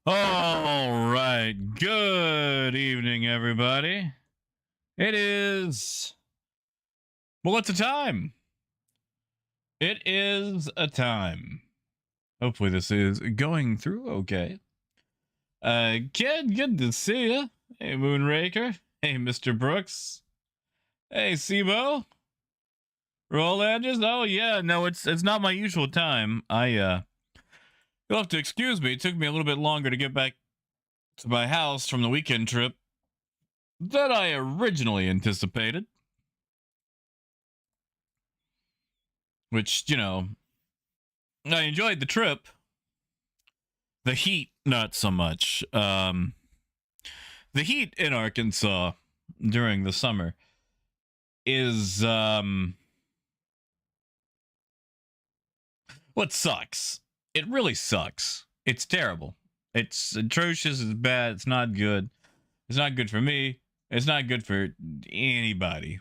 All right. Good evening, everybody. It is. Well, what's the time? It is a time. Hopefully, this is going through okay. Kid, good to see you. Hey, Moonraker. Hey, Mr. Brooks. Hey, Sibo. Roll edges. Oh yeah, no, it's not my usual time. You'll have to excuse me. It took me a little bit longer to get back to my house from the weekend trip than I originally anticipated. Which, I enjoyed the trip. The heat, not so much. The heat in Arkansas during the summer is what sucks. It really sucks. It's terrible. It's atrocious. It's bad. It's not good. It's not good for me. It's not good for anybody.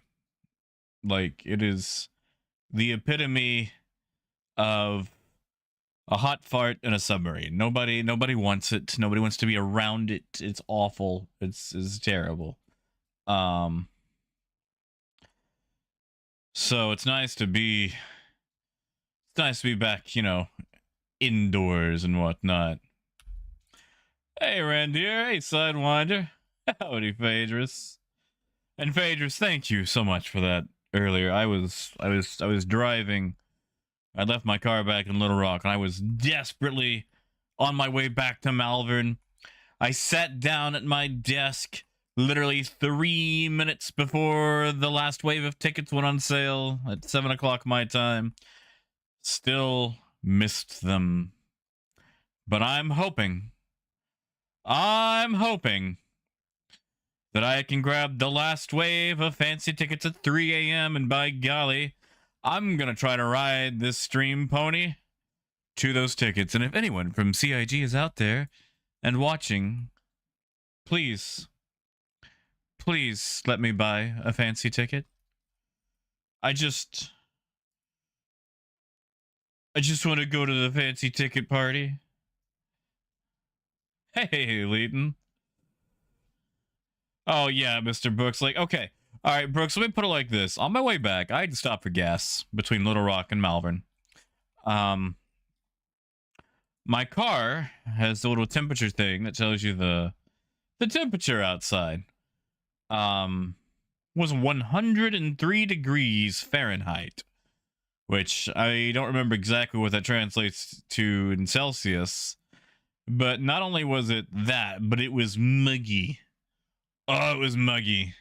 Like, it is the epitome of a hot fart in a submarine. Nobody wants it. Nobody wants to be around it. It's awful. It's terrible. So it's nice to be back, indoors and whatnot. Hey, Randir. Hey, Sidewinder. Howdy, Phaedrus. And Phaedrus, thank you so much for that earlier. I was driving. I left my car back in Little Rock, and I was desperately on my way back to Malvern. I sat down at my desk literally 3 minutes before the last wave of tickets went on sale at 7 o'clock my time. Still missed them. But I'm hoping that I can grab the last wave of fancy tickets at 3 a.m. and by golly, I'm going to try to ride this stream pony to those tickets. And if anyone from CIG is out there and watching, please let me buy a fancy ticket. I just want to go to the fancy ticket party. Hey, Leighton. Oh, yeah, Mr. Brooks. Like, okay. All right, Brooks, let me put it like this. On my way back, I had to stop for gas between Little Rock and Malvern. My car has the little temperature thing that tells you the temperature outside. Was 103 degrees Fahrenheit, which I don't remember exactly what that translates to in Celsius. But not only was it that, but it was muggy. Oh, it was muggy.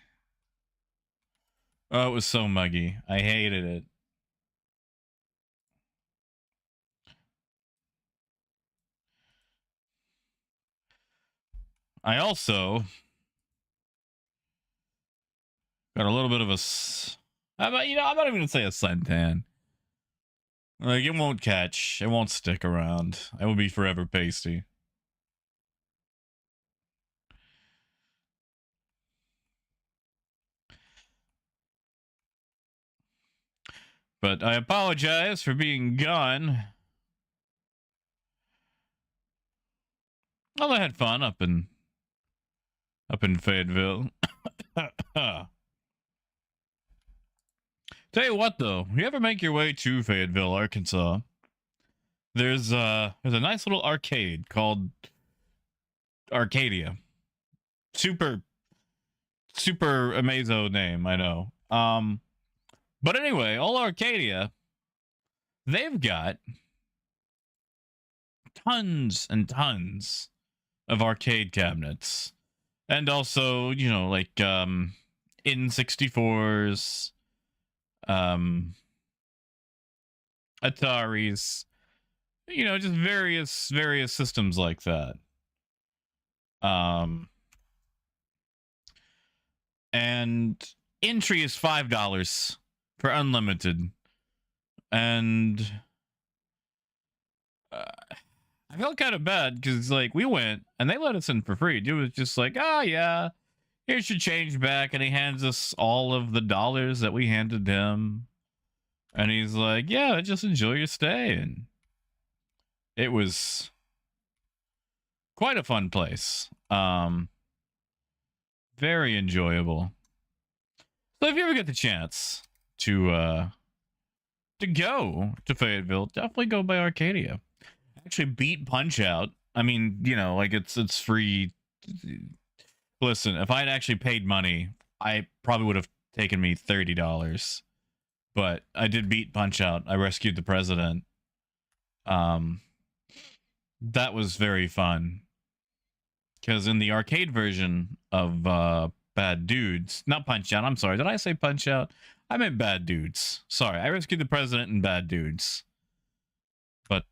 Oh, it was so muggy. I hated it. I also got a little bit of I'm not even gonna say a suntan. Like, it won't catch. It won't stick around. It will be forever pasty. But I apologize for being gone. Well, I had fun up in Fayetteville. Tell you what, though, you ever make your way to Fayetteville, Arkansas, there's a nice little arcade called Arcadia. Super amazo name, I know. But anyway, all Arcadia, they've got tons and tons of arcade cabinets. And also, like N64s, Ataris, just various systems like that. And entry is $5 for unlimited. And I felt kind of bad because, like, we went and they let us in for free. Dude was just like, oh, yeah, here's your change back. And he hands us all of the dollars that we handed him. And he's like, yeah, just enjoy your stay. And it was quite a fun place. Very enjoyable. So if you ever get the chance to go to Fayetteville, definitely go by Arcadia. Actually beat Punch Out. I mean, you know, like it's free. Listen, if I'd actually paid money, I probably would have taken me $30. But I did beat Punch Out. I rescued the president. That was very fun. Because in the arcade version of Bad Dudes, not Punch Out, I'm sorry, did I say Punch Out? I meant Bad Dudes. Sorry, I rescued the president in Bad Dudes. But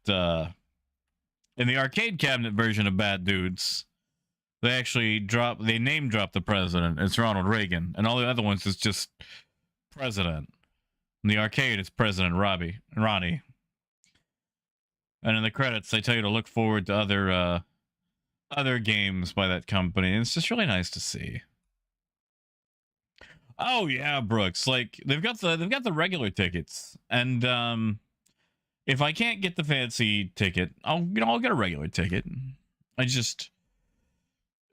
in the arcade cabinet version of Bad Dudes, they name drop the president. It's Ronald Reagan, and all the other ones is just president. In the arcade, it's President Ronnie. And in the credits, they tell you to look forward to other games by that company. And it's just really nice to see. Oh yeah, Brooks. Like they've got the regular tickets, and if I can't get the fancy ticket, I'll get a regular ticket. I just,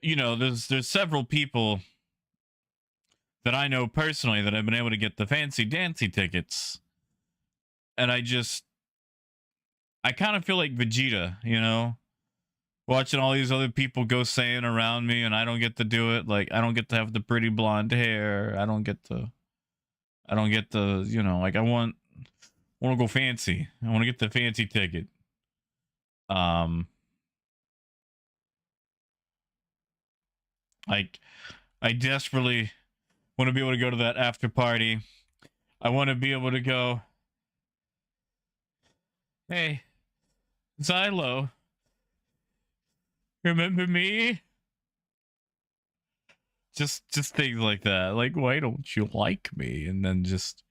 there's several people that I know personally that have been able to get the fancy dancy tickets, and I kind of feel like Vegeta, watching all these other people go Saiyan around me, and I don't get to do it. Like I don't get to have the pretty blonde hair. I don't get to, like I want to go fancy. I want to get the fancy ticket. Like I desperately want to be able to go to that after party. I want to be able to go, hey, Xylo, remember me? Just things like that. Like, why don't you like me? And then just,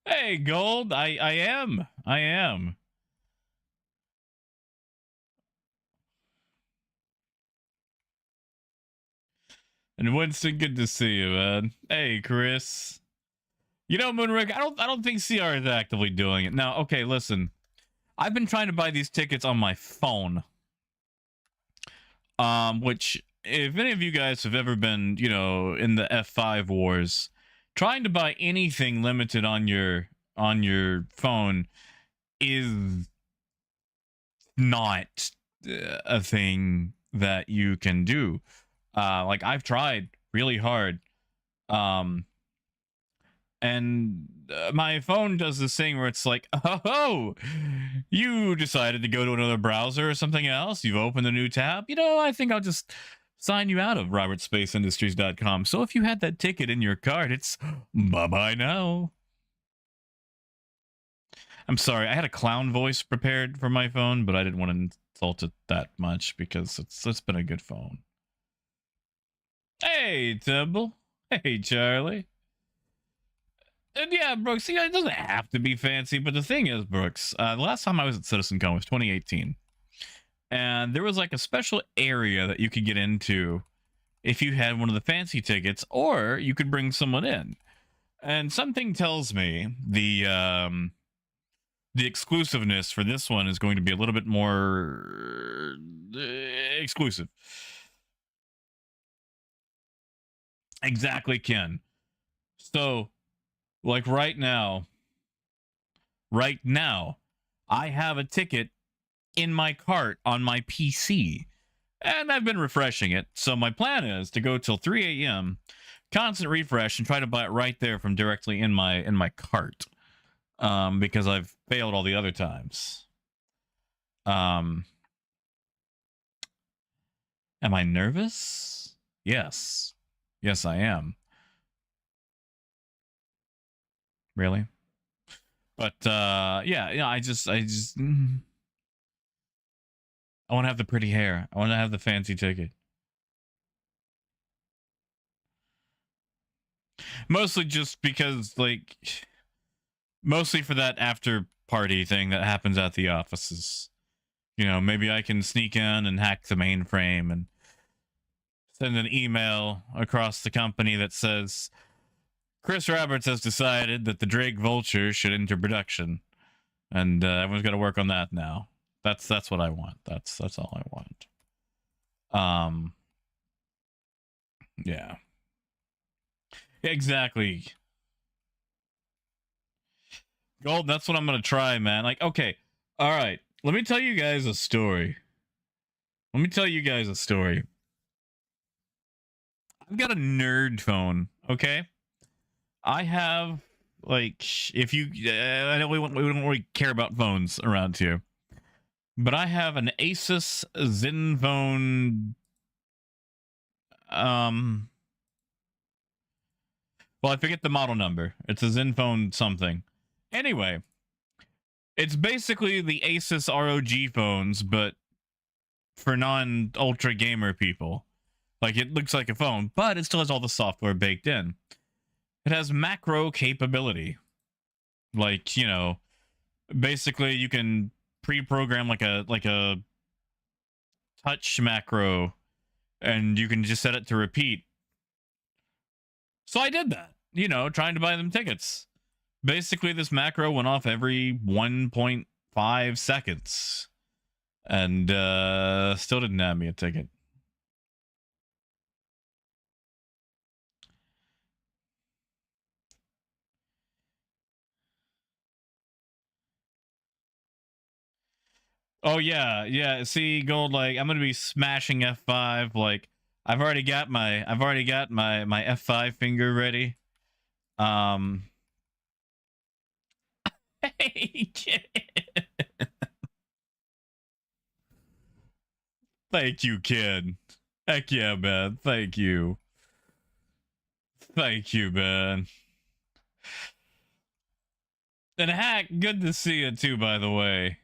Hey, Gold, I am. And Winston, good to see you, man. Hey, Chris. Moonrick, I don't think CR is actively doing it. Now, okay, listen. I've been trying to buy these tickets on my phone. Which, if any of you guys have ever been, in the F5 wars, trying to buy anything limited on your phone is not a thing that you can do. Like I've tried really hard. And my phone does this thing where it's like, oh, you decided to go to another browser or something else. You've opened a new tab. I think I'll just sign you out of robertspaceindustries.com. So if you had that ticket in your card, it's bye-bye now. I'm sorry. I had a clown voice prepared for my phone, but I didn't want to insult it that much because it's been a good phone. Hey, Temple. Hey, Charlie. And yeah, Brooks, it doesn't have to be fancy, but the thing is, Brooks, the last time I was at Citizencon was 2018. And there was like a special area that you could get into if you had one of the fancy tickets, or you could bring someone in. And something tells me the exclusiveness for this one is going to be a little bit more exclusive. Exactly, Ken. So, like right now, I have a ticket in my cart on my PC, and I've been refreshing it. So my plan is to go till 3 a.m., constant refresh, and try to buy it right there from directly in my cart, because I've failed all the other times. Am I nervous? Yes, I am. Really? But yeah, I just I want to have the pretty hair. I want to have the fancy ticket. Mostly just because, like, mostly for that after party thing that happens at the offices. Maybe I can sneak in and hack the mainframe and send an email across the company that says, Chris Roberts has decided that the Drake Vulture should enter production. And everyone's got to work on that now. That's what I want. That's all I want. Yeah. Exactly. Gold, that's what I'm gonna try, man. Like, okay, all right. Let me tell you guys a story. I've got a nerd phone, okay? I have, like, if you, I know we don't really care about phones around here, but I have an Asus Zenfone, well, I forget the model number. It's a Zenfone something. Anyway, it's basically the Asus ROG phones, but for non-ultra gamer people. Like, it looks like a phone, but it still has all the software baked in. It has macro capability. Like, you know, basically you can pre-program like a touch macro, and you can just set it to repeat. So I did that, you know, trying to buy them tickets. Basically, this macro went off every 1.5 seconds, and still didn't have me a ticket. Oh yeah. See, Gold, like, I'm gonna be smashing F5. Like, I've already got my F5 finger ready. Hey, kid. Thank you, kid. Heck yeah, man. Thank you, man. And Hack, good to see you too, by the way.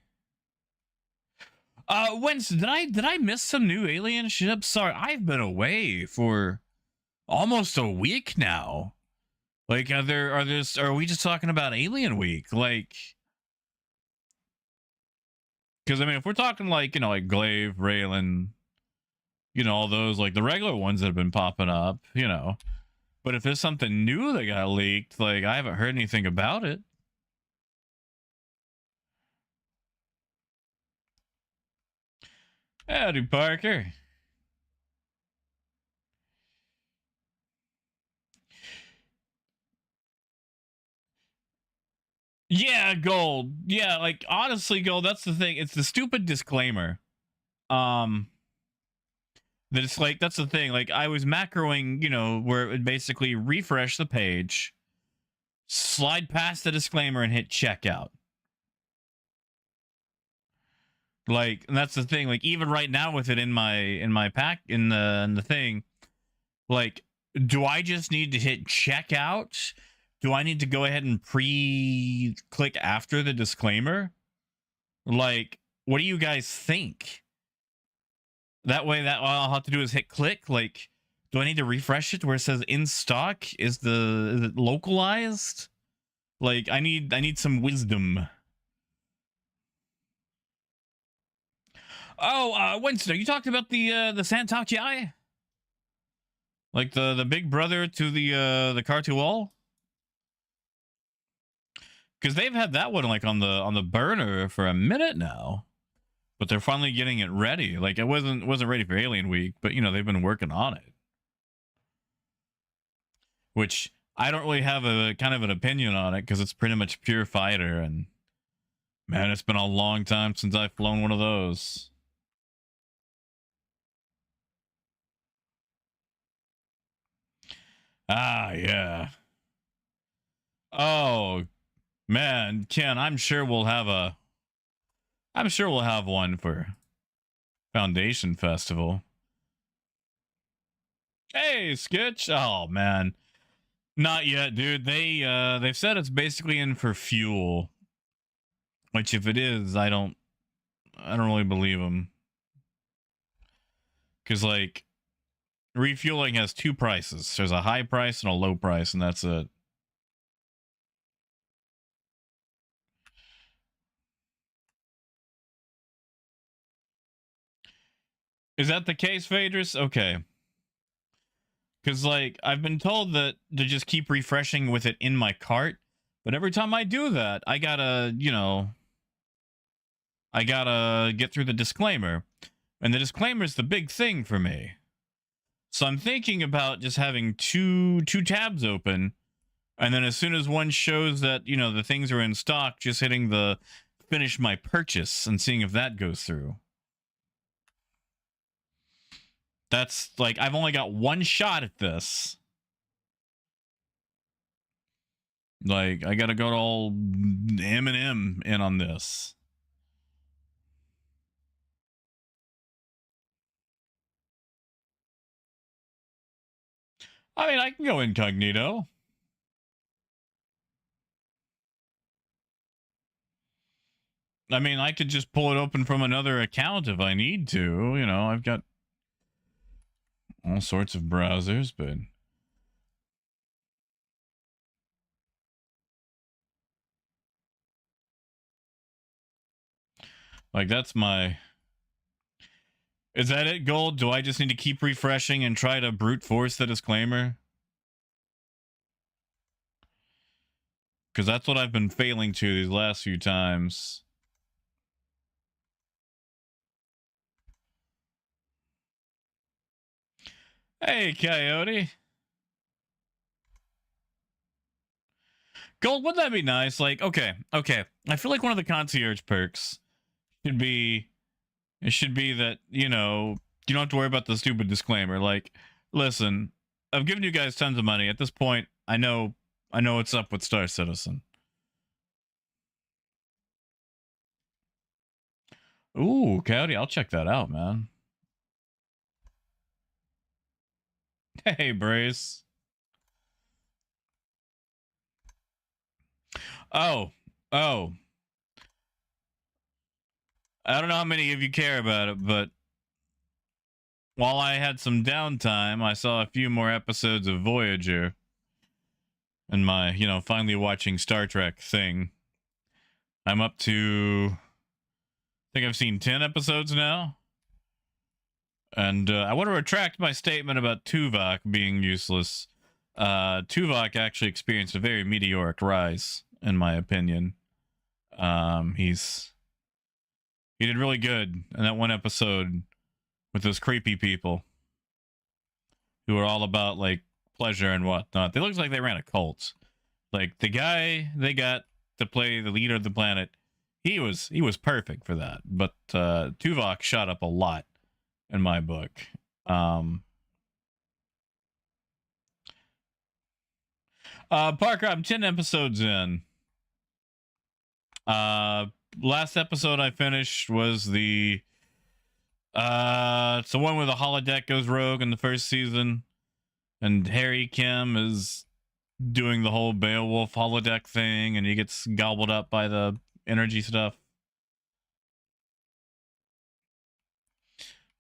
Winston, did I miss some new alien ships? Sorry, I've been away for almost a week now. Like, are we just talking about Alien Week? Like, because I mean, if we're talking like, you know, like Glaive, Raylan, you know, all those, like the regular ones that have been popping up, you know. But if there's something new that got leaked, like, I haven't heard anything about it. Howdy, Parker. Yeah, Gold. Yeah, like, honestly, Gold, that's the thing. It's the stupid disclaimer. That it's like, that's the thing. Like, I was macroing, you know, where it would basically refresh the page, slide past the disclaimer, and hit checkout. Like, and that's the thing. Like, even right now with it in my pack in the thing, like, do I just need to hit checkout? Do I need to go ahead and pre-click after the disclaimer? Like, what do you guys think? That way, that all I'll have to do is hit click. Like, do I need to refresh it where it says in stock? Is it localized? Like, I need some wisdom. Oh, Winston, you talked about the Santachi? Like the big brother to the Cartu Wall? Because they've had that one like on the burner for a minute now, but they're finally getting it ready. Like, it wasn't ready for Alien Week, but you know, they've been working on it. Which I don't really have a kind of an opinion on it because it's pretty much pure fighter, and man, it's been a long time since I've flown one of those. Ah, yeah. Oh, man, Ken, I'm sure we'll have one for Foundation Festival. Hey, Skitch. Oh, man. Not yet, dude. They've said it's basically in for fuel. Which, if it is, I don't really believe them. Because, like, refueling has two prices. There's a high price and a low price, and that's it. Is that the case, Phaedrus? Okay. Because, like, I've been told that to just keep refreshing with it in my cart, but every time I do that, I gotta, you know, I gotta get through the disclaimer. And the disclaimer is the big thing for me. So I'm thinking about just having two tabs open, and then as soon as one shows that, you know, the things are in stock, just hitting the finish my purchase and seeing if that goes through. That's like, I've only got one shot at this. Like, I gotta go all M&M in on this. I mean, I can go incognito. I mean, I could just pull it open from another account if I need to. You know, I've got all sorts of browsers, but... like, that's my... is that it, Gold? Do I just need to keep refreshing and try to brute force the disclaimer? Because that's what I've been failing to these last few times. Hey, Coyote. Gold, wouldn't that be nice? Like, okay. I feel like one of the concierge perks should be... it should be that, you know, you don't have to worry about the stupid disclaimer. Like, listen, I've given you guys tons of money. At this point, I know what's up with Star Citizen. Ooh, Coyote, I'll check that out, man. Hey, Brace. Oh. I don't know how many of you care about it, but while I had some downtime, I saw a few more episodes of Voyager and my, you know, finally watching Star Trek thing. I'm up to, I think I've seen 10 episodes now. And I want to retract my statement about Tuvok being useless. Tuvok actually experienced a very meteoric rise, in my opinion. He did really good in that one episode with those creepy people who are all about, like, pleasure and whatnot. They look like they ran a cult. Like, the guy they got to play the leader of the planet, he was perfect for that. But Tuvok shot up a lot in my book. Parker, I'm 10 episodes in. Last episode I finished was the it's the one where the holodeck goes rogue in the first season, and Harry Kim is doing the whole Beowulf holodeck thing, and he gets gobbled up by the energy stuff.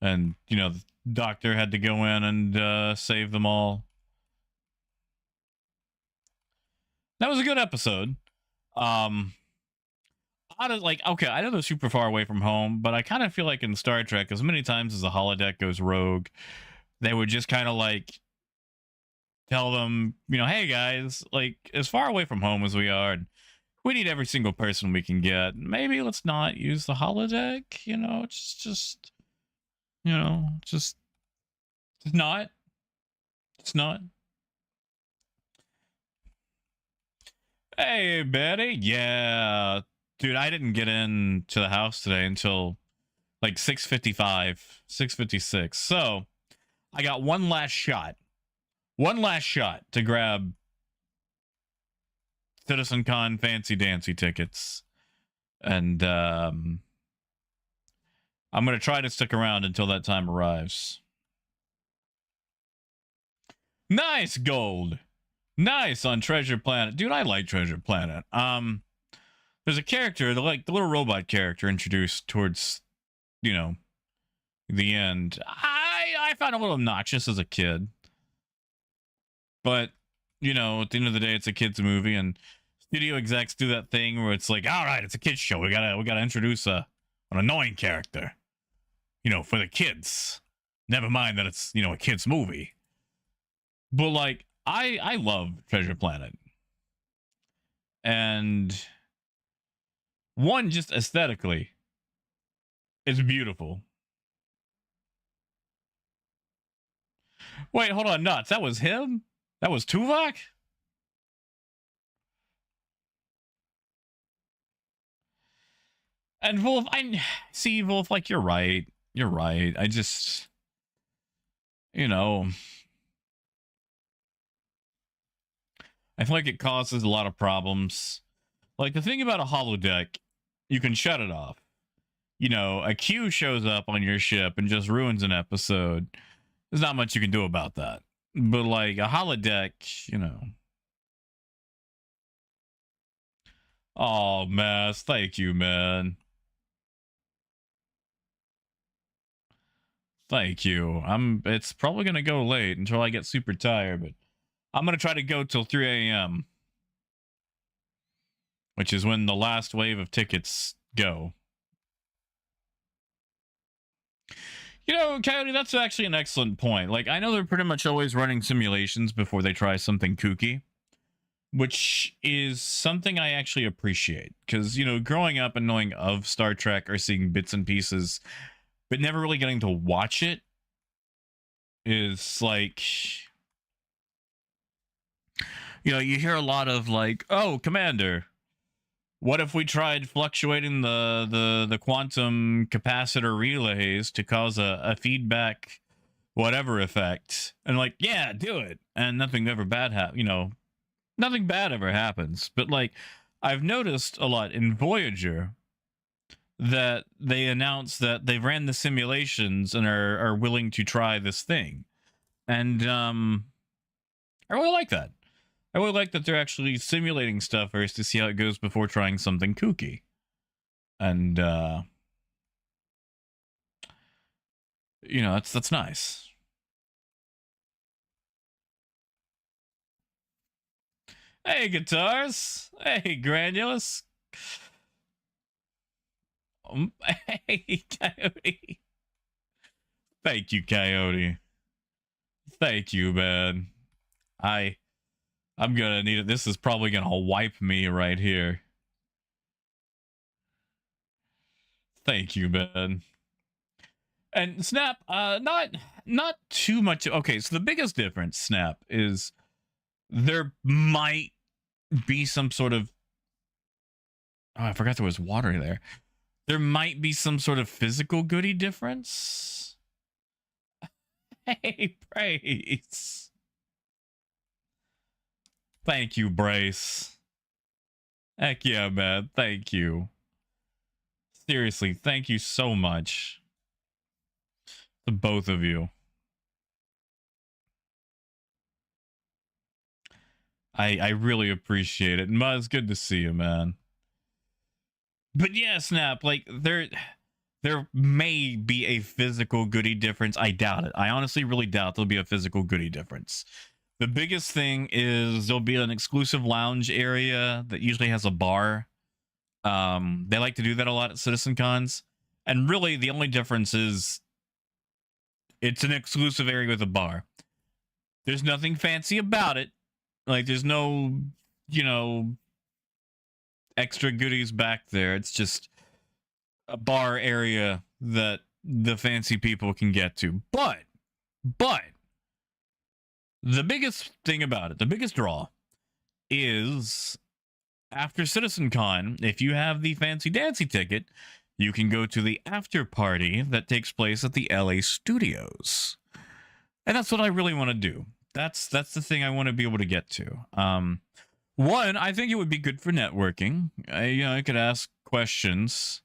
And, you know, the doctor had to go in and save them all. That was a good episode. Okay, I know they're super far away from home, but I kind of feel like in Star Trek, as many times as the holodeck goes rogue, they would just kind of like tell them, you know, hey guys, like, as far away from home as we are, we need every single person we can get. Maybe let's not use the holodeck, you know, just you know, just not. It's not. Hey, Betty. Yeah. Dude, I didn't get into the house today until like 6:55, 6:56. So I got one last shot to grab Citizencon fancy dancy tickets. And I'm going to try to stick around until that time arrives. Nice, Gold. Nice on Treasure Planet. Dude, I like Treasure Planet. There's a character, the little robot character introduced towards, you know, the end. I found a little obnoxious as a kid. But, you know, at the end of the day, it's a kid's movie, and studio execs do that thing where it's like, all right, it's a kid's show. We gotta introduce an annoying character, you know, for the kids. Never mind that it's, you know, a kid's movie. But, like, I love Treasure Planet. And one, just aesthetically, It's beautiful. Wait, hold on, nuts. That was him? That was Tuvok? And Wolf, I see Wolf, like, you're right. You're right. I just, you know, I feel like it causes a lot of problems. Like, the thing about a holodeck, you can shut it off. You know, a Q shows up on your ship and just ruins an episode. There's not much you can do about that. But, like, a holodeck, you know. Oh, Mass, thank you, man. Thank you. It's probably gonna go late until I get super tired, but I'm gonna try to go till 3 a.m., which is when the last wave of tickets go. You know, Coyote, that's actually an excellent point. Like, I know they're pretty much always running simulations before they try something kooky, which is something I actually appreciate. Because, you know, growing up and knowing of Star Trek or seeing bits and pieces, but never really getting to watch it is like, you know, you hear a lot of like, oh, Commander, what if we tried fluctuating the quantum capacitor relays to cause a feedback whatever effect? And like, yeah, do it. And nothing ever bad you know, nothing bad ever happens. But like, I've noticed a lot in Voyager that they announce that they've ran the simulations and are willing to try this thing. And I really like that. I really like that they're actually simulating stuff first to see how it goes before trying something kooky. And you know, that's nice. Hey, guitars. Hey, Granulus. Hey, Coyote. Thank you, Coyote. Thank you, man. I'm gonna need it. This is probably gonna wipe me right here. Thank you, man. And Snap, not too much. Okay, so the biggest difference, Snap, is there might be some sort of, oh, I forgot there was water there. There might be some sort of physical goodie difference. Hey, Brace. Thank you, Brace. Heck yeah, man. Thank you. Seriously, thank you so much to both of you. I really appreciate it. Muzz, good to see you, man. But yeah, Snap, like there may be a physical goodie difference. I doubt it. I honestly really doubt there'll be a physical goodie difference. The biggest thing is there'll be an exclusive lounge area that usually has a bar. They like to do that a lot at Citizencons. And really the only difference is it's an exclusive area with a bar. There's nothing fancy about it. Like there's no, you know, extra goodies back there. It's just a bar area that the fancy people can get to. But the biggest thing about it, the biggest draw is after CitizenCon, if you have the fancy dancy ticket, you can go to the after party that takes place at the LA studios. And that's what I really want to do. That's the thing I want to be able to get to. One, I think it would be good for networking. I could ask questions,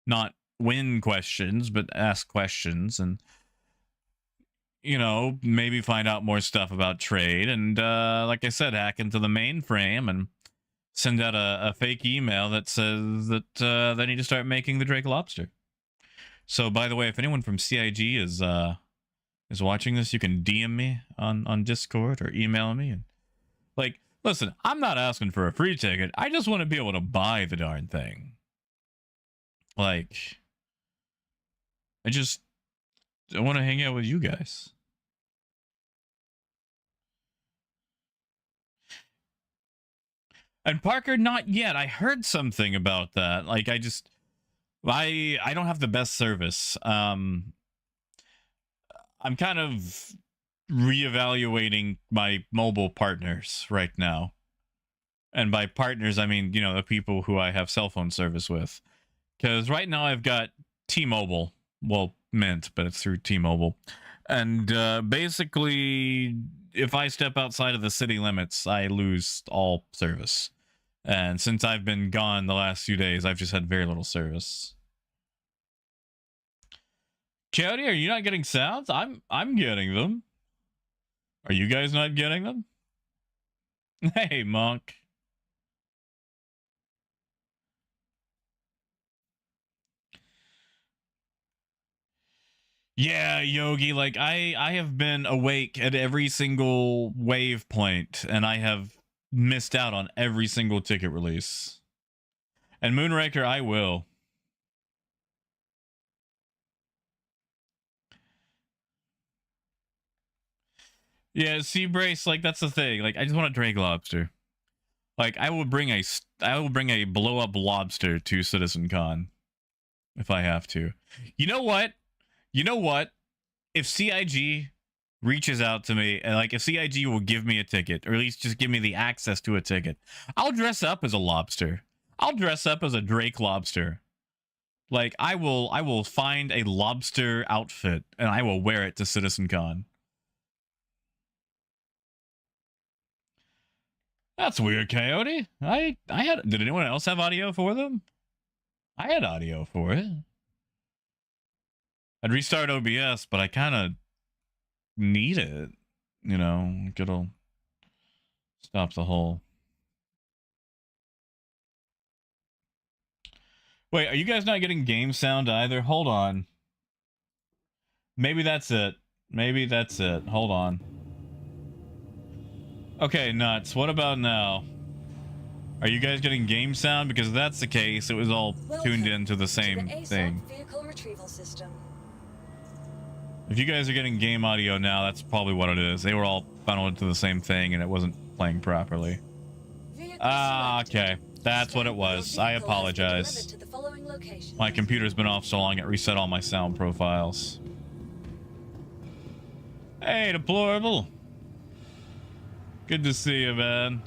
not win questions, but ask questions, and you know, maybe find out more stuff about trade. And like I said, hack into the mainframe and send out a fake email that says that they need to start making the Drake lobster. So, by the way, if anyone from CIG is watching this, you can DM me on Discord or email me. And like, listen, I'm not asking for a free ticket. I just want to be able to buy the darn thing. Like, I want to hang out with you guys. And Parker, not yet. I heard something about that. Like, I don't have the best service. I'm kind of reevaluating my mobile partners right now. And by partners, I mean, you know, the people who I have cell phone service with. Because right now I've got T-Mobile. Well, Mint, but it's through T-Mobile. And basically, if I step outside of the city limits, I lose all service. And since I've been gone the last few days, I've just had very little service. Cody, are you not getting sounds? I'm getting them. Are you guys not getting them? Hey, Monk. Yeah, Yogi, like I have been awake at every single wave point, and I have missed out on every single ticket release. And Moonraker, I will. Yeah, Sea Brace, like that's the thing. Like I just want a Drake lobster. Like I will bring a blow up lobster to Citizencon if I have to. You know what? You know what? If CIG reaches out to me and like if CIG will give me a ticket or at least just give me the access to a ticket, I'll dress up as a lobster. I'll dress up as a Drake lobster. Like I will find a lobster outfit and I will wear it to Citizencon. That's weird, Coyote. I had did anyone else have audio for them? I had audio for it. I'd restart OBS, but I kind of need it. You know, it'll stop the whole. Wait, are you guys not getting game sound either? Hold on. Maybe that's it. Maybe that's it. Hold on. Okay, nuts. What about now? Are you guys getting game sound? Because if that's the case, it was all tuned into the same thing. Vehicle retrieval system. If you guys are getting game audio now, that's probably what it is. They were all funneled into the same thing and it wasn't playing properly. Ah, okay. That's what it was. I apologize. My computer's been off so long it reset all my sound profiles. Hey, Deplorable. Good to see you, man.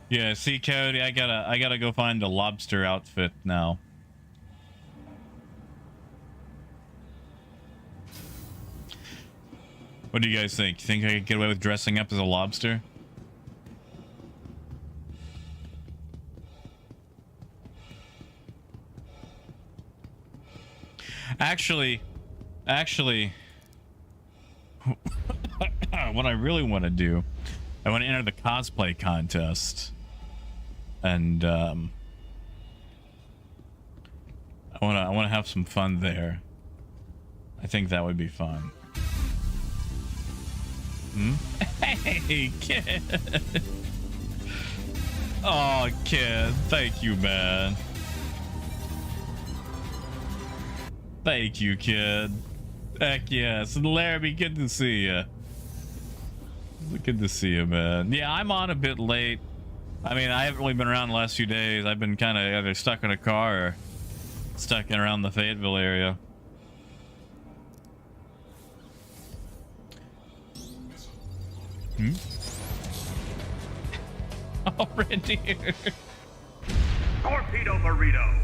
Yeah, see, Cody, I gotta go find a lobster outfit now. What do you guys think? You think I could get away with dressing up as a lobster? Actually, what I really want to do, I want to enter the cosplay contest. And I want to have some fun there. I think that would be fun. Hmm? Hey, kid. Oh, kid. Thank you, man. Thank you, kid. Heck yes. And Larry, good to see you. Good to see you, man. Yeah, I'm on a bit late. I mean, I haven't really been around the last few days. I've been kind of either stuck in a car or stuck in around the Fayetteville area. Hmm? Oh, Reindeer. Torpedo burrito.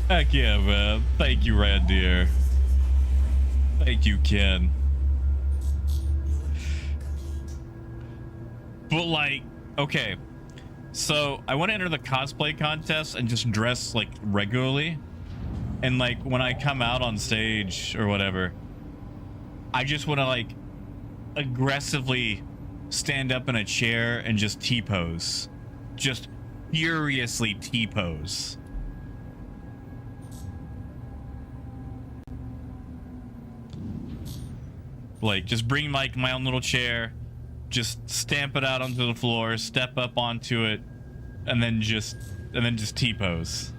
Heck yeah, man. Thank you, Reindeer. Thank you, Ken. But like, okay, so I want to enter the cosplay contest and just dress like regularly, and like when I come out on stage or whatever, I just want to like aggressively stand up in a chair and just T-pose, just furiously T-pose. Like just bring like my own little chair, just stamp it out onto the floor, step up onto it, and then just T-pose.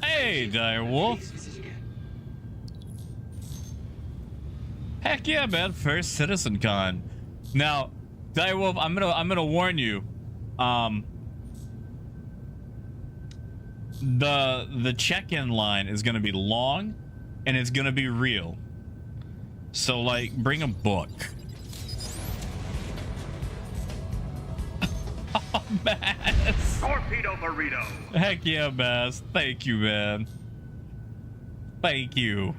Hey, Dire Wolf. Heck yeah, man! First Citizencon. Now, Direwolf, I'm gonna warn you. The check-in line is gonna be long, and it's gonna be real. So like, bring a book. Oh, Bass. Torpedo burrito. Heck yeah, Bass. Thank you, man. Thank you.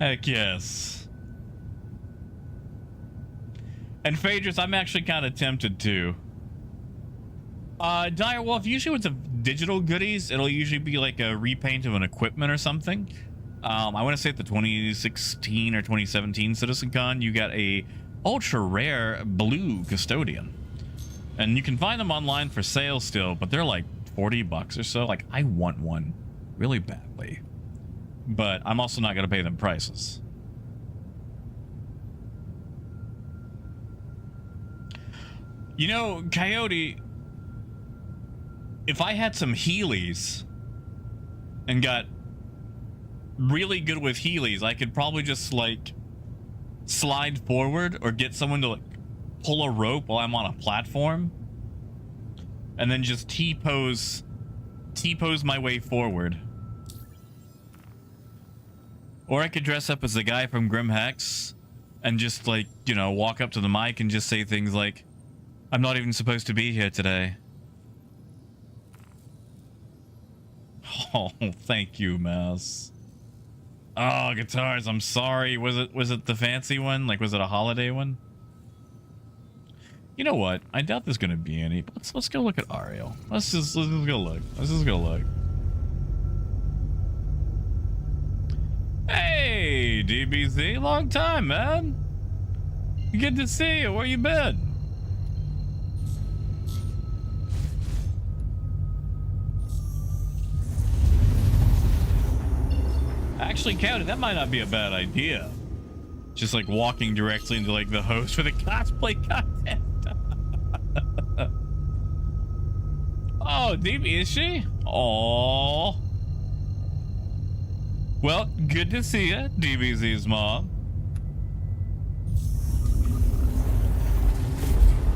Heck yes. And Phaedrus, I'm actually kind of tempted to. Direwolf, usually with the digital goodies, it'll usually be like a repaint of an equipment or something. I want to say at the 2016 or 2017 CitizenCon, you got a ultra rare blue custodian. And you can find them online for sale still, but they're like $40 or so. Like, I want one really badly. But I'm also not going to pay them prices. You know, Coyote, if I had some Heelys and got really good with Heelys, I could probably just like slide forward or get someone to like pull a rope while I'm on a platform and then just T-pose my way forward. Or I could dress up as the guy from Grim Hex and just like, you know, walk up to the mic and just say things like, I'm not even supposed to be here today. Oh, thank you, Mouse. Oh, guitars, I'm sorry. Was it the fancy one? Like, was it a holiday one? You know what? I doubt there's gonna be any. But let's go look at Ariel. Let's just go look. Let's just go look. Hey, DBZ, long time, man. Good to see you. Where you been? Actually, County, that might not be a bad idea. Just like walking directly into like the host for the cosplay contest. Oh, DB, is she? Oh. Well, good to see you, DBZ's mom.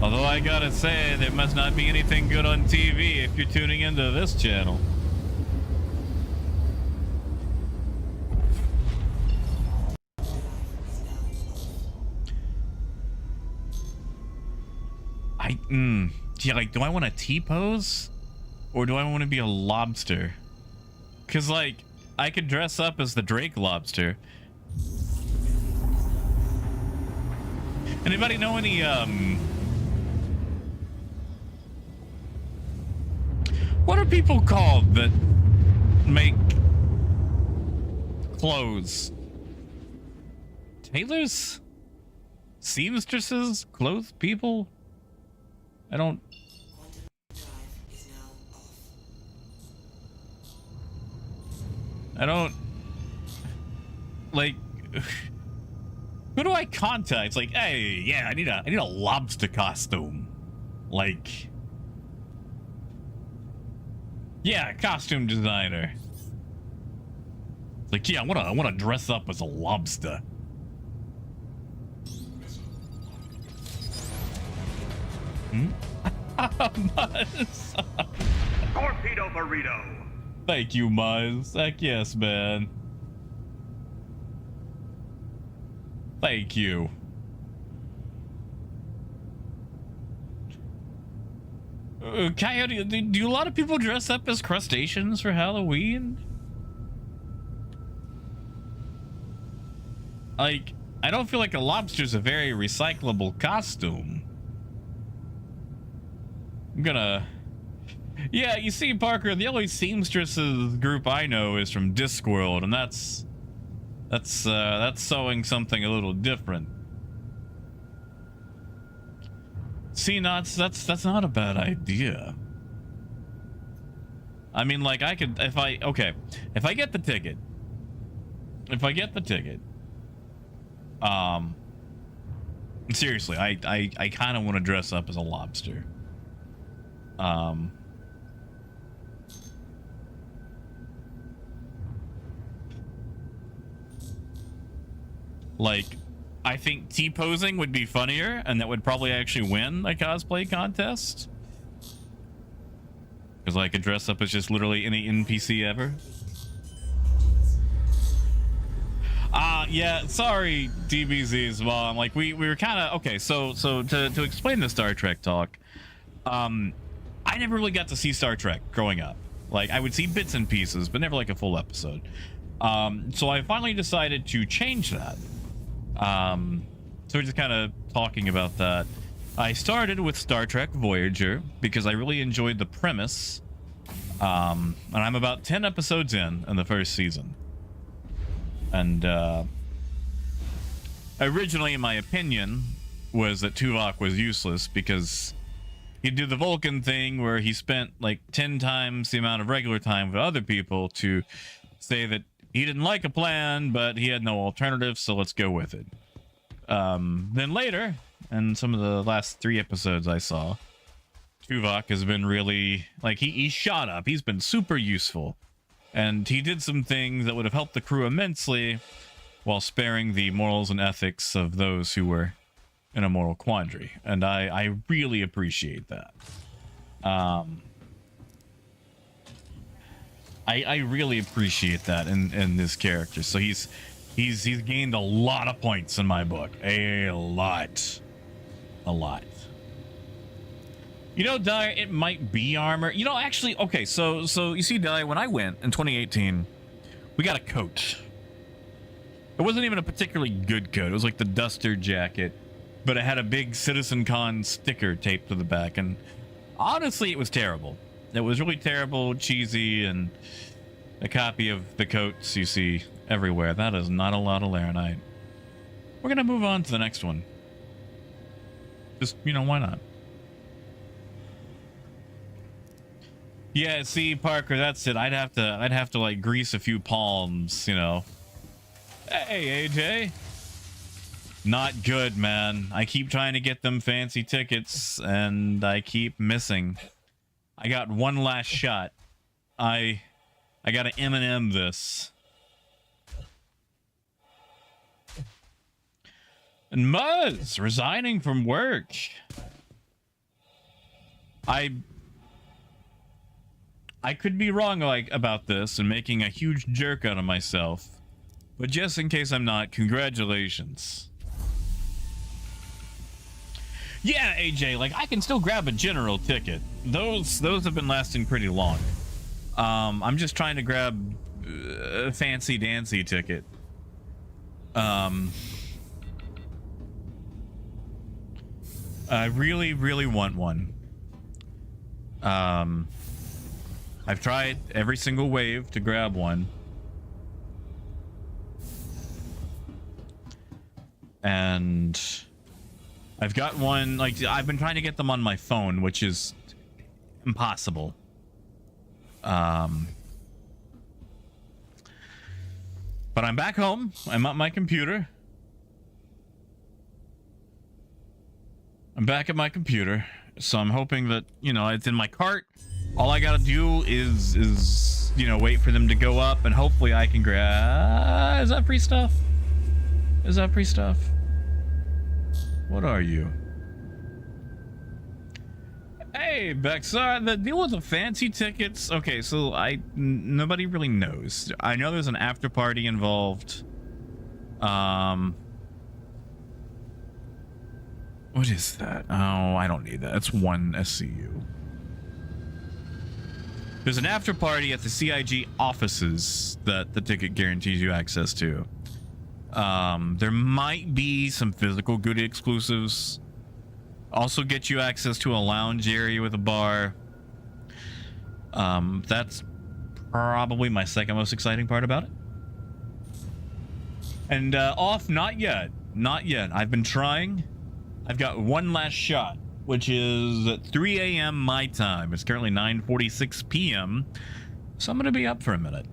Although I gotta say, there must not be anything good on TV if you're tuning into this channel. Yeah, like, do I want a T-pose? Or do I want to be a lobster? Because, like, I could dress up as the Drake lobster. Anybody know any, what are people called that make clothes? Tailors? Seamstresses? Clothes people? I don't... like, who do I contact? It's like, hey, yeah, I need a lobster costume. Like, yeah, costume designer. It's like, yeah, I wanna dress up as a lobster. Muzz. Torpedo burrito. Thank you, Muzz. Heck yes, man. Thank you. Coyote, do a lot of people dress up as crustaceans for Halloween? Like, I don't feel like a lobster's a very recyclable costume. I'm gonna... Yeah, you see, Parker, the only seamstresses group I know is from Discworld, and that's sewing something a little different. See, Knots, that's not a bad idea. I mean, like, I could, if I get the ticket, seriously, I kind of want to dress up as a lobster. Like, I think T-posing would be funnier, and that would probably actually win a cosplay contest. Because I could dress up as just literally any NPC ever. Yeah, sorry, DBZ's mom. Like, we were kind of... Okay, so to explain the Star Trek talk, I never really got to see Star Trek growing up. Like, I would see bits and pieces, but never like a full episode. So I finally decided to change that. So we're just kind of talking about that. I started with Star Trek Voyager because I really enjoyed the premise. And I'm about 10 episodes in the first season. And originally, my opinion was that Tuvok was useless because he'd do the Vulcan thing where he spent like 10 times the amount of regular time with other people to say that he didn't like a plan, but he had no alternative, so let's go with it. Then later, and some of the last 3 episodes I saw, Tuvok has been really, like, he shot up. He's been super useful. And he did some things that would have helped the crew immensely while sparing the morals and ethics of those who were in a moral quandary. And I really appreciate that. I really appreciate that in this character. So he's gained a lot of points in my book. A lot. You know, Dyer, it might be armor. You know, actually, okay, so you see, Dyer, when I went in 2018, we got a coat. It wasn't even a particularly good coat. It was like the duster jacket, but it had a big Citizencon sticker taped to the back, and honestly, it was terrible. It was really terrible, cheesy, and a copy of the coats you see everywhere. That is not a lot of Laranite. We're gonna move on to the next one. Just, you know, why not? Yeah, see, Parker, that's it. I'd have to like grease a few palms, you know. Hey, AJ. Not good, man. I keep trying to get them fancy tickets, and I keep missing. I got one last shot. I gotta M&M this. And Muzz resigning from work. I could be wrong like about this and making a huge jerk out of myself, but just in case I'm not, congratulations. Yeah, AJ, like I can still grab a general ticket. Those have been lasting pretty long. I'm just trying to grab a fancy dancy ticket. I really want one. I've tried every single wave to grab one. And I've got one, like, I've been trying to get them on my phone, which is impossible. But I'm back home. I'm at my computer. I'm back at my computer. So I'm hoping that, you know, it's in my cart. All I gotta do is you know, wait for them to go up, and hopefully I can grab... Is that free stuff? Is that free stuff? What are you? Hey, Bexar, the deal with the fancy tickets... Okay, so nobody really knows. I know there's an after party involved. What is that? Oh, I don't need that. It's one SCU. There's an after party at the CIG offices that the ticket guarantees you access to. There might be some physical goodie exclusives. Also get you access to a lounge area with a bar. That's probably my second most exciting part about it. And off, not yet. Not yet. I've been trying. I've got one last shot, which is at 3 a.m. my time. It's currently 9:46 p.m. So I'm going to be up for a minute.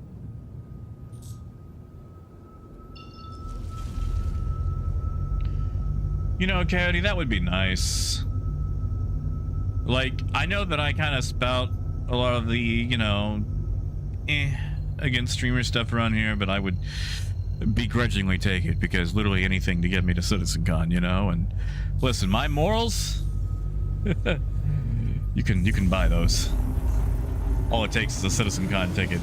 You know, Coyote, that would be nice. Like, I know that I kind of spout a lot of the, you know, against streamer stuff around here, but I would begrudgingly take it, because literally anything to get me to Citizencon, you know. And listen, my morals, you can buy those. All it takes is a Citizencon ticket.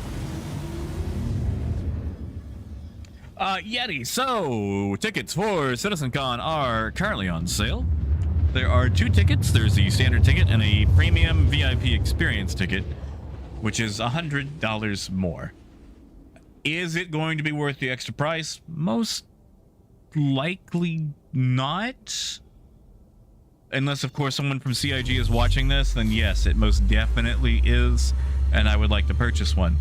Yeti, so tickets for Citizencon are currently on sale. There are 2 tickets. There's the standard ticket and a premium VIP experience ticket, which is $100 more. Is it going to be worth the extra price? Most likely not. Unless, of course, someone from CIG is watching this, then yes, it most definitely is, and I would like to purchase one.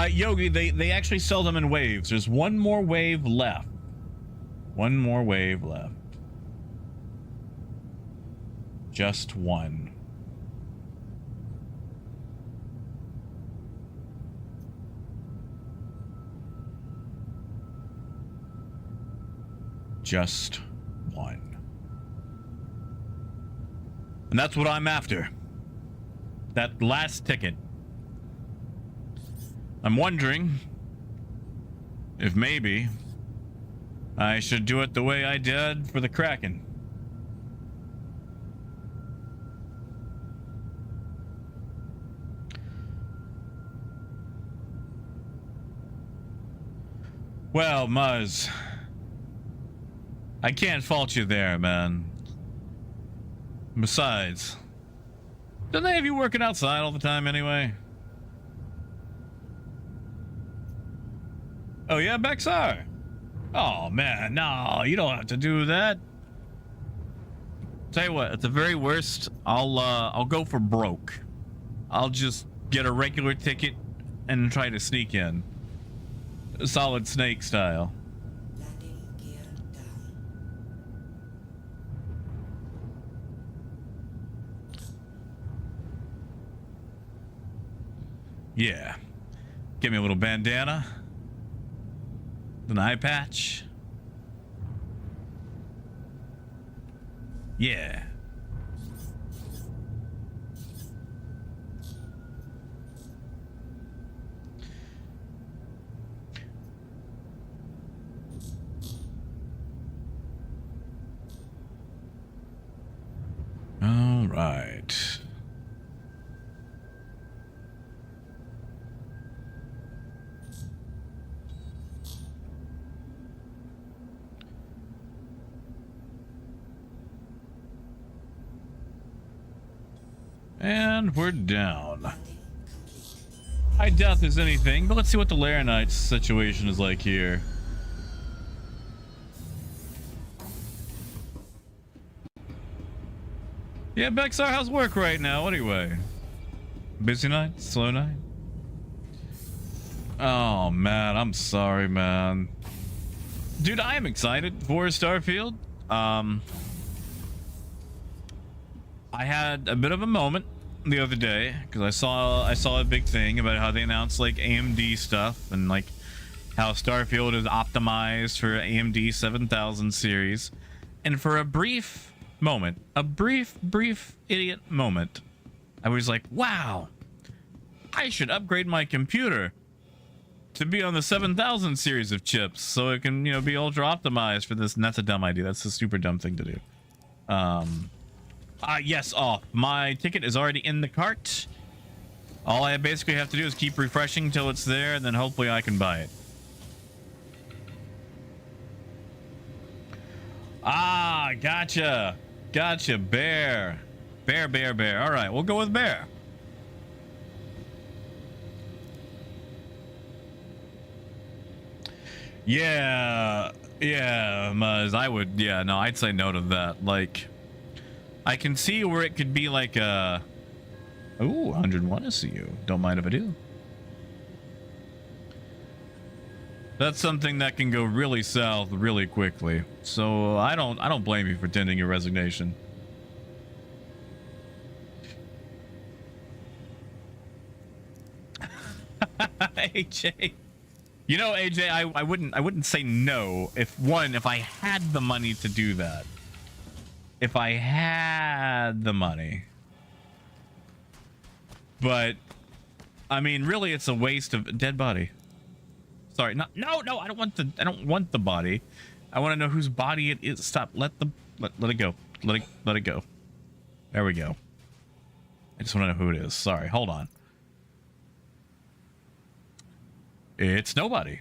Yogi, they actually sell them in waves. There's one more wave left. One more wave left. Just one. Just one. And that's what I'm after. That last ticket. I'm wondering if maybe I should do it the way I did for the Kraken. Well, Muzz, I can't fault you there, man. Besides, don't they have you working outside all the time anyway? Oh yeah, Bexar? Oh man, no, you don't have to do that. Tell you what, at the very worst, I'll go for broke. I'll just get a regular ticket and try to sneak in. Solid Snake style. Landing gear down. Yeah. Give me a little bandana. An eye patch. Yeah. All right. And we're down. I doubt there's anything, but let's see what the Laranite situation is like here. Yeah, Bexar, how's work right now anyway? Busy night? Slow night? Oh man, I'm sorry, man. Dude, I am excited for Starfield. I had a bit of a moment the other day because I saw a big thing about how they announced like AMD stuff and like how Starfield is optimized for AMD 7000 series, and for a brief moment, a brief idiot moment, I was like, wow, I should upgrade my computer to be on the 7000 series of chips so it can, you know, be ultra optimized for this. And that's a dumb idea. That's a super dumb thing to do. Yes, my ticket is already in the cart. All I basically have to do is keep refreshing till it's there, and then hopefully I can buy it. Ah, gotcha. Gotcha, bear. Bear. All right, we'll go with bear. Yeah, Muzz, I would, yeah, no, I'd say no to that. Like, I can see where it could be like a... Ooh, 101 to see you. Don't mind if I do. That's something that can go really south really quickly. So I don't blame you for tending your resignation. AJ. You know, AJ, I wouldn't say no if I had the money to do that. If I had the money. But I mean, really, it's a waste of dead body. Sorry, no, I don't want the body. I want to know whose body it is. Stop. Let it go. Let it go. There we go. I just want to know who it is. Sorry, hold on. It's nobody.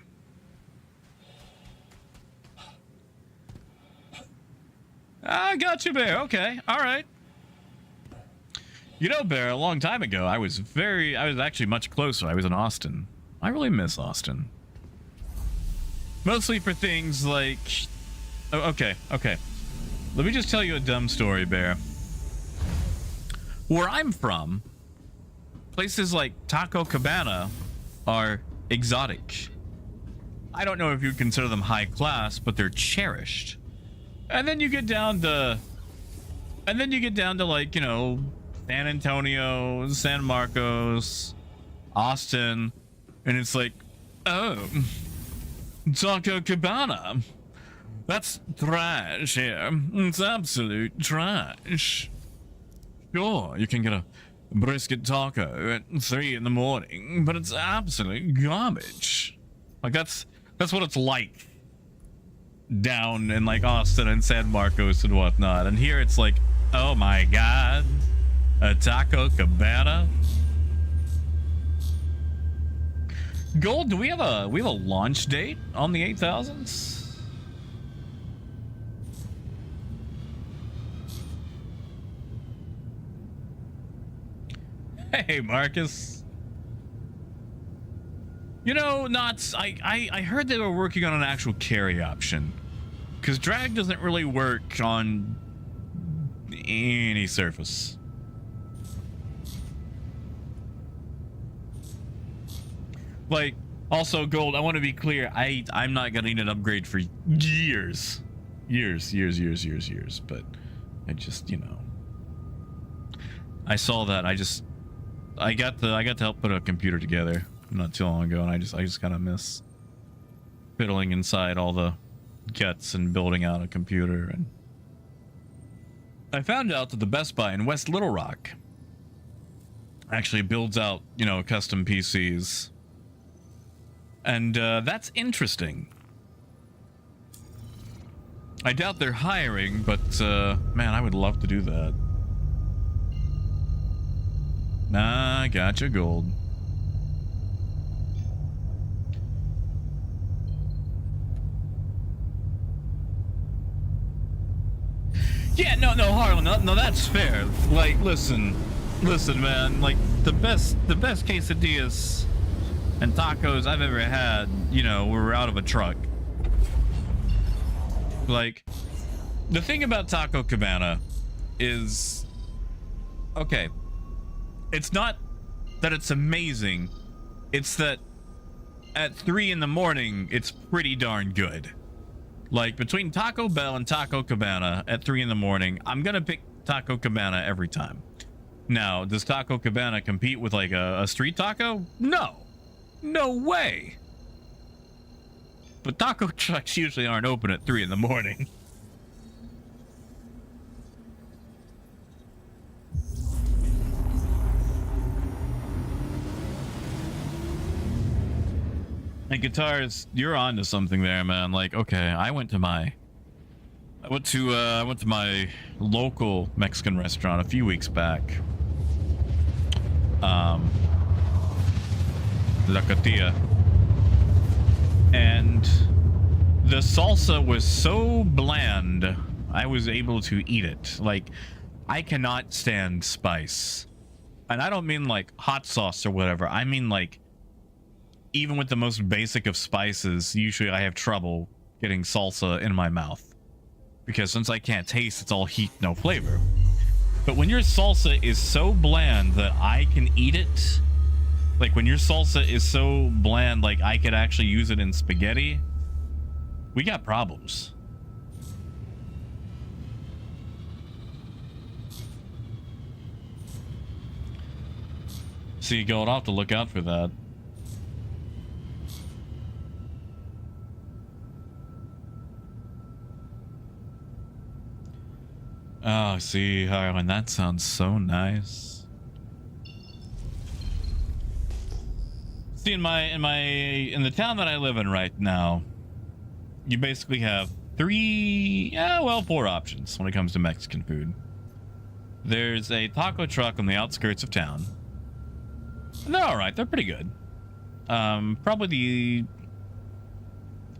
I got you, Bear. Okay, all right. You know, Bear, a long time ago, I was actually much closer. I was in Austin. I really miss Austin. Mostly for things like... Oh, okay. Let me just tell you a dumb story, Bear. Where I'm from, places like Taco Cabana are exotic. I don't know if you'd consider them high class, but they're cherished. And then you get down to... like, you know... San Antonio, San Marcos, Austin, and it's like, oh, Taco Cabana. That's trash here. It's absolute trash. Sure, you can get a brisket taco at 3 in the morning, but it's absolute garbage. Like that's what it's like down in like Austin and San Marcos and whatnot. And here it's like, oh my god. A Taco Cabana. Gold, do we have a launch date on the 8000s? Hey, Marcus. You know, I heard they were working on an actual carry option. Because drag doesn't really work on any surface. Like, also, Gold, I want to be clear, I'm not gonna need an upgrade for years. Years, but I just, you know. I saw that, I got to help put a computer together not too long ago, and I just kind of miss fiddling inside all the guts and building out a computer. And I found out that the Best Buy in West Little Rock actually builds out, you know, custom PCs. And that's interesting. I doubt they're hiring, but man, I would love to do that. Nah, I gotcha, Gold. Yeah, no, Harlan, no, that's fair. Like, listen, man. Like, the best quesadillas and tacos I've ever had, you know, were out of a truck. Like, the thing about Taco Cabana is, okay, it's not that it's amazing, it's that at 3 in the morning, it's pretty darn good. Like, between Taco Bell and Taco Cabana at 3 in the morning, I'm gonna pick Taco Cabana every time. Now, does Taco Cabana compete with, like, a street taco? No. No way. But taco trucks usually aren't open at 3 in the morning. And Guitars, you're on to something there, man. Like, okay, I went to my local Mexican restaurant a few weeks back. La Catilla. And the salsa was so bland, I was able to eat it. Like, I cannot stand spice. And I don't mean like hot sauce or whatever. I mean like, even with the most basic of spices, usually I have trouble getting salsa in my mouth. Because since I can't taste, it's all heat, no flavor. But when your salsa is so bland that I can eat it, like when your salsa is so bland, like I could actually use it in spaghetti, we got problems. See, Gold, I'll have to look out for that. Oh, see, Harlan, that sounds so nice. See, in the town that I live in right now, you basically have four options when it comes to Mexican food. There's a taco truck on the outskirts of town. And they're all right. They're pretty good. Probably the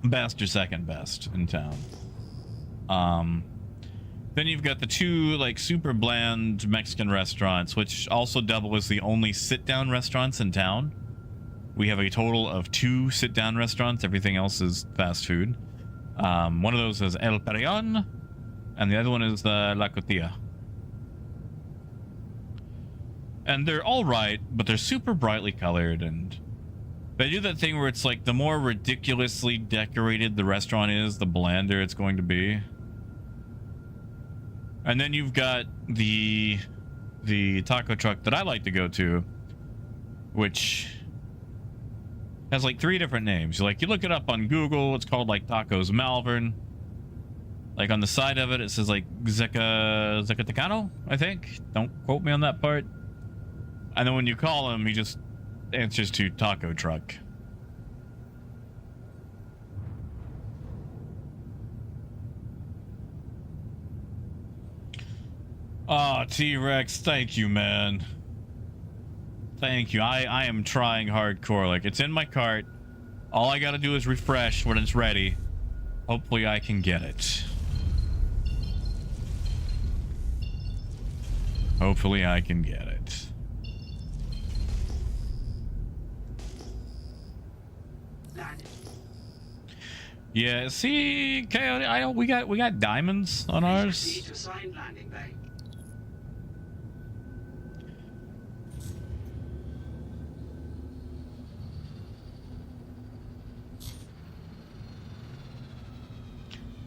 best or second best in town. Then you've got the two like super bland Mexican restaurants, which also double as the only sit-down restaurants in town. We have a total of 2 sit-down restaurants. Everything else is fast food. One of those is El Perillon, and the other one is La Cotilla. And they're all right, but they're super brightly colored, and they do that thing where it's like the more ridiculously decorated the restaurant is, the blander it's going to be. And then you've got the taco truck that I like to go to, which has like 3 different names. You look it up on Google, it's called like Tacos Malvern. Like on the side of it, it says like Zacatecano, I think. Don't quote me on that part. And then when you call him, he just answers to taco truck. Oh, T-Rex, thank you, man. Thank you. I am trying hardcore. Like, it's in my cart. All I gotta do is refresh when it's ready. Hopefully I can get it. Hopefully I can get it. Yeah, see, Coyote, we got diamonds on ours.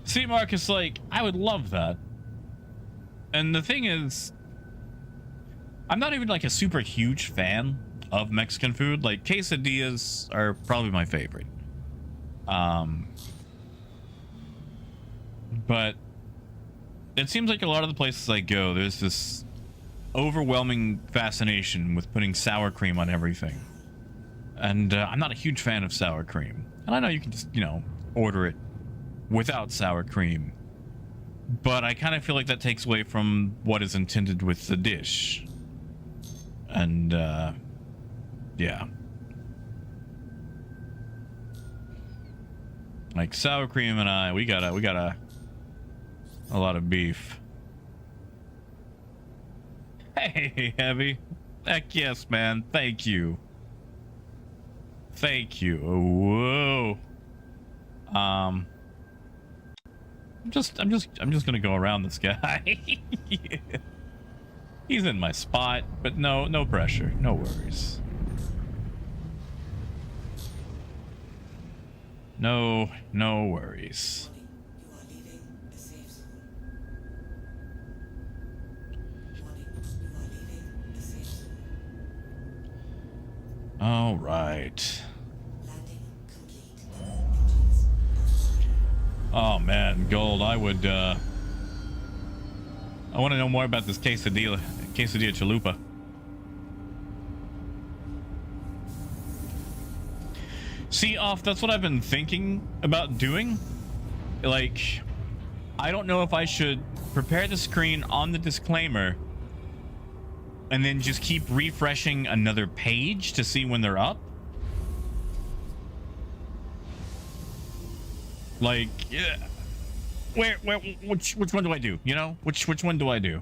See, Marcus, like, I would love that. And the thing is, I'm not even like a super huge fan of Mexican food. Like, quesadillas are probably my favorite. But it seems like a lot of the places I go, there's this overwhelming fascination with putting sour cream on everything. And I'm not a huge fan of sour cream. And I know you can just, order it without sour cream, but I kind of feel like that takes away from what is intended with the dish. And yeah, like sour cream and we got a lot of beef. Hey, Heavy, heck yes, man. Thank you. Whoa. I'm just gonna go around this guy. Yeah. He's in my spot, but no pressure, no worries. No worries. You are leaving a safe zone. Warning, you are leaving a safe zone. All right. Landing complete. Engines. Oh man, Gold, I want to know more about this quesadilla chalupa. See, that's what I've been thinking about doing. Like, I don't know if I should prepare the screen on the disclaimer and then just keep refreshing another page to see when they're up. Like, yeah. Which one do I do? Which one do I do?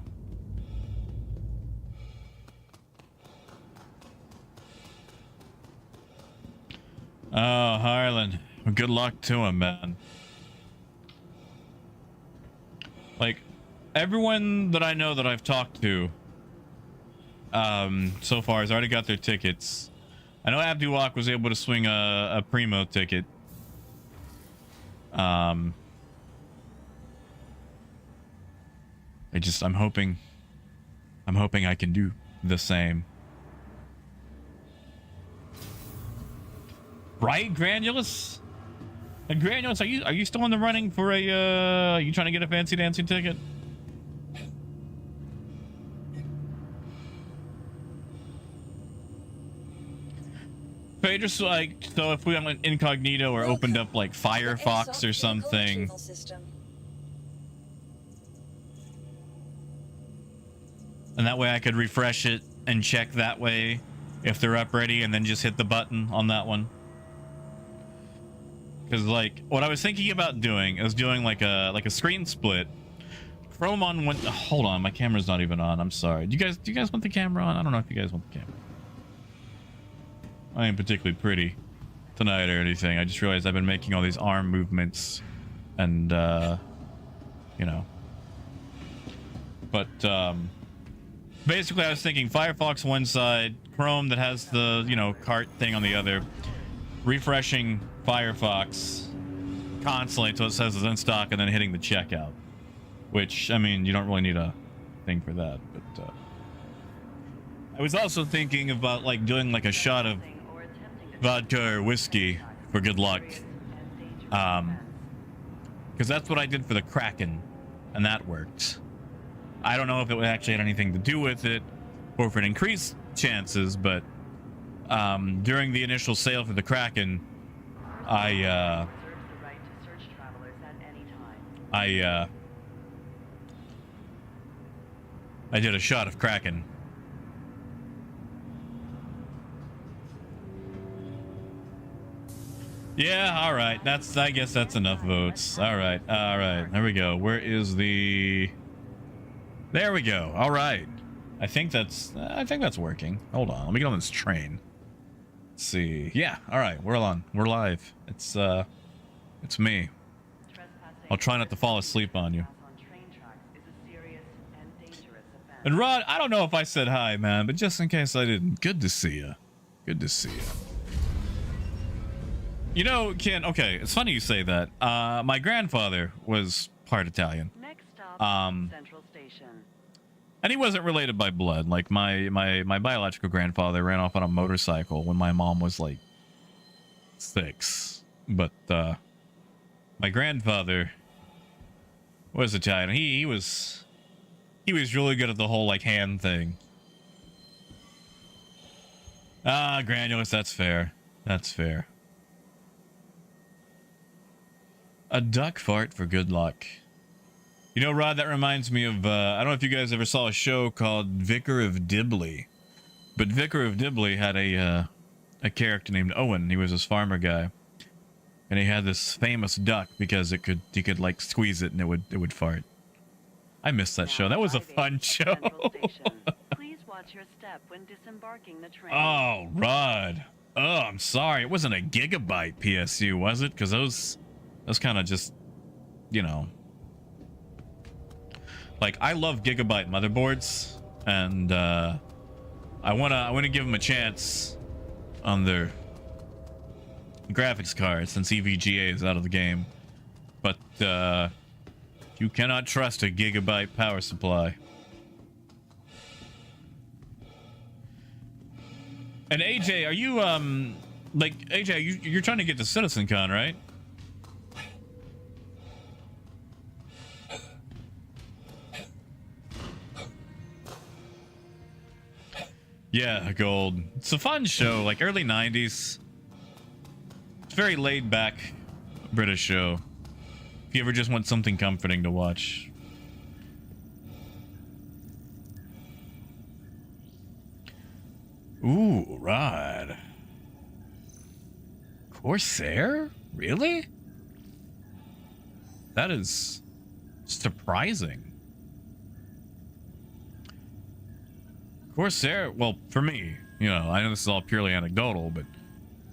Oh, Harlan. Good luck to him, man. Like, everyone that I know that I've talked to so far has already got their tickets. I know Abduwak was able to swing a primo ticket. I'm hoping I can do the same. Right, Granulus? And Granulus, are you still in the running for a are you trying to get a fancy dancing ticket? Okay, just like, so if we went incognito or opened up like Firefox or something. And that way I could refresh it and check that way if they're up ready, and then just hit the button on that one. Because like what I was thinking about doing is doing like a screen split. Chrome on one. Oh, hold on, my camera's not even on. I'm sorry. Do you guys want the camera on? I don't know if you guys want the camera. I ain't particularly pretty tonight or anything. I just realized I've been making all these arm movements, and you know. But basically, I was thinking Firefox one side, Chrome that has the, you know, cart thing on the other, refreshing Firefox constantly until it says it's in stock, and then hitting the checkout. Which, I mean, you don't really need a thing for that. But I was also thinking about like doing like a shot of vodka or whiskey for good luck, because that's what I did for the Kraken, and that worked. I don't know if it actually had anything to do with it or if it increased chances, but during the initial sale for the Kraken, I did a shot of Kraken. Yeah, all right. I guess that's enough votes. All right. There we go. Where is the... There we go. All right. I think that's working. Hold on. Let me get on this train. Let's see. Yeah. All right. We're on. We're live. It's me. I'll try not to fall asleep on you. And Rod, I don't know if I said hi, man, but just in case I didn't, good to see you. Good to see you. You know, Ken, okay, it's funny you say that. My grandfather was part Italian. Next stop, Central Station. And he wasn't related by blood. Like my biological grandfather ran off on a motorcycle when my mom was like 6. But my grandfather was Italian. He was really good at the whole like hand thing. Granulous, that's fair. That's fair. A duck fart for good luck. You know, Rod, that reminds me of, I don't know if you guys ever saw a show called Vicar of Dibley. But Vicar of Dibley had a character named Owen. He was this farmer guy. And he had this famous duck because he could like squeeze it and it would fart. I missed that show. That was a fun show. Please watch your step when disembarking the train. Oh, Rod. Oh, I'm sorry. It wasn't a gigabyte PSU, was it? Because those kind of just, you know, like I love gigabyte motherboards, and I wanna give them a chance on their graphics card since EVGA is out of the game, but you cannot trust a gigabyte power supply. And AJ, are you like AJ? You're trying to get to Citizencon, right? Yeah, Gold. It's a fun show, like early 90s. It's very laid back British show. If you ever just want something comforting to watch. Ooh, Rod. Corsair? Really? That is surprising. Corsair, well, for me, you know, I know this is all purely anecdotal, but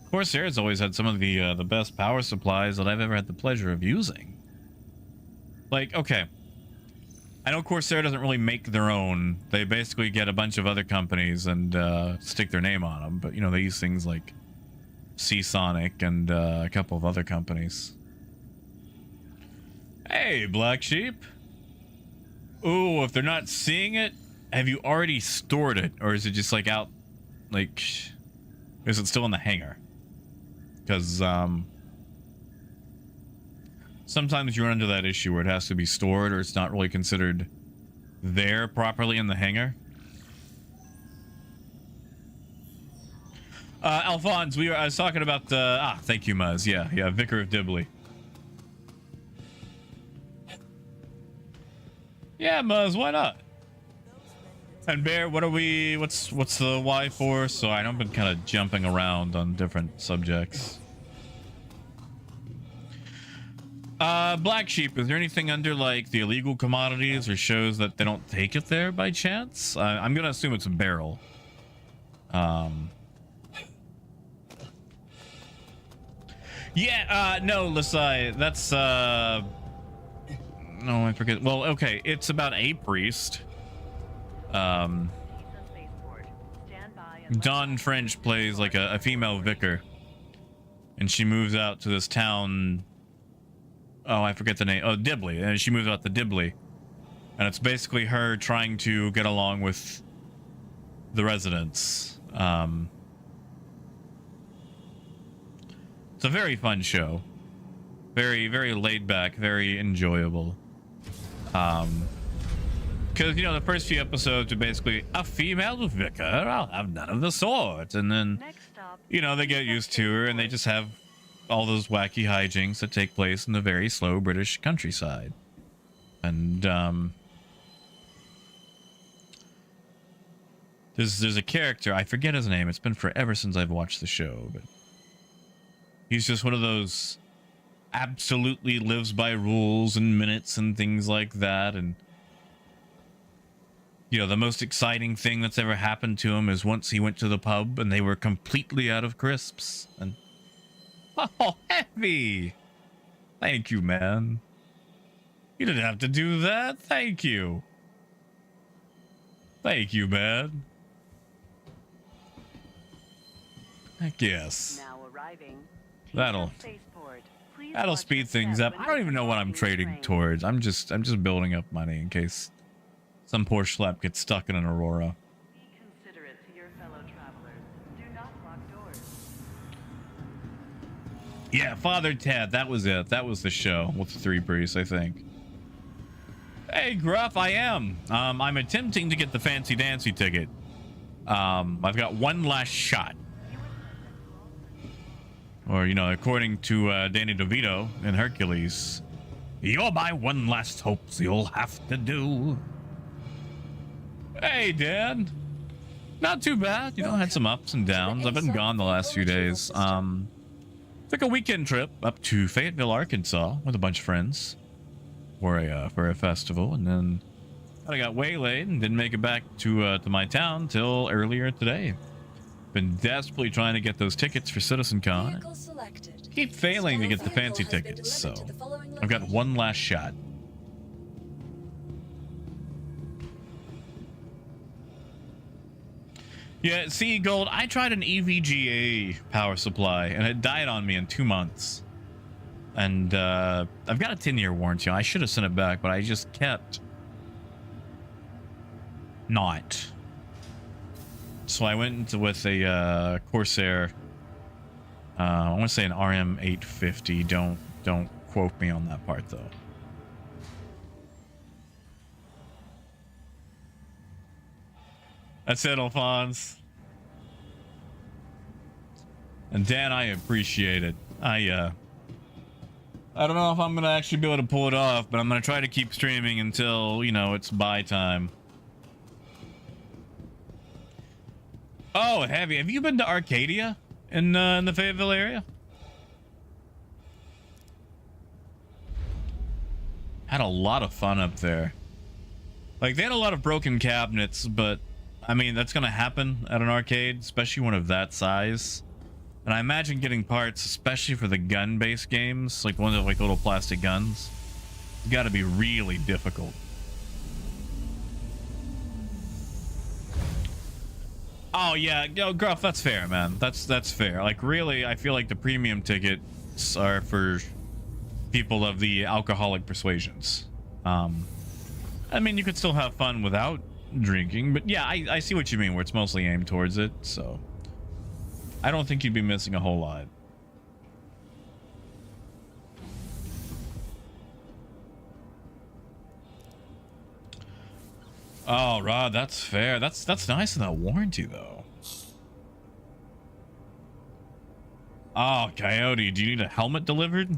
Corsair has always had some of the best power supplies that I've ever had the pleasure of using. Like, okay, I know Corsair doesn't really make their own. They basically get a bunch of other companies and stick their name on them, but, you know, they use things like Seasonic and a couple of other companies. Hey, Black Sheep. Ooh, if they're not seeing it, have you already stored it, or is it just like out, like, is it still in the hangar? Because sometimes you run into that issue where it has to be stored, or it's not really considered there properly in the hangar. Alphonse, I was talking about thank you, Muzz. Yeah, Vicar of Dibley. Yeah, Muzz, why not? And Bear, what's the Y for? So I know I've been kind of jumping around on different subjects. Black Sheep, is there anything under like the illegal commodities or shows that they don't take it there by chance? I'm gonna assume it's a barrel. Yeah, no, Lasai, that's no, I forget. Well, okay, it's about a priest. Dawn French plays like a female vicar, and she moves out to this town. Oh, I forget the name. Oh, Dibley. And she moves out to Dibley, and it's basically her trying to get along with the residents. It's a very fun show, very, very laid back, very enjoyable. Because, you know, the first few episodes are basically a female vicar, I'll have none of the sort. And then, you know, they get used to her and they just have all those wacky hijinks that take place in the very slow British countryside. And, there's a character, I forget his name, it's been forever since I've watched the show, but he's just one of those absolutely lives by rules and minutes and things like that. And you know, the most exciting thing that's ever happened to him is once he went to the pub and they were completely out of crisps. And oh, Heavy, thank you, man. You didn't have to do that. Thank you, man. Heck yes. Now arriving. That'll speed things up. I don't even know what I'm trading towards. I'm just building up money in case some poor schlep gets stuck in an Aurora. Be considerate to your fellow travelers. Do not lock doors. Yeah, Father Ted, that was it. That was the show with the three priests, I think. Hey, Gruff, I am. I'm attempting to get the fancy dancy ticket. I've got one last shot. Or, you know, according to Danny DeVito in Hercules, you're my one last hope, so you'll have to do. Hey, Dan. Not too bad. You know, I had some ups and downs. I've been gone the last few days. Took a weekend trip up to Fayetteville, Arkansas with a bunch of friends for a festival, and then I got waylaid and didn't make it back to my town till earlier today. Been desperately trying to get those tickets for Citizencon. Keep failing to get the fancy tickets, so I've got one last shot. Yeah, see, Gold, I tried an EVGA power supply, and it died on me in 2 months. And I've got a 10-year warranty. I should have sent it back, but I just kept not. So I went with a Corsair. I want to say an RM850. Don't quote me on that part, though. That's it, Alphonse. And Dan, I appreciate it. I don't know if I'm gonna actually be able to pull it off, but I'm gonna try to keep streaming until, you know, it's buy time. Oh, have you been to Arcadia in the Fayetteville area? Had a lot of fun up there. Like, they had a lot of broken cabinets, but I mean, that's gonna happen at an arcade, especially one of that size. And I imagine getting parts, especially for the gun-based games, like one of like little plastic guns, got to be really difficult. Oh yeah, yo, Gruff, that's fair, man. That's fair. Like, really, I feel like the premium tickets are for people of the alcoholic persuasions. I mean, you could still have fun without drinking, but yeah, I see what you mean, where it's mostly aimed towards it, so I don't think you'd be missing a whole lot. Oh, Rod, that's fair. That's nice in that warranty, though. Oh, Coyote, do you need a helmet delivered?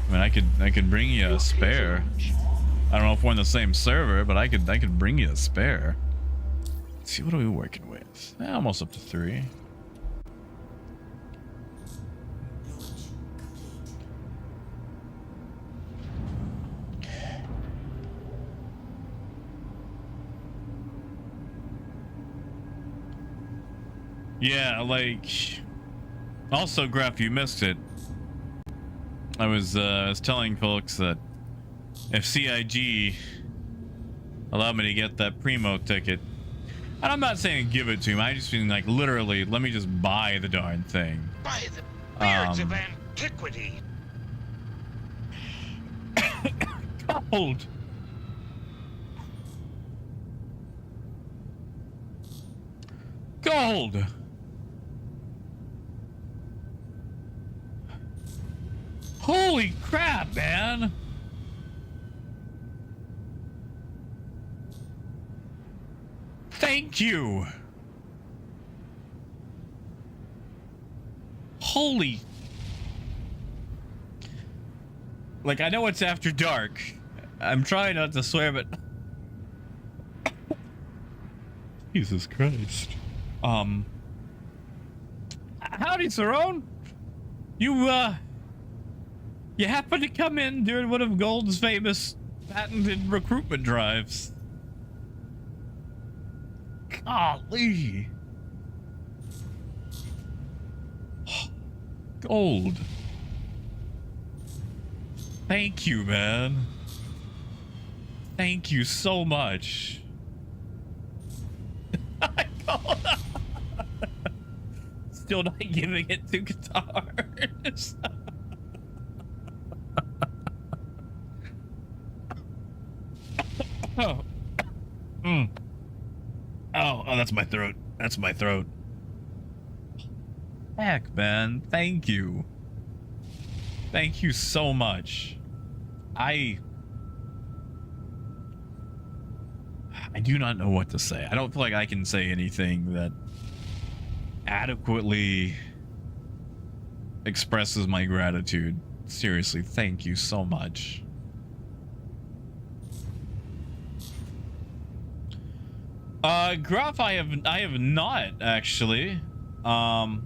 I mean, I could bring you a spare. I don't know if we're in the same server, but I could bring you a spare. Let's see, what are we working with? Almost up to 3. Yeah, like, also, Graf, you missed it. I was telling folks that if CIG allowed me to get that Primo ticket, and I'm not saying give it to him, I just mean like literally, let me just buy the darn thing. By the beards of antiquity. Gold. Gold. Holy crap, man. Thank you. Holy. Like, I know it's after dark. I'm trying not to swear, but Jesus Christ. Howdy, Cerrone. You happened to come in during one of Gold's famous patented recruitment drives. Golly. Gold. Thank you, man. Thank you so much. Still not giving it to guitars. Oh. Oh, that's my throat. That's my throat. Heck, man. Thank you. Thank you so much. I do not know what to say. I don't feel like I can say anything that adequately expresses my gratitude. Seriously, thank you so much. Graf, I have not actually. Like,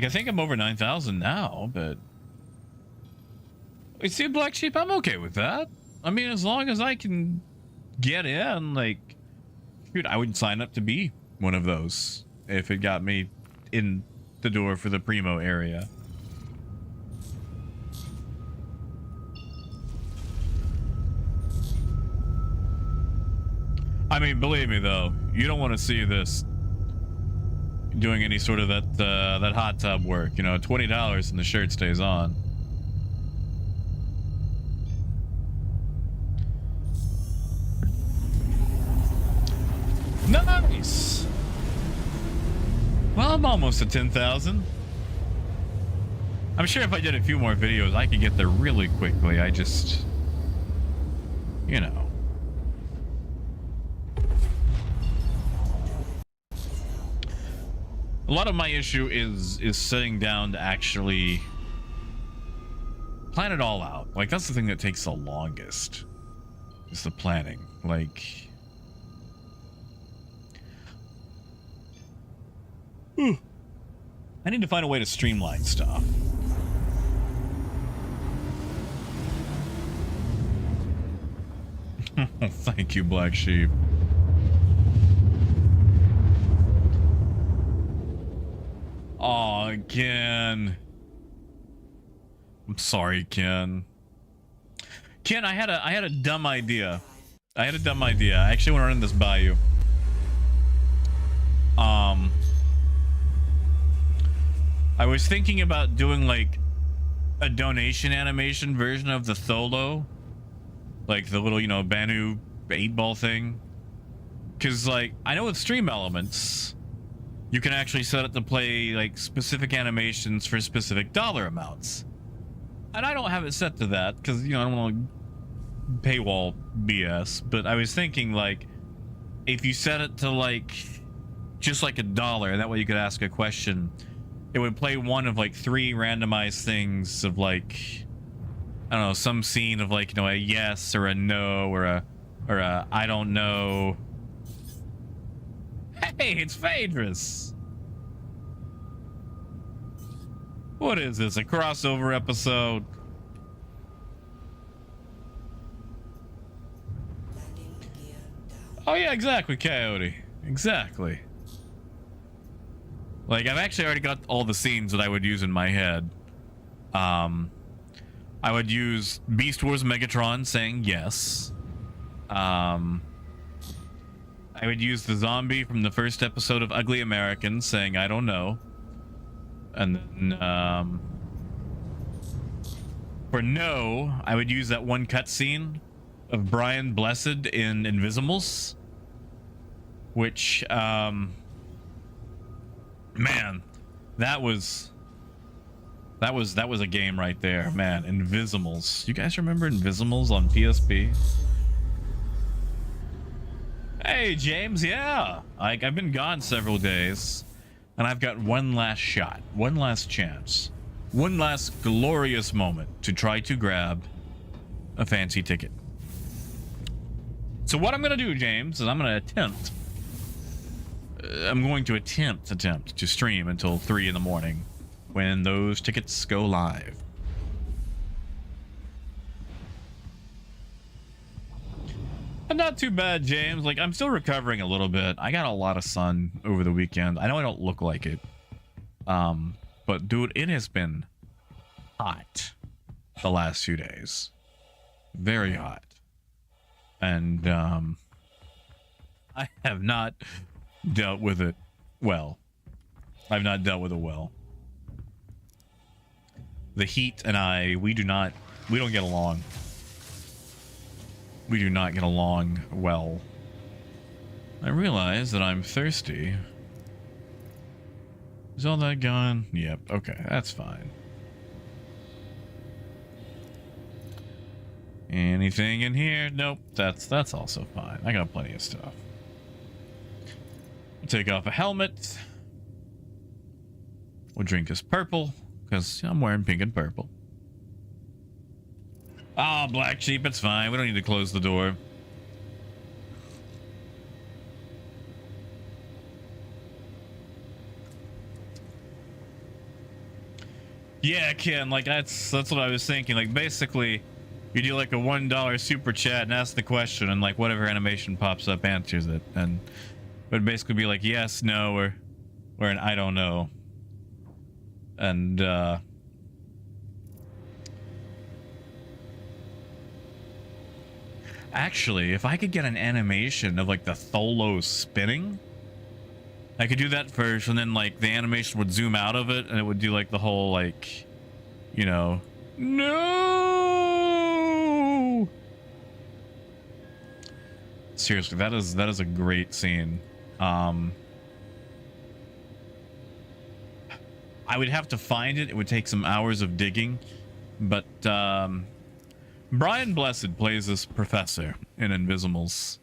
I think I'm over 9,000 now, but you see, Black Sheep, I'm okay with that. I mean, as long as I can get in, like, dude, I would sign up to be one of those if it got me in the door for the Primo area. I mean, believe me though, you don't want to see this doing any sort of that hot tub work. You know, $20 and the shirt stays on. Nice. Well, I'm almost at 10,000. I'm sure if I did a few more videos, I could get there really quickly. I just, you know. A lot of my issue is sitting down to actually plan it all out. Like, that's the thing that takes the longest, is the planning. Like, I need to find a way to streamline stuff. Thank you, Black Sheep. Oh, Ken. I'm sorry, Ken. Ken, I had a dumb idea. I actually want to run this by you. I was thinking about doing like a donation animation version of the Tholo, like the little, you know, Banu 8-ball thing. Cause like, I know with Stream Elements, you can actually set it to play like specific animations for specific dollar amounts. And I don't have it set to that because, you know, I don't want to paywall BS, but I was thinking like if you set it to like just like $1, that way you could ask a question, it would play one of like 3 randomized things of like, I don't know, some scene of like, you know, a yes or a no or a I don't know. Hey, it's Phaedrus. What is this, a crossover episode? Oh yeah, exactly, Coyote. Exactly. Like, I've actually already got all the scenes that I would use in my head. I would use Beast Wars Megatron saying yes. I would use the zombie from the first episode of Ugly Americans saying I don't know. And then, for no, I would use that one cutscene of Brian Blessed in Invisimals, which, man, that was a game right there, man. Invisimals. You guys remember Invisimals on PSP? Hey, James. Yeah, like I've been gone several days, and I've got one last shot, one last chance, one last glorious moment to try to grab a fancy ticket. So what I'm gonna do, James, is I'm going to attempt to stream until 3 in the morning when those tickets go live. And not too bad, James. Like, I'm still recovering a little bit. I got a lot of sun over the weekend. I know I don't look like it. But dude, it has been hot the last few days. Very hot. And I have not dealt with it well. I've not dealt with it well. The heat and we don't get along. We do not get along well. I realize that I'm thirsty. Is all that gone? Yep, okay, that's fine. Anything in here? Nope, that's also fine. I got plenty of stuff. We'll take off a helmet. We'll drink this purple, because I'm wearing pink and purple. Oh, black sheep, it's fine. We don't need to close the door. Yeah, Ken, like that's what I was thinking. Like basically, you do like a $1 super chat and ask the question, and like whatever animation pops up answers it, and it would basically be like yes, no, or an I don't know. And actually, if I could get an animation of like the Tholo spinning, I could do that first, and then like the animation would zoom out of it, and it would do like the whole like, you know, no. Seriously, that is a great scene. I would have to find it. It would take some hours of digging, but Brian Blessed plays this professor in Invisimals.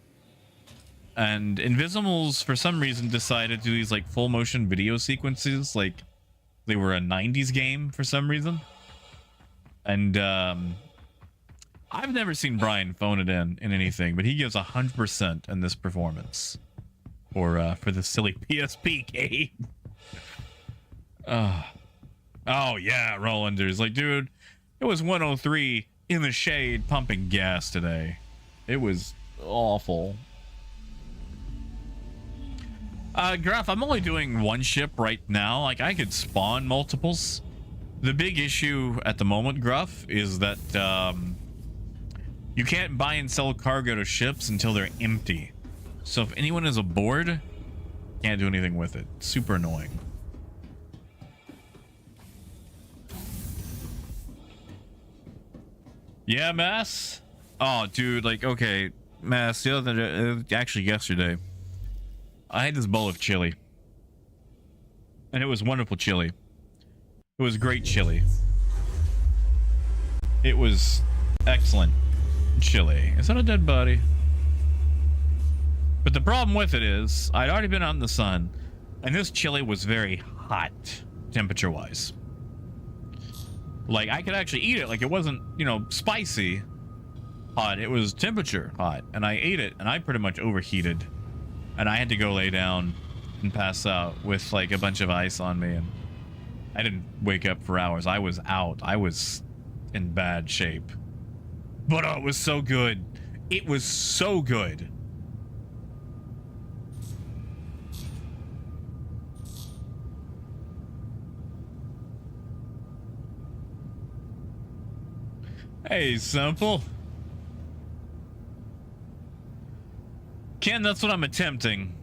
And Invisimals, for some reason, decided to do these like full motion video sequences like they were a 90s game for some reason. And I've never seen Brian phone it in anything, but he gives 100% in this performance for the silly PSP game. Oh yeah, Rolanders. Like, dude, it was 103 in the shade pumping gas today. It was awful. Gruff, I'm only doing one ship right now. Like, I could spawn multiples. The big issue at the moment, Gruff, is that you can't buy and sell cargo to ships until they're empty. So if anyone is aboard, can't do anything with it. Super annoying. Yeah, Mass? Oh, dude, like, okay. Mass, the other actually yesterday, I had this bowl of chili. And it was wonderful chili. It was great chili. It was excellent chili. Is that a dead body? But the problem with it is, I'd already been out in the sun, and this chili was very hot, temperature-wise. Like, I could actually eat it. Like, it wasn't, you know, spicy hot. It was temperature hot. And I ate it, and I pretty much overheated. And I had to go lay down and pass out with, like, a bunch of ice on me. And I didn't wake up for hours. I was out. I was in bad shape. But, oh, it was so good. It was so good. Hey, Simple. Ken, that's what I'm attempting.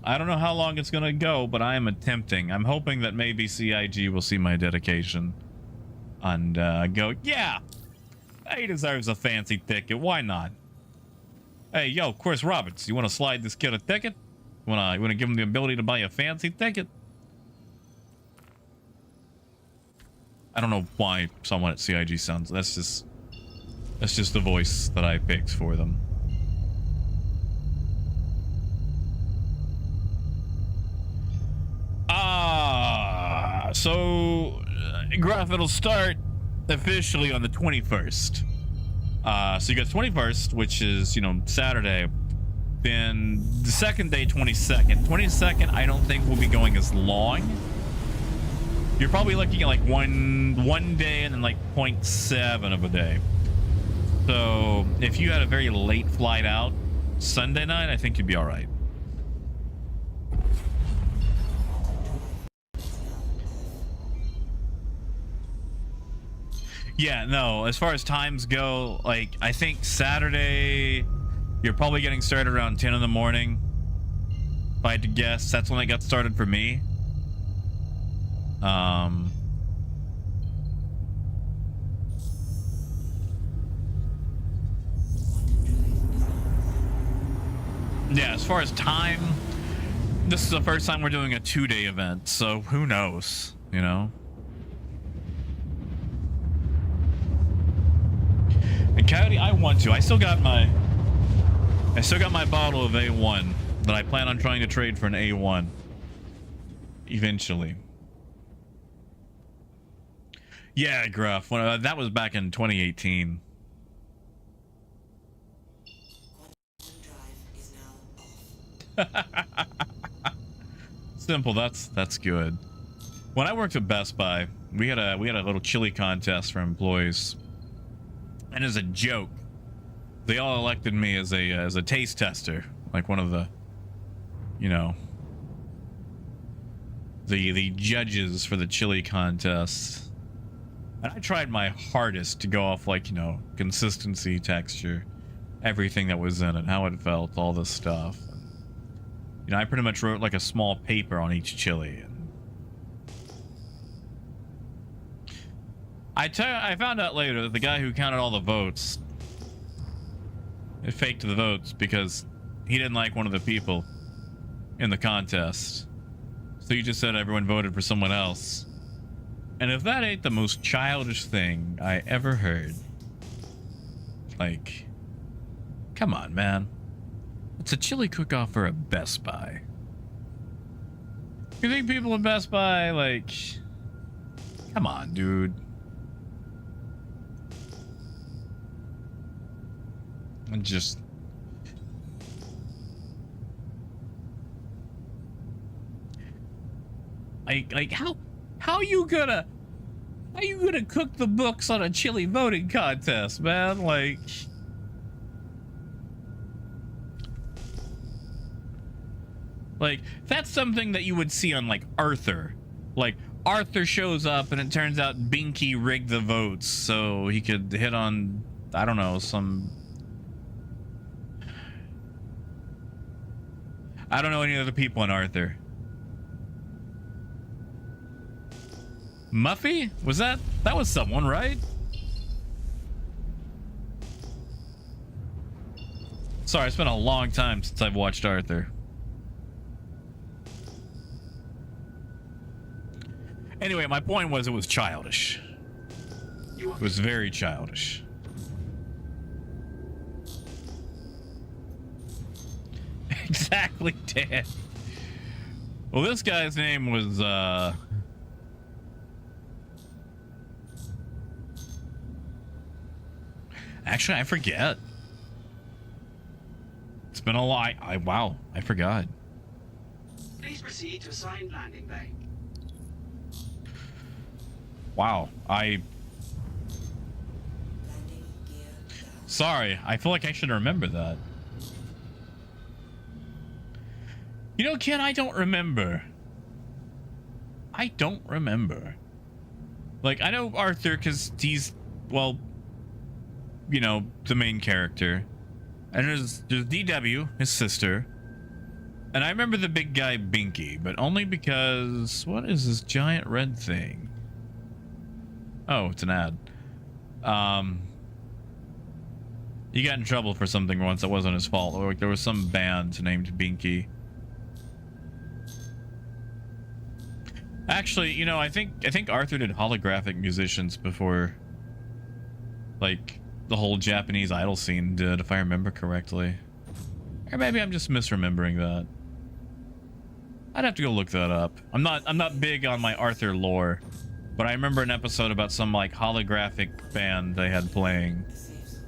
I don't know how long it's gonna go, but I am attempting. I'm hoping that maybe CIG will see my dedication and go, yeah, he deserves a fancy ticket. Why not? Hey, yo, of course, Roberts, you want to slide this kid a ticket? You want to give him the ability to buy a fancy ticket? I don't know why someone at CIG sounds. That's just the voice that I picked for them. So Graph, it'll start officially on the 21st. So you got 21st, which is, you know, Saturday. Then the second day, 22nd. 22nd, I don't think will be going as long. You're probably looking at like one day and then like 0.7 of a day. So if you had a very late flight out Sunday night, I think you'd be all right. Yeah, no, as far as times go, like, I think Saturday, you're probably getting started around 10 in the morning. If I had to guess, that's when it got started for me. Yeah, as far as time, this is the first time we're doing a 2-day event, so who knows, you know? And Coyote, I want to. I still got my bottle of A1 that I plan on trying to trade for an A1 eventually. Yeah, Gruff. When, that was back in 2018. Simple. That's good. When I worked at Best Buy, we had a little chili contest for employees. And as a joke, they all elected me as a taste tester, like one of the, you know, the judges for the chili contest. And I tried my hardest to go off, like, you know, consistency, texture, everything that was in it, how it felt, all this stuff. And, you know, I pretty much wrote like a small paper on each chili. And I found out later that the guy who counted all the votes, it faked the votes because he didn't like one of the people in the contest. So he just said everyone voted for someone else. And if that ain't the most childish thing I ever heard, like, come on, man. It's a chili cook-off for a Best Buy. You think people at Best Buy, like, come on, dude. And just like how you gonna cook the books on a chili voting contest, man? Like that's something that you would see on like Arthur. Like Arthur shows up and it turns out Binky rigged the votes so he could hit on, I don't know, I don't know any other people in Arthur. Muffy? Was that was someone, right? Sorry, it's been a long time since I've watched Arthur. Anyway, my point was it was childish. It was very childish. Exactly, Dan. Well, this guy's name was, actually, I forget. It's been a lot. Wow, I forgot. Please proceed to assigned landing bay. Wow, Landing gear down. sorry. I feel like I should remember that. You know, Ken, I don't remember. I don't remember. Like, I know Arthur because he's, well, you know, the main character. And there's DW, his sister. And I remember the big guy Binky, but only because... What is this giant red thing? Oh, it's an ad. He got in trouble for something once that wasn't his fault. Like, there was some band named Binky. Actually, you know, I think Arthur did holographic musicians before, like, the whole Japanese idol scene did, if I remember correctly. Or maybe I'm just misremembering that. I'd have to go look that up. I'm not big on my Arthur lore, but I remember an episode about some like holographic band they had playing. The safe zone.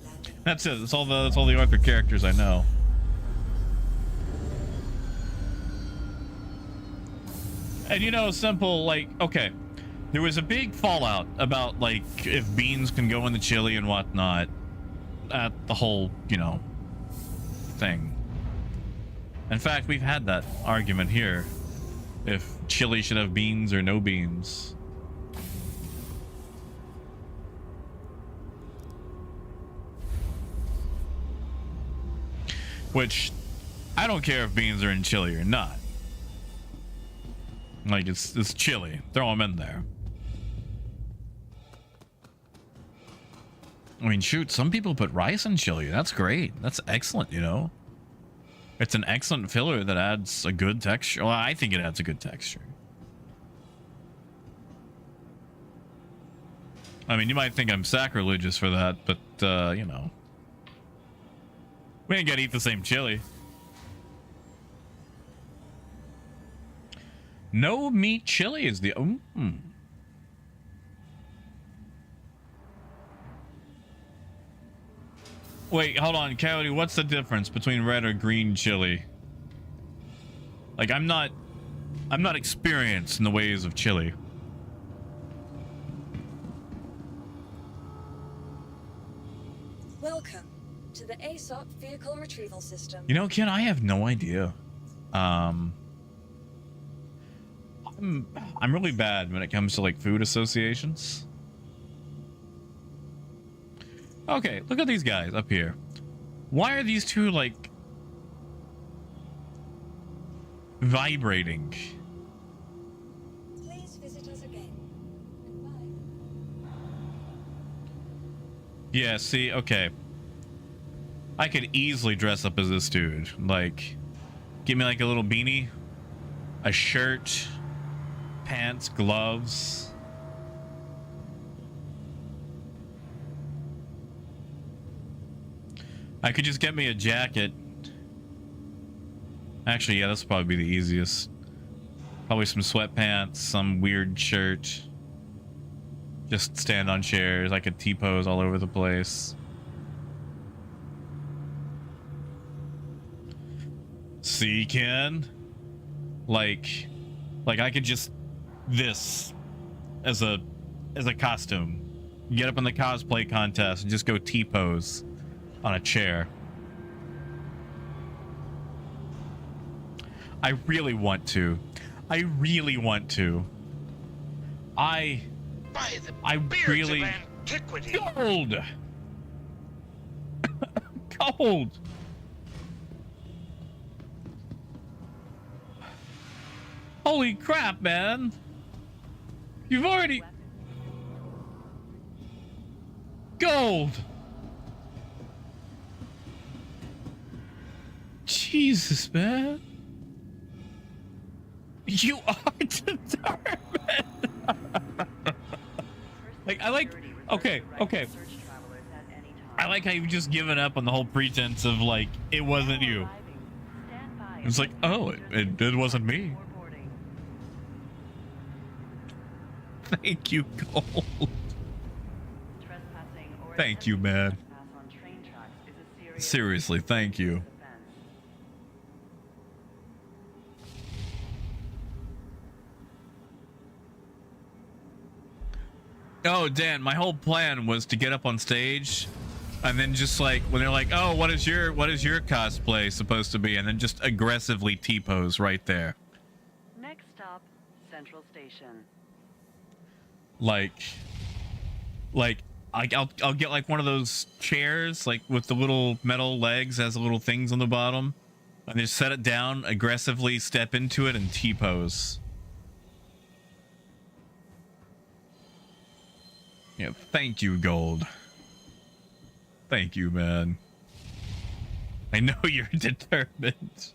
Landing. That's it. That's all the Arthur characters I know. And you know, simple, like, okay, there was a big fallout about like if beans can go in the chili and whatnot at the whole, you know, thing. In fact, we've had that argument here, if chili should have beans or no beans. Which, I don't care if beans are in chili or not. Like, it's chili. Throw them in there. I mean, shoot, some people put rice in chili. That's great. That's excellent, you know? It's an excellent filler that adds a good texture. Well, I think it adds a good texture. I mean, you might think I'm sacrilegious for that, but, you know. We ain't gotta eat the same chili. No meat chili is the... Wait, hold on, Coyote. What's the difference between red or green chili? Like, I'm not experienced in the ways of chili. Welcome to the ASOP Vehicle Retrieval System. You know, Ken, I have no idea. I'm really bad when it comes to like food associations. Okay, look at these guys up here. Why are these two like vibrating? Please visit us again. Goodbye. Yeah, see, okay. I could easily dress up as this dude. Like, give me like a little beanie, a shirt, pants, gloves. I could just get me a jacket. Actually, yeah, that's probably the easiest. Probably some sweatpants, some weird shirt. Just stand on chairs. I could T-pose all over the place. See, Ken? Like I could just this as a costume. Get up in the cosplay contest and just go T-pose on a chair. I really want to. I By the I beards really- of antiquity. Gold. Gold. Holy crap, man. You've already... Gold. Jesus, man. You are determined. Like, I like... Okay. I like how you've just given up on the whole pretense of like it wasn't you. It's like, oh, it wasn't me. Thank you, Gold. Thank you, man. Seriously, thank you. Oh, Dan, my whole plan was to get up on stage and then just like when they're like, "Oh, what is your cosplay supposed to be?" and then just aggressively T-pose right there. Next stop, Central Station. Like I'll get like one of those chairs like with the little metal legs has the little things on the bottom and just set it down, aggressively step into it and T-pose. Yeah, thank you, Gold. Thank you, man. I know you're determined.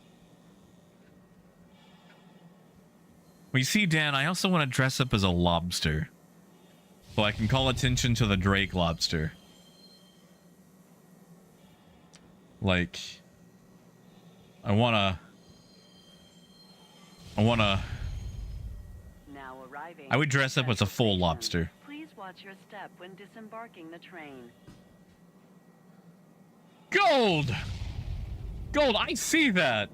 Well, you see, Dan, I also want to dress up as a lobster. So I can call attention to the Drake lobster. Like, I wanna... Now arriving. I would dress up as a full lobster. Please watch your step when disembarking the train. Gold! Gold, I see that!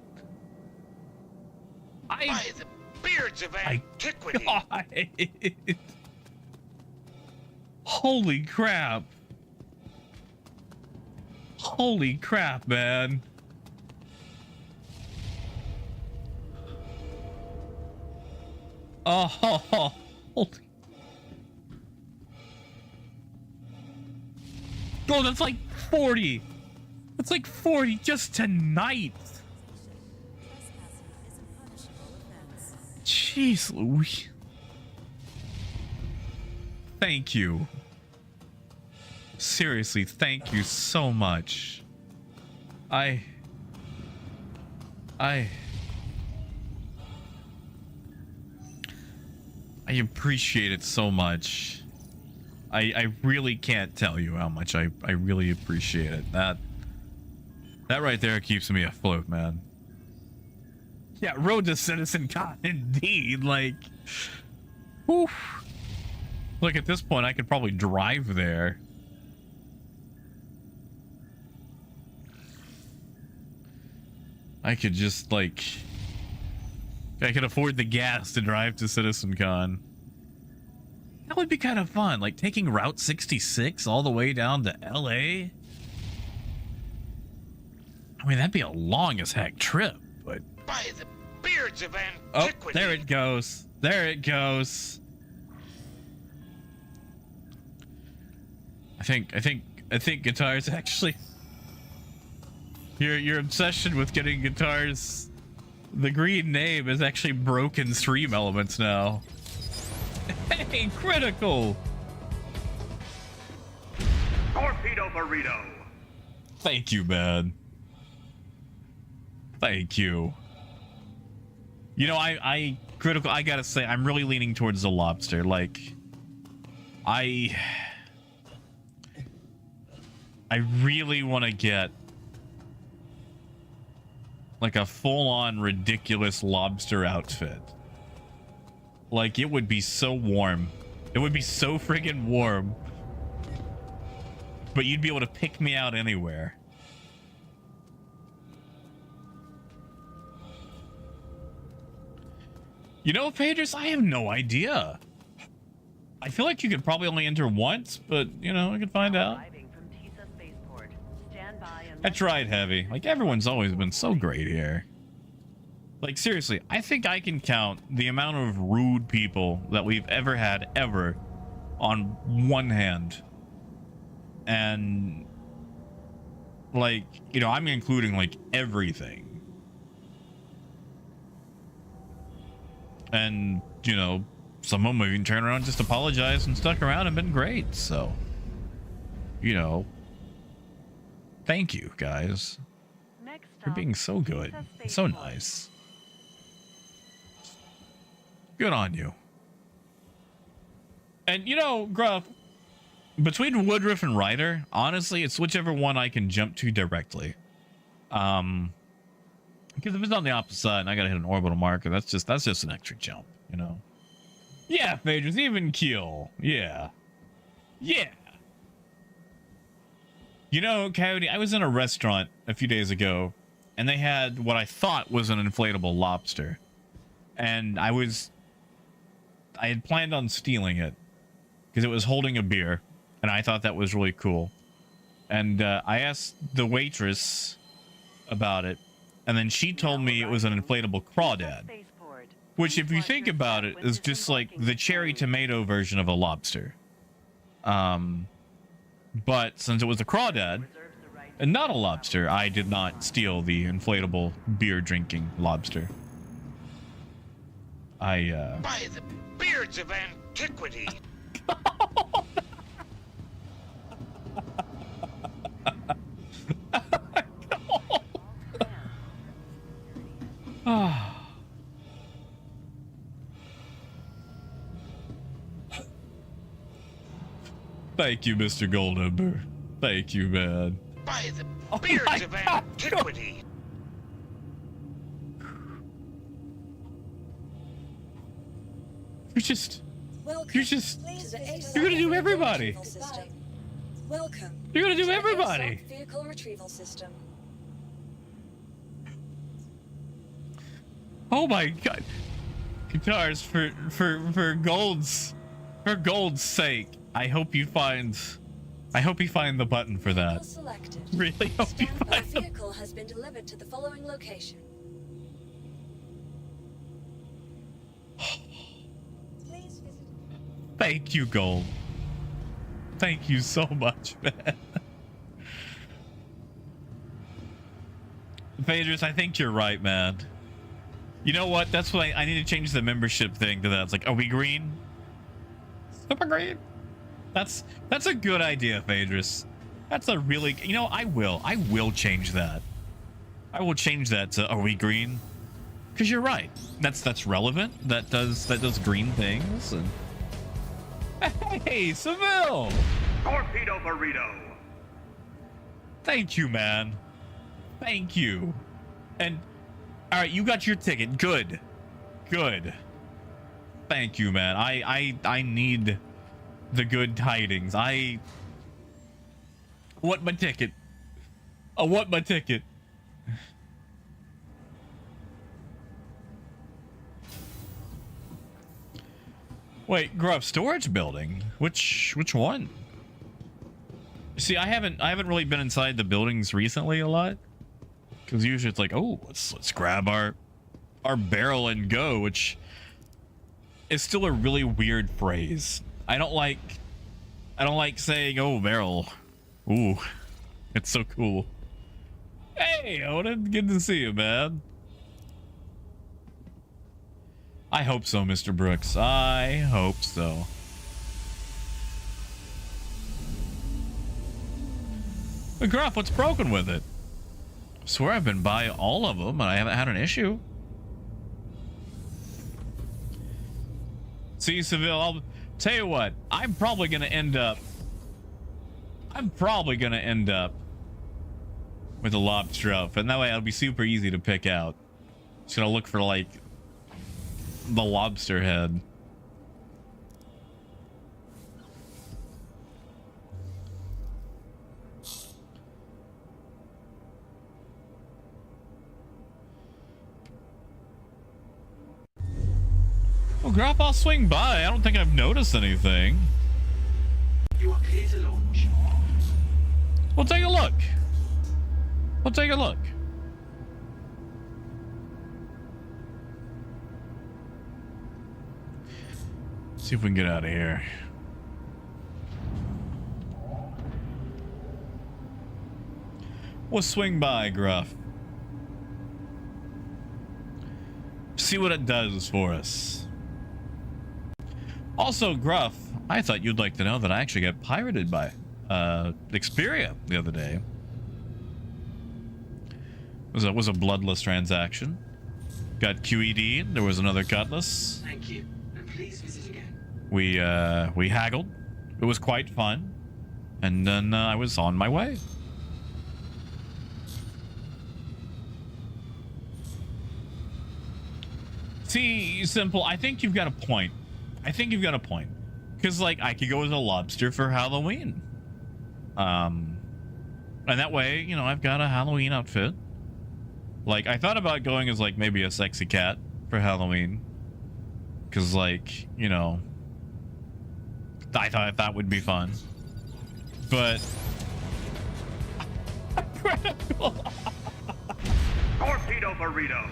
By the beards of antiquity! God. Holy crap. Holy crap, man. Oh, holy. Gold, that's like 40. That's like 40 just tonight. Jeez Louise. Thank you. Seriously, thank you so much. I appreciate it so much. I really can't tell you how much I really appreciate it. That right there keeps me afloat, man. Yeah, road to Citizencon indeed. Like, oof. Look, at this point, I could probably drive there. I could just, like... I could afford the gas to drive to Citizencon. That would be kind of fun. Like, taking Route 66 all the way down to LA. I mean, that'd be a long as heck trip, but... By the beards of Oh, antiquity! there it goes. There it goes. I think guitars actually... Your obsession with getting guitars... The green name is actually broken stream elements now. Hey, critical! Torpedo burrito. Thank you, man. Thank you. You know, I critical, I gotta say, I'm really leaning towards the lobster. Like, I really want to get like a full-on ridiculous lobster outfit. Like, it would be so warm. It would be so friggin' warm. But you'd be able to pick me out anywhere. You know, Pagers, I have no idea. I feel like you could probably only enter once, but, you know, I could find out. That's right, Heavy. Like, everyone's always been so great here. Like, seriously, I think I can count the amount of rude people that we've ever had, ever, on one hand. And, like, you know, I'm including, like, everything. And, you know, some of them even turned around and just apologized and stuck around and been great. So, you know, thank you, guys, for being so good. So nice. Good on you. And, you know, Gruff, between Woodruff and Ryder, honestly, it's whichever one I can jump to directly. Because if it's on the opposite side and I gotta hit an orbital marker, that's just an extra jump, you know. Yeah, Phaedrus, even keel. Yeah. Yeah. You know, Coyote, I was in a restaurant a few days ago, and they had what I thought was an inflatable lobster. And I had planned on stealing it because it was holding a beer, and I thought that was really cool. And I asked the waitress about it, and then she told me it was an inflatable crawdad, which, if you think about it, is just like the cherry tomato version of a lobster. But since it was a crawdad and not a lobster, I did not steal the inflatable beer drinking lobster. By the beards of antiquity. Thank you, Mr. Goldember. Thank you, man. By the beards of antiquity. You're gonna do everybody. Welcome. You're gonna do to the everybody. ASOP vehicle retrieval system. Oh my god. Guitars, for gold's sake, I hope you find the button for that. Vehicle selected. Really hope you Standby find the vehicle has been delivered to the following location. Please visit. Thank you, Gold. Thank you so much, man. Phaedrus, I think you're right, man. You know what? That's what I need to change the membership thing to that. It's like, are we green? Super green? That's a good idea, Phaedrus. That's a really, you know, I will change that. I will change that to, are we green? Because you're right. That's relevant. That does green things. And hey, Seville! Torpedo burrito. Thank you, man. Thank you. And all right, you got your ticket. Good. Thank you, man. I need the good tidings. I want my ticket. I want my ticket. Wait, Gruff, storage building? Which one? See, I haven't really been inside the buildings recently a lot. Because usually it's like, oh, let's grab our barrel and go, which is still a really weird phrase. I don't like saying, oh, barrel. Ooh, it's so cool. Hey, Odin, good to see you, man. I hope so, Mr. Brooks. I hope so. But Gruff, what's broken with it? I swear I've been by all of them and I haven't had an issue. See, Seville, I'll tell you what, I'm probably gonna end up with a lobster outfit, and that way it'll be super easy to pick out. Just gonna look for like the lobster head. Well, Grop, I'll swing by. I don't think I've noticed anything. You are clear to launch. We'll take a look. We'll take a look. See if we can get out of here. We'll swing by, Gruff. See what it does for us. Also, Gruff, I thought you'd like to know that I actually got pirated by Xperia the other day. It was a bloodless transaction. Got QED. There was another cutlass. Thank you. And please visit again. We haggled. It was quite fun. And then I was on my way. See, Simple, I think you've got a point. Because, like, I could go as a lobster for Halloween. And that way, you know, I've got a Halloween outfit. Like, I thought about going as, like, maybe a sexy cat for Halloween. Because, like, you know, I thought that would be fun. But... Torpedo burrito.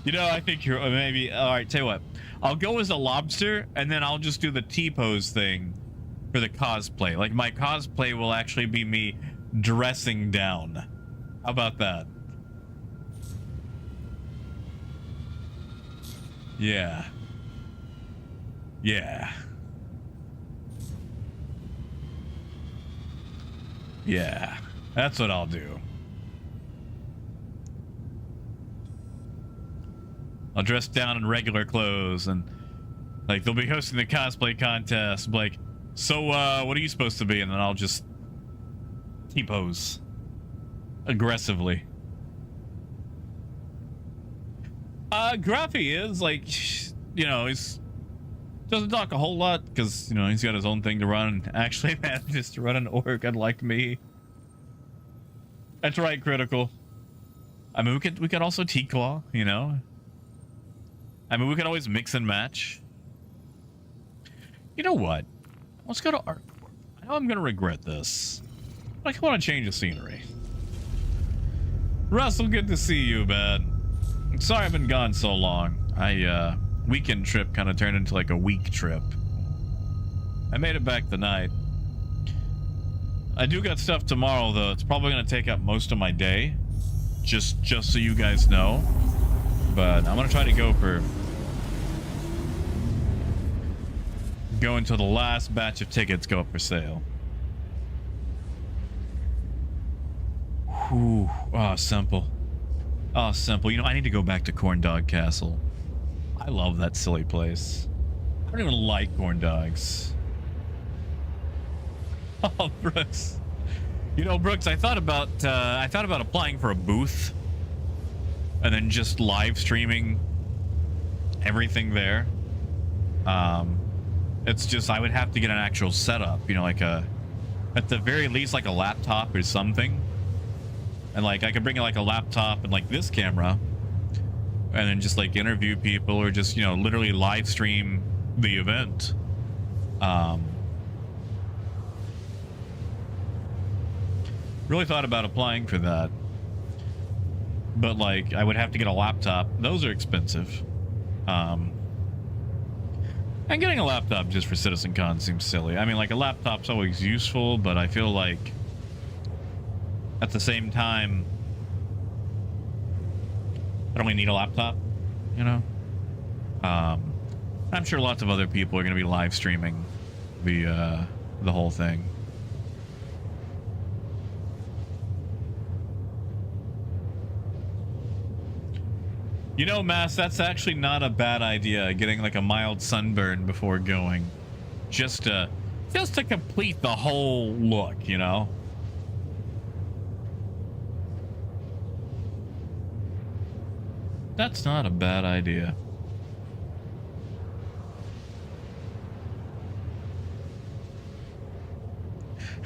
You know, I think you're maybe... Alright, tell you what. I'll go as a lobster, and then I'll just do the T-pose thing for the cosplay. Like, my cosplay will actually be me dressing down. How about that? Yeah. Yeah. Yeah. That's what I'll do. I'll dress down in regular clothes, and like they'll be hosting the cosplay contest. Like, so what are you supposed to be? And then I'll just T-pose aggressively. Gruffy is like, you know, he's doesn't talk a whole lot because, you know, he's got his own thing to run and actually manages to run an org unlike me. That's right, Critical. I mean, we could also T-claw, you know. I mean, we could always mix and match. You know what? Let's go to Art Corp. I know I'm gonna regret this, but I want to change the scenery. Russell, good to see you, man. I'm sorry I've been gone so long. Weekend trip kind of turned into like a week trip. I made it back tonight. I do got stuff tomorrow though. It's probably gonna take up most of my day. Just so you guys know. But I'm gonna try to go until the last batch of tickets go up for sale. Whew. Oh, simple. Oh, simple. You know, I need to go back to Corn Dog Castle. I love that silly place. I don't even like corn dogs. Oh, Brooks. You know, Brooks, I thought about applying for a booth and then just live streaming everything there. It's just I would have to get an actual setup, you know, like at the very least like a laptop or something. And like I could bring like a laptop and like this camera and then just like interview people or just, you know, literally live stream the event. Really thought about applying for that. But like I would have to get a laptop. Those are expensive. And getting a laptop just for Citizencon seems silly. I mean, like a laptop's always useful, but I feel like at the same time I don't really need a laptop, you know? I'm sure lots of other people are going to be live streaming the whole thing. You know, Mass, that's actually not a bad idea, getting like a mild sunburn before going. Just to complete the whole look, you know? That's not a bad idea.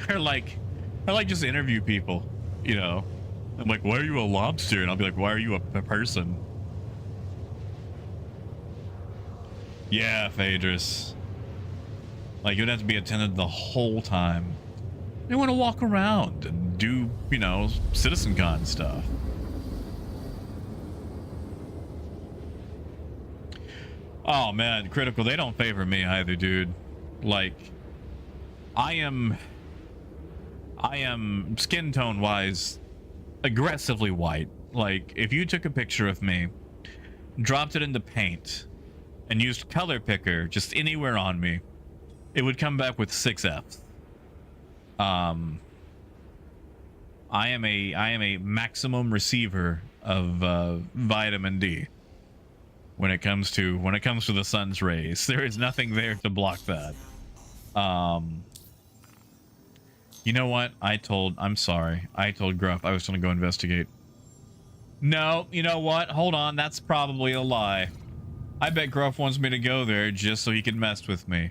Or like just interview people, you know? I'm like, why are you a lobster? And I'll be like, why are you a person? Yeah, Phaedrus. Like, you'd have to be attended the whole time. They want to walk around and do, you know, Citizencon stuff. Oh, man, Critical, they don't favor me either, dude. Like, I am skin tone wise aggressively white. Like, if you took a picture of me, dropped it into paint, and used color picker just anywhere on me, it would come back with 6 Fs. I am a maximum receiver of vitamin D when it comes to the sun's rays. There is nothing there to block that. You know what? I'm sorry. I told Gruff I was going to go investigate. No, you know what? Hold on. That's probably a lie. I bet Gruff wants me to go there just so he can mess with me.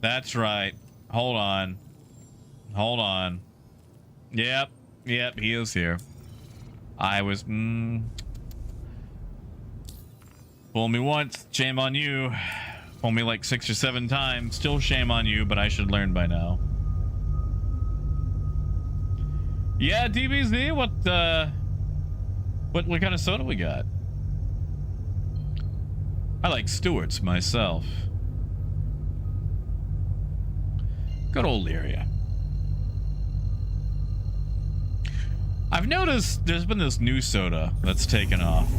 That's right. Hold on. Hold on. Yep. Yep, he is here. I was... Fool me once, shame on you. Fool me like 6 or 7 times, still shame on you, but I should learn by now. Yeah, DBZ, what kind of soda we got? I like Stewart's myself. Good old area. I've noticed there's been this new soda that's taken off.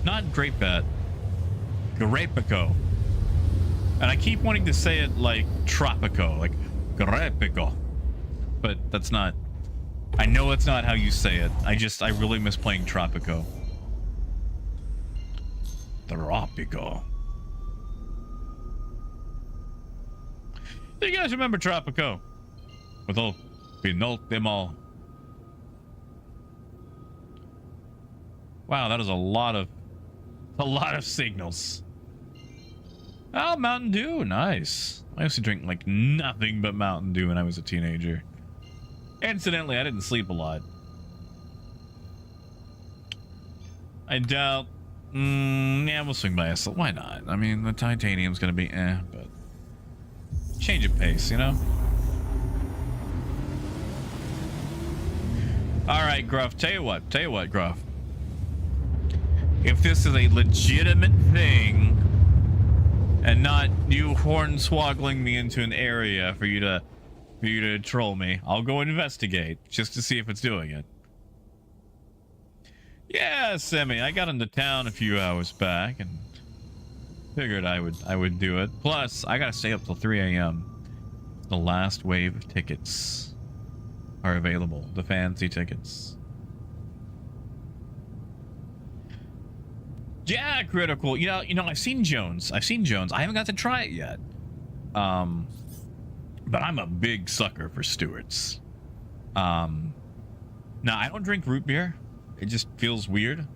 Not Grape Bet. Grapico. And I keep wanting to say it like Tropico, like Grapico. But that's not... I know it's not how you say it. I really miss playing Tropico. Tropico. Do you guys remember Tropico? With all Pinot. Wow, that is a lot of signals. Oh, Mountain Dew, nice. I used to drink like nothing but Mountain Dew when I was a teenager. Incidentally, I didn't sleep a lot. I doubt. Yeah, we'll swing by a. Why not? I mean, the titanium's gonna be but change of pace, you know. All right, Gruff. Tell you what, Gruff. If this is a legitimate thing, and not you hornswoggling me into an area for you to troll me, I'll go investigate just to see if it's doing it. Yeah, Semi, I got into town a few hours back and figured I would do it. Plus, I gotta stay up till 3 a.m. The last wave of tickets are available, the fancy tickets. Yeah, critical. You know, I've seen Jones. I haven't got to try it yet. But I'm a big sucker for Stewart's. Now I don't drink root beer. It just feels weird,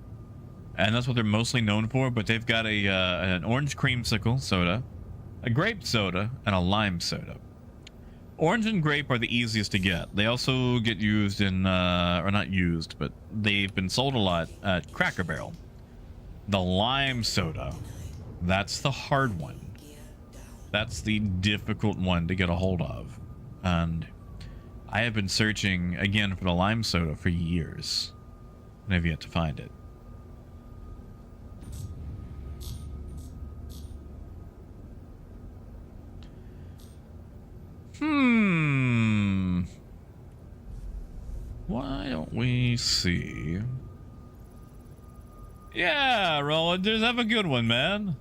and that's what they're mostly known for. But they've got an orange creamsicle soda, a grape soda, and a lime soda. Orange and grape are the easiest to get. They also get used in, or not used, but they've been sold a lot at Cracker Barrel. The lime soda, that's the hard one. That's the difficult one to get a hold of. And I have been searching again for the lime soda for years, and I've yet to find it. Why don't we see? Yeah, Roland, have a good one, man.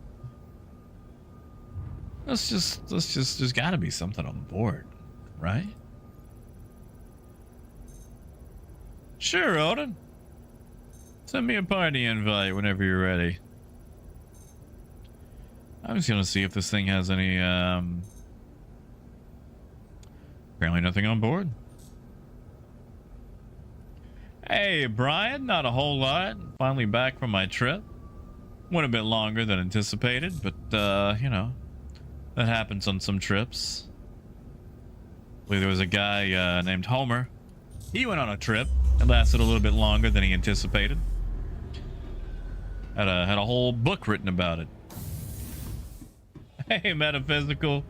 Let's just, there's gotta be something on board, right? Sure, Odin. Send me a party invite whenever you're ready. I'm just gonna see if this thing has any, apparently nothing on board. Hey, Brian, not a whole lot. Finally back from my trip. Went a bit longer than anticipated, but, you know, that happens on some trips. I believe there was a guy named Homer. He went on a trip. It lasted a little bit longer than he anticipated. Had a whole book written about it. Hey, Metaphysical.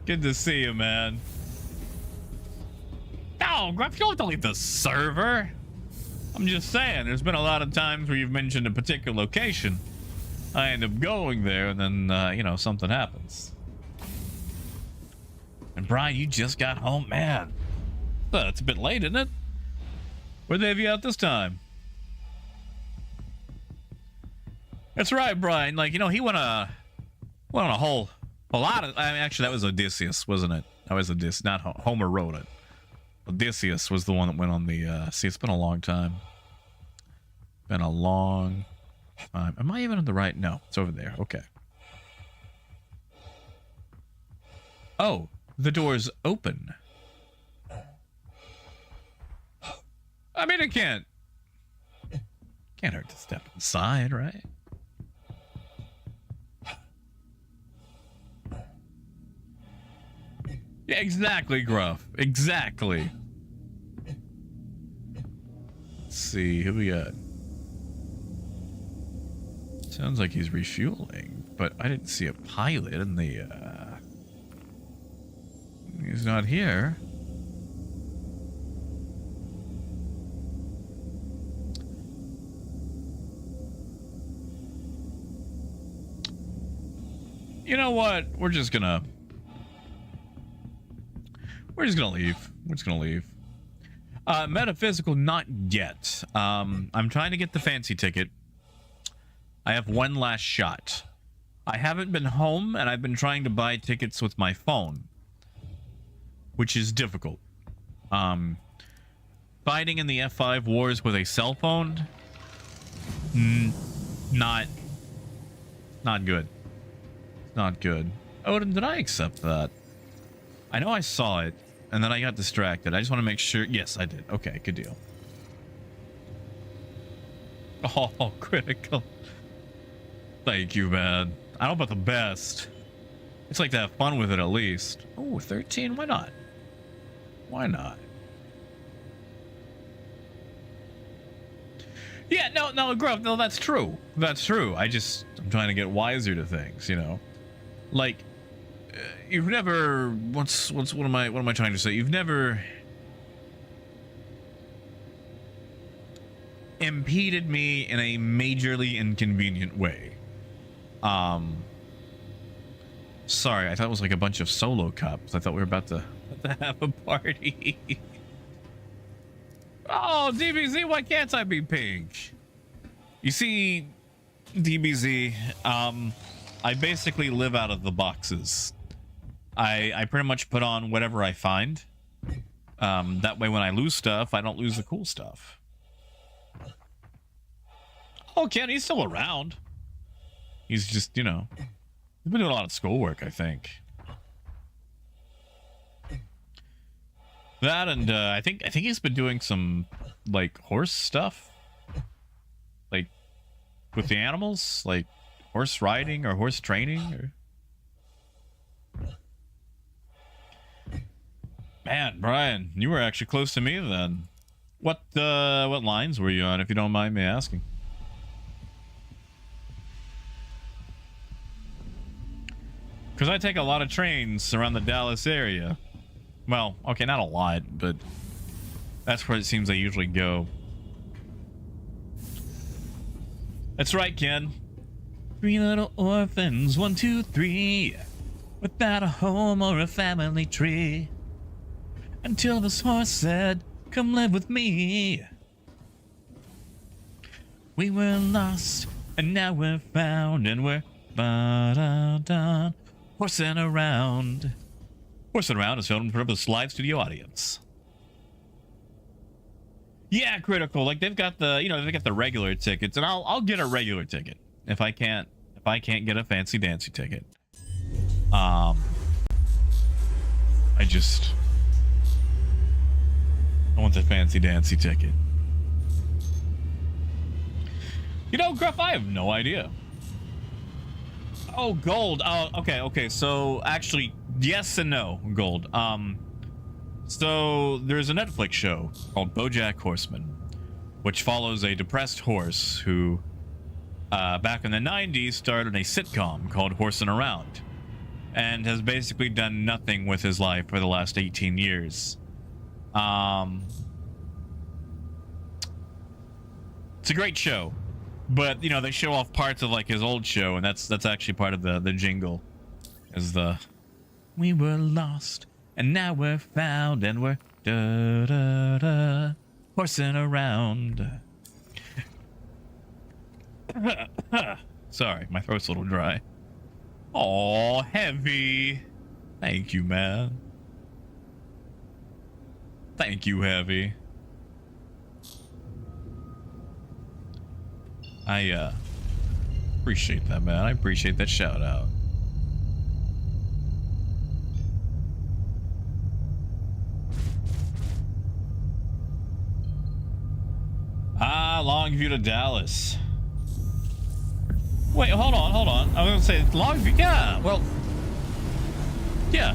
Good to see you, man. No, Gruff, you don't have to leave the server. I'm just saying, there's been a lot of times where you've mentioned a particular location. I end up going there, and then, you know, something happens. And Brian, you just got home, man. It's a bit late, isn't it? Where'd they have you out this time? That's right, Brian. Like, you know, he went on a lot of. I mean, actually, that was Odysseus, wasn't it? That was Odysseus, not Homer wrote it. Odysseus was the one that went on the. See, it's been a long time. Been a long time. Am I even on the right? No, it's over there. Okay. Oh, the door's open. I mean, it can't hurt to step inside, right? Yeah, exactly, Gruff. Exactly. Let's see, who we got? Sounds like he's refueling, but I didn't see a pilot in the, he's not here. You know what? We're just gonna leave. We're just gonna leave. Metaphysical, not yet. I'm trying to get the fancy ticket. I have one last shot. I haven't been home, and I've been trying to buy tickets with my phone, which is difficult. Fighting in the F5 wars with a cell phone, not good. Not good. Oh, did I accept that? I know I saw it, and then I got distracted. I just want to make sure. Yes, I did. Okay, good deal. Oh, critical. Thank you, man. I don't know about the best. It's like to have fun with it at least. Oh, 13? Why not? Why not? Yeah, no, Gruff, no, that's true. That's true. I'm trying to get wiser to things, you know? Like, you've never, what am I trying to say? You've never impeded me in a majorly inconvenient way. Sorry, I thought it was like a bunch of solo cups. I thought we were about to have a party. Oh, DBZ, why can't I be pink? You see, DBZ, I basically live out of the boxes. I pretty much put on whatever I find. That way when I lose stuff, I don't lose the cool stuff. Oh, Ken, he's still around. He's just, you know, he's been doing a lot of schoolwork, I think. That and I think he's been doing some like horse stuff, like with the animals, like horse riding or horse training. Or... Man, Brian, you were actually close to me then. What lines were you on, if you don't mind me asking? Because I take a lot of trains around the Dallas area. Well, okay, not a lot, but that's where it seems I usually go. That's right, Ken. 3 little orphans, 1, 2, 3, without a home or a family tree. Until this horse said, "Come live with me." We were lost, and now we're found, and we're ba-da-da, horsing around. Horsing Around is filmed in front of this live studio audience. Yeah, Critical. Like they've got the, you know, they've got the regular tickets, and I'll get a regular ticket if I can't get a fancy dancy ticket. I want the fancy dancy ticket. You know, Gruff, I have no idea. Oh, Gold. Oh, okay. So actually, yes and no, Gold. So there's a Netflix show called BoJack Horseman, which follows a depressed horse who, back in the 90s, started a sitcom called Horsin' Around, and has basically done nothing with his life for the last 18 years. It's a great show. But, you know, they show off parts of, like, his old show, and that's actually part of the jingle. Is the... We were lost, and now we're found, and we're da-da-da, horsing around. Sorry, my throat's a little dry. Aw, Heavy. Thank you, man. Thank you, Heavy. I appreciate that, man. I appreciate that shout out. Longview to Dallas. Wait, hold on. I was gonna say Longview. Yeah, well, yeah.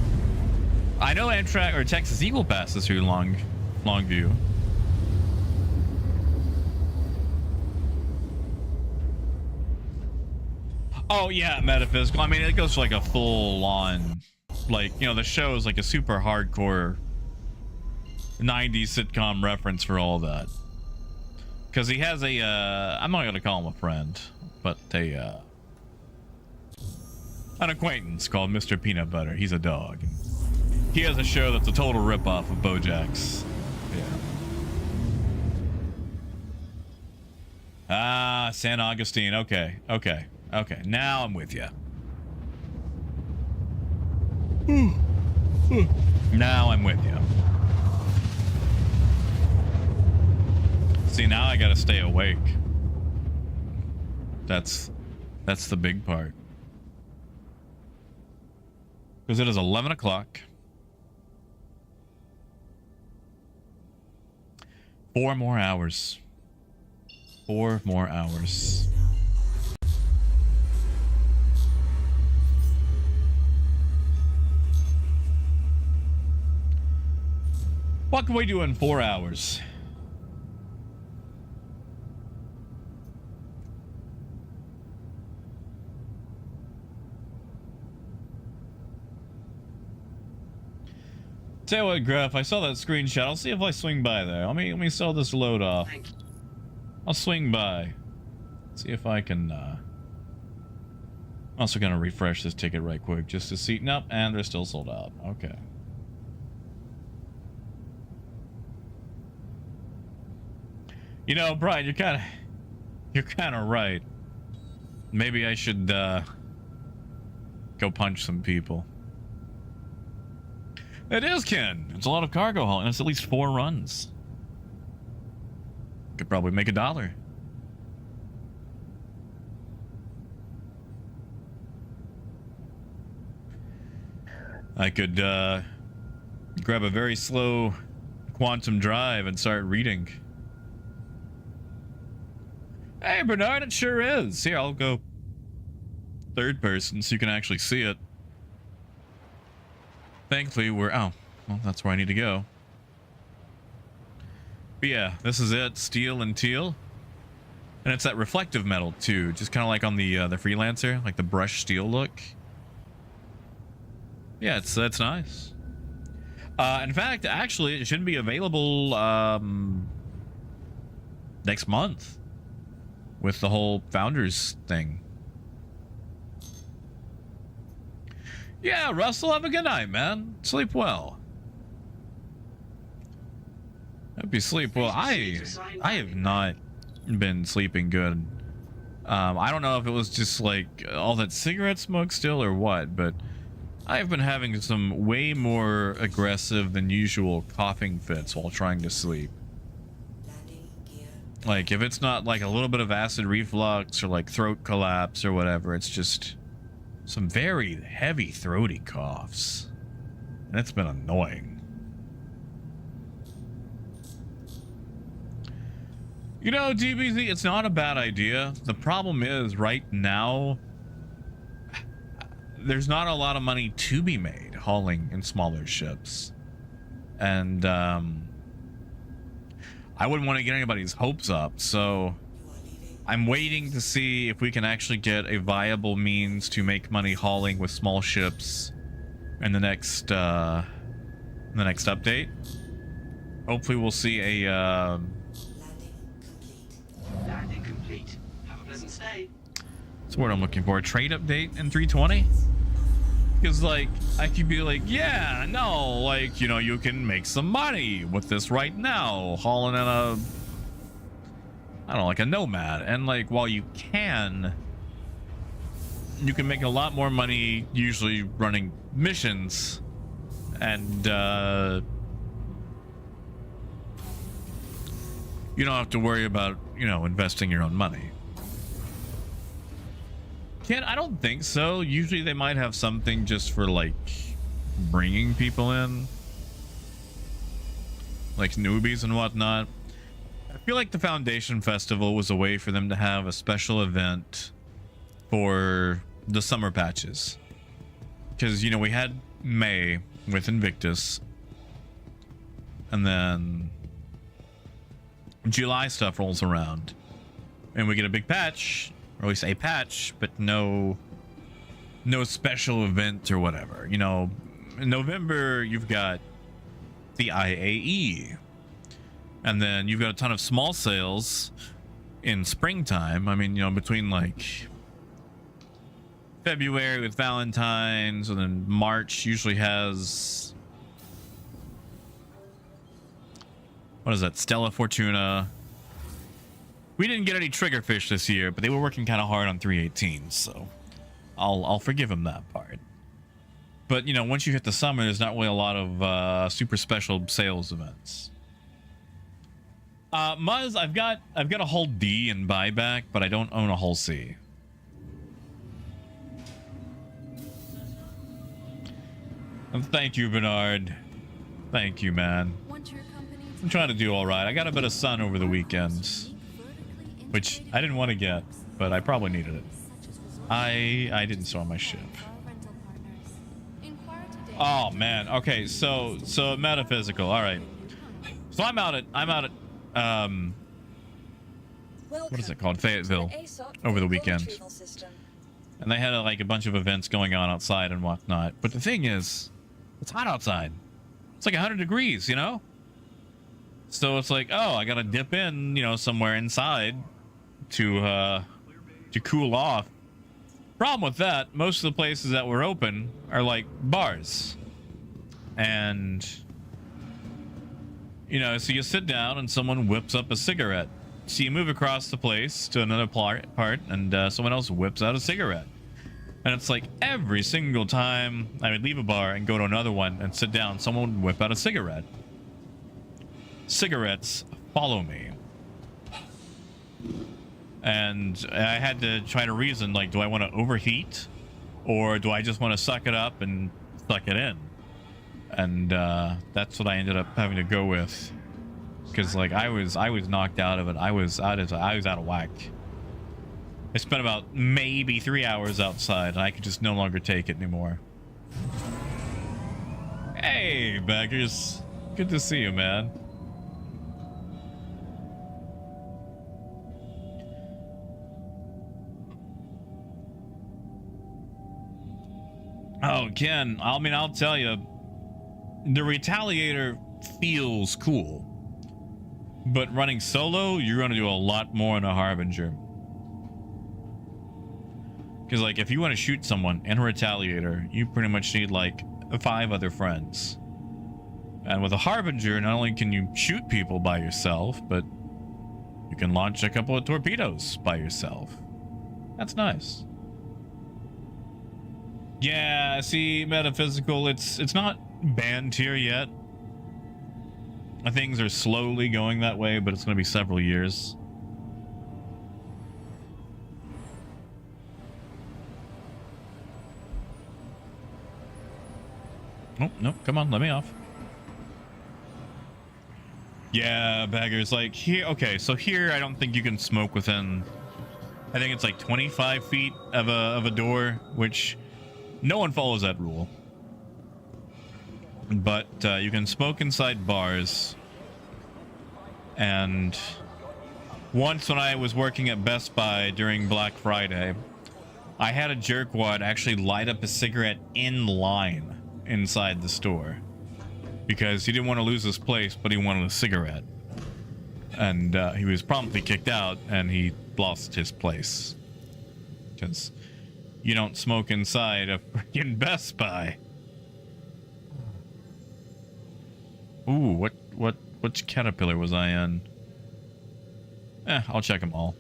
I know Amtrak or Texas Eagle passes through Longview. Oh yeah, metaphysical. I mean, it goes to like a full-on, like, you know, the show is like a super hardcore 90s sitcom reference for all that. Because he has a, I'm not gonna call him a friend, but an acquaintance called Mr. Peanut Butter. He's a dog. He has a show that's a total ripoff of BoJack's. Yeah. Ah, San Augustine. Okay. Now I'm with you. Now I'm with you. See, now I gotta stay awake. That's the big part. Because it is 11 o'clock. 4 more hours. 4 more hours. What can we do in 4 hours? Tell you what, Graf, I saw that screenshot. I'll see if I swing by there. Let me sell this load off. I'll swing by. See if I can, I'm also gonna refresh this ticket right quick just to see. Nope, and they're still sold out. Okay. You know, Brian, you're kind of right. Maybe I should, go punch some people. It is, Ken. It's a lot of cargo hauling. It's at least 4 runs. Could probably make $1. I could grab a very slow quantum drive and start reading. Hey, Bernard, it sure is. Here, I'll go third person so you can actually see it. Thankfully, oh, well, that's where I need to go. But yeah, this is it, steel and teal. And it's that reflective metal too, just kind of like on the Freelancer, like the brushed steel look. Yeah, that's nice. In fact, actually, it should be available next month with the whole Founders thing. Yeah, Russell, have a good night, man. Sleep well. Hope you sleep well. I have not been sleeping good. I don't know if it was just like all that cigarette smoke still or what, but I've been having some way more aggressive than usual coughing fits while trying to sleep. Like, if it's not like a little bit of acid reflux or like throat collapse or whatever, it's just some very heavy throaty coughs. And it's been annoying. You know, DBZ, it's not a bad idea. The problem is, right now, there's not a lot of money to be made hauling in smaller ships. And, I wouldn't want to get anybody's hopes up, so I'm waiting to see if we can actually get a viable means to make money hauling with small ships in the next update. Hopefully we'll see a Landing complete. Have a pleasant stay. That's what I'm looking for. A trade update in 320? Because, like, I could be like, yeah, no, like, you know, you can make some money with this right now, hauling in a, I don't know, like a Nomad. And, like, while you can make a lot more money usually running missions. And, you don't have to worry about, you know, investing your own money. I don't think so. Usually they might have something just for like bringing people in, like newbies and whatnot. I feel like the Foundation Festival was a way for them to have a special event for the summer patches. Because, you know, we had May with Invictus. And then July stuff rolls around. And we get a big patch. Or at least a patch, but no special event or whatever. You know, in November, you've got the IAE. And then you've got a ton of small sales in springtime. I mean, you know, between like February with Valentine's, and then March usually has, what is that, Stella Fortuna. We didn't get any Triggerfish this year, but they were working kind of hard on 318, so I'll forgive them that part. But, you know, once you hit the summer, there's not really a lot of super special sales events. Muzz, I've got a hull D in buyback, but I don't own a hull C. And thank you, Bernard. Thank you, man. I'm trying to do all right. I got a bit of sun over the weekends, which I didn't want to get, but I probably needed it. I didn't store my ship. Oh man. Okay, so metaphysical. All right. So I'm out at what is it called? Fayetteville over the weekend. And they had like a bunch of events going on outside and whatnot. But the thing is, it's hot outside. It's like 100 degrees, you know? So it's like, oh, I gotta dip in, you know, somewhere inside to cool off. Problem with that, most of the places that were open are like bars. And you know, so you sit down and someone whips up a cigarette. So you move across the place to another part and someone else whips out a cigarette. And it's like every single time I would leave a bar and go to another one and sit down, someone would whip out a cigarette. Cigarettes follow me. And I had to try to reason, like, do I want to overheat? Or do I just want to suck it up and suck it in? And that's what I ended up having to go with, because like I was knocked out of it. I was out of whack. I spent about maybe 3 hours outside, and I could just no longer take it anymore. Hey, Baggers, good to see you, man. Oh, Ken, I mean, I'll tell you, the Retaliator feels cool, but running solo, you're going to do a lot more in a Harbinger. Because, like, if you want to shoot someone in a Retaliator, you pretty much need, like, 5 other friends. And with a Harbinger, not only can you shoot people by yourself, but you can launch a couple of torpedoes by yourself. That's nice. Yeah, see, Metaphysical, it's not banned tier yet. Things are slowly going that way, but it's going to be several years. Oh, no, come on, let me off. Yeah, Baggers, like here, okay, so here I don't think you can smoke within, I think it's like 25 feet of a door, which no one follows that rule. But you can smoke inside bars. And once when I was working at Best Buy during Black Friday, I had a jerkwad actually light up a cigarette in line inside the store, because he didn't want to lose his place, but he wanted a cigarette. And he was promptly kicked out, and he lost his place. Because you don't smoke inside a freaking Best Buy. Ooh, which Caterpillar was I in? I'll check them all.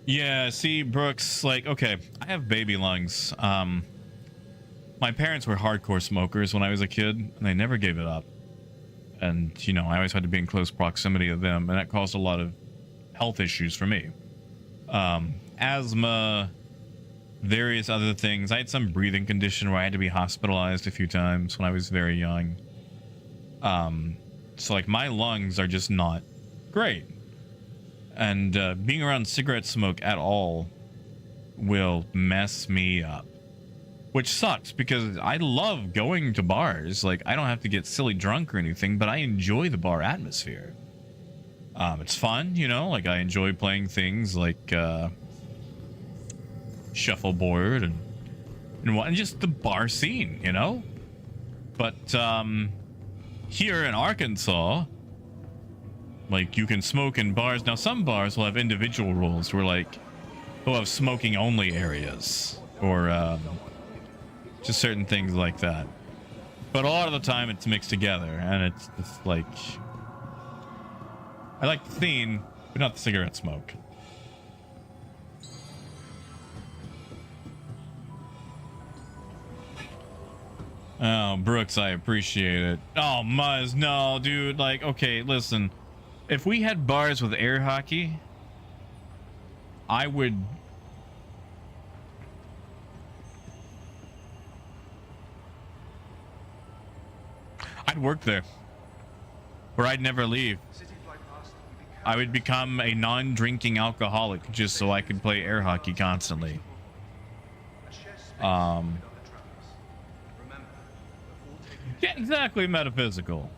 Yeah, see, Brooks, like, okay, I have baby lungs. My parents were hardcore smokers when I was a kid, and they never gave it up. And, you know, I always had to be in close proximity of them, and that caused a lot of health issues for me. Asthma, various other things. I had some breathing condition where I had to be hospitalized a few times when I was very young. So like my lungs are just not great. And being around cigarette smoke at all will mess me up. Which sucks because I love going to bars. Like, I don't have to get silly drunk or anything, but I enjoy the bar atmosphere. It's fun, you know? Like, I enjoy playing things like shuffleboard and just the bar scene, you know? But here in Arkansas, like, you can smoke in bars. Now, some bars will have individual rules where, like, they'll have smoking only areas or just certain things like that. But a lot of the time it's mixed together, and it's just like, I like the scene, but not the cigarette smoke. Oh, Brooks, I appreciate it. Oh, Muzz, no, dude. Like, okay, listen. If we had bars with air hockey, I'd work there. Or I'd never leave. I would become a non-drinking alcoholic just so I could play air hockey constantly. Yeah, exactly, metaphysical.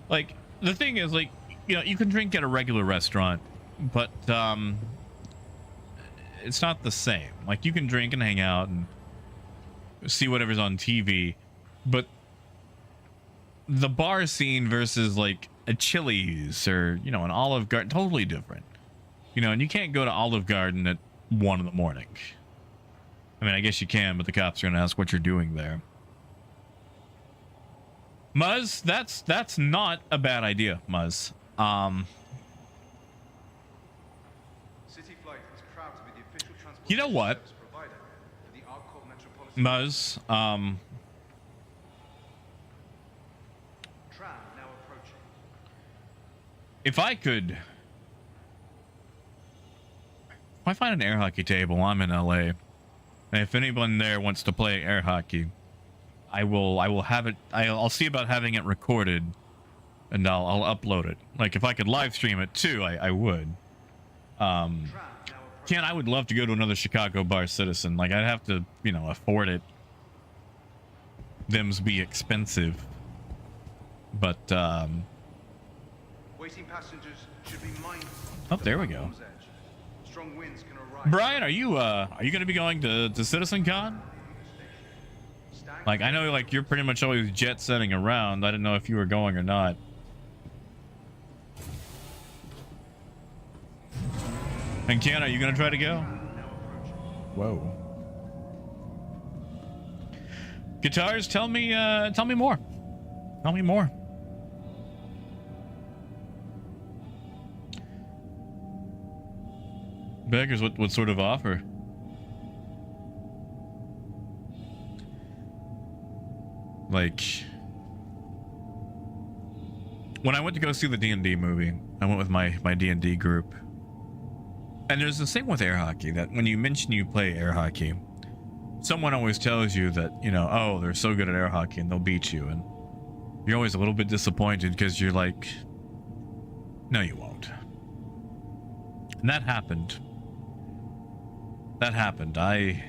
Like, the thing is, like, you know, you can drink at a regular restaurant, but it's not the same. Like, you can drink and hang out and see whatever's on TV, but the bar scene versus like a Chili's or, you know, an Olive Garden, totally different. You know, and you can't go to Olive Garden at 1 in the morning. I mean, I guess you can, but the cops are gonna ask what you're doing there. Muzz, that's not a bad idea, Muzz. You know what, Muzz, if I find an air hockey table, I'm in LA, and if anyone there wants to play air hockey, I will have it. I'll see about having it recorded, and I'll upload it. Like, if I could live stream it too, I would. Ken, I would love to go to another Chicago bar, Citizen. Like, I'd have to, you know, afford it. Them's be expensive, but Waiting passengers should be mindful. Oh, there we go. Strong winds can arise. Brian, are you going to be going to Citizencon? Like, I know, like, you're pretty much always jet setting around. I didn't know if you were going or not. And Ken, are you going to try to go? Whoa. Guitars, tell me more. Tell me more. Beggars, what sort of offer? Like, when I went to go see the D&D movie, I went with my D&D group. And there's the thing with air hockey, that when you mention you play air hockey, someone always tells you that, you know, oh, they're so good at air hockey and they'll beat you. And you're always a little bit disappointed because you're like, no, you won't. And that happened. That happened. I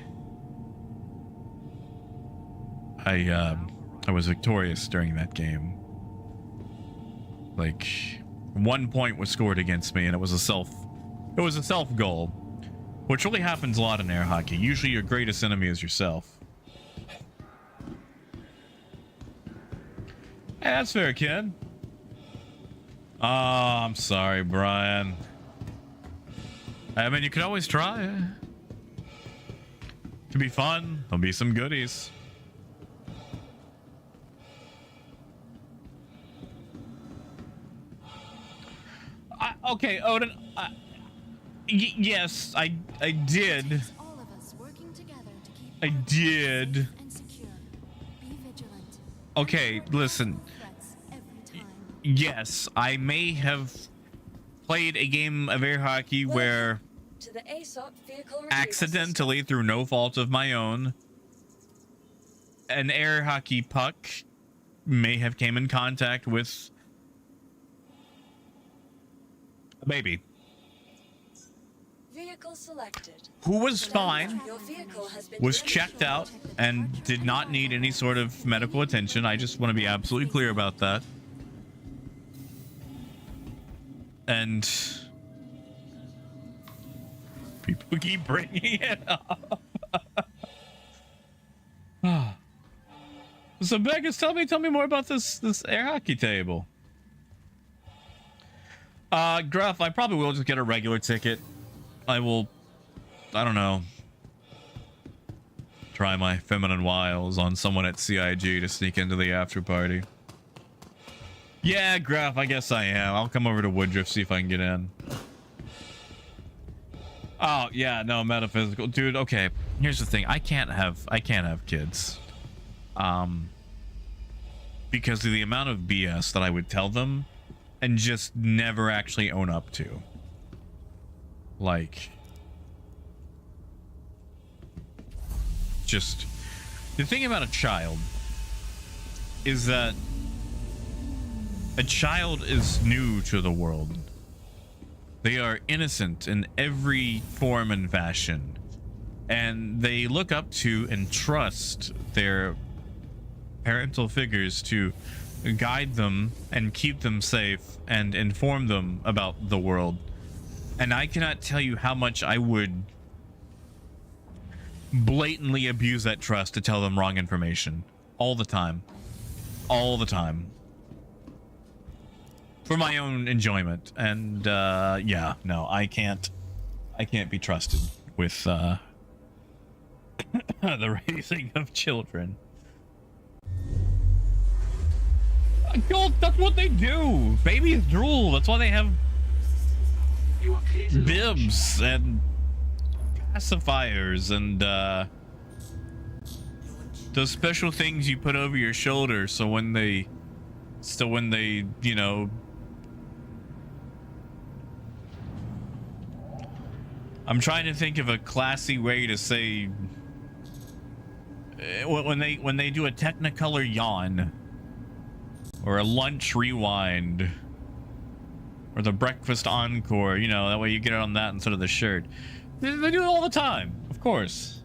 was victorious during that game. Like, 1 point was scored against me, and it was a self goal, which really happens a lot in air hockey. Usually your greatest enemy is yourself. Hey, that's fair, kid. Oh, I'm sorry, Brian. I mean, you could always try. It could be fun. There'll be some goodies. Okay, Odin. Yes, I did. All of us working together to keep I did. safe and secure. Be vigilant. Okay, listen. Threats every time. Yes, I may have played a game of air hockey where to the ASOP vehicle retrieval accidentally, through no fault of my own, an air hockey puck may have came in contact with a baby Vehicle selected. who was fine, Your vehicle has been was delivered. checked out, and did not need any sort of medical attention. I just want to be absolutely clear about that. And people keep bringing it up. So Vegas, tell me more about this air hockey table. Gruff, I probably will just get a regular ticket. I don't know, try my feminine wiles on someone at CIG to sneak into the after party. Yeah, Gruff, I guess I am. I'll come over to Woodruff, see if I can get in. Oh, yeah, no, metaphysical. Dude, okay. Here's the thing. I can't have kids. Because of the amount of BS that I would tell them and just never actually own up to. Like, just the thing about a child is that a child is new to the world. They are innocent in every form and fashion, and they look up to and trust their parental figures to guide them and keep them safe and inform them about the world. And I cannot tell you how much I would blatantly abuse that trust to tell them wrong information all the time. All the time. For my own enjoyment. And yeah, no, I can't be trusted with the raising of children. Gold, that's what they do. Babies drool. That's why they have bibs and pacifiers and those special things you put over your shoulder so when they you know, I'm trying to think of a classy way to say when they do a Technicolor yawn or a lunch rewind or the breakfast encore, you know, that way you get it on that instead of the shirt. They do it all the time, of course.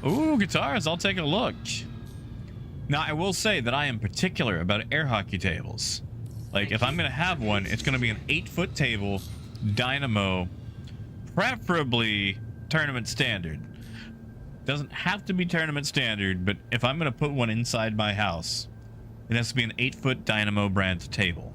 Ooh, guitars, I'll take a look. Now, I will say that I am particular about air hockey tables. Like, if I'm going to have one, it's going to be an 8-foot table, dynamo, preferably tournament standard. Doesn't have to be tournament standard, but if I'm going to put one inside my house, it has to be an 8-foot dynamo brand table.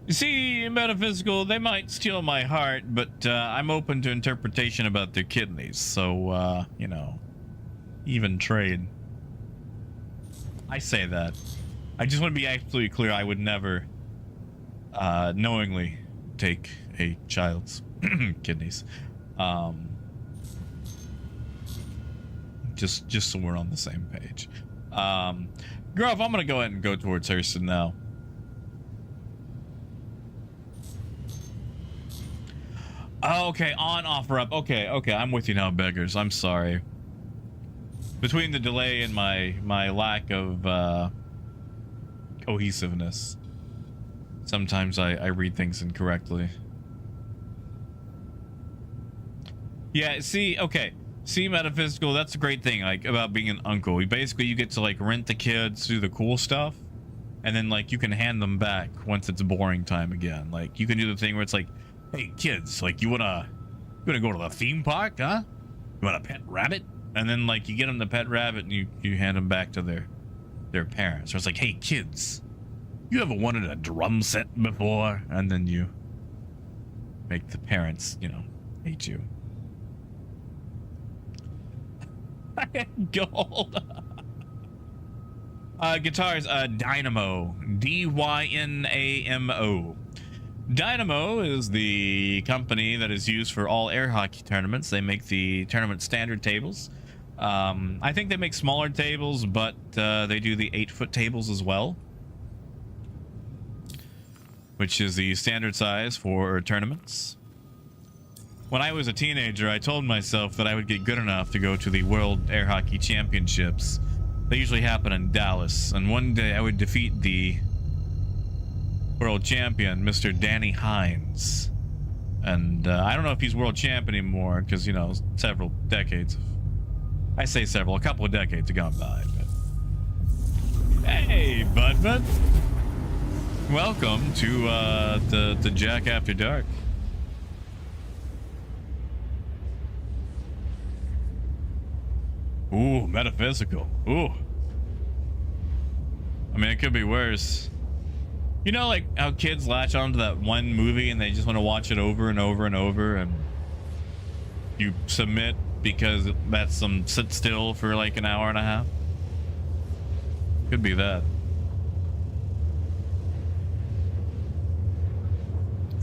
You see, metaphysical, they might steal my heart, but I'm open to interpretation about their kidneys. So, you know, even trade. I say that. I just want to be absolutely clear. I would never knowingly take a child's kidneys. Just so we're on the same page. Grove, I'm gonna go ahead and go towards Hurston now. Oh, okay, on, offer up. Okay, I'm with you now, beggars. I'm sorry. Between the delay and my lack of cohesiveness, sometimes I read things incorrectly. Yeah, see, okay. See, metaphysical, that's a great thing, like, about being an uncle. You get to, like, rent the kids, do the cool stuff, and then, like, you can hand them back once it's boring time again. Like, you can do the thing where it's like, hey, kids, like, you wanna go to the theme park, huh? You want a pet rabbit? And then, like, you get them the pet rabbit and you hand them back to their parents. Or it's like, hey, kids, you ever wanted a drum set before? And then you make the parents, you know, hate you. Gold. Guitars, Dynamo. D-Y-N-A-M-O. Dynamo is the company that is used for all air hockey tournaments. They make the tournament standard tables. I think they make smaller tables, but they do the 8-foot tables as well, which is the standard size for tournaments. When I was a teenager, I told myself that I would get good enough to go to the World Air Hockey Championships. They usually happen in Dallas, and one day I would defeat the world champion, Mr. Danny Hines. And I don't know if he's world champ anymore, because, you know, several decades. I say several, a couple of decades have gone by. But... Hey, Budman. Welcome to the Jack After Dark. Ooh, metaphysical. Ooh. I mean, it could be worse. You know, like how kids latch onto that one movie and they just want to watch it over and over and over, and you submit because that's some sit still for like an hour and a half. Could be that.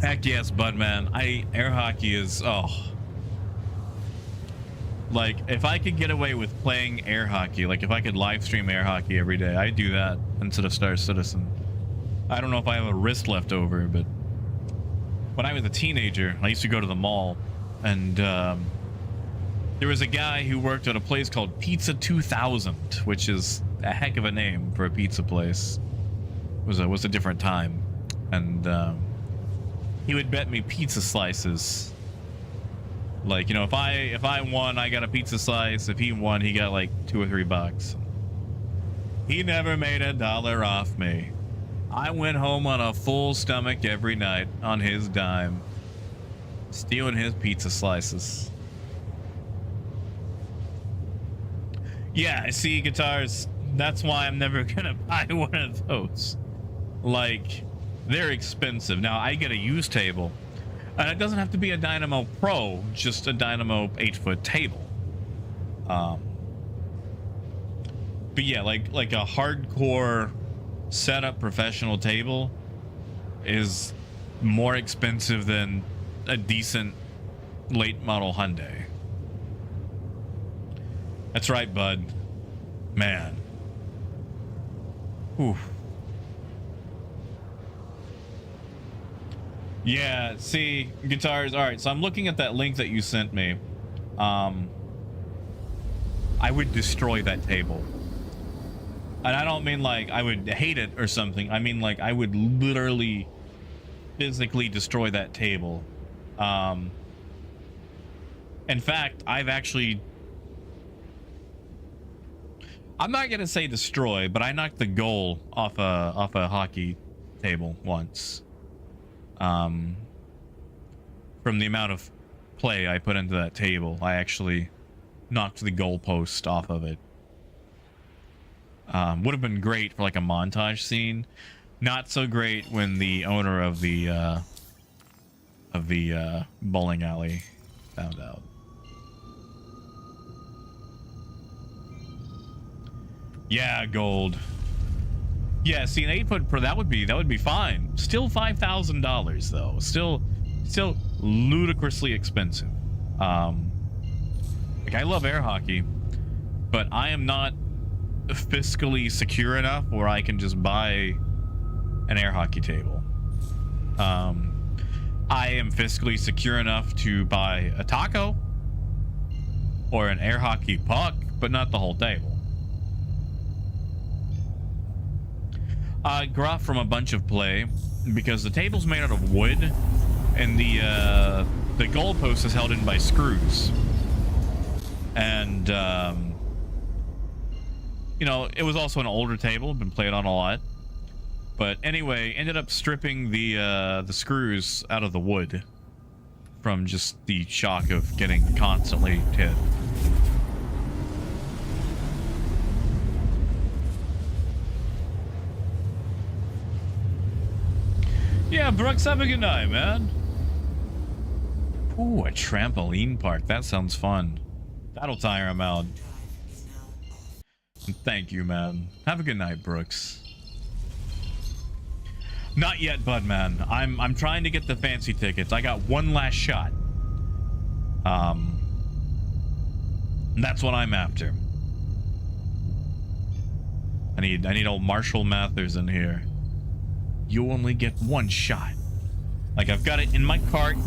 Heck yes, Budman. Air hockey is, like, if I could get away with playing air hockey, like if I could live stream air hockey every day, I'd do that instead of Star Citizen. I don't know if I have a wrist left over, but when I was a teenager, I used to go to the mall, and there was a guy who worked at a place called Pizza 2000, which is a heck of a name for a pizza place. It was a different time, and he would bet me pizza slices. Like, you know, if I won, I got a pizza slice. If he won, he got like $2 or $3. He never made $1 off me. I went home on a full stomach every night on his dime, stealing his pizza slices. Yeah, I see, guitars. That's why I'm never gonna buy one of those. Like, they're expensive. Now, I get a used table. And it doesn't have to be a Dynamo Pro, just a Dynamo 8-foot table. But yeah, like a hardcore setup professional table is more expensive than a decent late model Hyundai. That's right, bud. Man. Oof. Yeah, see, guitars. All right, so I'm looking at that link that you sent me. I would destroy that table. And I don't mean like I would hate it or something. I mean like I would literally physically destroy that table. In fact, I'm not gonna say destroy, but I knocked the goal off a hockey table once. From the amount of play I put into that table, I actually knocked the goalpost off of it. Would have been great for like a montage scene. Not so great when the owner of the bowling alley found out. Yeah, gold. Yeah, see, an 8-foot Pro, that would be fine. Still $5,000 though. Still ludicrously expensive. Like, I love air hockey, but I am not fiscally secure enough where I can just buy an air hockey table. I am fiscally secure enough to buy a taco or an air hockey puck, but not the whole table. Gruff from a bunch of play, because the table's made out of wood and the goalpost is held in by screws, and you know, it was also an older table, been played on a lot, but anyway, ended up stripping the screws out of the wood from just the shock of getting constantly hit. Yeah, Brooks, have a good night, man. Ooh, a trampoline park. That sounds fun. That'll tire him out. Thank you, man. Have a good night, Brooks. Not yet, Budman. I'm trying to get the fancy tickets. I got one last shot. And that's what I'm after. I need old Marshall Mathers in here. You only get one shot. Like, I've got it in my cart.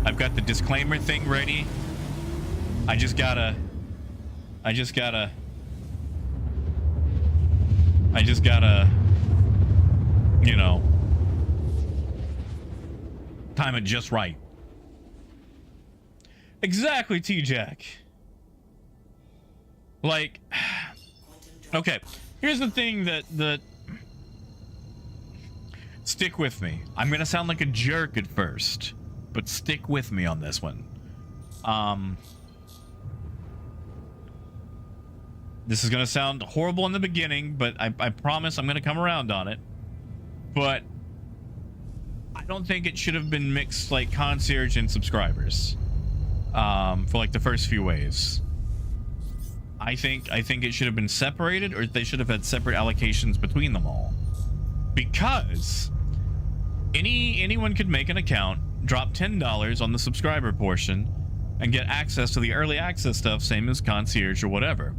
I've got the disclaimer thing ready. I just gotta, you know, time it just right. Exactly, T-Jack. Like, okay, here's the thing that stick with me. I'm gonna sound like a jerk at first, but stick with me on this one. This is gonna sound horrible in the beginning, but I promise I'm gonna come around on it. But I don't think it should have been mixed like concierge and subscribers for like the first few waves. I think it should have been separated, or they should have had separate allocations between them all, because anyone could make an account, drop $10 on the subscriber portion, and get access to the early access stuff, same as concierge or whatever.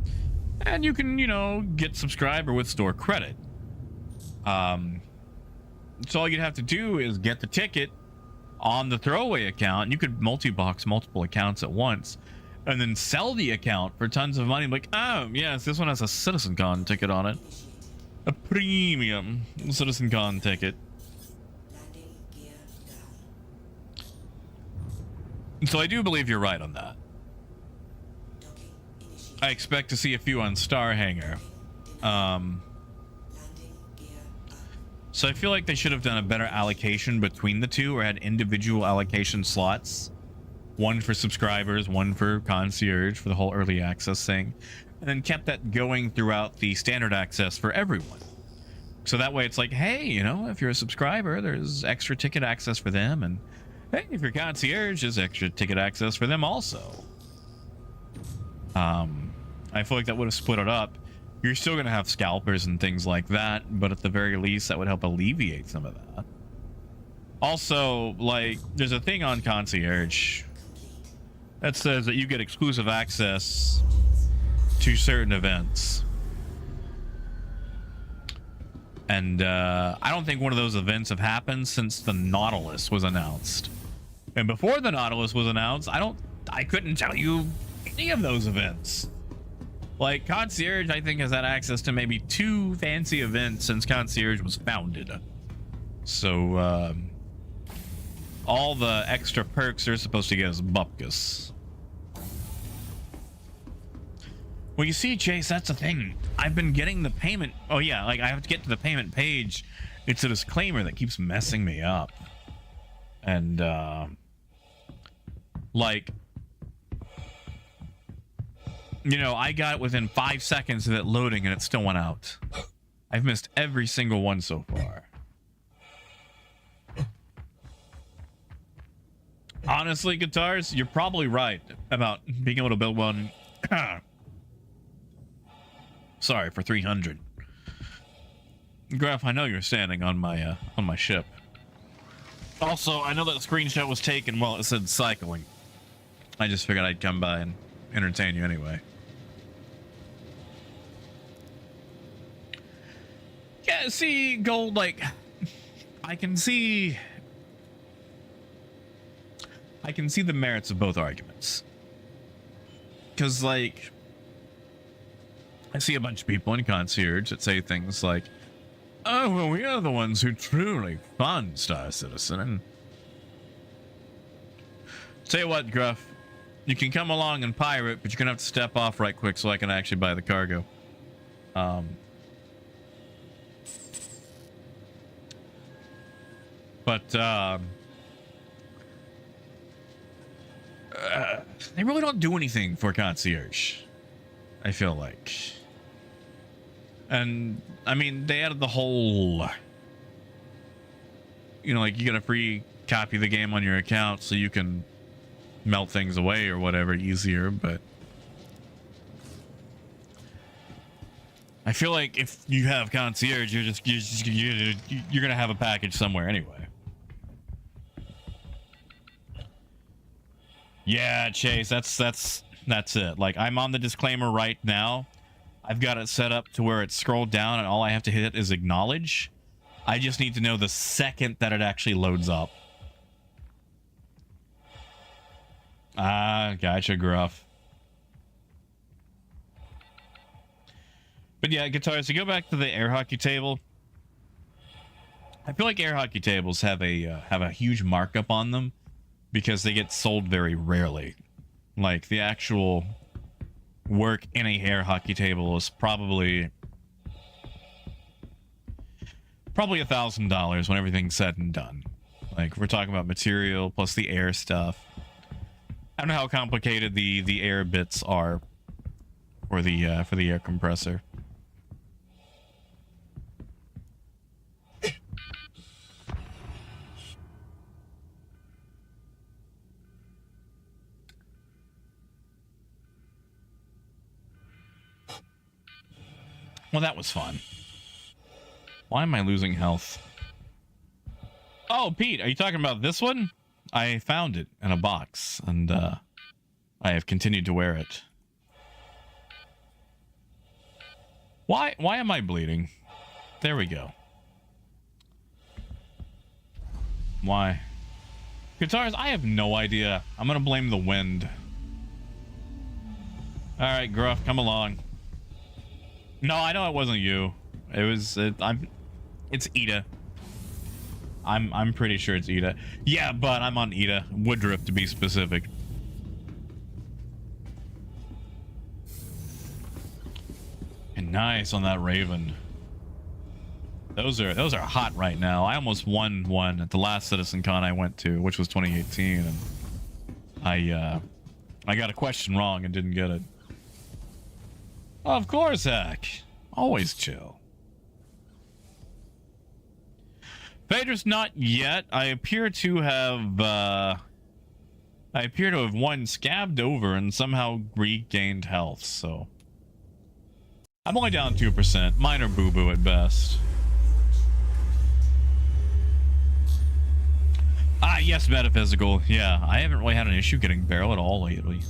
And you can, you know, get subscriber with store credit. So all you'd have to do is get the ticket on the throwaway account. You could multi-box multiple accounts at once, and then sell the account for tons of money. Like, oh yes, this one has a Citizencon ticket on it, a premium Citizencon ticket. Landing gear down. So I do believe you're right on that. Docking initiated. I expect to see a few on Star Hangar. Landing gear up. So I feel like they should have done a better allocation between the two, or had individual allocation slots. One for subscribers, one for concierge for the whole early access thing. And then kept that going throughout the standard access for everyone. So that way it's like, hey, you know, if you're a subscriber, there's extra ticket access for them. And hey, if you're concierge, there's extra ticket access for them also. I feel like that would have split it up. You're still going to have scalpers and things like that, but at the very least, that would help alleviate some of that. Also, like, there's a thing on concierge that says that you get exclusive access to certain events. And I don't think one of those events have happened since the Nautilus was announced. And before the Nautilus was announced, I couldn't tell you any of those events. Like, concierge, I think, has had access to maybe 2 fancy events since concierge was founded. So all the extra perks they're supposed to get is bupkis. Well, you see, Chase, that's the thing. I've been getting the payment. Oh yeah, like I have to get to the payment page. It's a disclaimer that keeps messing me up. And like, you know, I got it within 5 seconds of it loading and it still went out. I've missed every single one so far. Honestly, guitars, you're probably right about being able to build one. Sorry for 300. Graf, I know you're standing on my ship. Also, I know that screenshot was taken while it said cycling. I just figured I'd come by and entertain you anyway. Yeah, see, Gold, like, I can see the merits of both arguments. Because, like, I see a bunch of people in concierge that say things like, oh, well, we are the ones who truly fund Star Citizen. And tell you what, Gruff, you can come along and pirate, but you're gonna have to step off right quick so I can actually buy the cargo. They really don't do anything for concierge, I feel like. And I mean, they added the whole, you know, like you get a free copy of the game on your account so you can melt things away or whatever easier, but I feel like if you have concierge, you're gonna have a package somewhere anyway. Yeah, Chase, that's That's it. Like, I'm on the disclaimer right now. I've got it set up to where it's scrolled down and all I have to hit is acknowledge. I just need to know the second that it actually loads up. Ah, gotcha, Gruff. But yeah, guitars, to go back to the air hockey table, I feel like air hockey tables have a huge markup on them because they get sold very rarely. Like, the actual work in a air hockey table is probably $1,000 when everything's said and done. Like, we're talking about material plus the air stuff. I don't know how complicated the air bits are for the air compressor. Well, that was fun. Why am I losing health? Oh, Pete, are you talking about this one? I found it in a box, and I have continued to wear it. Why am I bleeding? There we go. Why? Guitars, I have no idea. I'm gonna blame the wind. Alright, Gruff, come along. No, I know it wasn't you. It was it's Ida. I'm pretty sure it's Ida. Yeah, but I'm on Ida. Woodruff to be specific. And nice on that Raven. Those are hot right now. I almost won one at the last Citizencon I went to, which was 2018, and I got a question wrong and didn't get it. Of course, heck. Always chill. Phaedrus, not yet. I appear to have one scabbed over and somehow regained health, so I'm only down 2%. Minor boo-boo at best. Ah, yes, metaphysical. Yeah, I haven't really had an issue getting barrel at all lately.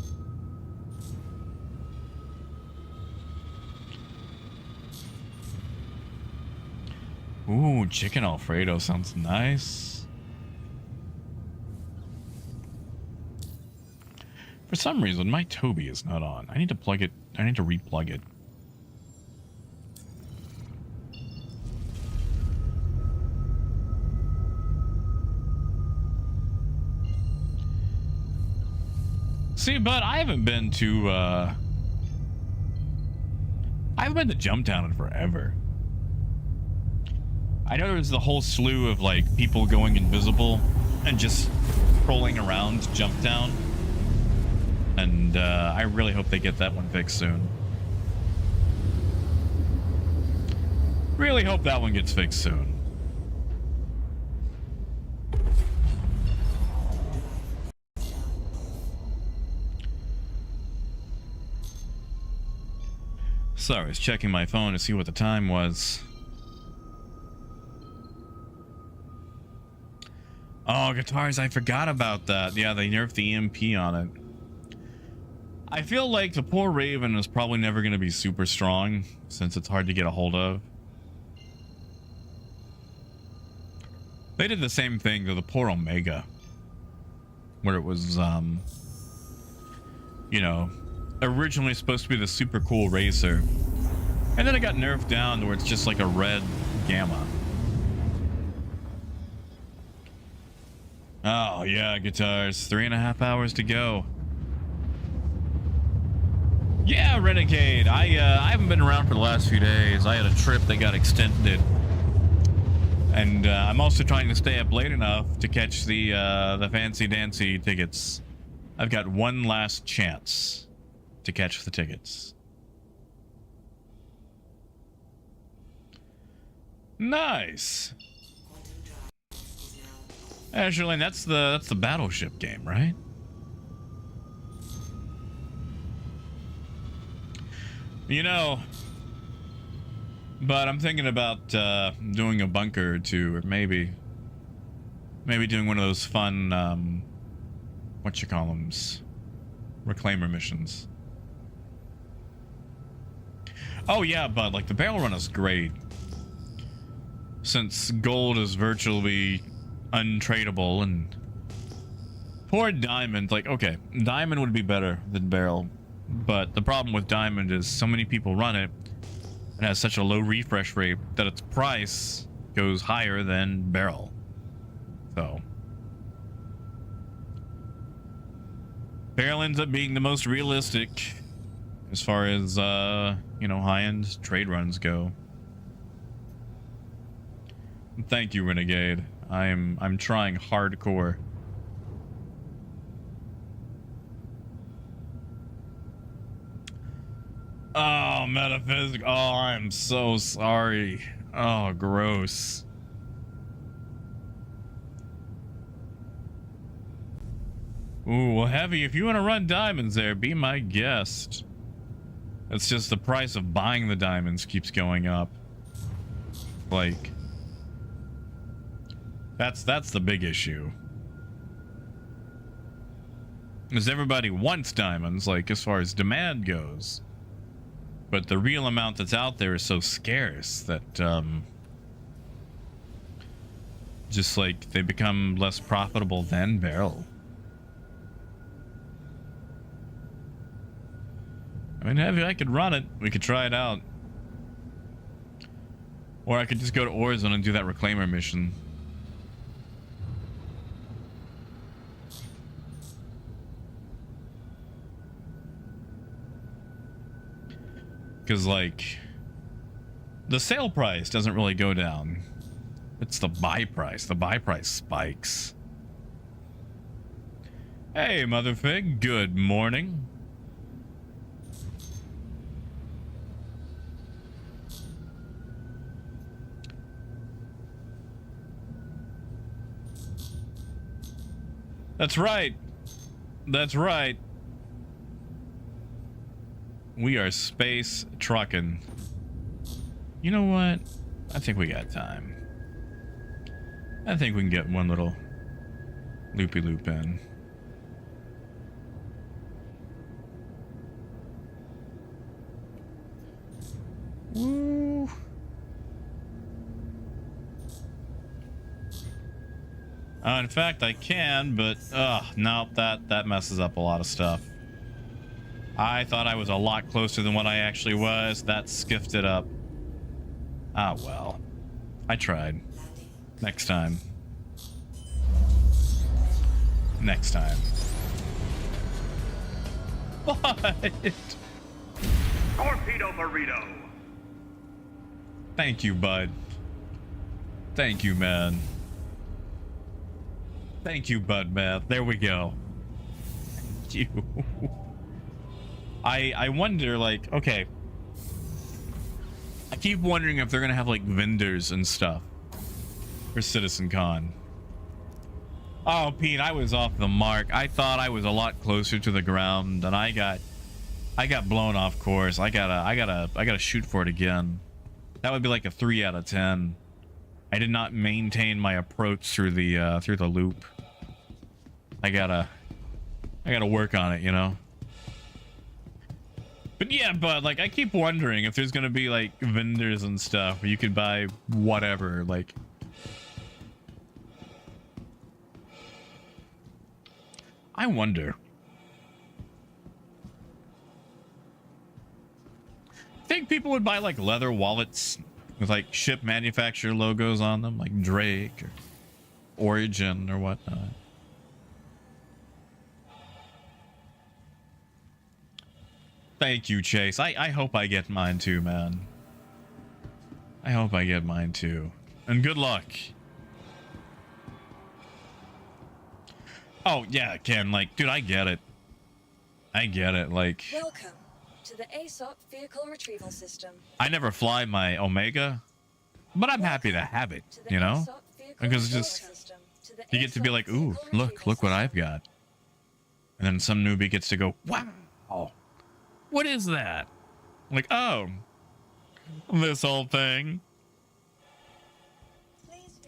Ooh, chicken Alfredo sounds nice. For some reason, my Toby is not on. I need to plug it. I need to replug it. See, but I haven't been to Jumptown in forever. I know there's the whole slew of like people going invisible and just trolling around Jumptown, and I really hope they get that one fixed soon. Really hope that one gets fixed soon. Sorry, I was checking my phone to see what the time was. Oh, guitars, I forgot about that. Yeah, they nerfed the EMP on it. I feel like the poor Raven is probably never going to be super strong, since it's hard to get a hold of. They did the same thing to the poor Omega, where it was, you know, originally supposed to be the super cool racer, and then it got nerfed down to where it's just like a red Gamma. Oh yeah, guitars. 3.5 hours to go. Yeah, Renegade. I haven't been around for the last few days. I had a trip that got extended, and I'm also trying to stay up late enough to catch the fancy dancy tickets. I've got one last chance to catch the tickets. Nice. Actually, that's the battleship game, right? You know, but I'm thinking about doing a bunker or two, or maybe doing one of those fun whatchamacallums, reclaimer missions. Oh yeah, but like the barrel run is great. Since gold is virtually untradeable and poor diamond, like, okay, diamond would be better than barrel, but the problem with diamond is so many people run it. It has such a low refresh rate that its price goes higher than barrel. So barrel ends up being the most realistic as far as you know, high-end trade runs go. Thank you, Renegade. I'm trying hardcore. Oh, metaphysic. Oh, I'm so sorry. Oh, gross. Ooh, well, Heavy, if you want to run diamonds there, be my guest. It's just the price of buying the diamonds keeps going up. Like, that's the big issue. Because everybody wants diamonds, like, as far as demand goes. But the real amount that's out there is so scarce that, just like they become less profitable than barrel. I mean, Heavy, I could run it. We could try it out. Or I could just go to Orzone and do that reclaimer mission. Because, like, the sale price doesn't really go down. It's the buy price. The buy price spikes. Hey, Motherfig. Good morning. That's right. That's right. We are space trucking. You know what? I think we got time. I think we can get one little loopy-loop in. Woo. In fact, I can, but no, that messes up a lot of stuff. I thought I was a lot closer than what I actually was. That skiffed it up. Ah, well. I tried. Next time. Next time. What? Torpedo burrito. Thank you, bud. Thank you, man. Thank you, bud, man. There we go. Thank you. I wonder, like, okay. I keep wondering if they're gonna have, like, vendors and stuff for Citizencon. Oh, Pete, I was off the mark. I thought I was a lot closer to the ground, and I got blown off course. I gotta shoot for it again. That would be like a 3 out of 10. I did not maintain my approach through the loop. I gotta work on it, you know. But yeah, but like I keep wondering if there's gonna be like vendors and stuff where you could buy whatever, like. I wonder. Think people would buy like leather wallets with like ship manufacturer logos on them, like Drake or Origin or whatnot. Thank you, Chase. I hope I get mine too, man. I hope I get mine too. And good luck. Oh, yeah, Ken, like, dude, I get it. I get it, like... Welcome to the ASOP Vehicle Retrieval System. I never fly my Omega, but I'm happy to have it, you know? Because it's just... You get to be like, ooh, look what I've got. And then some newbie gets to go, wow, what is that? Like, oh, this whole thing.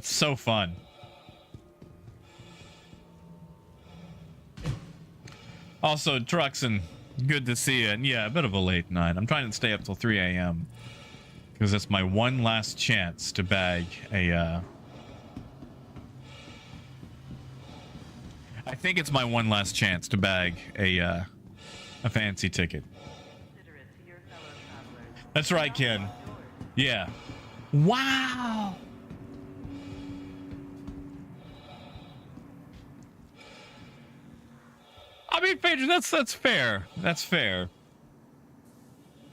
So fun. Also, Truxin, good to see you. And yeah, a bit of a late night. I'm trying to stay up till 3 a.m. because that's my one last chance to bag a. I think it's my one last chance to bag a fancy ticket. Consider it to your fellow travelers. That's right, Ken. Yeah. Wow. I mean, Phaedra, that's fair. That's fair.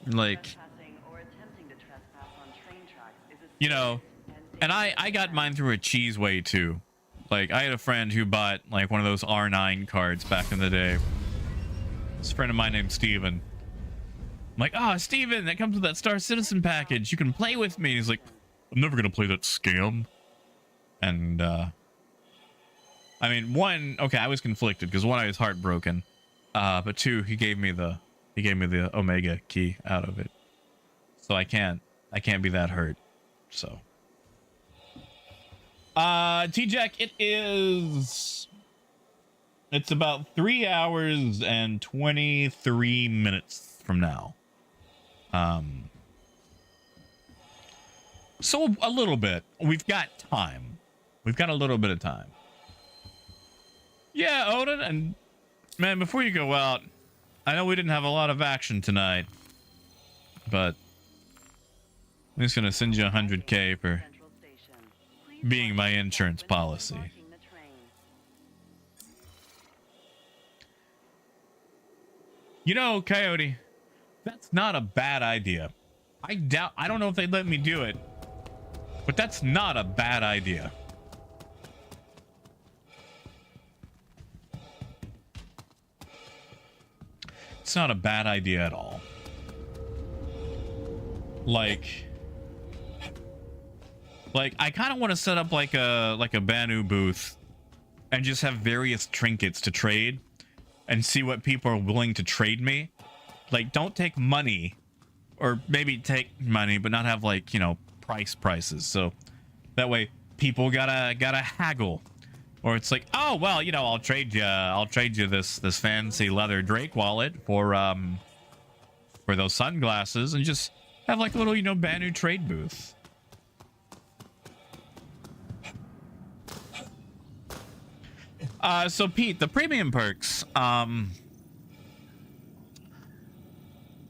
Like, Trespassing or attempting to trespass on train tracks is a you know, serious and I got mine through a cheese way too. Like, I had a friend who bought like one of those R9 cards back in the day. This friend of mine named Steven. I'm like, oh, Steven, that comes with that Star Citizen package. You can play with me. He's like, I'm never gonna play that scam. And I mean, one, okay, I was conflicted because one, I was heartbroken. But two, he gave me the Omega key out of it. So I can't be that hurt. So T-Jack, it's about 3 hours and 23 minutes from now. So a little bit. We've got time. We've got a little bit of time. Yeah, Odin, and man, before you go out, I know we didn't have a lot of action tonight, but I'm just gonna send you 100K for Central Station. Please being my watch your insurance step when policy. disembarking the train. You know, Coyote, that's not a bad idea. I don't know if they'd let me do it, but that's not a bad idea. It's not a bad idea at all. Like I kind of want to set up like a Banu booth and just have various trinkets to trade and see what people are willing to trade me. Like, don't take money, or maybe take money but not have, like, you know, prices. So that way people gotta haggle. Or it's like, oh, well, you know, I'll trade you this fancy leather Drake wallet for those sunglasses, and just have like a little, you know, Banu trade booth. So Pete, the premium perks,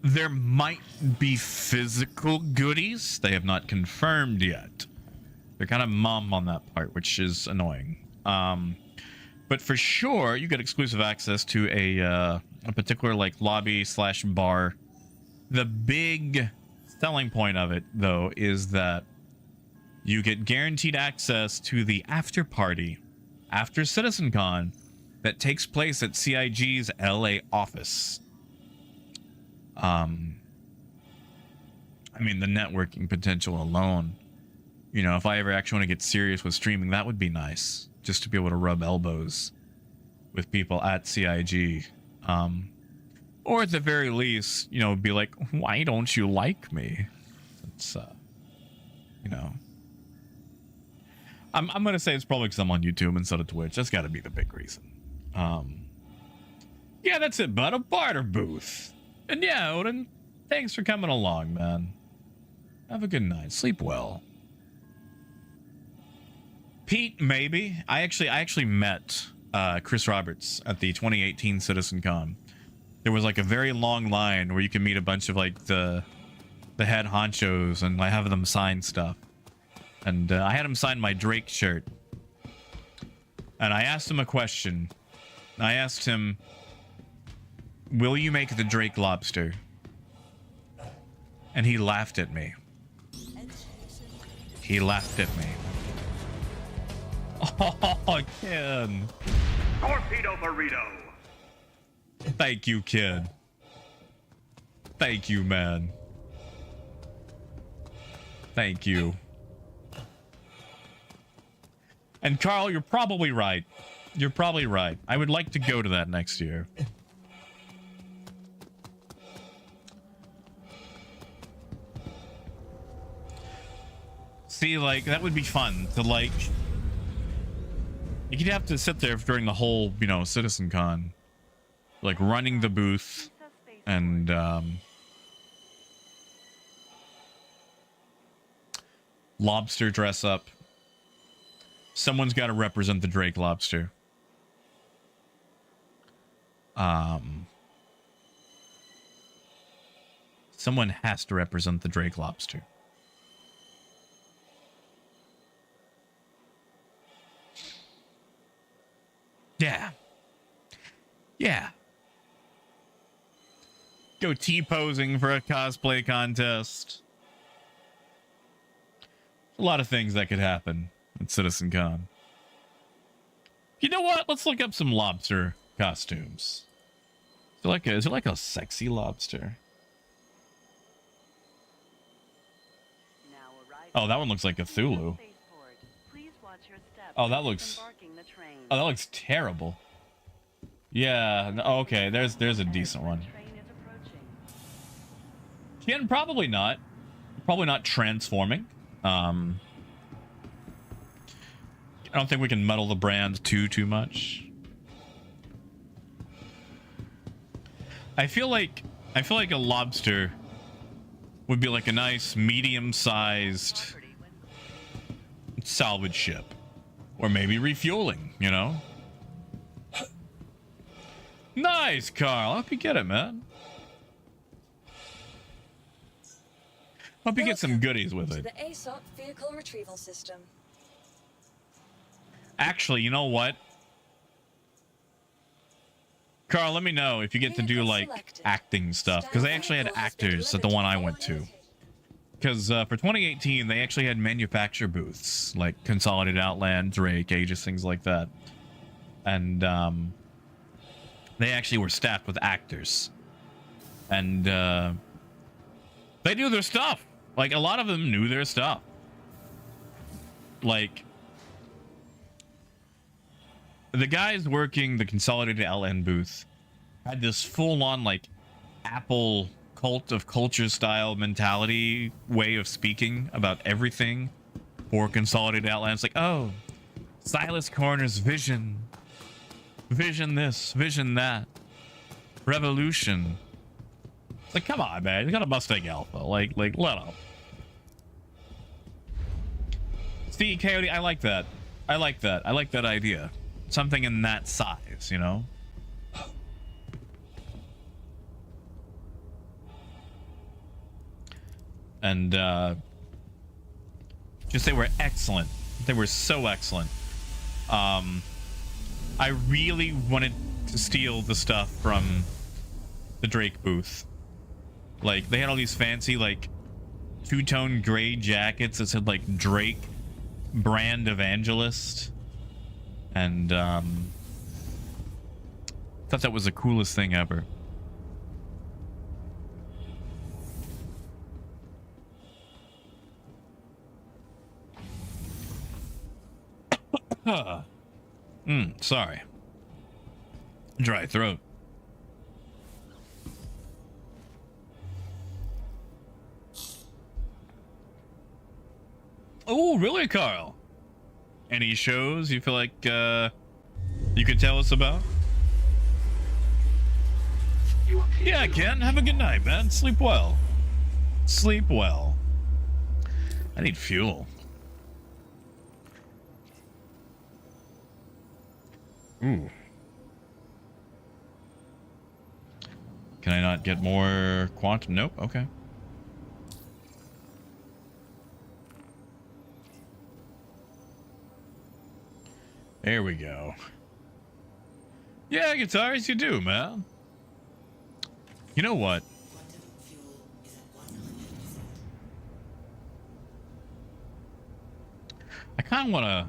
there might be physical goodies. They have not confirmed yet. They're kind of mum on that part, which is annoying. But for sure, you get exclusive access to a particular like lobby / bar. The big selling point of it, though, is that you get guaranteed access to the after party after Citizencon that takes place at CIG's LA office. I mean, the networking potential alone. You know, if I ever actually want to get serious with streaming, that would be nice. Just to be able to rub elbows with people at CIG. Or at the very least, you know, be like, why don't you like me? It's, you know. I'm going to say it's probably because I'm on YouTube instead of Twitch. That's got to be the big reason. Yeah, that's it, bud. A barter booth. And yeah, Odin, thanks for coming along, man. Have a good night. Sleep well. Pete, maybe. I actually met Chris Roberts at the 2018 Citizencon. There was like a very long line where you can meet a bunch of like the head honchos, and I have them sign stuff. And I had him sign my Drake shirt. And I asked him a question. I asked him, will you make the Drake lobster? And he laughed at me. He laughed at me. Oh, Ken. Torpedo burrito. Thank you, kid. Thank you, man. Thank you. And Carl, you're probably right. You're probably right. I would like to go to that next year. See, like, that would be fun to, like... You'd have to sit there during the whole, you know, Citizencon. like running the booth, and lobster dress up. Someone's got to represent the Drake lobster. Someone has to represent the Drake lobster. Yeah. Yeah. Go T-posing for a cosplay contest. A lot of things that could happen at Citizencon. You know what? Let's look up some lobster costumes. Is it like a sexy lobster? Oh, that one looks like Cthulhu. Oh, that looks terrible. Yeah, okay, there's a decent one. Ken, probably not. Probably not transforming. I don't think we can muddle the brand too much. I feel like a lobster would be like a nice medium-sized salvage ship, or maybe refueling, you know. Nice, Carl. Hope you get it, man. Hope you get some goodies with it. The ASOP vehicle retrieval system. Actually, you know what? Carl, let me know if you get to do like acting stuff, because they actually had actors at the one I went to. Because for 2018, they actually had manufacturer booths like Consolidated Outland, Drake, Aegis, things like that, and they actually were staffed with actors, and they knew their stuff. Like a lot of them knew their stuff. Like the guys working the Consolidated Outland booth had this full-on like Apple cult of culture style mentality way of speaking about everything for Consolidated Outland. It's like, oh, Silas Corner's vision this, vision that, revolution. It's like, come on, man, you got a Mustang Alpha, like let up. See, Coyote, I like that. I like that idea. Something in that size, you know? And just they were excellent. They were so excellent. I really wanted to steal the stuff from the Drake booth. Like they had all these fancy like two-tone gray jackets that said like Drake brand evangelist, and thought that was the coolest thing ever. Sorry. Dry throat. Oh, really, Carl? Any shows you feel like you could tell us about? Yeah, Ken. Have a good night, man. Sleep well. Sleep well. I need fuel. Ooh. Can I not get more quantum? Nope. Okay. There we go. Yeah, guitars, you do, man. You know what? Quantum fuel is at 100%. I kind of want to...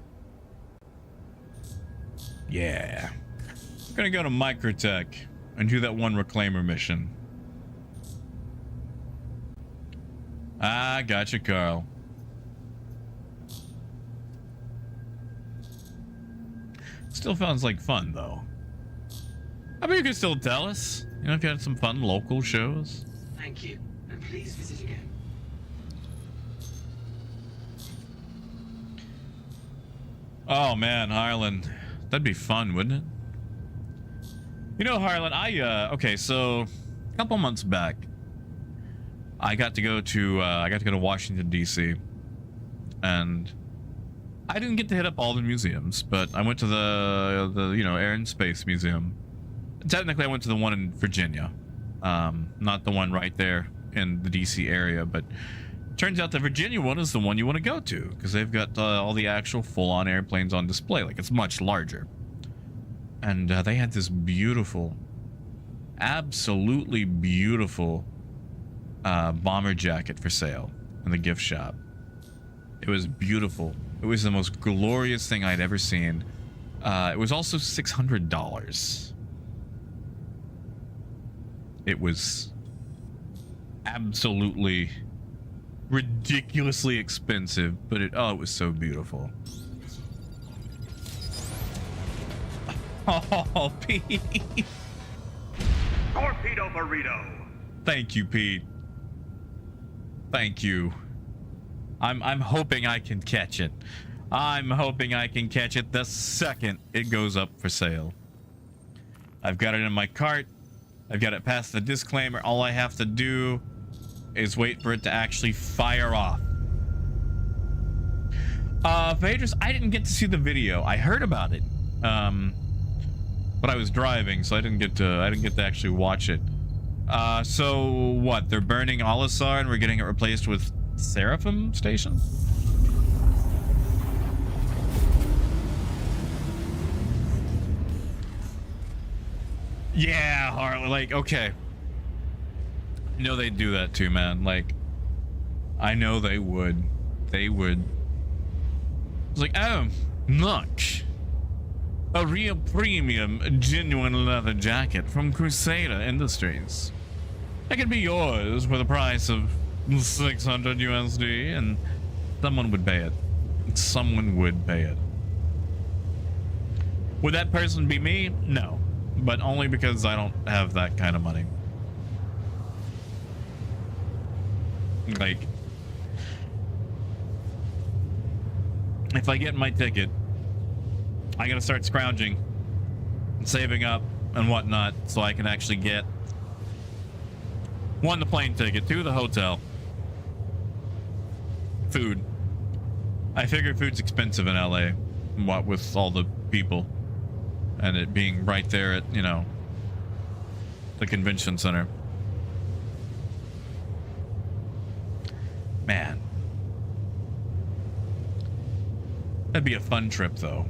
Yeah. I'm going to go to Microtech and do that one Reclaimer mission. Ah, gotcha, Carl. Still sounds like fun, though. I bet you could still tell us, you know, if you had some fun local shows. Thank you, and please visit again. Oh man, Ireland. That'd be fun, wouldn't it? You know, Harlan, okay, so a couple months back, I got to go to Washington D.C. and I didn't get to hit up all the museums, but I went to the Air and Space Museum. Technically, I went to the one in Virginia, not the one right there in the D.C. area, but it turns out the Virginia one is the one you want to go to because they've got all the actual full-on airplanes on display. Like, it's much larger. And they had this beautiful, absolutely beautiful bomber jacket for sale in the gift shop. It was beautiful. It was the most glorious thing I'd ever seen. It was also $600. It was absolutely ridiculously expensive, but it was so beautiful. Oh, Pete. Torpedo burrito. Thank you, Pete. Thank you. I'm hoping I can catch it. I'm hoping I can catch it the second it goes up for sale. I've got it in my cart. I've got it past the disclaimer. All I have to do is wait for it to actually fire off. Phaedrus, I didn't get to see the video. I heard about it. But I was driving, so I didn't get to actually watch it. So what? They're burning Olisar and we're getting it replaced with Seraphim Station? Yeah, Harley, like, okay. I know they'd do that too, man. Like, I know they would. They would. It's like, oh, look. A real premium, genuine leather jacket from Crusader Industries. It could be yours for the price of 600 USD, and someone would pay it. Someone would pay it. Would that person be me? No. But only because I don't have that kind of money. Like, if I get my ticket, I gotta start scrounging and saving up and whatnot so I can actually get 1, the plane ticket, 2, the hotel, food. I figure food's expensive in LA, what with all the people and it being right there at, you know, the convention center. Man, that'd be a fun trip though.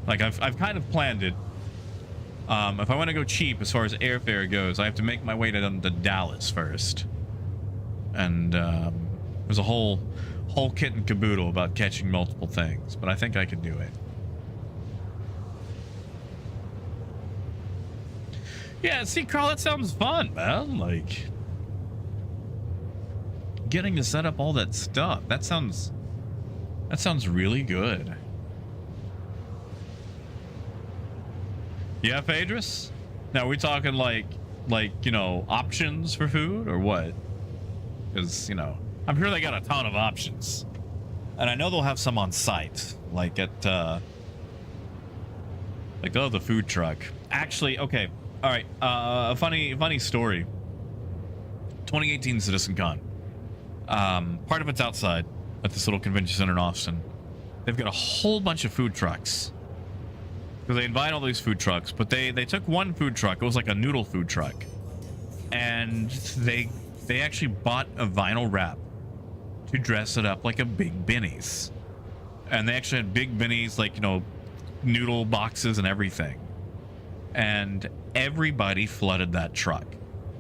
Like, I've kind of planned it. If I want to go cheap as far as airfare goes, I have to make my way to Dallas first. And there's a whole kit and caboodle about catching multiple things, but I think I can do it. Yeah, see, Carl, that sounds fun, man. Like, getting to set up all that stuff. That sounds really good. Yeah, Phaedrus? Now, are we talking like, you know, options for food or what? Because, you know, I'm sure they got a ton of options. And I know they'll have some on site, like at, like, oh, the food truck. Actually, okay. All right. A funny story. 2018 Citizencon. Part of it's outside at this little convention center in Austin. They've got a whole bunch of food trucks. So they invite all these food trucks, but they took one food truck. It was like a noodle food truck, and they actually bought a vinyl wrap to dress it up like a Big Benny's, and they actually had Big Benny's, like, you know, noodle boxes and everything, and everybody flooded that truck.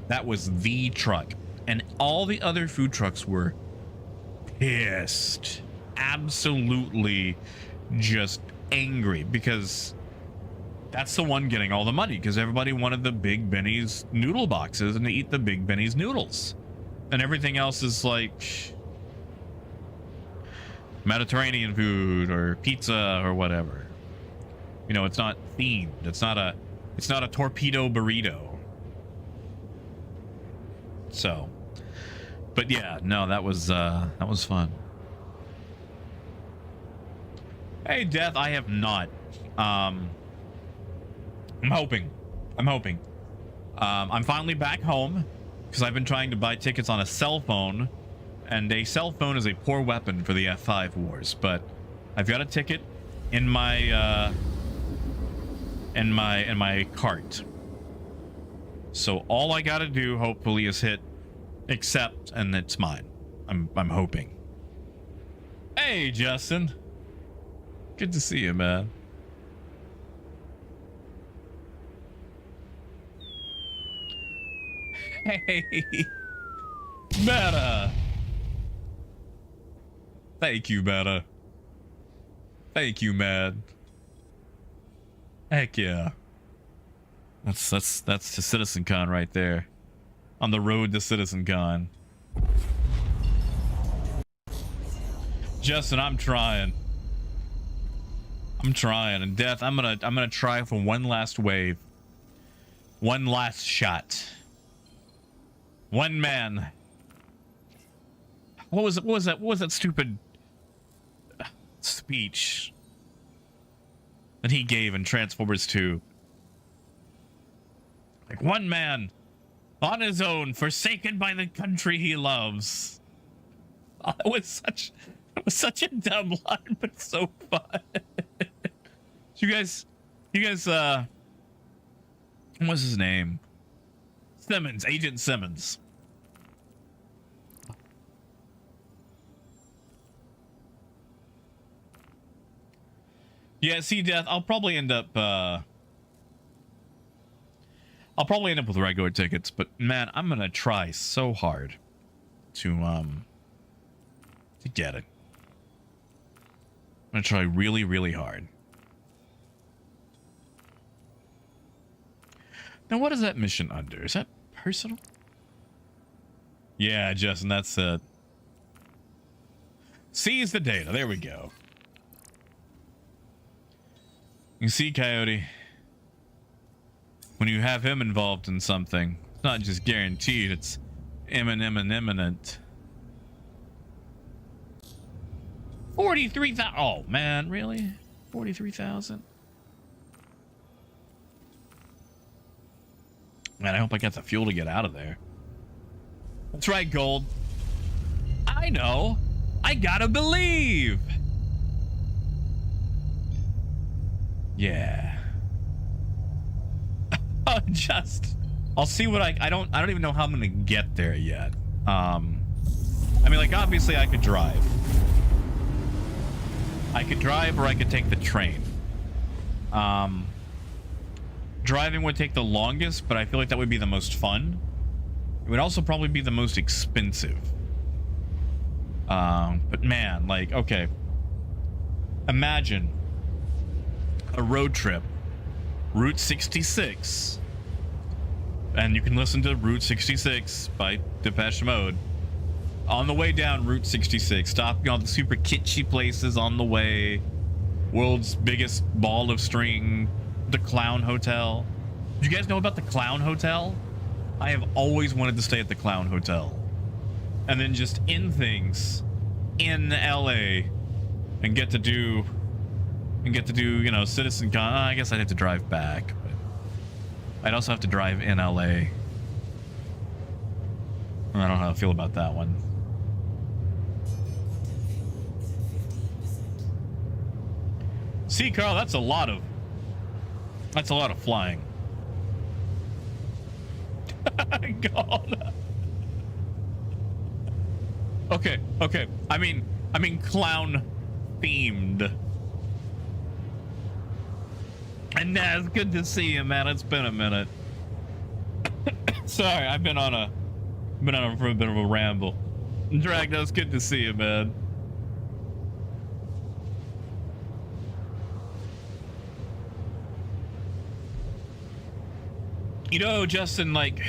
That was the truck, and all the other food trucks were pissed, absolutely just angry, because that's the one getting all the money, because everybody wanted the Big Benny's noodle boxes and to eat the Big Benny's noodles. And everything else is like Mediterranean food or pizza or whatever. You know, it's not themed. It's not a torpedo burrito. So, but yeah, no, that was fun. Hey, Death, I have not. I'm hoping. I'm finally back home because I've been trying to buy tickets on a cell phone, and a cell phone is a poor weapon for the F5 wars. But I've got a ticket in my in my cart. So all I gotta do, hopefully, is hit accept, and it's mine. I'm hoping. Hey, Justin. Good to see you, man. Hey, Meta. Thank you, Meta. Thank you, man. Heck yeah. That's to Citizencon right there. On the road to Citizencon. Justin, I'm trying. And Death, I'm gonna try for one last wave. One last shot. One man. What was that stupid speech that he gave in Transformers 2? Like, one man on his own, forsaken by the country he loves. Oh, it was such a dumb line, but so fun. you guys, what's his name? Simmons, Agent Simmons. Yeah, see, Death, I'll probably end up with regular tickets, but man, I'm gonna try so hard to get it. I'm gonna try really, really hard. Now, what is that mission under? Is that personal? Yeah, Justin, that's it. Seize the data. There we go. You see, Coyote, when you have him involved in something, it's not just guaranteed, it's imminent. 43,000. Oh, man, really? 43,000? Man, I hope I got the fuel to get out of there. That's right, Gold. I know. I gotta believe. Yeah. I'll see what I don't even know how I'm gonna get there yet. I mean, like, obviously I could drive. Or I could take the train. Driving would take the longest, but I feel like that would be the most fun. It would also probably be the most expensive. But man, like, okay. Imagine a road trip, Route 66. And you can listen to Route 66 by Depeche Mode. On the way down Route 66, stopping on the super kitschy places on the way. World's biggest ball of string, the Clown Hotel. Did you guys know about the Clown Hotel? I have always wanted to stay at the Clown Hotel. And then just end things in LA and get to do, you know, Citizencon. I guess I'd have to drive back, but I'd also have to drive in LA. I don't know how I feel about that one. See, Carl, that's a lot of flying. God. Okay. I mean clown themed. And it's good to see you, man. It's been a minute. Sorry, I've been on a bit of a ramble. Dragno, it's good to see you, man. You know, Justin, like,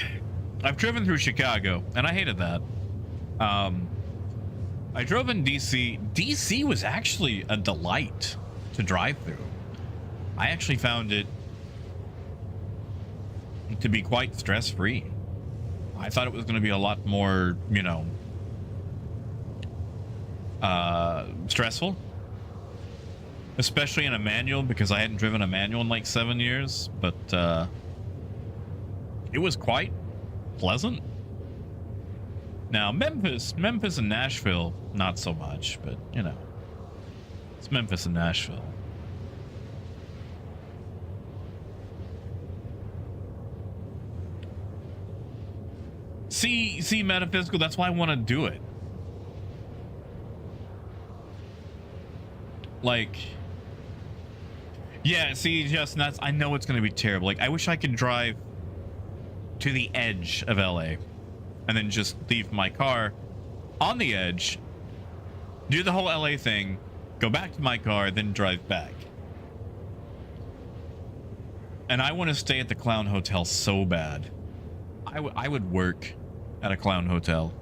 I've driven through Chicago, and I hated that. I drove in DC. DC was actually a delight to drive through. I actually found it to be quite stress-free. I thought it was going to be a lot more, you know, stressful. especially in a manual, because I hadn't driven a manual in like 7 years, but it was quite pleasant. Now, Memphis and Nashville, not so much, but you know, it's Memphis and Nashville. See, Metaphysical, that's why I want to do it. Like, yeah, see, Justin, that's, I know it's going to be terrible. Like, I wish I could drive to the edge of LA and then just leave my car on the edge, do the whole LA thing, go back to my car, then drive back. And I want to stay at the Clown Hotel so bad. I would work at a Clown Hotel.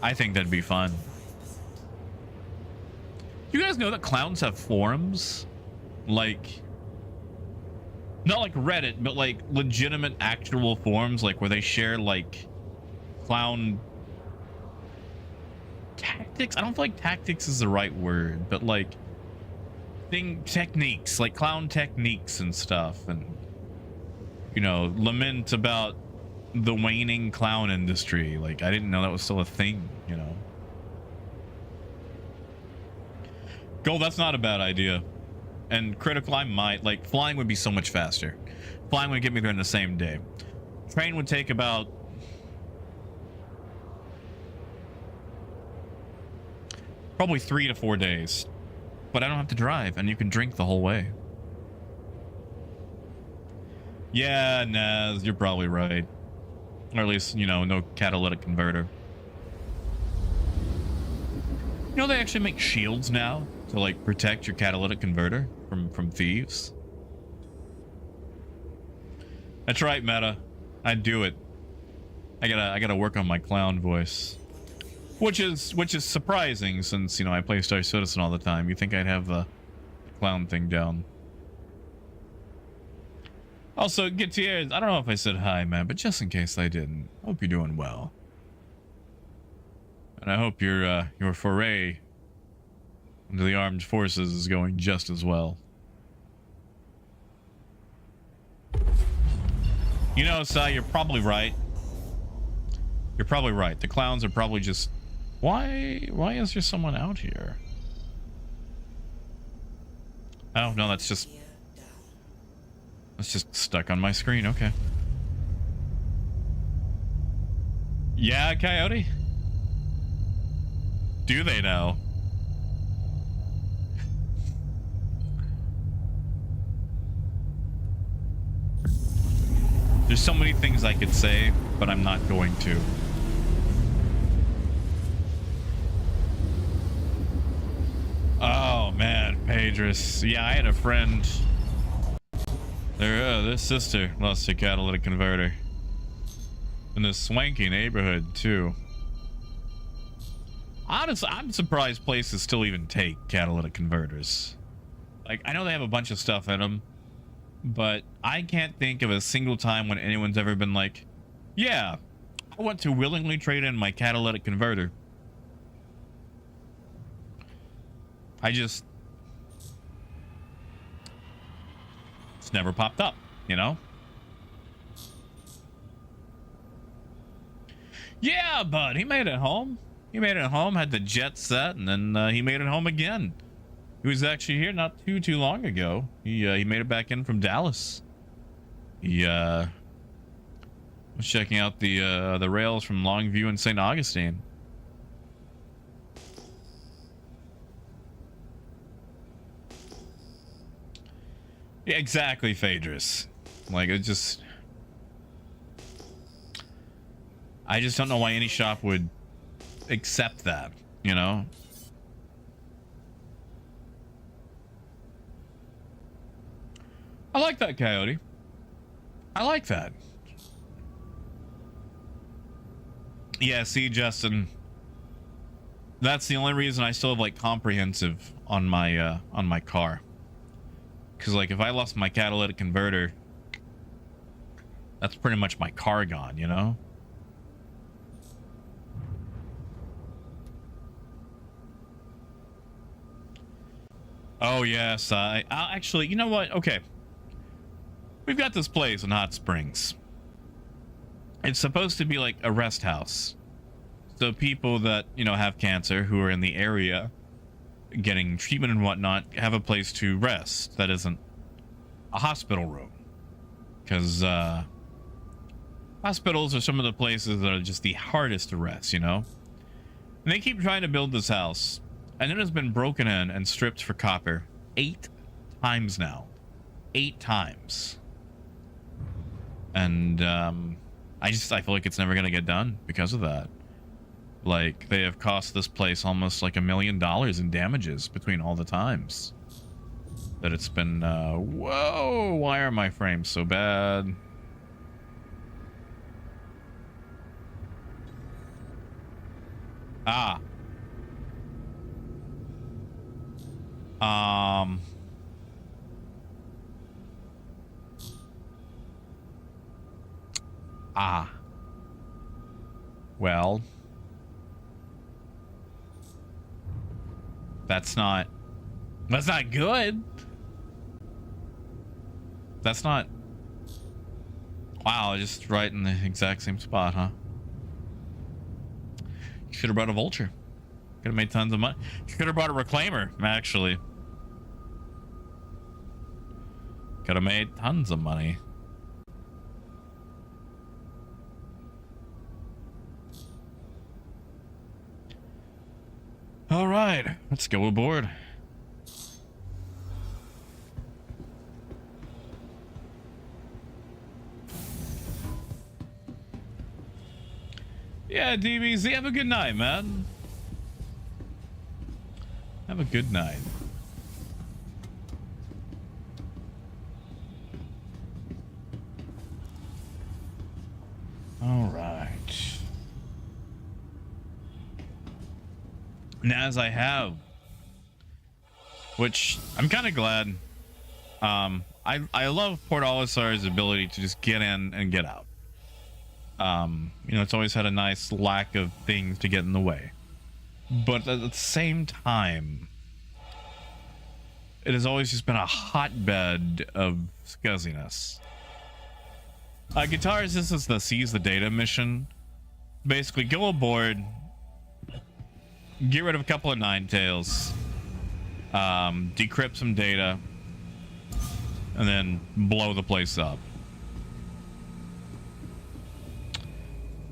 I think that'd be fun. You guys know that clowns have forums? Like, not like Reddit, but like legitimate actual forums, like where they share like clown tactics. I don't feel like tactics is the right word, but like techniques, like clown techniques and stuff, and you know, lament about the waning clown industry. Like, I didn't know that was still a thing, you know. Gold, that's not a bad idea. And Critical, I might. Like, flying would be so much faster. Flying would get me there in the same day. Train would take about... probably 3 to 4 days. But I don't have to drive, and you can drink the whole way. Yeah, Naz, you're probably right. Or at least, you know, no catalytic converter. You know, they actually make shields now to like protect your catalytic converter from thieves. That's right, Meta. I'd do it. I gotta work on my clown voice, which is surprising, since you know I play Star Citizen all the time. You think I'd have the clown thing down? Also, Gutierrez, I don't know if I said hi, man, but just in case I didn't, hope you're doing well. And I hope your foray into the armed forces is going just as well. You know, Sai, you're probably right. You're probably right. The clowns are probably just... Why is there someone out here? Oh, no, that's just stuck on my screen. Okay. Yeah, Coyote? Do they now? There's so many things I could say, but I'm not going to. Oh man, Pedris. Yeah, I had a friend. Their sister lost her catalytic converter in this swanky neighborhood too. Honestly, I'm surprised places still even take catalytic converters. Like, I know they have a bunch of stuff in them, but I can't think of a single time when anyone's ever been like, yeah, I want to willingly trade in my catalytic converter. It's never popped up, you know? Yeah, bud, he made it home. He made it home, had the jet set, and then he made it home again. He was actually here not too long ago. He made it back in from Dallas. He was checking out the rails from Longview and St. Augustine. Yeah, exactly, Phaedrus. Like, I just don't know why any shop would accept that, you know? I like that, Coyote. I like that. Yeah, see, Justin, that's the only reason I still have like comprehensive on my car. Because like if I lost my catalytic converter, that's pretty much my car gone, you know? Oh yes, I'll actually, you know what? Okay, we've got this place in Hot Springs. It's supposed to be like a rest house, so people that, you know, have cancer who are in the area getting treatment and whatnot have a place to rest that isn't a hospital room, because hospitals are some of the places that are just the hardest to rest, you know. And they keep trying to build this house, and it has been broken in and stripped for copper 8 times now. 8 times. And I feel like it's never gonna get done because of that. Like, they have cost this place almost like $1 million in damages between all the times that it's been whoa, why are my frames so bad? Ah. Well, that's not good. That's not, wow, just right in the exact same spot, huh? Should have brought a vulture. Could have made tons of money. Could have brought a reclaimer, actually. Could have made tons of money. All right, let's go aboard. Yeah, DBZ, have a good night, man. Have a good night. All right. Now, as I have, which I'm kind of glad. I love Port Olisar's ability to just get in and get out. You know, it's always had a nice lack of things to get in the way, but at the same time, it has always just been a hotbed of scuzziness. Guitars, this is the Seize the Data mission. Basically, go aboard, get rid of a couple of Ninetails, decrypt some data, and then blow the place up.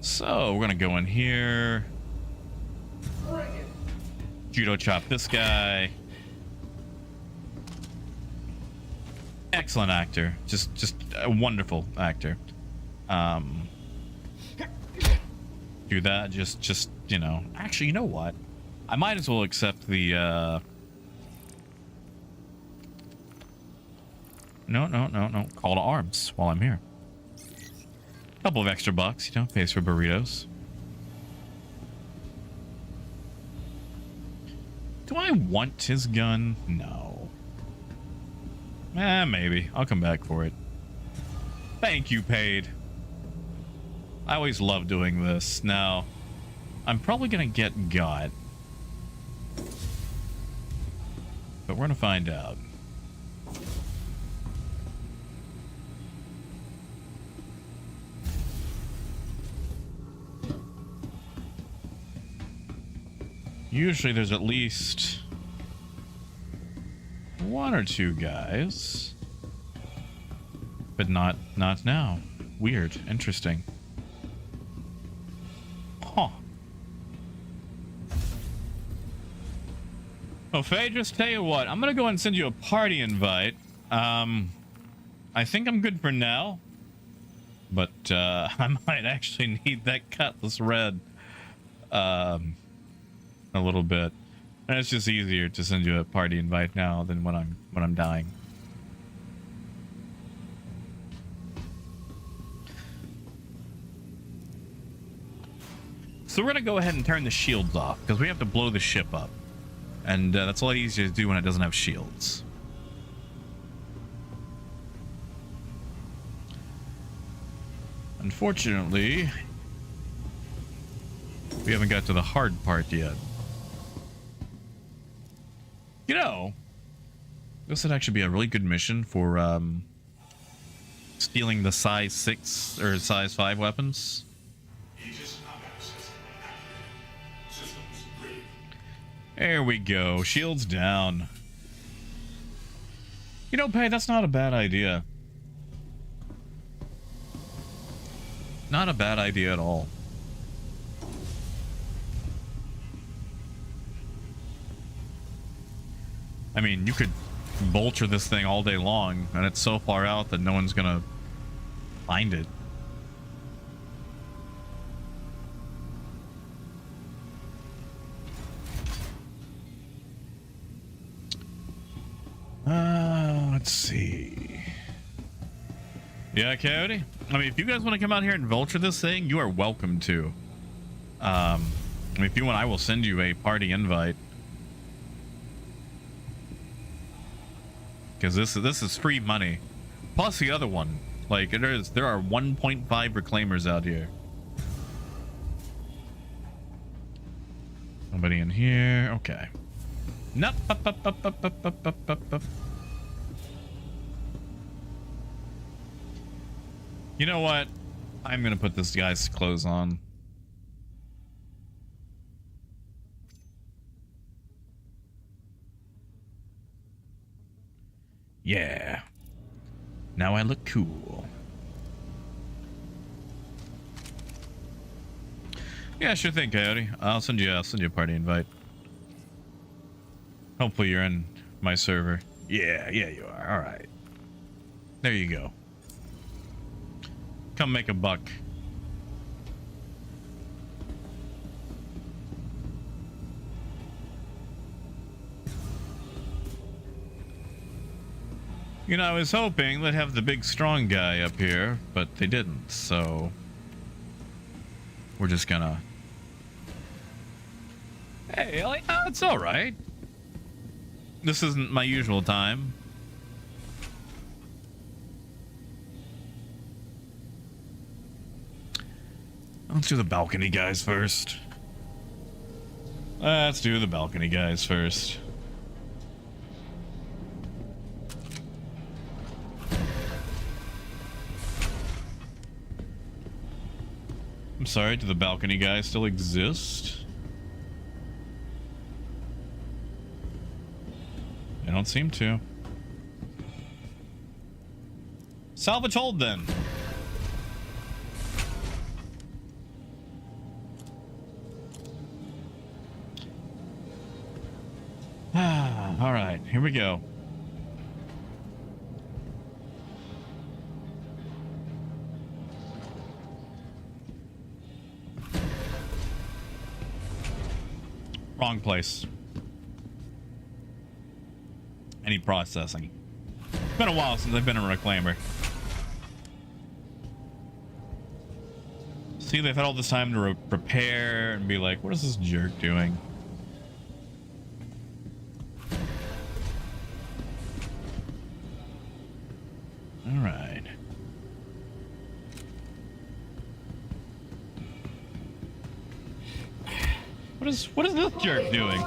So we're gonna go in here, judo chop this guy. Excellent actor, just a wonderful actor. Do that, just you know. Actually, you know what? I might as well accept the no call to arms while I'm here. Couple of extra bucks, you know, pays for burritos. Do I want his gun? No. Maybe. I'll come back for it. Thank you, paid. I always love doing this. Now, I'm probably gonna get got. But we're gonna find out. Usually there's at least 1 or 2 guys, but not now. Weird. Interesting. Huh. Oh, Faye, just tell you what, I'm gonna go and send you a party invite. I think I'm good for now, but I might actually need that Cutlass Red a little bit, and it's just easier to send you a party invite now than when I'm dying. So we're gonna go ahead and turn the shields off because we have to blow the ship up, and that's a lot easier to do when it doesn't have shields. Unfortunately, we haven't got to the hard part yet. You know, This would actually be a really good mission for stealing the size 6 or size 5 weapons. There we go. Shields down. You know, Pay, that's not a bad idea. Not a bad idea at all. I mean, you could vulture this thing all day long, and it's so far out that no one's gonna find it. Let's see. Yeah, Coyote? I mean, if you guys want to come out here and vulture this thing, you are welcome to. I mean, if you want, I will send you a party invite. Because this is free money. Plus the other one. Like, there are 1.5 reclaimers out here. Nobody in here. Okay. Nope. You know what? I'm gonna put this guy's clothes on. Yeah. Now I look cool. Yeah, sure thing, Coyote. I'll send you a party invite. Hopefully you're in my server. Yeah, you are. All right. There you go. Come make a buck. You know, I was hoping they'd have the big strong guy up here, but they didn't, so we're just gonna... Hey, like, it's all right. This isn't my usual time. Let's do the balcony guys first. Let's do the balcony guys first. I'm sorry, do the balcony guys still exist? They don't seem to. Salvage hold then. All right, here we go. Wrong place. I need processing. It's been a while since I've been a reclaimer. See, they've had all this time to prepare and be like, what is this jerk doing? All right. What is this jerk doing?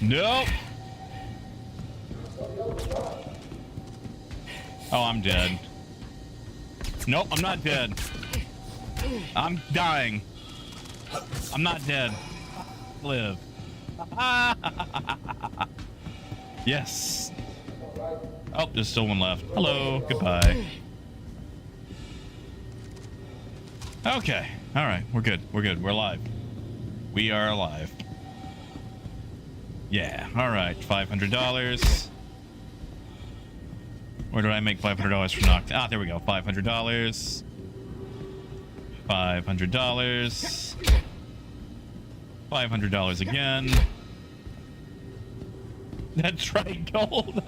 Nope. Oh, I'm dead. Nope, I'm not dead. I'm dying. I'm not dead. Live. Yes. Oh, there's still one left. Hello. Goodbye. Okay. All right. We're good. We're good. We're alive. We are alive. Yeah. All right. $500. Where did I make $500 for knocked? Ah, there we go. $500. $500. $500 again. That's right, gold.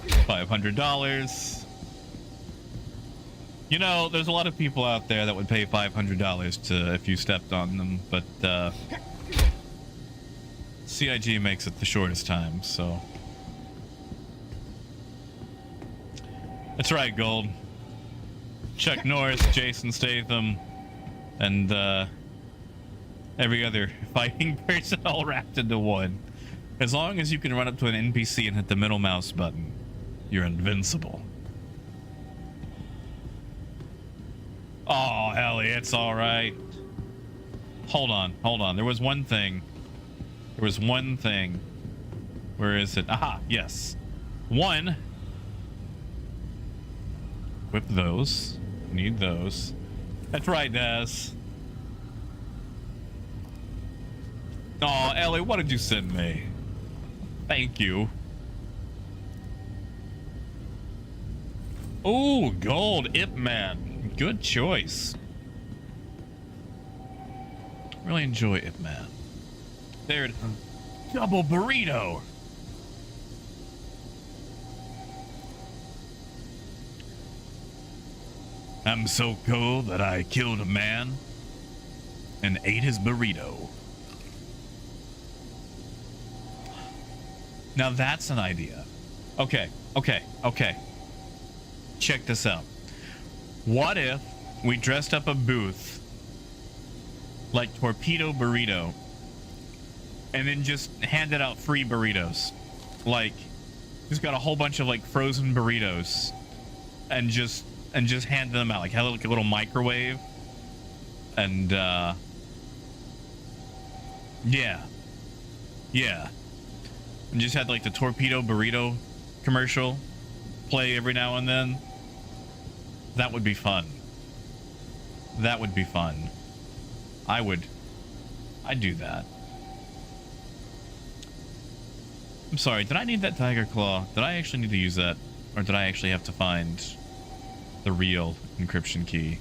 $500. You know, there's a lot of people out there that would pay $500 to if you stepped on them, but CIG makes it the shortest time, so that's right, gold. Chuck Norris, Jason Statham, and every other fighting person all wrapped into one. As long as you can run up to an NPC and hit the middle mouse button, you're invincible. Oh, Ellie, it's all right. Hold on. There was one thing. Where is it? Aha, yes. One. Whip those. Need those. That's right, Daz. Oh, Ellie, what did you send me? Thank you. Oh, gold. Ip Man. Good choice. Really enjoy Ip Man. There it is. Double burrito. I'm so cool that I killed a man and ate his burrito. Now that's an idea. Okay. Check this out. What if we dressed up a booth like Torpedo Burrito and then just handed out free burritos? Like, just got a whole bunch of like frozen burritos and just hand them out. Like, have like a little microwave and yeah. And just had like the Torpedo Burrito commercial play every now and then. That would be fun. I'd do that. I'm sorry, did I need that Tiger Claw? Did I actually need to use that? Or did I actually have to find the real encryption key?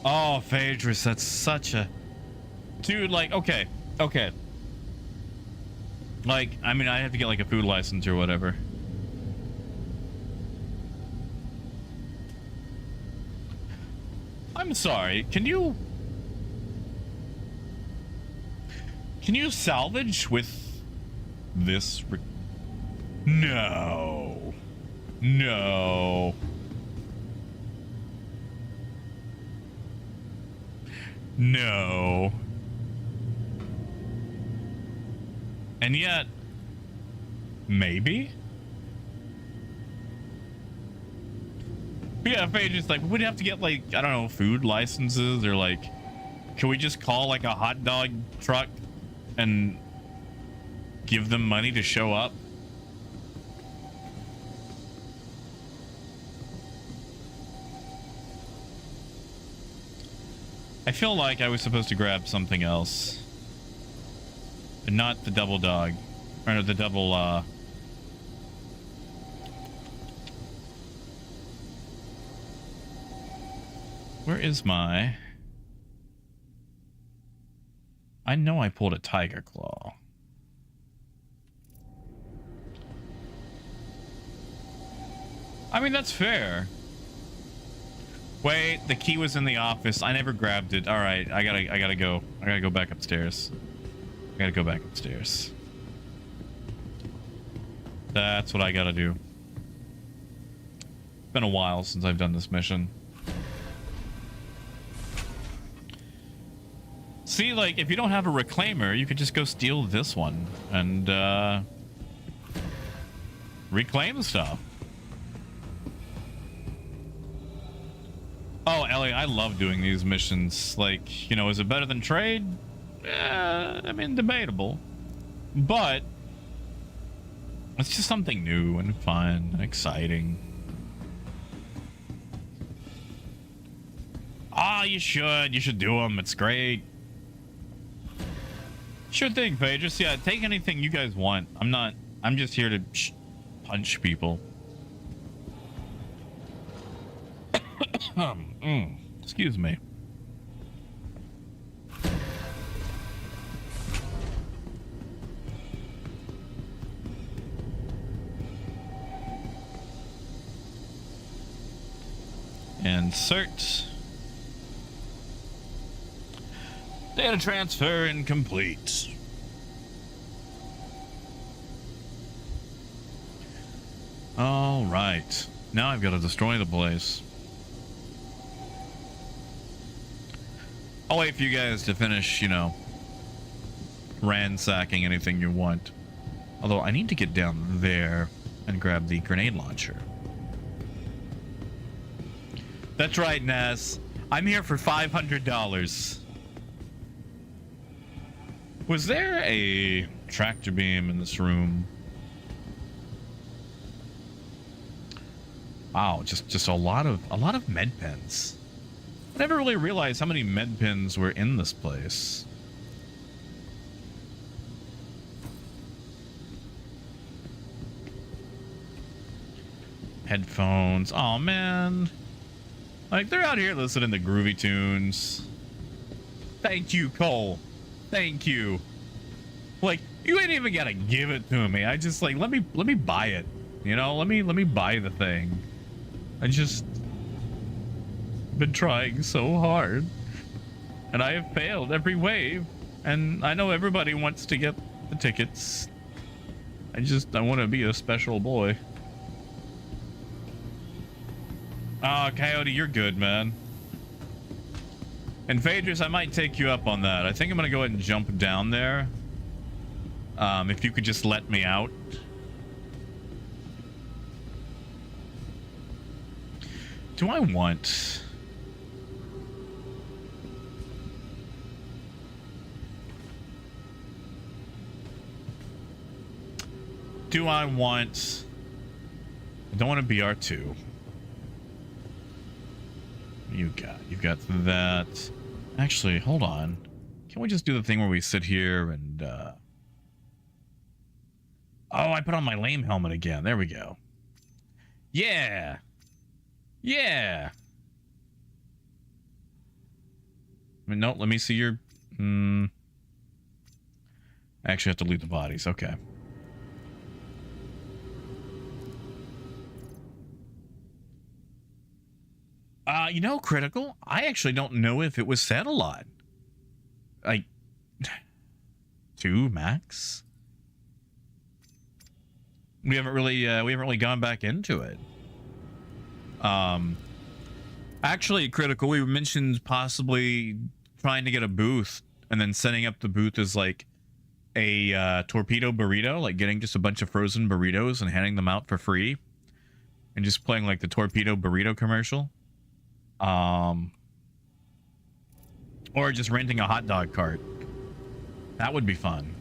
Oh, Phaedrus, that's such a... Dude, like, okay. Like, I mean, I have to get like a food license or whatever. I'm sorry, can you salvage with this? No. And yet, maybe? Yeah, if they just like, we'd have to get like, I don't know, food licenses, or like, can we just call like a hot dog truck and give them money to show up? I feel like I was supposed to grab something else. But not the double dog. Or no, the double, where is my... I know I pulled a Tiger Claw. I mean, that's fair. Wait, the key was in the office. I never grabbed it. All right, I gotta go. I gotta go back upstairs. That's what I gotta do. It's been a while since I've done this mission. See, like, if you don't have a reclaimer, you could just go steal this one and reclaim stuff. Oh, Ellie, I love doing these missions. Like, you know, is it better than trade? I mean, debatable. But it's just something new and fun and exciting. Ah, you should do them. It's great. Sure thing, Phaedrus. Yeah, take anything you guys want. I'm just here to punch people. Excuse me. Insert. Data transfer incomplete. All right. Now I've got to destroy the place. I'll wait for you guys to finish, you know, ransacking anything you want. Although I need to get down there and grab the grenade launcher. That's right, Naz. I'm here for $500. Was there a tractor beam in this room? Wow, just a lot of med pens. I never really realized how many med pens were in this place. Headphones. Oh man. Like, they're out here listening to groovy tunes. Thank you, Cole. Thank you. Like, you ain't even gotta give it to me. I just like let me buy it. You know, let me buy the thing. I just been trying so hard. And I have failed every wave. And I know everybody wants to get the tickets. I want to be a special boy. Ah, Coyote, you're good, man. And Phaedrus, I might take you up on that. I think I'm gonna go ahead and jump down there. If you could just let me out. Do I want... Do I want... I don't want to BR2. You've got that. Actually, hold on. Can we just do the thing where we sit here and oh, I put on my lame helmet again. There we go. Yeah. Yeah. No, let me see your I actually have to loot the bodies. Okay. You know, Critical, I actually don't know if it was said a lot. Like, 2 max? We haven't really gone back into it. Actually, Critical, we mentioned possibly trying to get a booth and then setting up the booth as like a torpedo burrito, like getting just a bunch of frozen burritos and handing them out for free and just playing like the torpedo burrito commercial. Or just renting a hot dog cart. That would be fun.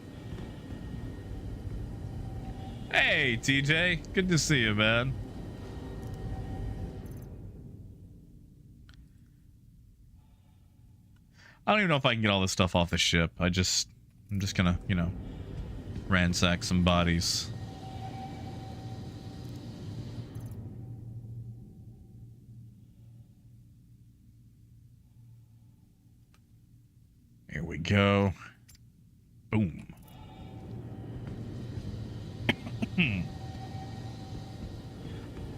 Hey, TJ. Good to see you, man. I don't even know if I can get all this stuff off the ship. I'm just gonna, you know, ransack some bodies. Here we go. Boom.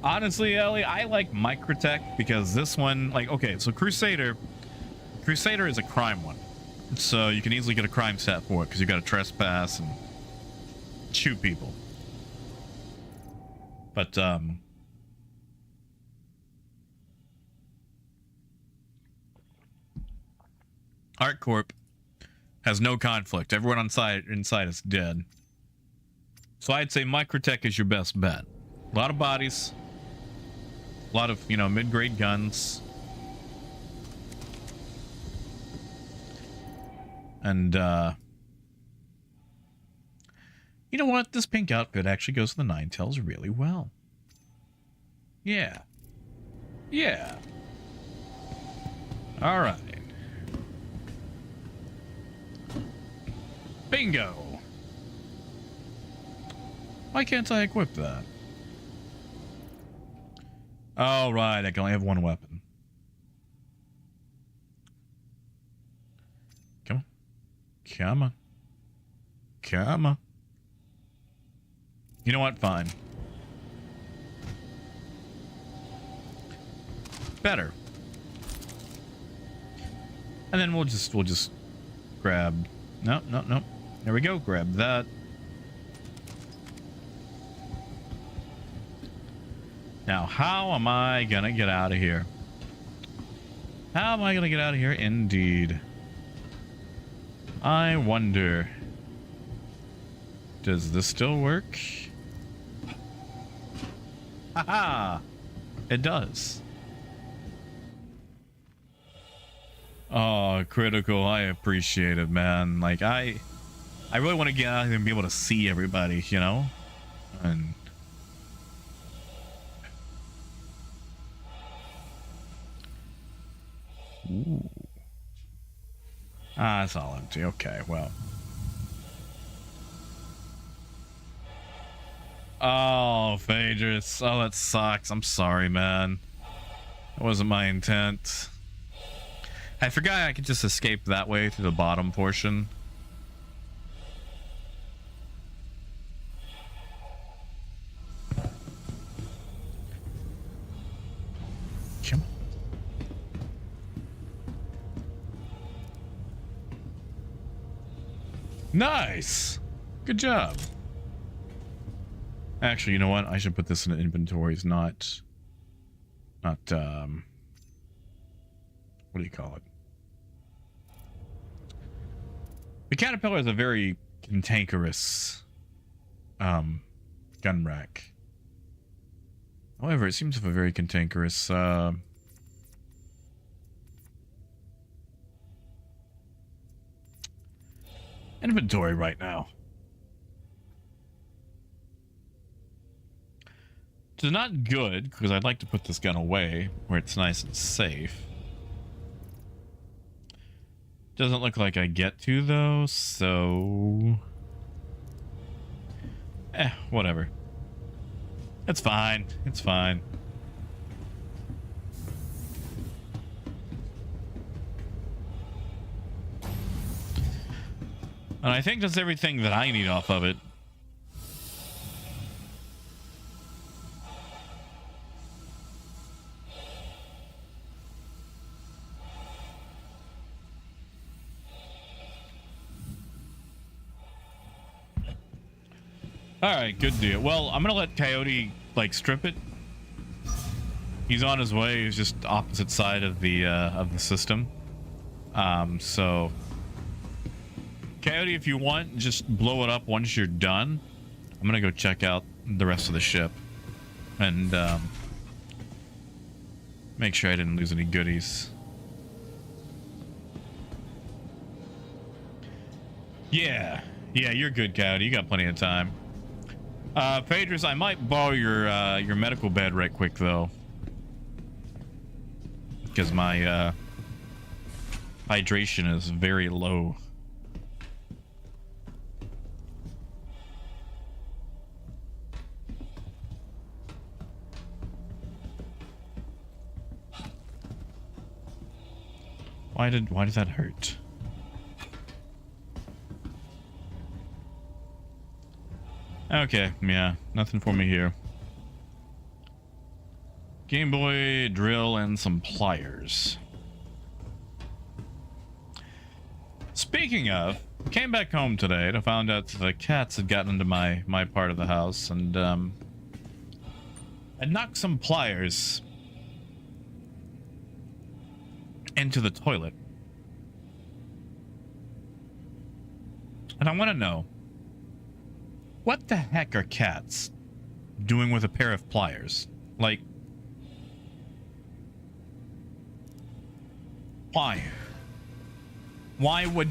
Honestly, Ellie, I like Microtech because this one, like, okay, so Crusader is a crime one. So you can easily get a crime stat for it because you got to trespass and shoot people. But, ArcCorp has no conflict. Everyone inside is dead. So I'd say Microtech is your best bet. A lot of bodies. A lot of, you know, mid-grade guns. And, you know what? This pink outfit actually goes to the Ninetales really well. Yeah. Yeah. All right. Bingo. Why can't I equip that? All right, I can only have one weapon. Come on. Come on. Come on. You know what? Fine. Better. And then we'll just grab... No. There we go. Grab that. Now, how am I gonna get out of here? How am I gonna get out of here? Indeed. I wonder. Does this still work? Haha! It does. Oh, critical. I appreciate it, man. Like, I really want to get out and be able to see everybody, you know? And ooh. Ah, it's all empty. Okay, well. Oh, Phaedrus. Oh, that sucks. I'm sorry, man. That wasn't my intent. I forgot I could just escape that way through the bottom portion. Come on. Nice. Good job. Actually, you know what? I should put this in inventories, not what do you call it? The Caterpillar is a very cantankerous gun rack. However, it seems to have a very cantankerous inventory right now. It's not good, because I'd like to put this gun away where it's nice and safe. Doesn't look like I get to, though, so... whatever. It's fine. It's fine. And I think that's everything that I need off of it. Alright, good deal. Well, I'm gonna let Coyote, like, strip it. He's on his way. He's just opposite side of the system. So... Coyote, if you want, just blow it up once you're done. I'm gonna go check out the rest of the ship. And, make sure I didn't lose any goodies. Yeah. Yeah, you're good, Coyote. You got plenty of time. Phaedrus, I might borrow your medical bed right quick, though. Because my, hydration is very low. Why did that hurt? Okay, yeah, nothing for me here. Game Boy, drill, and some pliers. Speaking of, came back home today to find out the cats had gotten into my part of the house, and I knocked some pliers into the toilet. And I want to know, what the heck are cats doing with a pair of pliers? Like, why? Why would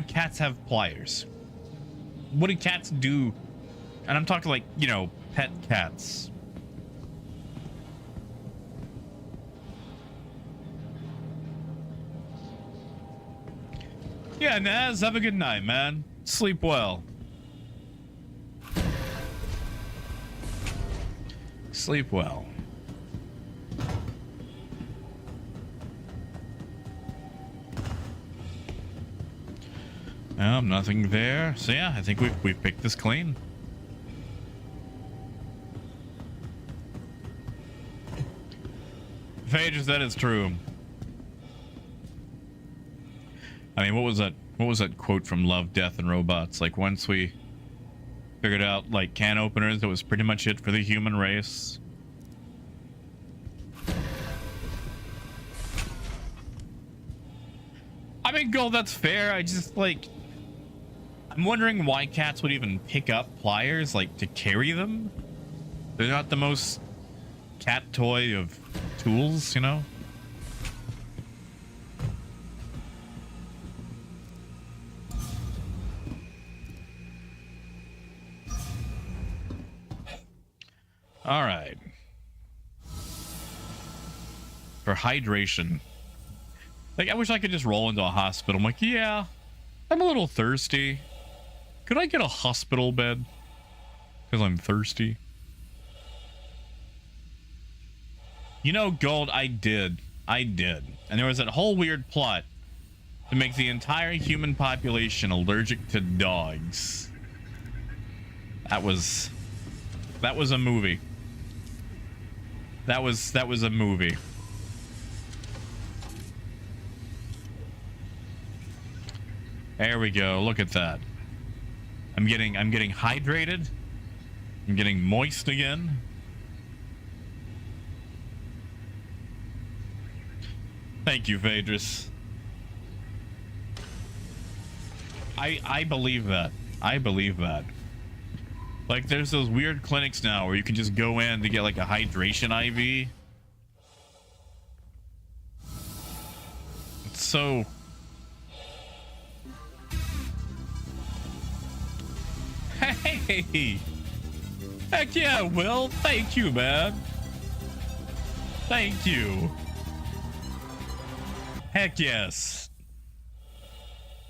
cats have pliers? What do cats do? And I'm talking like, you know, pet cats. Yeah, Naz, have a good night, man. Sleep well. Sleep well. Nothing there. So yeah, I think we've picked this clean. Phaedrus, that is true. I mean, what was that quote from Love, Death, and Robots? Like, once we Figured out like can openers. That was pretty much it for the human race. I mean, Gold, that's fair. I just like, I'm wondering why cats would even pick up pliers like to carry them. They're not the most cat toy of tools, you know? All right. For hydration. Like, I wish I could just roll into a hospital. I'm like, yeah, I'm a little thirsty. Could I get a hospital bed? Because I'm thirsty. You know, Gold, I did. And there was that whole weird plot to make the entire human population allergic to dogs. That was a movie. That was a movie. There we go. Look at that. I'm getting hydrated. I'm getting moist again. Thank you, Phaedrus. I believe that. I believe that. Like, there's those weird clinics now where you can just go in to get like a hydration IV. It's so... Hey! Heck yeah, Will. Thank you, man. Thank you. Heck yes.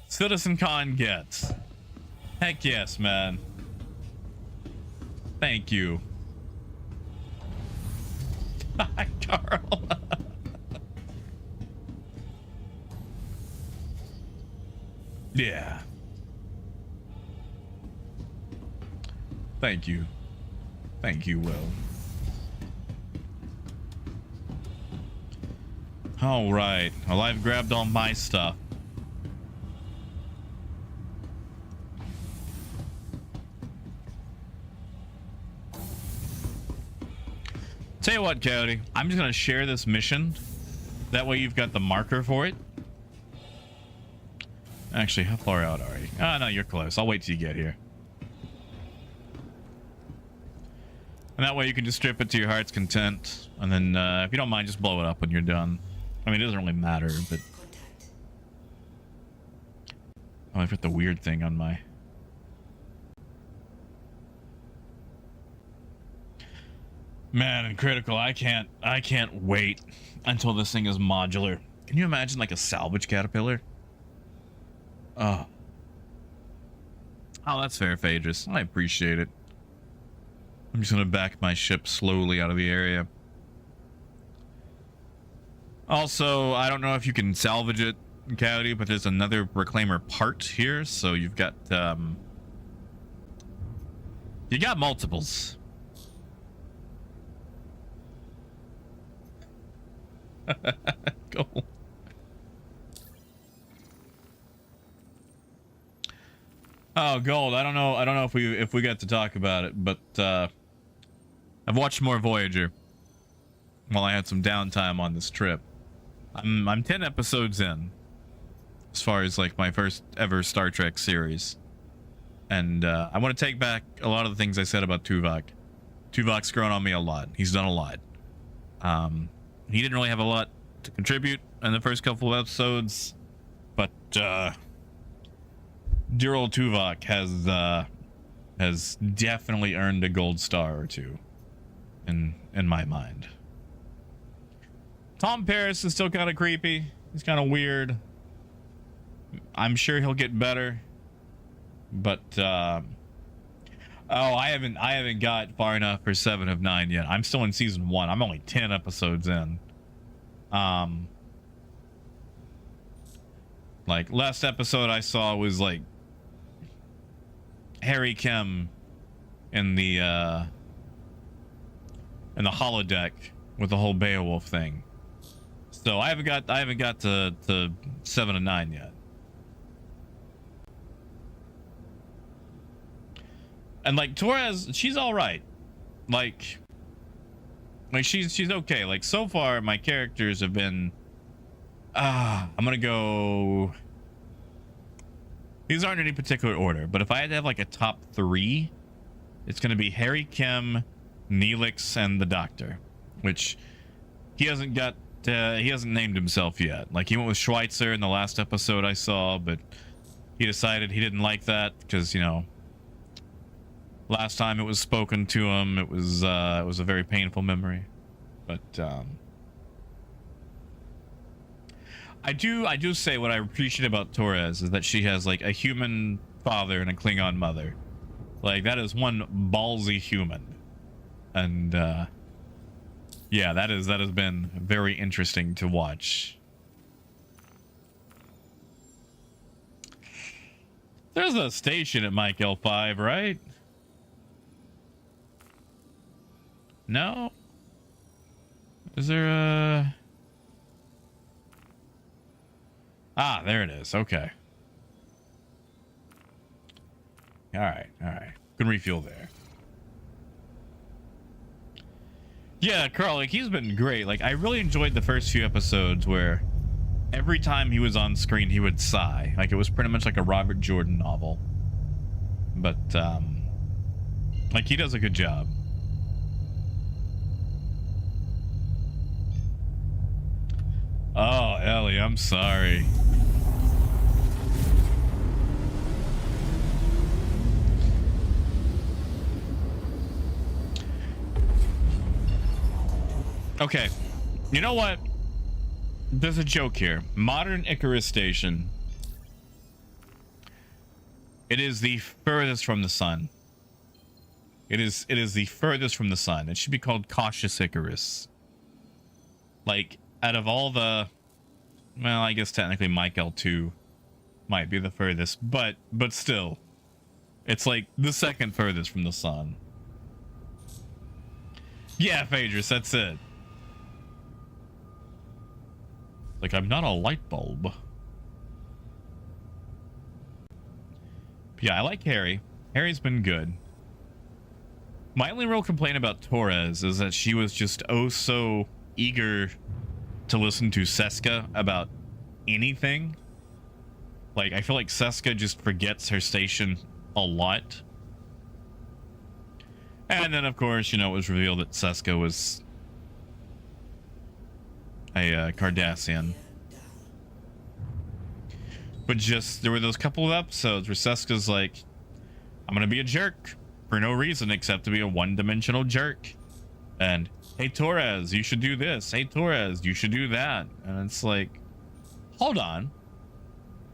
Citizencon gets. Heck yes, man. Thank you. Hi, Carl. Yeah. Thank you. Thank you, Will. All right. Well, I've grabbed all my stuff. Tell you what, Coyote, I'm just gonna share this mission. That way you've got the marker for it. Actually, how far out are you? Oh, no, you're close. I'll wait till you get here. And that way you can just strip it to your heart's content. And then, if you don't mind, just blow it up when you're done. I mean, it doesn't really matter, but... Oh, I've got the weird thing on my... Man, and Critical, I can't wait until this thing is modular. Can you imagine like a salvage caterpillar? Oh, that's fair, Phaedrus. I appreciate it. I'm just gonna back my ship slowly out of the area. Also, I don't know if you can salvage it, Coyote, but there's another reclaimer part here, so you've got you got multiples. Cool. Oh, Gold. I don't know if we got to talk about it, but I've watched more Voyager while I had some downtime on this trip. I'm 10 episodes in as far as like my first ever Star Trek series. And I want to take back a lot of the things I said about Tuvok. Tuvok's grown on me a lot. He's done a lot. He didn't really have a lot to contribute in the first couple of episodes, but dear old Tuvok has definitely earned a gold star or two in my mind. Tom Paris is still kind of creepy. He's kind of weird. I'm sure he'll get better, but oh, I haven't got far enough for 7 of 9 yet. I'm still in season 1. I'm only 10 episodes in. Like last episode I saw was like Harry Kim in the holodeck with the whole Beowulf thing. So I haven't got to 7 of 9 yet. And like Torres, she's all right. Like she's okay. Like so far, my characters have been. I'm gonna go. These aren't in any particular order, but if I had to have like a top 3, it's gonna be Harry, Kim, Neelix, and the Doctor, which he hasn't got. He hasn't named himself yet. Like he went with Schweitzer in the last episode I saw, but he decided he didn't like that because, you know, last time it was spoken to him, it was a very painful memory. But I do say what I appreciate about Torres is that she has like a human father and a Klingon mother. Like that is one ballsy human, and yeah, that has been very interesting to watch. There's a station at Mike L5, right? No? Is there a... Ah, there it is. Okay. All right. Can refuel there. Yeah, Carl, like he's been great. Like I really enjoyed the first few episodes where every time he was on screen he would sigh. Like it was pretty much like a Robert Jordan novel. But like he does a good job. Oh, Ellie, I'm sorry. Okay, you know what? There's a joke here. Modern Icarus Station. It is the furthest from the sun. It is the furthest from the sun. It should be called Cautious Icarus. Like, out of all the... Well, I guess technically Mike L2 might be the furthest, but still. It's like the second furthest from the sun. Yeah, Phaedrus, that's it. Like, I'm not a light bulb. Yeah, I like Harry. Harry's been good. My only real complaint about Torres is that she was just oh so eager to listen to Seska about anything. Like, I feel like Seska just forgets her station a lot. And then, of course, you know, it was revealed that Seska was a Cardassian. But just, there were those couple of episodes where Seska's like, I'm gonna be a jerk for no reason except to be a one-dimensional jerk. And, hey, Torres, you should do this. Hey, Torres, you should do that. And it's like, hold on.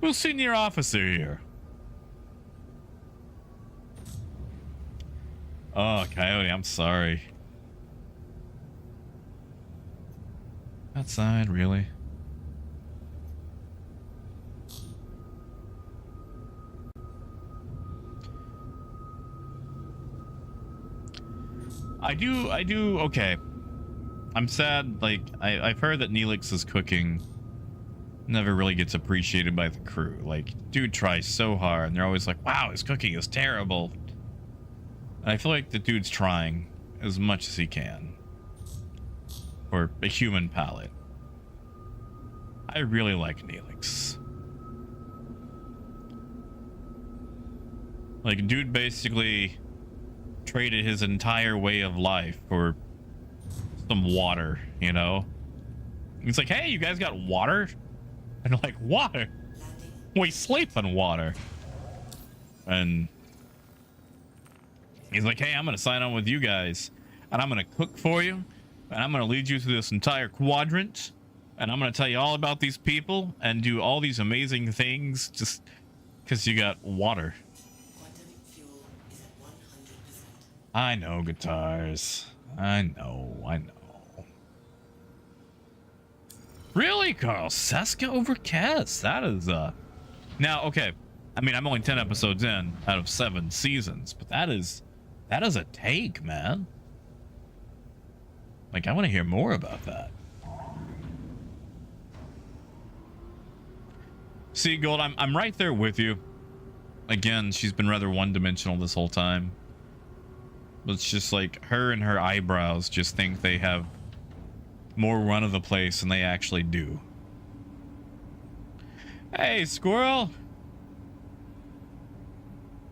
Who's senior officer here? Oh, Coyote, I'm sorry. Outside, really? I do, okay. I'm sad, like, I've heard that Neelix's cooking never really gets appreciated by the crew. Like, dude tries so hard, and they're always like, wow, his cooking is terrible. And I feel like the dude's trying as much as he can. For a human palate. I really like Neelix. Like, dude basically traded his entire way of life for some water, you know? He's like, hey, you guys got water? And I'm like, water? We sleep in water. And he's like, hey, I'm gonna sign on with you guys, and I'm gonna cook for you, and I'm gonna lead you through this entire quadrant, and I'm gonna tell you all about these people and do all these amazing things just because you got water. Quantum fuel is at 100%. I know, guitars. I know. Really, Carl? Seska over Kess? That is, Now, okay. I mean, I'm only 10 episodes in out of 7 seasons, but that is a take, man. Like, I want to hear more about that. See, Gold, I'm right there with you. Again, she's been rather one-dimensional this whole time. It's just like her and her eyebrows just think they have more run of the place than they actually do. Hey, squirrel.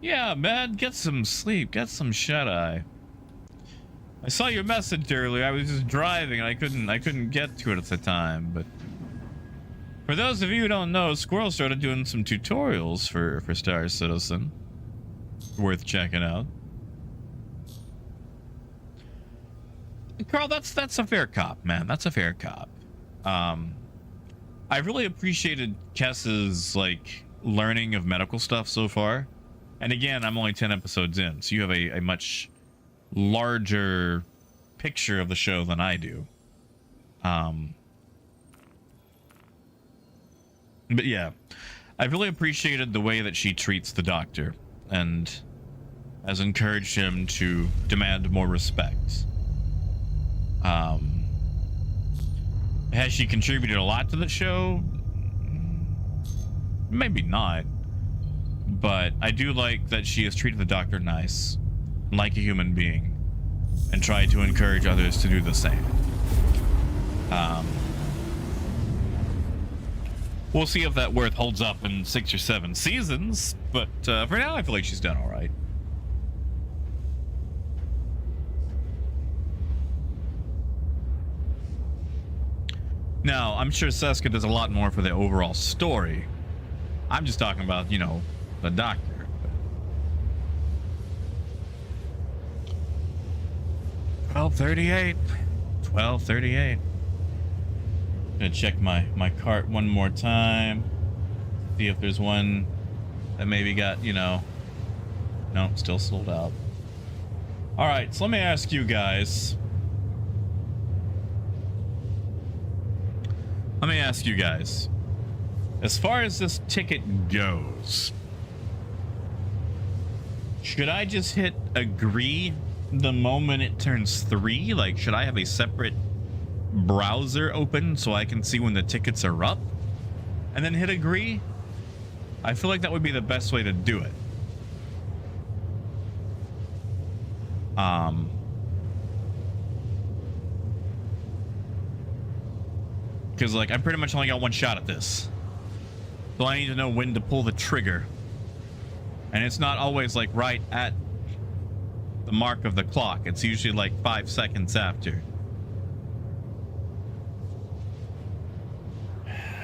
Yeah, man, get some sleep, get some shut-eye. I saw your message earlier. I was just driving and I couldn't get to it at the time, but for those of you who don't know, Squirrel started doing some tutorials for Star Citizen. Worth checking out. Carl, that's a fair cop, man. That's a fair cop. I really appreciated Kess's like learning of medical stuff so far. And again, I'm only 10 episodes in, so you have a much larger picture of the show than I do. But yeah, I've really appreciated the way that she treats the doctor and has encouraged him to demand more respect. Has she contributed a lot to the show? Maybe not. But I do like that she has treated the doctor nice, like a human being, and tried to encourage others to do the same. We'll see if that worth holds up in 6 or 7 seasons, but for now I feel like she's done all right. Now, I'm sure Seska does a lot more for the overall story. I'm just talking about, you know, the doctor. 12:38. 12:38. Gonna check my cart one more time. See if there's one that maybe got, you know. No, still sold out. All right, so let me ask you guys. As far as this ticket goes, should I just hit agree the moment it turns 3? Like, should I have a separate browser open so I can see when the tickets are up and then hit agree? I feel like that would be the best way to do it. Because like I pretty much only got one shot at this, so I need to know when to pull the trigger, and it's not always like right at the mark of the clock. It's usually like 5 seconds after.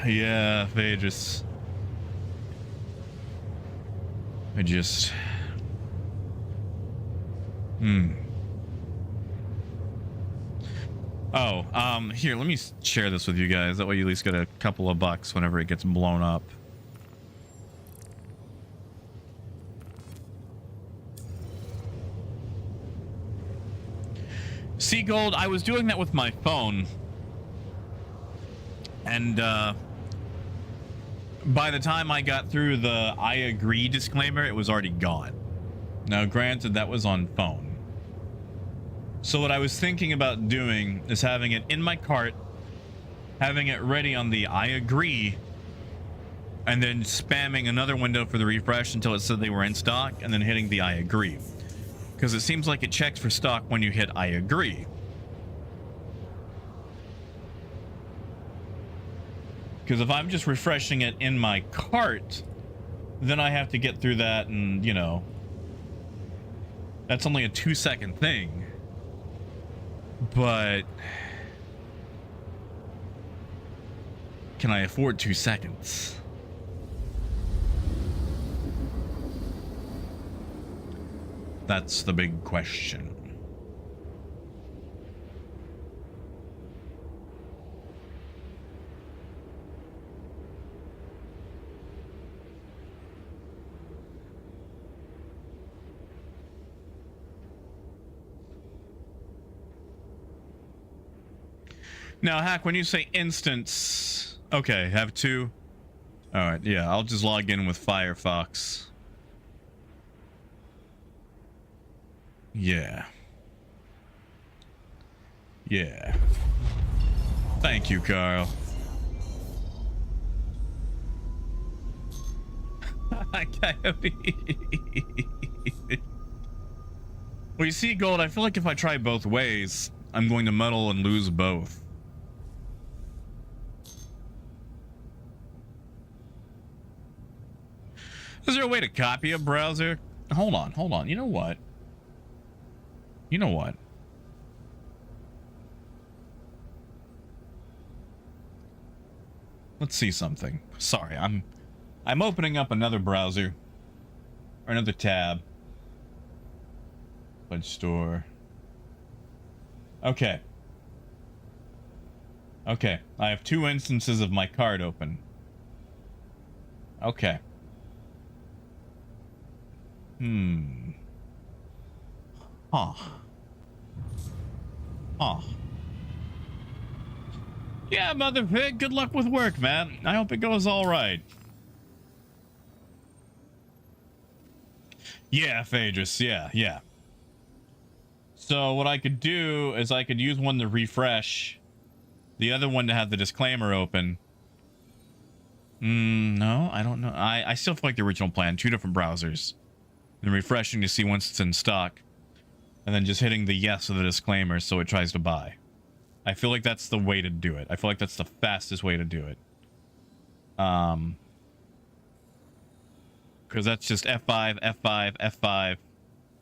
Yeah, Phaedrus. Oh, here, let me share this with you guys. That way you at least get a couple of bucks whenever it gets blown up. See, Gold, I was doing that with my phone. And, by the time I got through the I agree disclaimer, it was already gone. Now, granted, that was on phone. So what I was thinking about doing is having it in my cart, having it ready on the I agree, and then spamming another window for the refresh until it said they were in stock, and then hitting the I agree. Because it seems like it checks for stock when you hit I agree. Because if I'm just refreshing it in my cart, then I have to get through that, and, you know, that's only a 2-second thing. But can I afford 2 seconds? That's the big question. Now, Hack, when you say instance, okay, have 2. All right, yeah, I'll just log in with Firefox. Yeah. Thank you, Carl. Coyote. Well, you see, Gold, I feel like if I try both ways, I'm going to muddle and lose both. Is there a way to copy a browser? Hold on. You know what? Let's see something. Sorry, I'm opening up another browser. Or another tab. Pledge store. Okay. I have 2 instances of my card open. Okay. Huh. Yeah, Mother Pig, good luck with work, man. I hope it goes all right. Yeah, Phaedrus, yeah. So what I could do is I could use one to refresh, the other one to have the disclaimer open. No, I don't know. I still feel like the original plan, 2 different browsers. And refreshing to see once it's in stock. And then just hitting the yes of the disclaimer so it tries to buy. I feel like that's the way to do it. I feel like that's the fastest way to do it. Because that's just F5, F5, F5.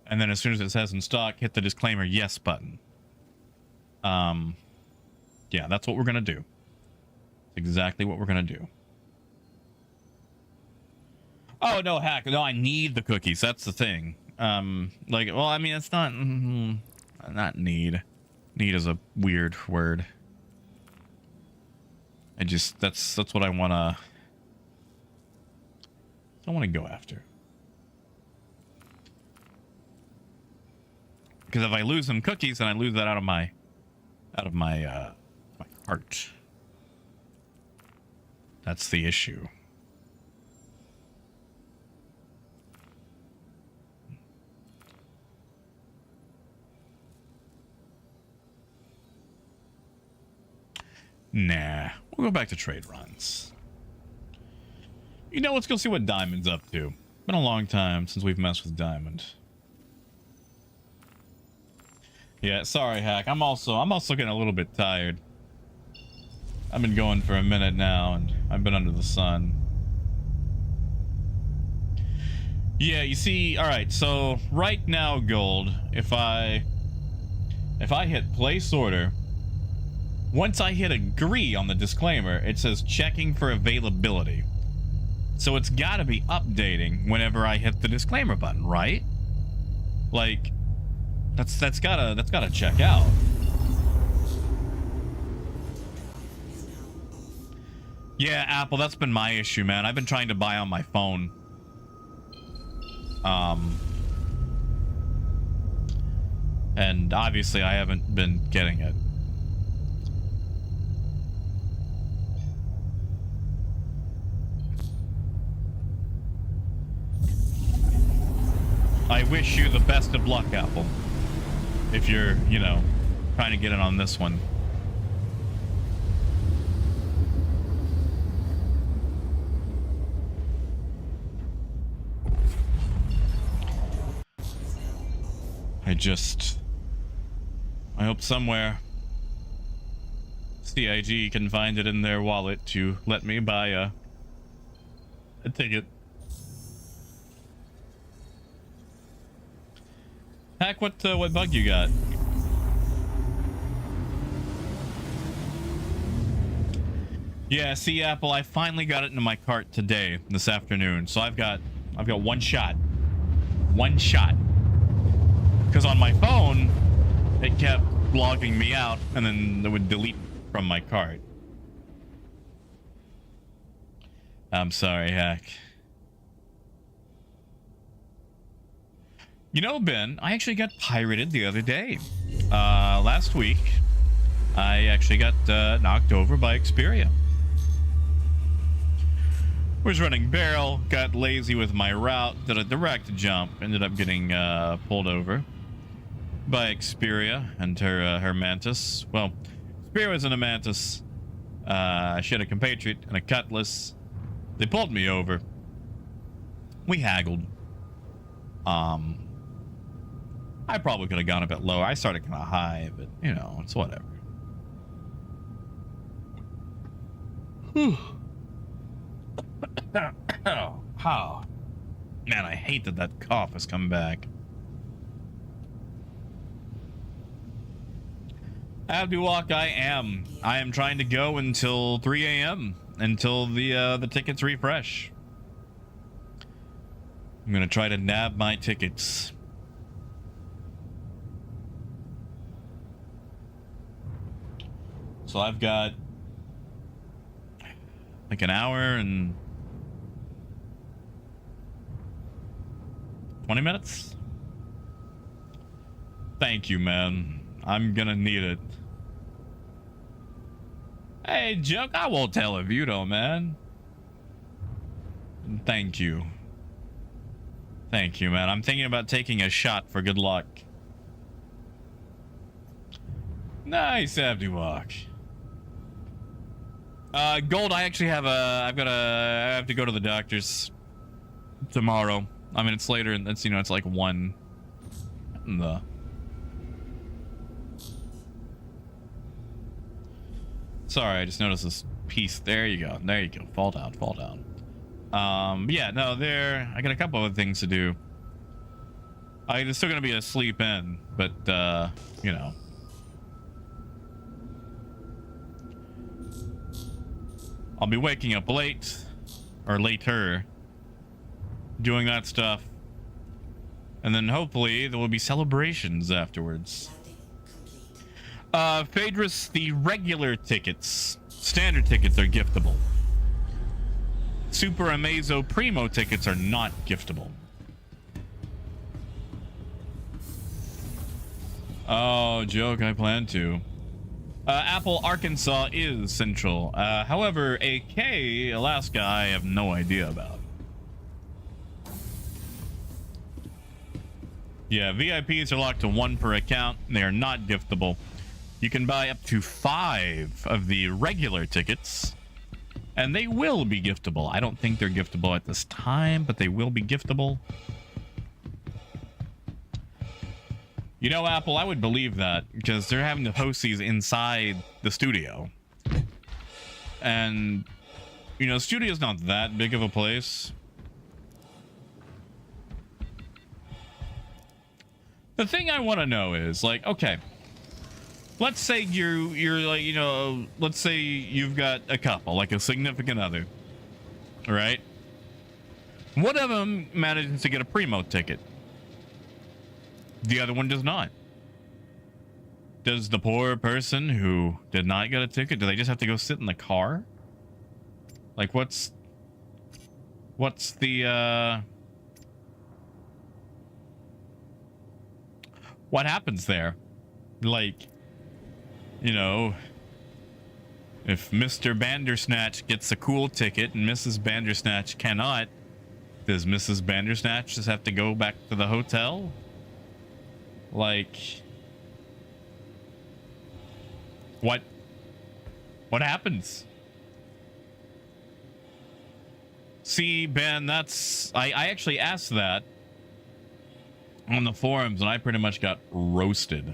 And then as soon as it says in stock, hit the disclaimer yes button. Yeah, that's what we're going to do. Exactly what we're going to do. Oh, no, hack. No, I need the cookies. That's the thing. Like, well, I mean, it's not need. Need is a weird word. That's what I want to go after. Because if I lose some cookies, then I lose that out of my cart. That's the issue. Nah, we'll go back to trade runs. You know, let's go see what Diamond's up to. Been a long time since we've messed with Diamond. Yeah, sorry, Hack. I'm also getting a little bit tired. I've been going for a minute now, and I've been under the sun. Yeah, you see, all right. So right now, Gold, if I hit place order. Once I hit agree on the disclaimer, it says checking for availability. So it's got to be updating whenever I hit the disclaimer button, right? Like, that's gotta check out. Yeah, Apple, that's been my issue, man. I've been trying to buy on my phone. And obviously I haven't been getting it. I wish you the best of luck, Apple. If you're, you know, trying to get in on this one. I hope somewhere CIG can find it in their wallet to let me buy a ticket. Hack, what bug you got? Yeah, see, Apple, I finally got it into my cart today, this afternoon. So I've got one shot. One shot. Because on my phone, it kept logging me out, and then it would delete from my cart. I'm sorry, Hack. You know, Ben, I actually got pirated the other day. Last week, I actually got knocked over by Xperia. Was running barrel, got lazy with my route, did a direct jump, ended up getting pulled over by Xperia and her mantis. Well, Xperia was in a mantis. She had a compatriot and a cutlass. They pulled me over. We haggled. I probably could have gone a bit lower. I started kind of high, but you know, it's whatever. Oh, man, I hate that cough has come back. Happy walk, I am trying to go until 3 a.m. until the tickets refresh. I'm gonna try to nab my tickets. So I've got like an hour and 20 minutes. Thank you, man. I'm gonna need it. Hey, Joke, I won't tell if you don't, man. Thank you. Thank you, man. I'm thinking about taking a shot for good luck. Nice, Abdi Walk. Gold, I actually have I have to go to the doctor's tomorrow. I mean, it's later, and it's, you know, it's like 1 in the... Sorry, I just noticed this piece. There you go. There you go. Fall down, fall down. Yeah, no, I got a couple other things to do. It's still gonna be a sleep in, but, you know. I'll be waking up late, or later, doing that stuff. And then hopefully there will be celebrations afterwards. Phaedrus, the regular tickets, standard tickets are giftable. Super Amazo Primo tickets are not giftable. Oh, joke, I plan to. Apple, Arkansas is central. However, AK, Alaska, I have no idea about. Yeah, VIPs are locked to 1 per account. They are not giftable. You can buy up to 5 of the regular tickets, and they will be giftable. I don't think they're giftable at this time, but they will be giftable. You know, Apple, I would believe that, because they're having to host these inside the studio. And, you know, studio's not that big of a place. The thing I want to know is, like, okay, let's say you're like, you know, let's say you've got a couple, like a significant other, right? One of them manages to get a Primo ticket. The other one does not. Does the poor person who did not get a ticket, do they just have to go sit in the car? Like, what's the, what happens there? Like, you know, if Mr. Bandersnatch gets a cool ticket and Mrs. Bandersnatch cannot, does Mrs. Bandersnatch just have to go back to the hotel? Like, what happens? See, Ben, that's, I actually asked that on the forums, and I pretty much got roasted.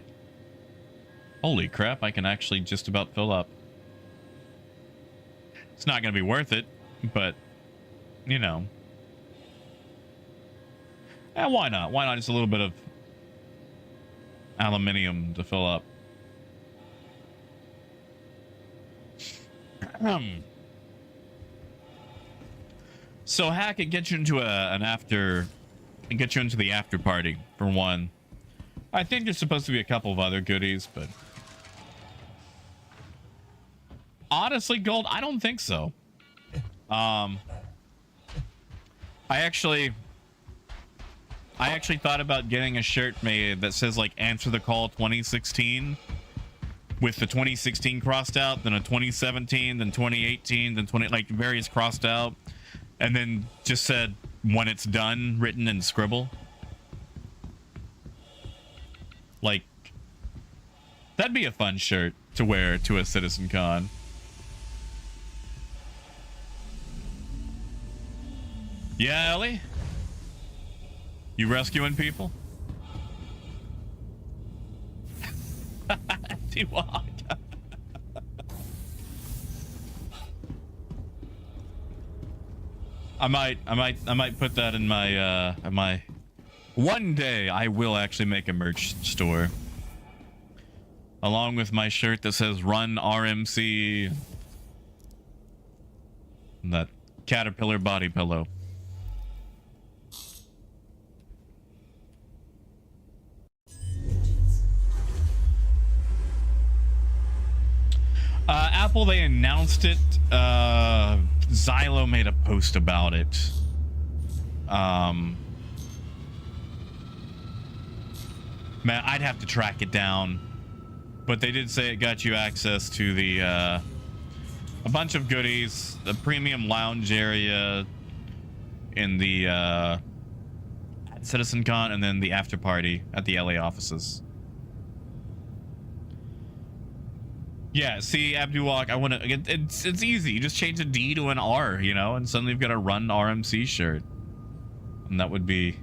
Holy crap, I can actually just about fill up. It's not going to be worth it, but, you know. Why not? Why not just a little bit of aluminium to fill up? So hack it gets you into an after, and get you into the after party for one. I think there's supposed to be a couple of other goodies, but honestly, Gold, I don't think so. I actually thought about getting a shirt made that says like "Answer the Call 2016" with the 2016 crossed out, then a 2017, then 2018, then 20, like various crossed out, and then just said "when it's done" written in scribble. Like, that'd be a fun shirt to wear to a Citizencon. Yeah, Ellie? You rescuing people? Walk. I might put that in my one day I will actually make a merch store. Along with my shirt that says Run RMC. And that caterpillar body pillow. Apple, they announced it. Xylo made a post about it. Man, I'd have to track it down. But they did say it got you access to the a bunch of goodies, the premium lounge area in the at Citizencon, and then the after party at the LA offices. Yeah, see, Abduwalk, I want to. It's easy. You just change a D to an R, you know, and suddenly you've got a Run RMC shirt, and that would be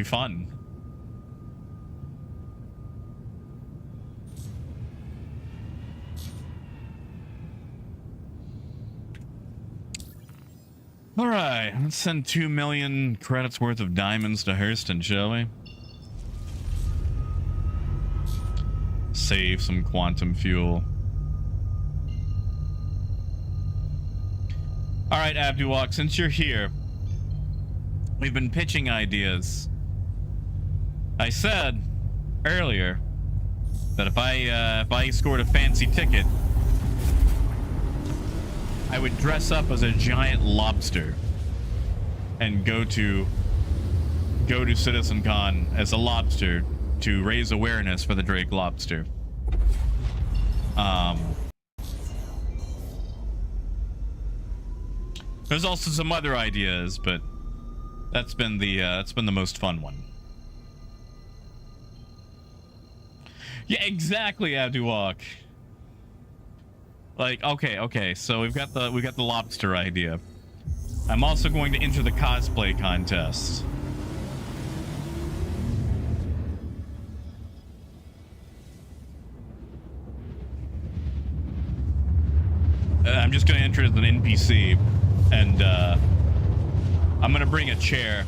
fun. All right, let's send 2 million credits worth of diamonds to Hurston, shall we? Save some quantum fuel. All right, Abduwalk, since you're here, we've been pitching ideas. I said earlier that if I scored a fancy ticket, I would dress up as a giant lobster and go to Citizencon as a lobster to raise awareness for the Drake lobster. There's also some other ideas, but that's been the most fun one. Yeah, exactly, Abduwalk. Like, okay, so we've got the lobster idea. I'm also going to enter the cosplay contest. I'm just going to enter as an NPC, and I'm going to bring a chair,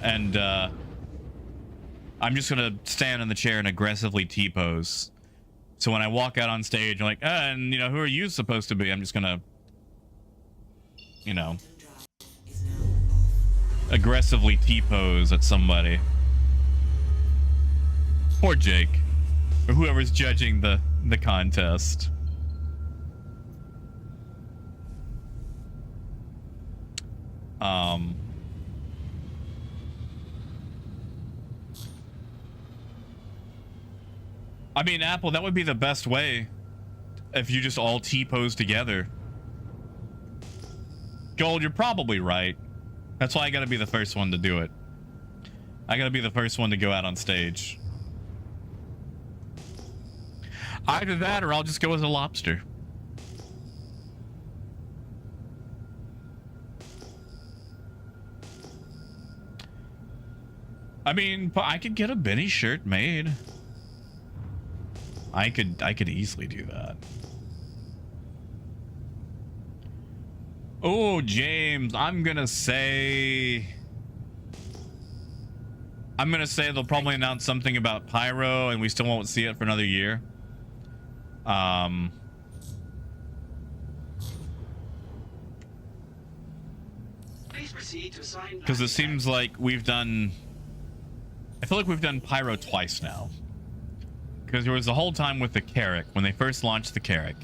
and I'm just going to stand in the chair and aggressively T-pose. So when I walk out on stage, I'm like, and, you know, who are you supposed to be? I'm just going to, you know, aggressively T-pose at somebody. Or Jake. Or whoever's judging the contest. I mean, Apple, that would be the best way if you just all T-pose together. Gold, you're probably right. That's why I gotta be the first one to do it. I gotta be the first one to go out on stage. Either that or I'll just go as a lobster. I mean, I could get a Benny shirt made. I could easily do that. Oh, James, I'm gonna say they'll probably announce something about Pyro and we still won't see it for another year. Please proceed to sign. Because it seems like I feel like we've done Pyro twice now. Because there was the whole time with the Carrack, when they first launched the Carrack.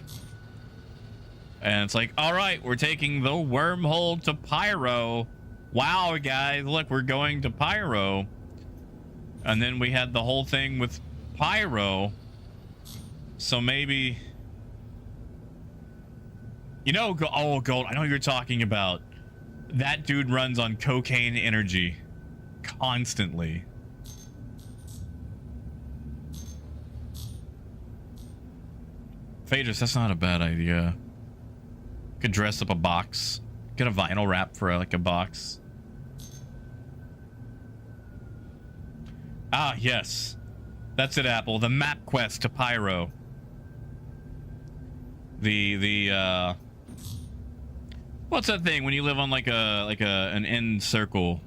And it's like, all right, we're taking the wormhole to Pyro. Wow, guys, look, we're going to Pyro. And then we had the whole thing with Pyro. So maybe... You know, oh, Gold, I know what you're talking about. That dude runs on cocaine energy. Constantly. Phaedrus, that's not a bad idea. Could dress up a box. Get a vinyl wrap for like a box. Ah, yes. That's it, Apple. The map quest to Pyro. What's that thing when you live on like an end circle?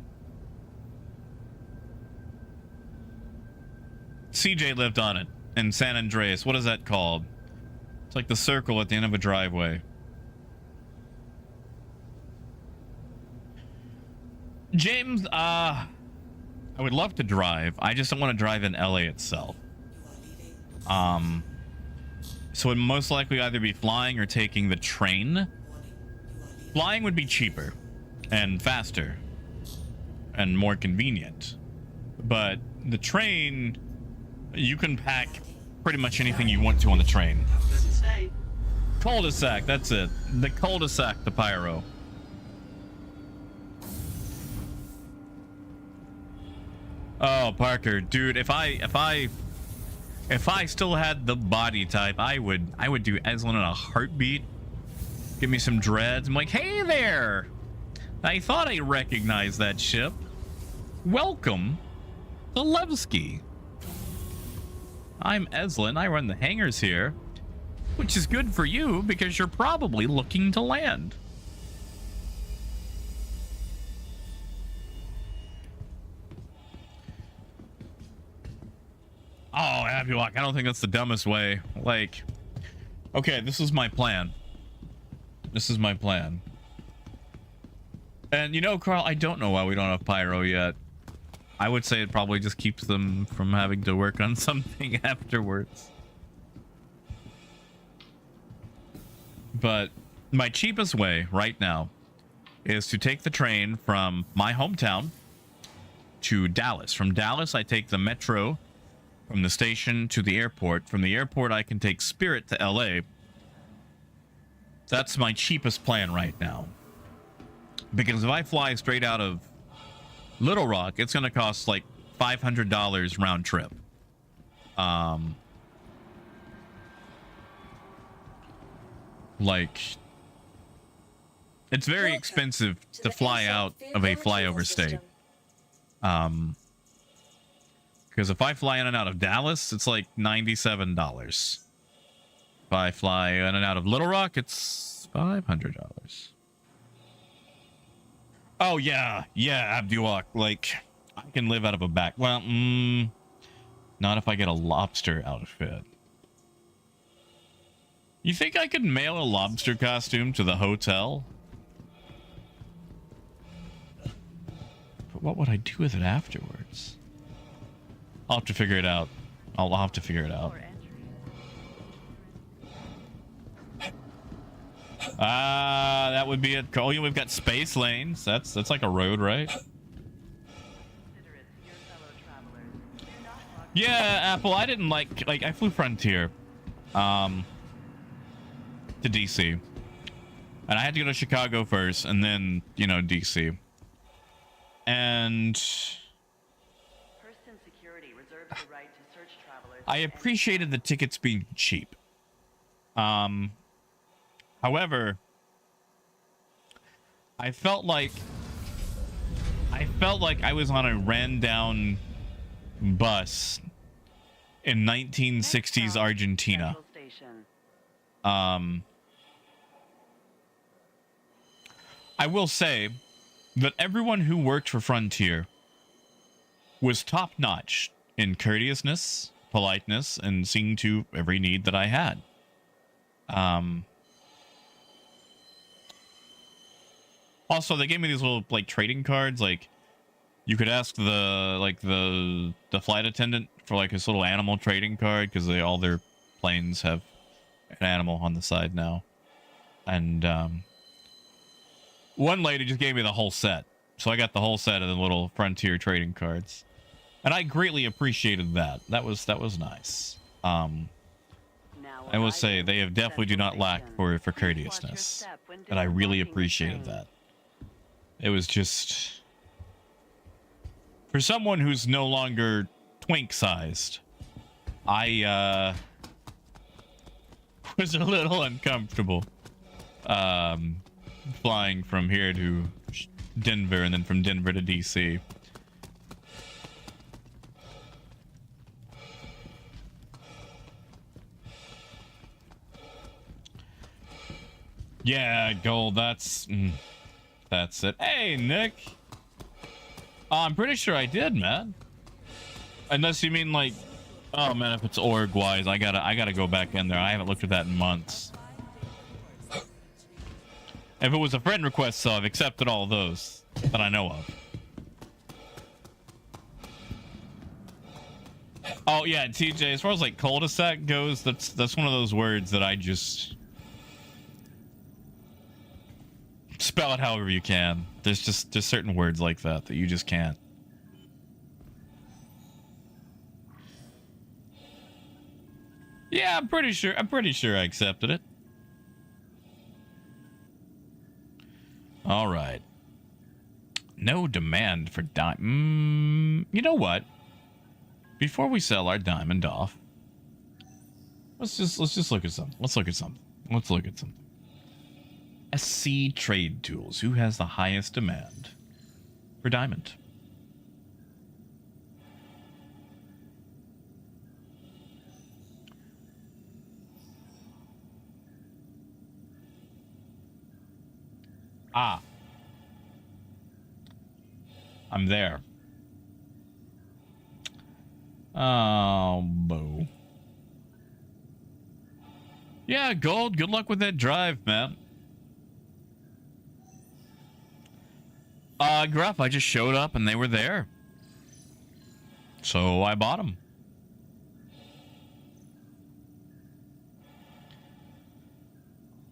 CJ lived on it in San Andreas. What is that called? It's like the circle at the end of a driveway. James, I would love to drive. I just don't want to drive in LA itself. So it'd most likely either be flying or taking the train. Flying would be cheaper and faster and more convenient. But the train, you can pack pretty much anything you want to on the train. Cul-de-sac, that's it. The cul-de-sac to Pyro. Oh, Parker, dude, if I still had the body type, I would do Eslin in a heartbeat. Give me some dreads. I'm like, hey there. I thought I recognized that ship. Welcome to Levski. I'm Eslin. I run the hangars here, which is good for you because you're probably looking to land. Oh, Abulok, I don't think that's the dumbest way. Like, okay, this is my plan. This is my plan. And you know, Carl, I don't know why we don't have Pyro yet. I would say it probably just keeps them from having to work on something afterwards. But my cheapest way right now is to take the train from my hometown to Dallas. From Dallas, I take the metro from the station to the airport. From the airport, I can take Spirit to LA. That's my cheapest plan right now. Because if I fly straight out of Little Rock, it's going to cost like $500 round trip. Like, it's very expensive to fly out of a flyover state. Because if I fly in and out of Dallas, it's like $97. If I fly in and out of Little Rock, it's $500. Oh, yeah. Yeah, Abduak. Like, I can live out of a back. Well, not if I get a lobster outfit. You think I could mail a lobster costume to the hotel? But what would I do with it afterwards? I'll have to figure it out. I'll have to figure it out. That would be it. Oh, yeah, we've got space lanes. That's like a road, right? Yeah, Apple. I didn't like I flew Frontier, to DC, and I had to go to Chicago first, and then DC, and I appreciated the tickets being cheap. However, I felt like I was on a ran down bus in 1960s Argentina. I will say that everyone who worked for Frontier was top notch in courteousness, politeness, and seeing to every need that I had. Also, they gave me these little trading cards. Like, you could ask the flight attendant for like this little animal trading card, because all their planes have an animal on the side now. And one lady just gave me the whole set, so I got the whole set of the little Frontier trading cards, and I greatly appreciated that. That was nice. I will say they have definitely do not lack for courteousness, and I really appreciated that. It was just, for someone who's no longer twink sized, I was a little uncomfortable flying from here to Denver and then from Denver to DC. Yeah, gold. That's it. Hey, Nick. I'm pretty sure I did, man. Unless you mean like, oh man, if it's org wise, I gotta go back in there. I haven't looked at that in months. If it was a friend request, so I've accepted all of those that I know of. Oh yeah, TJ, as far as like cul-de-sac goes, that's one of those words that I just spell it however you can. There's certain words like that you just can't. Yeah, I'm pretty sure I accepted it. All right. No demand for diamond. You know what? Before we sell our diamond off, let's just look at something. Let's look at something. SC Trade Tools. Who has the highest demand for diamond? Ah. I'm there. Oh, boo. Yeah, gold. Good luck with that drive, man. Gruff, I just showed up and they were there. So I bought them.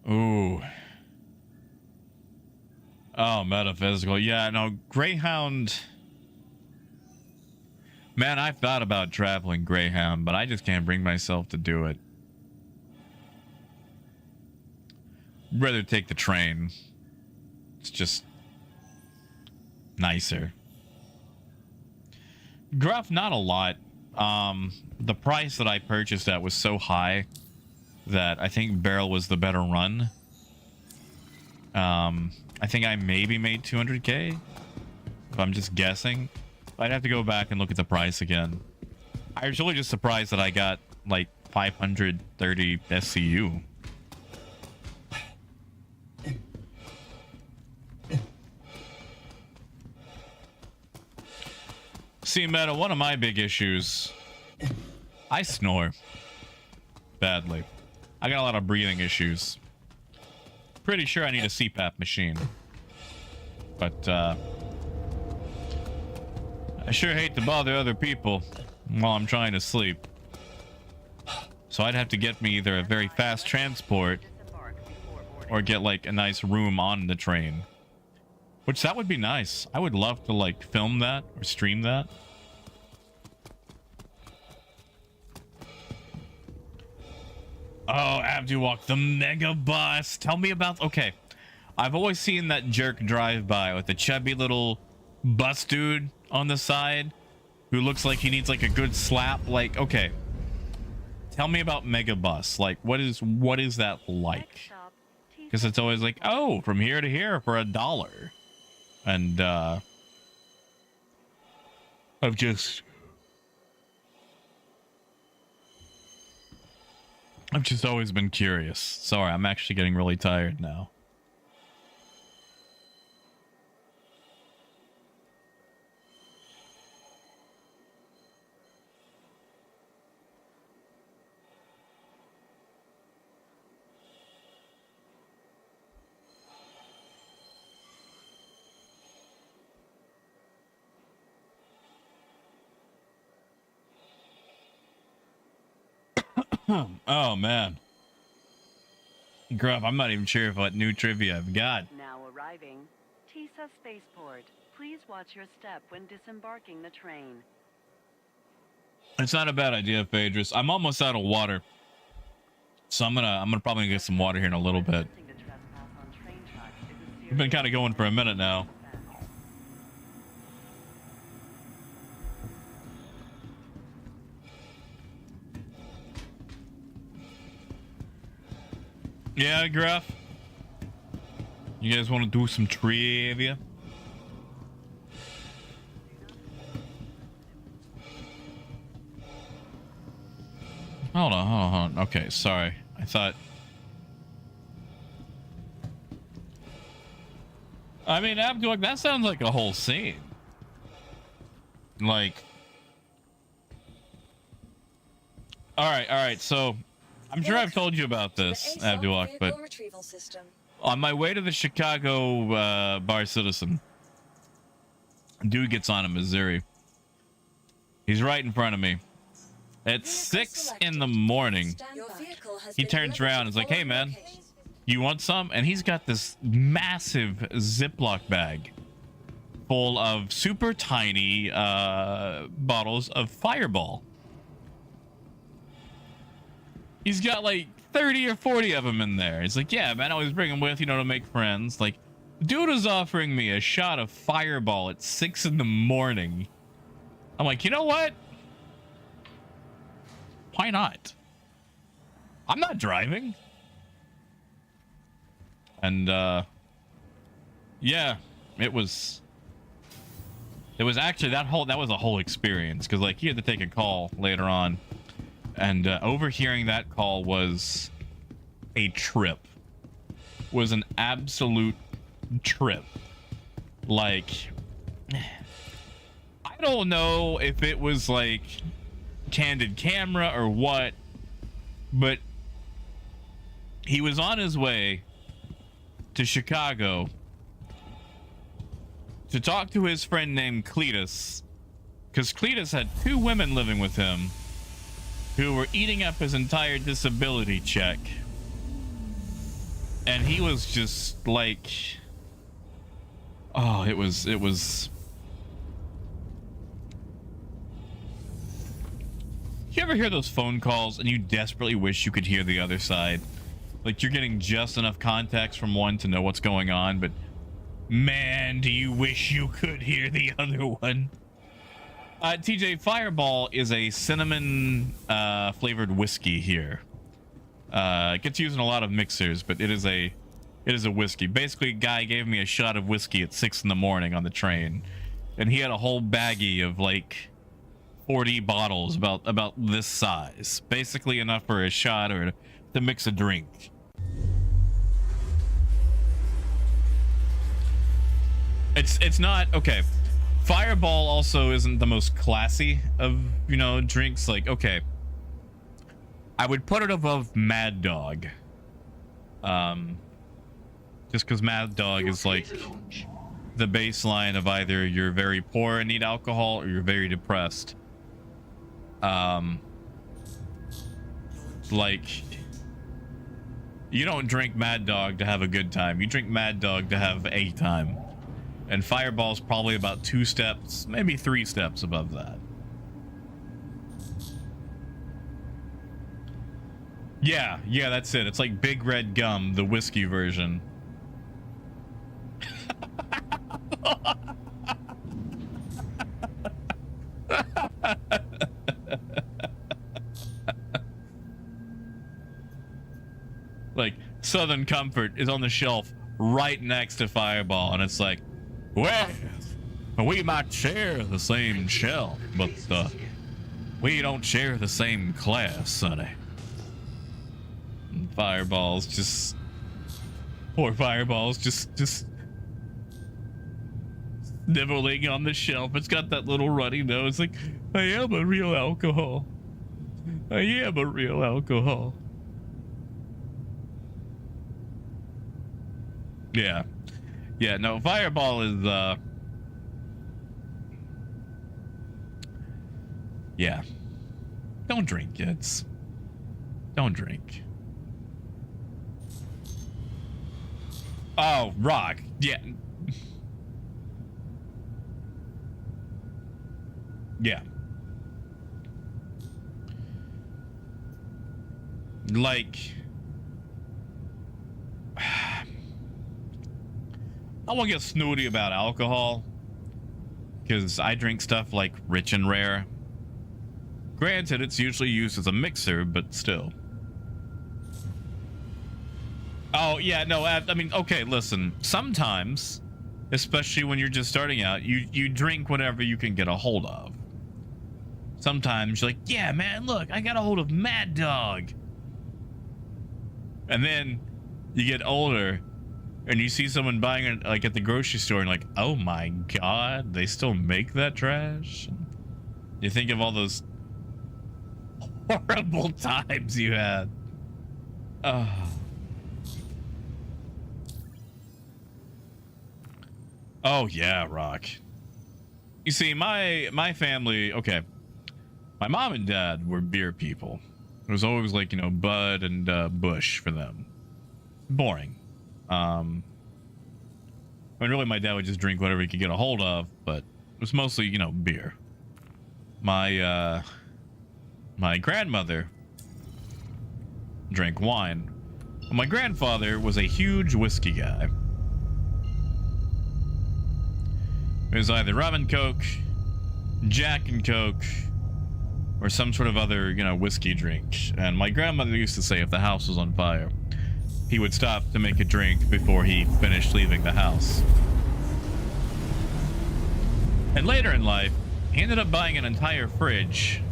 Ooh. Oh, metaphysical. Yeah, no, Greyhound. Man, I've thought about traveling Greyhound, but I just can't bring myself to do it. Rather take the train. It's just nicer. Gruff, not a lot. The price that I purchased at was so high that I think Barrel was the better run. I think I maybe made 200k, if I'm just guessing. I'd have to go back and look at the price again. I was really just surprised that I got like 530 SCU. See, Meta, one of my big issues, I snore badly. I got a lot of breathing issues. Pretty sure I need a CPAP machine. But, I sure hate to bother other people while I'm trying to sleep. So I'd have to get me either a very fast transport or get like a nice room on the train. Which that would be nice. I would love to like film that or stream that. Oh, Abduwalk, the mega bus. Tell me about... Okay. I've always seen that jerk drive by with the chubby little bus dude on the side who looks like he needs like a good slap. Like, okay. Tell me about mega bus. Like, what is that like? Because it's always like, oh, from here to here for $1. And, I've just always been curious. Sorry, I'm actually getting really tired now. Oh man, Gruff, I'm not even sure what new trivia I've got. Now arriving, Tisa Spaceport. Please watch your step when disembarking the train. It's not a bad idea, Phaedrus. I'm almost out of water, so I'm gonna probably get some water here in a little bit. We've been kind of going for a minute now. Yeah, Gruff. You guys want to do some trivia? Hold on. Okay, sorry. I thought I mean, Abdul, that sounds like a whole scene. Like, all right. So, I'm sure I've told you about this, Abdul, but retrieval system. on my way to the Chicago bar Citizen, dude gets on in Missouri. He's right in front of me. At 6 in the morning, he turns around and is like, "Hey, man, you want some?" And he's got this massive Ziploc bag full of super tiny bottles of Fireball. He's got like 30 or 40 of them in there. He's like, "Yeah, man, I always bring them with, to make friends." Like, dude is offering me a shot of Fireball at 6 in the morning. I'm like, you know what? Why not? I'm not driving. And yeah, it was actually that was a whole experience, because like he had to take a call later on, and overhearing that call was a trip. Was an absolute trip. Like, I don't know if it was like candid camera or what, but he was on his way to Chicago to talk to his friend named Cletus, because Cletus had 2 women living with him who were eating up his entire disability check, and he was just like, oh, it was you ever hear those phone calls and you desperately wish you could hear the other side? Like, you're getting just enough context from one to know what's going on, but man, do you wish you could hear the other one. TJ, Fireball is a cinnamon flavored whiskey here. It gets used in a lot of mixers, but it is a whiskey. Basically, a guy gave me a shot of whiskey at 6 in the morning on the train, and he had a whole baggie of like 40 bottles about this size, basically enough for a shot or to mix a drink. It's not okay. Fireball also isn't the most classy of drinks. Like, okay, I would put it above Mad Dog, just because Mad Dog is like the baseline of either you're very poor and need alcohol or you're very depressed. Like, you don't drink Mad Dog to have a good time. You drink Mad Dog to have a time. And Fireball's probably about 2 steps, maybe 3 steps above that. Yeah, that's it. It's like Big Red Gum, the whiskey version. Like, Southern Comfort is on the shelf right next to Fireball, and it's like, well, we might share the same shelf, but we don't share the same class, sonny. And Fireball's just, poor Fireball's just nibbling on the shelf. It's got that little runny nose. Like, I am a real alcohol. I am a real alcohol. Yeah, no, Fireball is, yeah. Don't drink, kids. Don't drink. Oh, rock. Yeah. Yeah. Like, I won't get snooty about alcohol, because I drink stuff like Rich and Rare. Granted, it's usually used as a mixer, but still. Oh, yeah, no, I mean, okay, listen. Sometimes, especially when you're just starting out, you drink whatever you can get a hold of. Sometimes you're like, yeah, man, look, I got a hold of Mad Dog. And then you get older, and you see someone buying it like at the grocery store and like, oh my god, they still make that trash. You think of all those horrible times you had. Oh yeah, Rock. You see, my family, okay, my mom and dad were beer people. It was always like, you know, Bud and Bush for them. Boring. I mean, really, my dad would just drink whatever he could get a hold of, but it was mostly, you know, beer. My grandmother drank wine. My grandfather was a huge whiskey guy. It was either rum and Coke, Jack and Coke, or some sort of other, you know, whiskey drink. And my grandmother used to say if the house was on fire, he would stop to make a drink before he finished leaving the house. And later in life, he ended up buying an entire fridge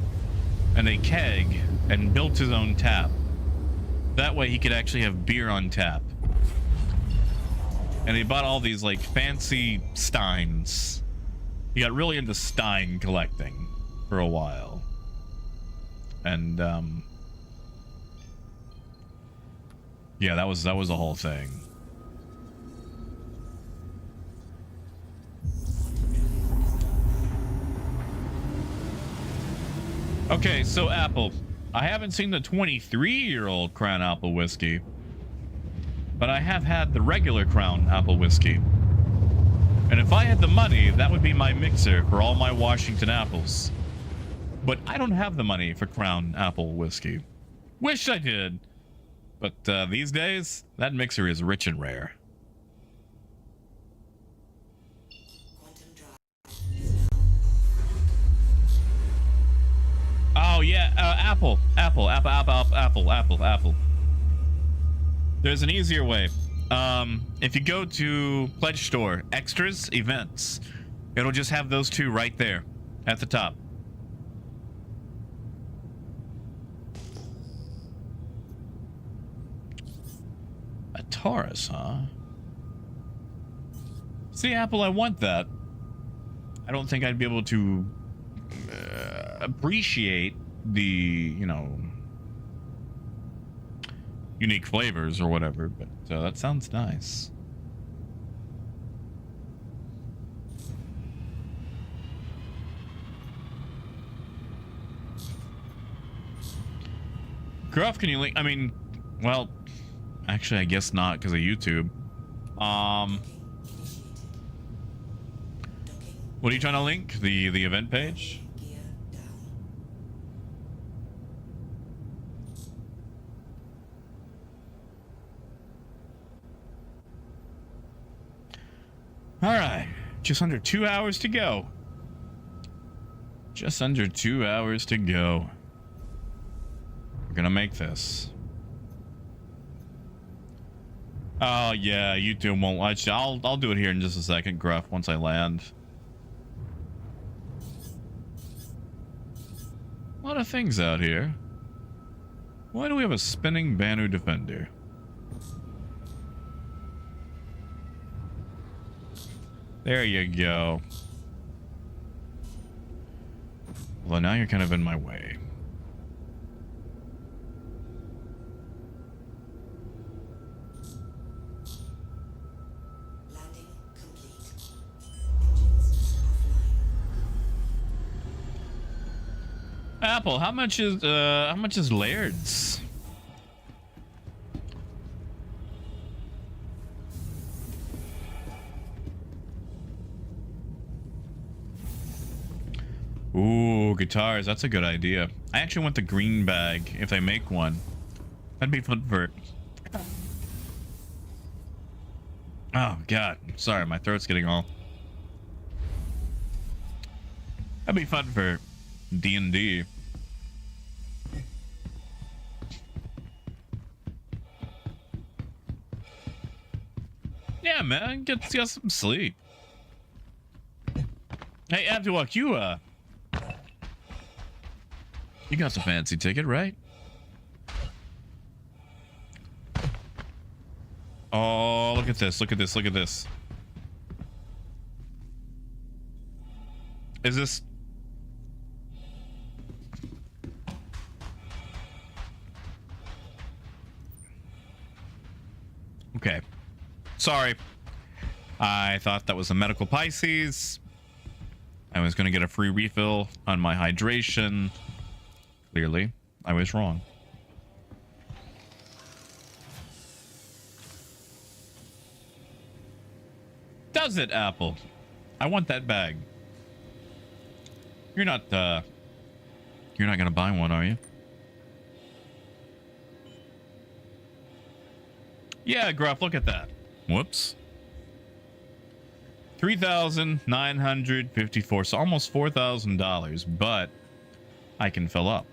and a keg and built his own tap. That way he could actually have beer on tap. And he bought all these like fancy steins. He got really into stein collecting for a while. And yeah, that was the whole thing. Okay, so Apple, I haven't seen the 23-year-old Crown Apple whiskey, but I have had the regular Crown Apple whiskey. And if I had the money, that would be my mixer for all my Washington apples. But I don't have the money for Crown Apple whiskey. Wish I did. But these days, that mixer is rich and rare. Oh yeah, Apple. There's an easier way. If you go to Pledge Store, Extras, Events, it'll just have those two right there at the top. A Taurus, huh? See, Apple, I want that. I don't think I'd be able to appreciate the, you know, unique flavors or whatever, but that sounds nice. Gruff, can you link? I mean, well, actually, I guess not because of YouTube. What are you trying to link? The event page? All right, just under 2 hours to go. Just under 2 hours to go. We're gonna make this. Oh yeah, YouTube won't let you. I'll do it here in just a second, Gruff, once I land. A lot of things out here. Why do we have a spinning Banu Defender? There you go. Well, now you're kind of in my way. Landing complete. Engines offline. Apple, how much is Laird's? Ooh, guitars. That's a good idea. I actually want the green bag if they make one. That'd be fun for... Oh, God. Sorry, my throat's getting all... That'd be fun for D&D. Yeah, man. Get some sleep. Hey, Abdulwak, you got the fancy ticket, right? Oh, look at this. Look at this. Look at this. Is this... Okay. Sorry. I thought that was a medical Pisces. I was going to get a free refill on my hydration. Clearly, I was wrong. Does it, Apple? I want that bag. You're not going to buy one, are you? Yeah, Gruff, look at that. Whoops. 3,954, so almost $4,000, but I can fill up.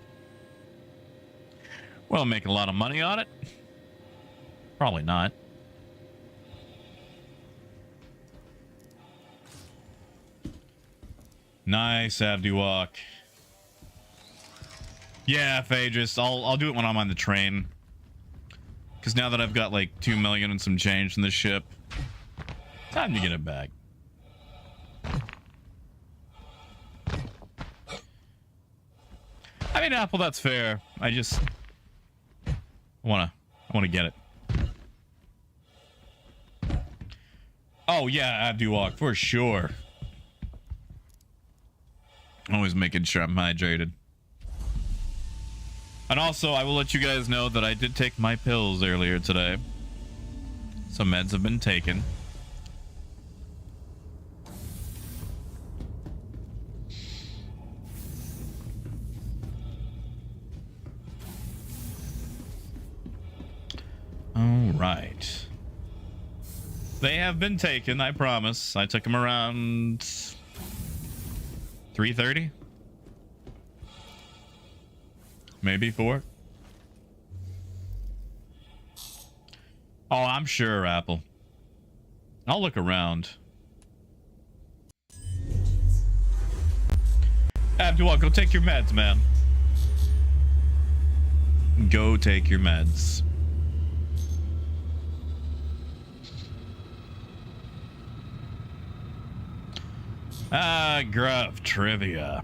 Will I make a lot of money on it? Probably not. Nice, Abdiwalk. Yeah, Phaedrus, I'll do it when I'm on the train. Because now that I've got like 2 million and some change in the ship, time to get it back. I mean, Apple, that's fair. I wanna get it. Oh yeah, Abdiwalk, for sure. Always making sure I'm hydrated. And also, I will let you guys know that I did take my pills earlier today. Some meds have been taken. All right. They have been taken, I promise. I took them around 3:30. Maybe 4. Oh, I'm sure, Apple. I'll look around. Abdul, go take your meds, man. Go take your meds. Ah, Gruff trivia.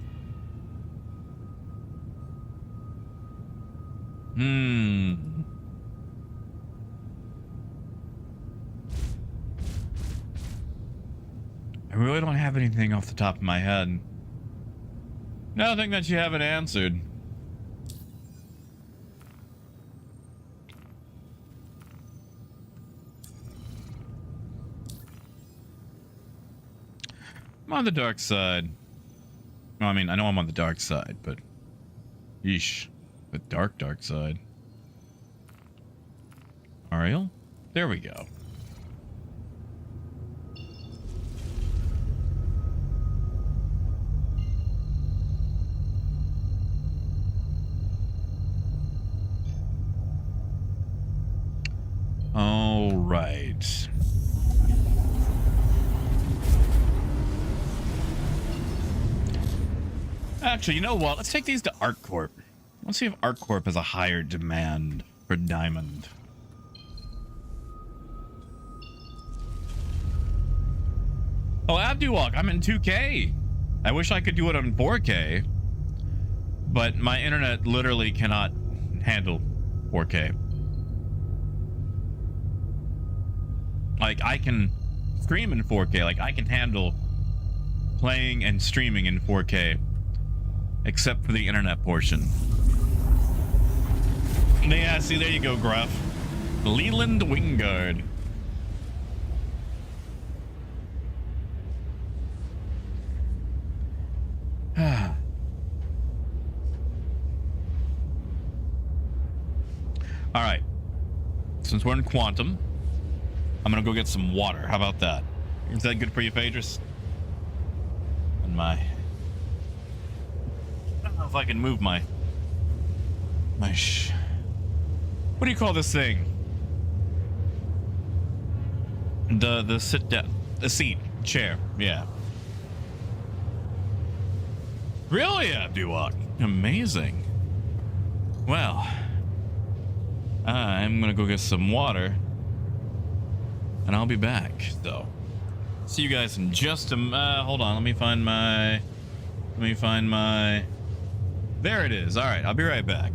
I really don't have anything off the top of my head. Nothing that you haven't answered. I'm on the dark side. Well, I mean, I know I'm on the dark side, but... Yeesh. The dark side. Ariel? There we go. All right. Actually, you know what? Let's take these to ArcCorp. Let's see if ArcCorp has a higher demand for diamond. Oh, Abdiwalk, I'm in 2K. I wish I could do it on 4K, but my internet literally cannot handle 4K. Like, I can stream in 4K. Like, I can handle playing and streaming in 4K, except for the internet portion. Yeah, see, there you go, Gruff. Leland Wingard. All right. Since we're in quantum, I'm gonna go get some water. How about that? Is that good for you, Phaedrus? And my... I don't know if I can move my... What do you call this thing? The sit down... The seat. Chair. Yeah. Really, Abdiwalk? Amazing. Well... I'm gonna go get some water. and I'll be back. So, see you guys in just a. Hold on, let me find my. There it is. All right, I'll be right back.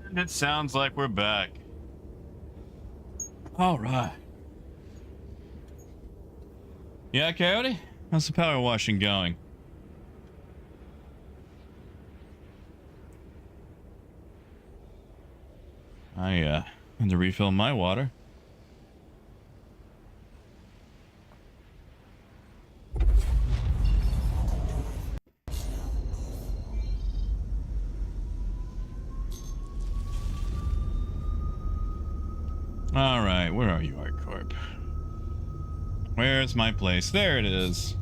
And it sounds like we're back. All right. Yeah, Coyote? How's the power washing going? I had to refill my water. All right, where are you, ArtCorp? Where's my place? There it is.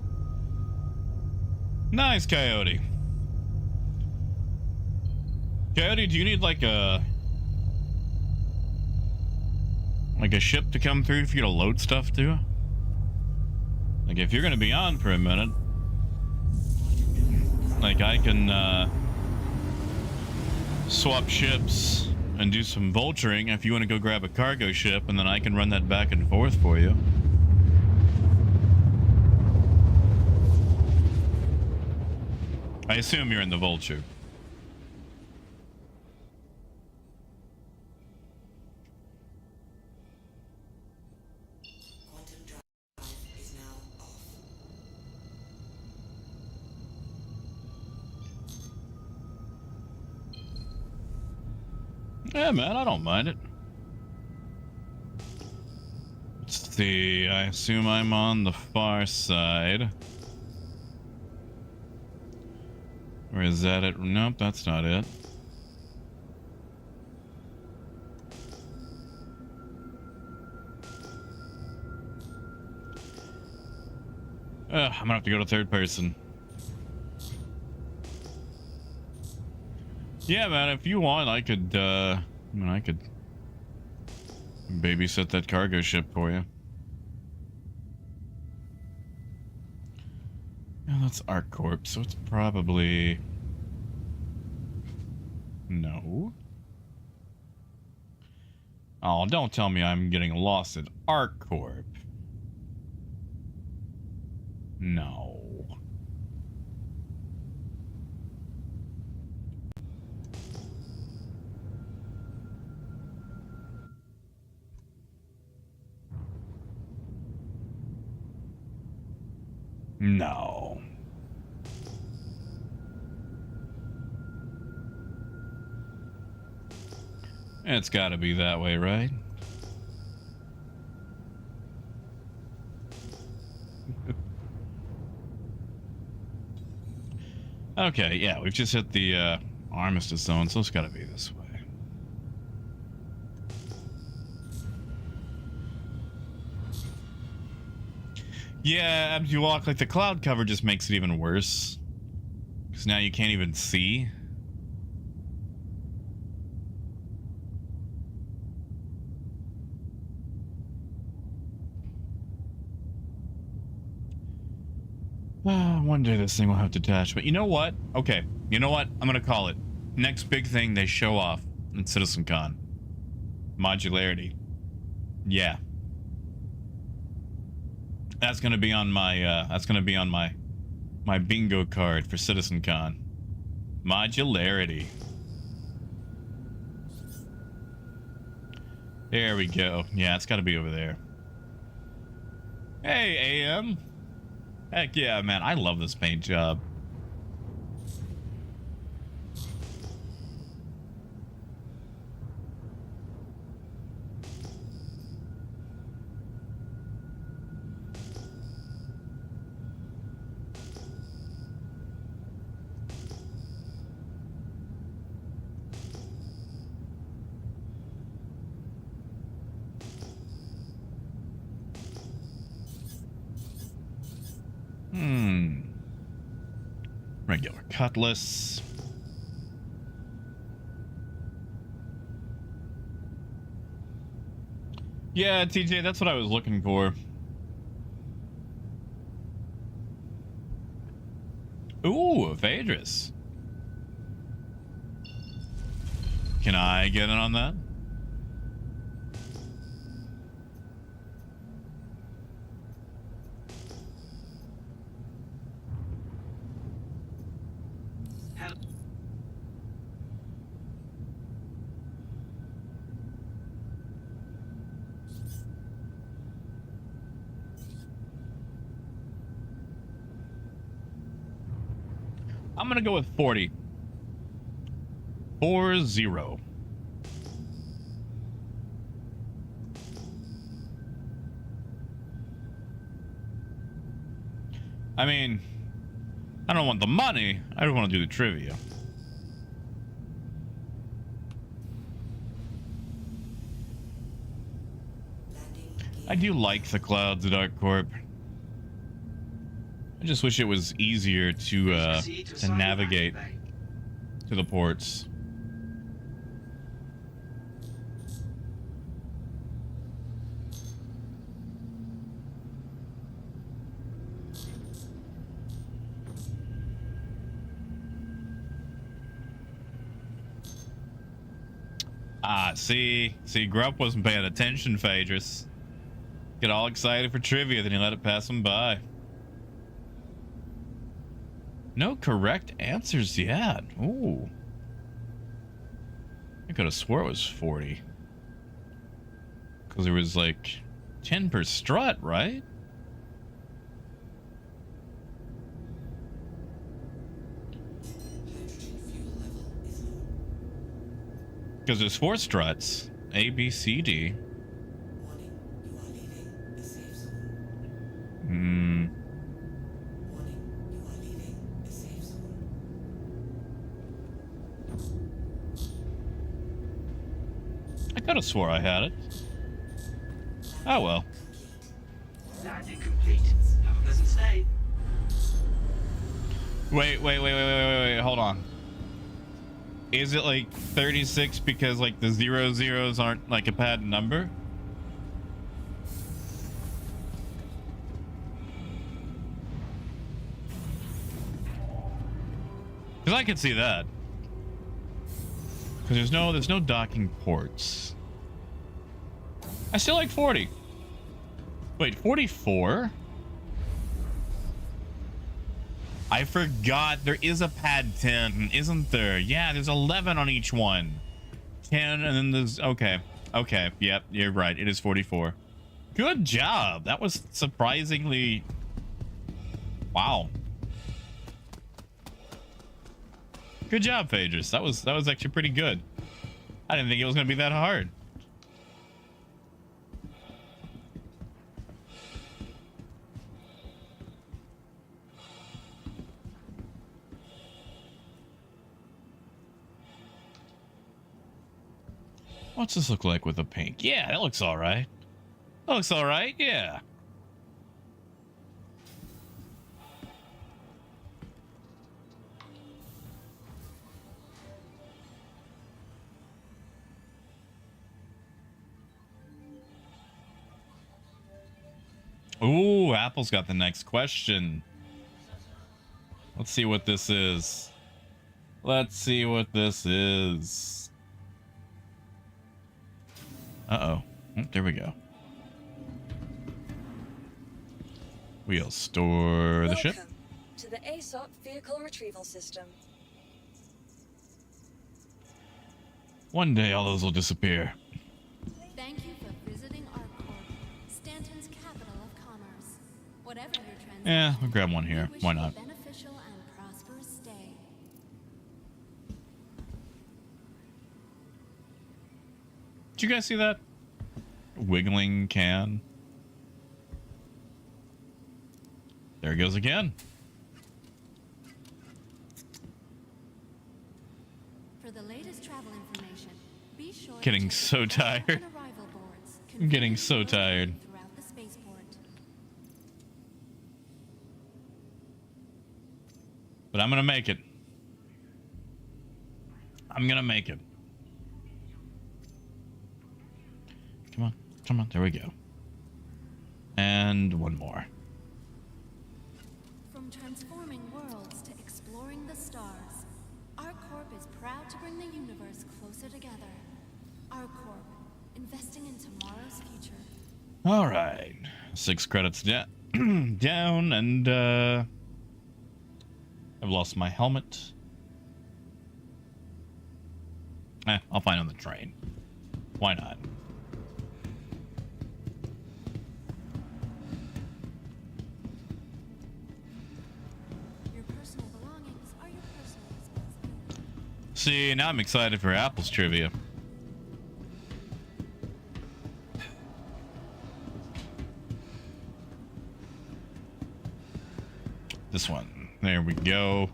Nice, Coyote. Coyote, do you need like a ship to come through for you to load stuff to? Like if you're gonna be on for a minute, like I can swap ships and do some vulturing if you want to go grab a cargo ship, and then I can run that back and forth for you. I assume you're in the vulture. Quantum drive is now off. Yeah, man, I don't mind it. Let's see, I assume I'm on the far side. Or is that it? Nope, that's not it. I'm gonna have to go to third person. Yeah, man, if you want, I could, I could babysit that cargo ship for you. Yeah, that's ArcCorp, so it's probably... No. Oh, don't tell me I'm getting lost at ArcCorp. No. No. It's gotta be that way, right? Okay, yeah, we've just hit the armistice zone, so it's gotta be this way. Yeah, as you walk, like the cloud cover just makes it even worse. Because now you can't even see. One day this thing will have detachment. You know what? Okay. You know what? I'm going to call it. Next big thing they show off in Citizencon. Modularity. Yeah. That's going to be on my my bingo card for Citizencon. Modularity. There we go. Yeah, it's got to be over there. Hey, AM. Heck yeah, man. I love this paint job. Regular cutlass. Yeah, TJ, that's what I was looking for. Ooh, a Phaedrus. Can I get in on that? I'm gonna go with 40. 40. I mean, I don't want the money. I just want to do the trivia. I do like the clouds at Dark Corp. I just wish it was easier to navigate to the ports. Ah, see, Grump wasn't paying attention, Phaedrus. Get all excited for trivia, then you let it pass him by. No correct answers yet. Ooh. I could have swore it was 40. Because there was like 10 per strut, right? Because there's 4 struts. A, B, C, D. Warning, you are leaving the safe zone. Hmm. Warning, you are leaving the safe zone. I could have swore I had it. Oh well. Landing complete. Have a pleasant stay. Wait. Hold on. Is it like 36 because like the 00s aren't like a pad number? Because I can see that. Because there's no docking ports. I still like 40. Wait, 44? I forgot there is a pad 10, isn't there? Yeah, there's 11 on each one. 10 and then there's okay. Yep, you're right. It is 44. Good job. That was surprisingly wow. Good job, Phaedrus. That was actually pretty good. I didn't think it was going to be that hard. What's this look like with the pink? Yeah, that looks all right. That looks all right. Yeah. Ooh, Apple's got the next question. Let's see what this is. Let's see what this is. Uh-oh. Oh, there we go. We'll store the ship. Welcome to the ASOP vehicle retrieval system. One day all those will disappear. Thank you for visiting ArcCorp, Stanton's capital of commerce. Whatever your transaction, Yeah, I'll grab one here. we wish Why you a not? beneficial and prosperous stay. Did you guys see that? Wiggling can. There it goes again. For the latest travel information, be sure to Getting check so the travel tired. and arrival boards I'm getting conveniently so located tired. throughout the spaceport. But I'm gonna make it. I'm gonna make it. Come on, come on, there we go. And one more. From transforming worlds to exploring the stars, ArcCorp is proud to bring the universe closer together. ArcCorp, investing in tomorrow's future. All right, 6 credits down, and I've lost my helmet. I'll find it on the train. Why not? Your personal belongings are your personal responsibility. See, now I'm excited for Apple's trivia. This one. There we go.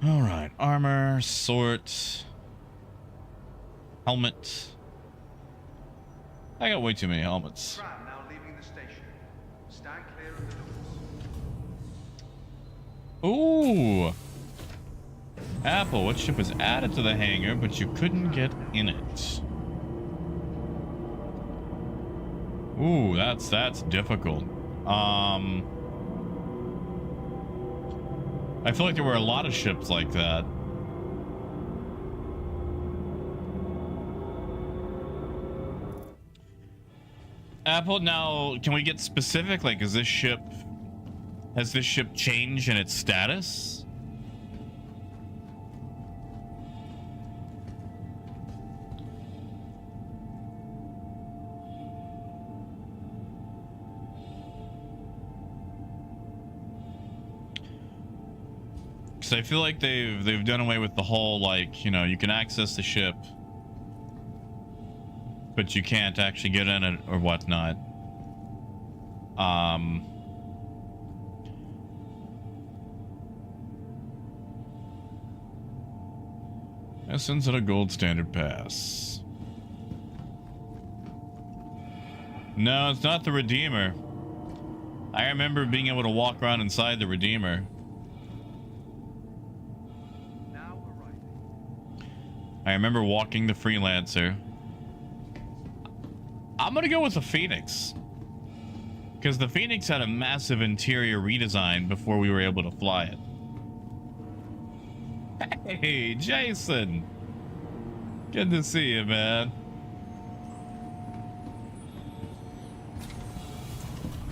All right. Armor, sort, helmet. I got way too many helmets. Tram now leaving the station. Stand clear of the doors. Ooh. Apple, what ship was added to the hangar, but you couldn't get in it? Ooh, that's difficult. I feel like there were a lot of ships like that. Apple, now, can we get specific? Like, has this ship changed in its status? Because I feel like they've done away with the whole, like, you know, you can access the ship, but you can't actually get in it or whatnot. Essence of a gold standard pass. No, it's not the Redeemer. I remember being able to walk around inside the Redeemer. Now arriving. I remember walking the Freelancer. I'm gonna go with the Phoenix, because the Phoenix had a massive interior redesign before we were able to fly it. Hey, Jason. Good to see you, man.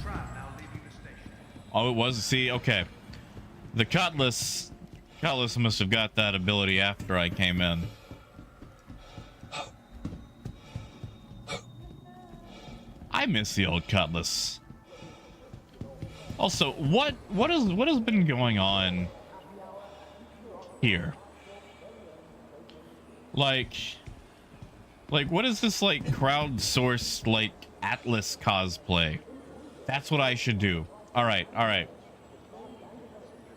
Tram now leaving the station. Oh, it was. See, okay. The Cutlass must have got that ability after I came in. I miss the old Cutlass. Also, what has been going on here? Like what is this, like, crowdsourced, like, Atlas cosplay? That's what I should do. All right. How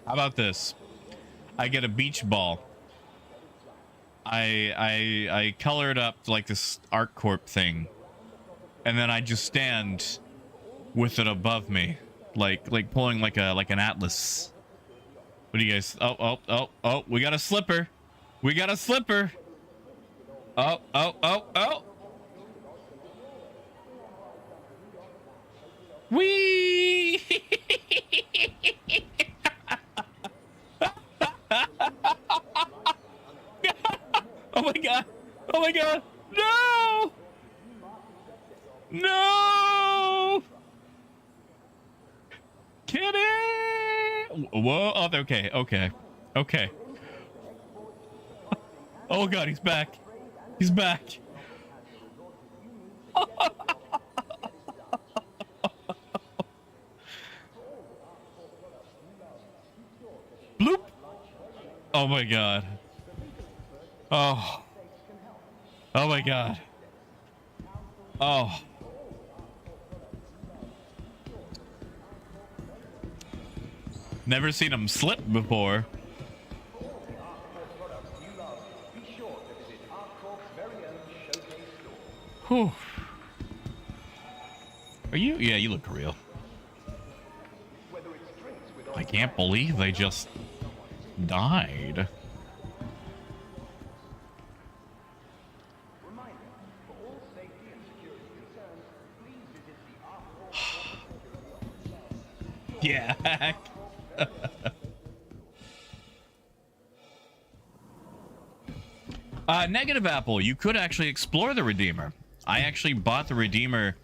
about this? I get a beach ball. I color it up like this ArcCorp thing, and then I just stand with it above me, like pulling like an Atlas. What do you guys? Oh! We got a slipper. Oh! Wee! Oh my god! Oh my god! No! No! Kitty! Whoa! Oh, okay, okay, okay. Oh god, he's back. He's back. Bloop. Oh my god. Oh. Oh my god. Oh. Never seen him slip before. Whew. Are you? Yeah, you look real. I can't believe they just died. Yeah. Negative Apple, you could actually explore the Redeemer. I actually bought the Redeemer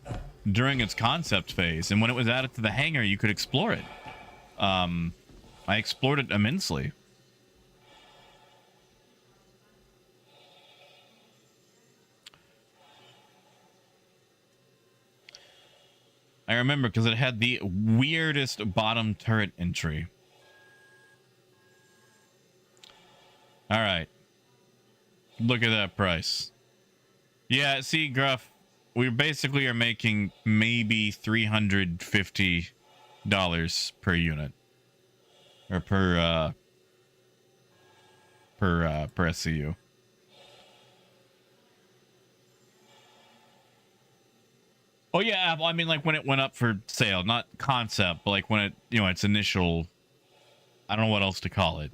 during its concept phase, and when it was added to the hangar, you could explore it. I explored it immensely. I remember because it had the weirdest bottom turret entry. All right. Look at that price. Yeah, see, Gruff, we basically are making maybe $350 per unit. Or per SCU. Oh yeah, Apple. I mean, like when it went up for sale, not concept, but like when it, you know, its initial. I don't know what else to call it,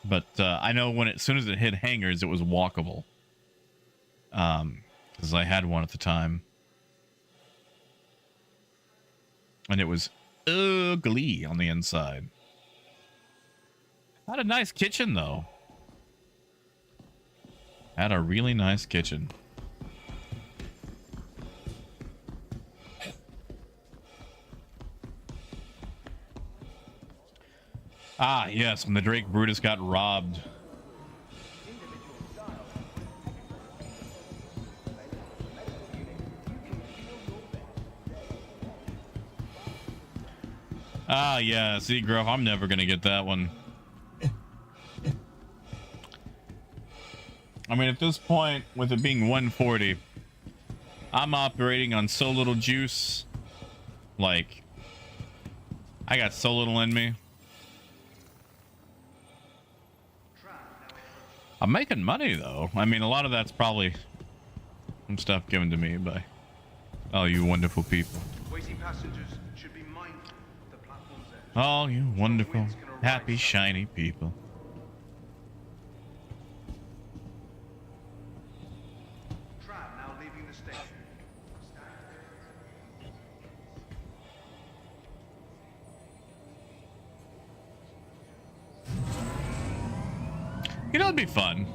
but I know when as soon as it hit hangars, it was walkable. Because I had one at the time, and it was ugly on the inside. Had a nice kitchen though. Had a really nice kitchen. Ah, yes, when the Drake Brutus got robbed. Ah, yeah, see, Gruff, I'm never gonna get that one. I mean, at this point, with it being 140, I'm operating on so little juice. Like, I got so little in me. I'm making money, though. I mean, a lot of that's probably some stuff given to me by all you wonderful people. Waiting passengers should be mindful of the platform's edge. All you wonderful, happy, shiny people. Tram now leaving the station. You know, it'd be fun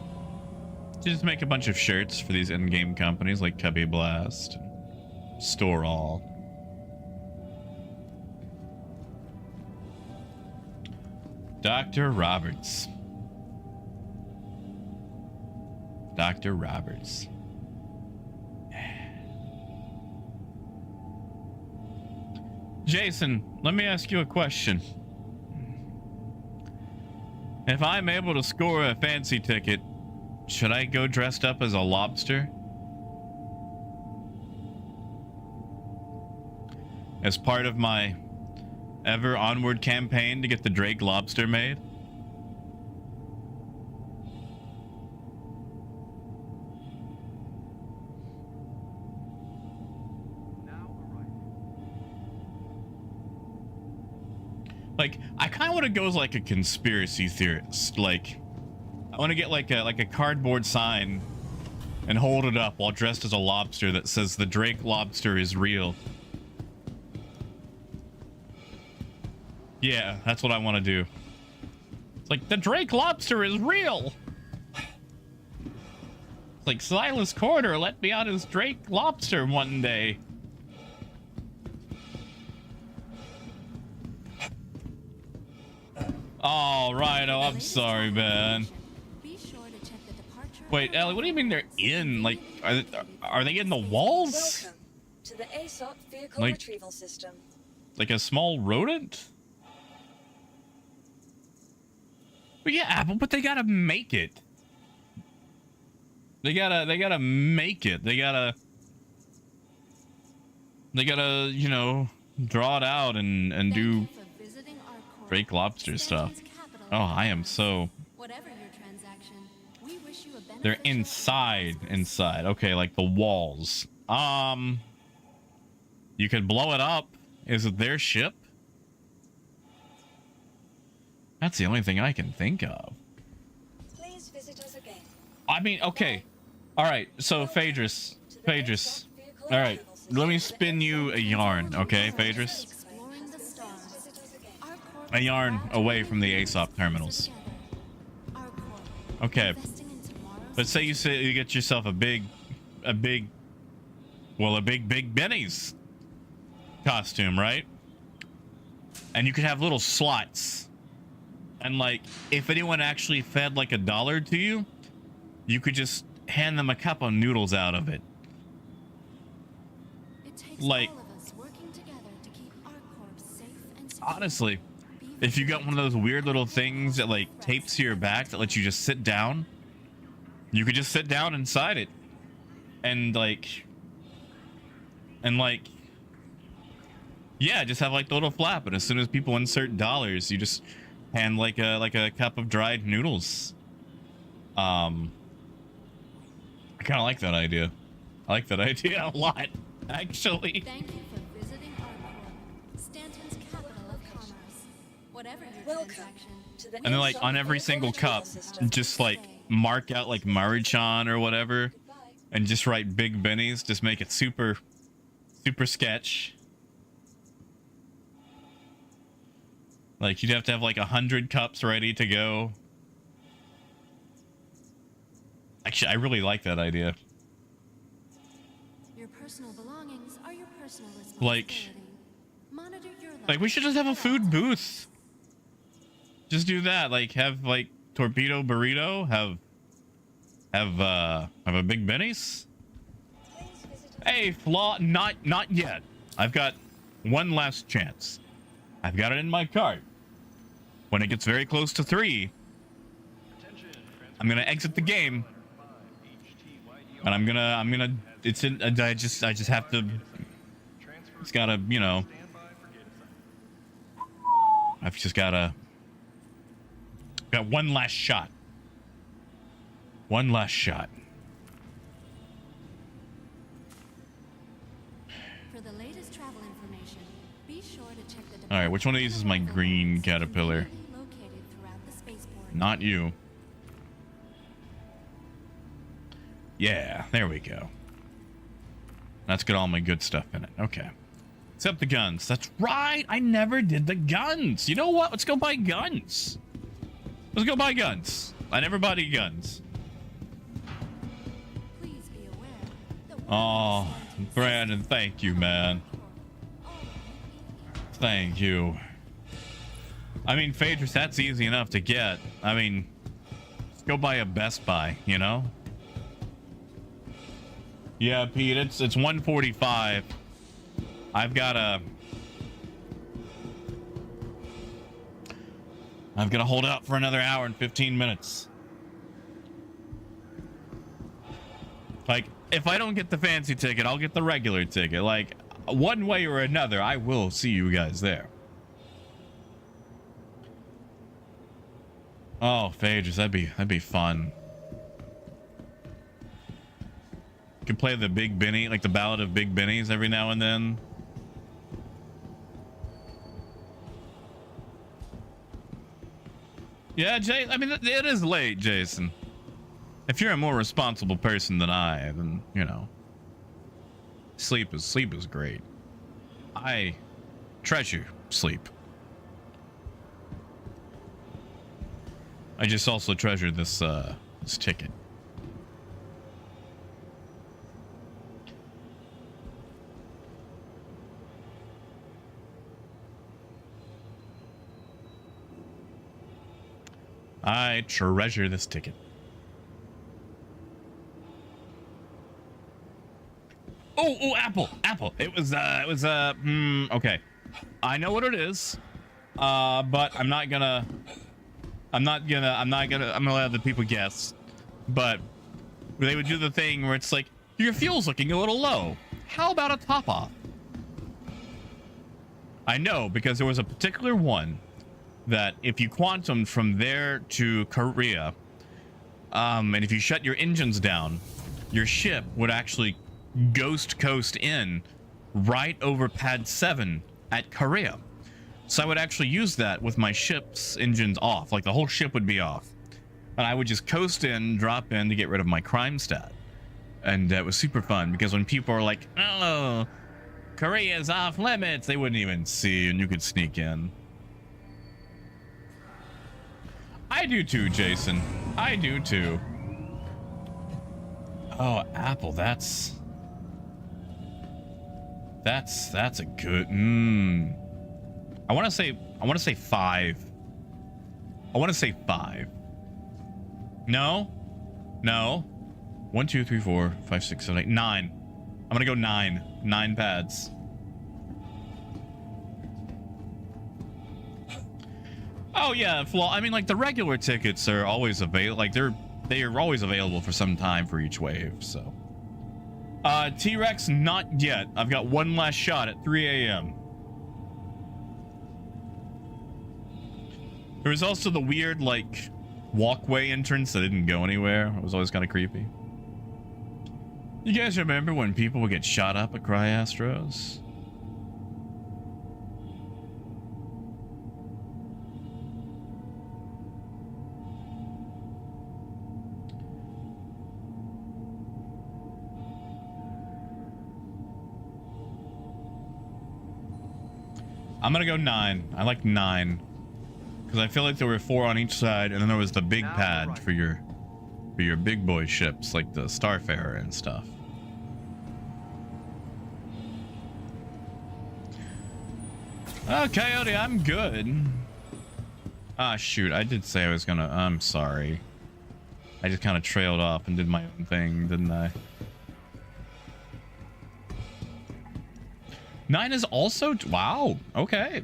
to just make a bunch of shirts for these in-game companies like Cubby Blast, Store All. Dr. Roberts. Dr. Roberts. Jason, let me ask you a question. If I'm able to score a fancy ticket, should I go dressed up as a lobster? As part of my ever onward campaign to get the Drake lobster made? Like, I kind of want to go as like a conspiracy theorist. Like, I want to get like a cardboard sign and hold it up while dressed as a lobster that says the Drake lobster is real. Yeah, that's what I want to do. It's like the Drake lobster is real. It's like Silas Corder let me on his Drake lobster one day. All right, oh, I'm sorry, man. Be sure to check the departure. Wait, Ellie, what do you mean they're in? Like, are they in the walls? Welcome to the ASOP vehicle Like- retrieval system. Like a small rodent? But yeah, Apple, but they gotta make it. They gotta make it. They gotta, you know, draw it out and Thank do you for visiting our corp. Drake lobster stuff. Stanton's capital Oh, I am commerce. so... Whatever your transaction, we wish you a beneficial They're inside. Okay, like the walls. You could blow it up. Is it their ship? That's the only thing I can think of. Please visit us again. I mean, okay. All right, so Phaedrus. All right, let me spin you a yarn, okay, Phaedrus? Exploring the stars. Our corp A yarn proud to away bring from the the ASOP universe terminals. together. Our corp, Okay, investing in tomorrow's let's say you get yourself a big Benny's costume, right? And you could have little slots. And like, if anyone actually fed like $1 to you, you could just hand them a cup of noodles out of it. It takes like- all of us working together to keep our corp safe and secure. Honestly, Be if you got one of those weird little things that like tapes to your back that lets you just sit down, you could just sit down inside it. And yeah, just have like the little flap, and as soon as people insert dollars, you just hand like a cup of dried noodles. I kind of like that idea. I like that idea a lot, actually. Thank you for visiting our corp, Stanton's capital of commerce. Whatever your Welcome transaction, to the And then like ASOP on every vehicle single retrieval cup, system. just like mark out like Maruchan or whatever, Goodbye. and just write Big Benny's. Just make it super sketch. Like you'd have to have like 100 cups ready to go. Actually, I really like that idea. your personal belongings are your personal Like- responsibility. Monitor your Like we life should just have a at all food times. booth. Just do that. Like have like torpedo burrito. Have a Big Benny's. Please visit us. Hey, flaw. Not yet. I've got one last chance. I've got it in my cart. When it gets very close to 3, I'm gonna exit the game, and I'm gonna. It's in. I just have to. It's gotta, you know. I've just gotta. Got one last shot. One last shot. For the latest travel information, be sure to check the All right, which one of these is my green departure caterpillar? conveniently located throughout the spaceport. Not you. Yeah, there we go. That's got all my good stuff in it. Okay. Except the guns. That's right. I never did the guns. You know what? Let's go buy guns. Let's go buy guns. I never bought any guns. Please be aware that Oh, Brandon, thank you, man. Thank you. I mean, Phaedrus, that's easy enough to get. I mean, let's go buy a Best Buy, you know? Yeah, Pete, it's 1:45. I've got to hold out for another hour and 15 minutes. Like, if I don't get the fancy ticket, I'll get the regular ticket. Like, one way or another, I will see you guys there. Oh, Phaedrus, that'd be fun. Could play the Big Benny, like the Ballad of Big Benny's every now and then. Yeah, Jay. I mean, it is late, Jason. If you're a more responsible person than I, then you know, sleep is great. I treasure sleep. I just also treasured this this ticket. I treasure this ticket. Oh, Apple. It was okay. I know what it is. But I'm gonna let the people guess. But they would do the thing where it's like, your fuel's looking a little low. How about a top off? I know, because there was a particular one that if you quantumed from there to Korea, and if you shut your engines down, your ship would actually ghost coast in right over pad 7 at Korea. So I would actually use that with my ship's engines off. Like the whole ship would be off. And I would just coast in, drop in to get rid of my crime stat. And it was super fun because when people are like, oh, Korea's off limits, they wouldn't even see and you could sneak in. I do too, Jason. I do too. Oh, Apple, that's a good. I want to say 5. I want to say 5. No. 1, 2, 3, 4, 5, 6, 7, 8, 9. I'm gonna go 9. 9 pads. Oh yeah, I mean, like the regular tickets are always available. Like they are always available for some time for each wave. So, T-Rex, not yet. I've got one last shot at 3 a.m. There was also the weird like walkway entrance that didn't go anywhere. It was always kind of creepy. You guys remember when people would get shot up at Cryastros? I'm gonna go 9. I like 9 because I feel like there were 4 on each side, and then there was the big pad for your big boy ships like the Starfarer and stuff. Oh, Coyote, I'm good. Ah, shoot, I did say I was gonna. I'm sorry. I just kind of trailed off and did my own thing, didn't I? 9 is also, wow, okay.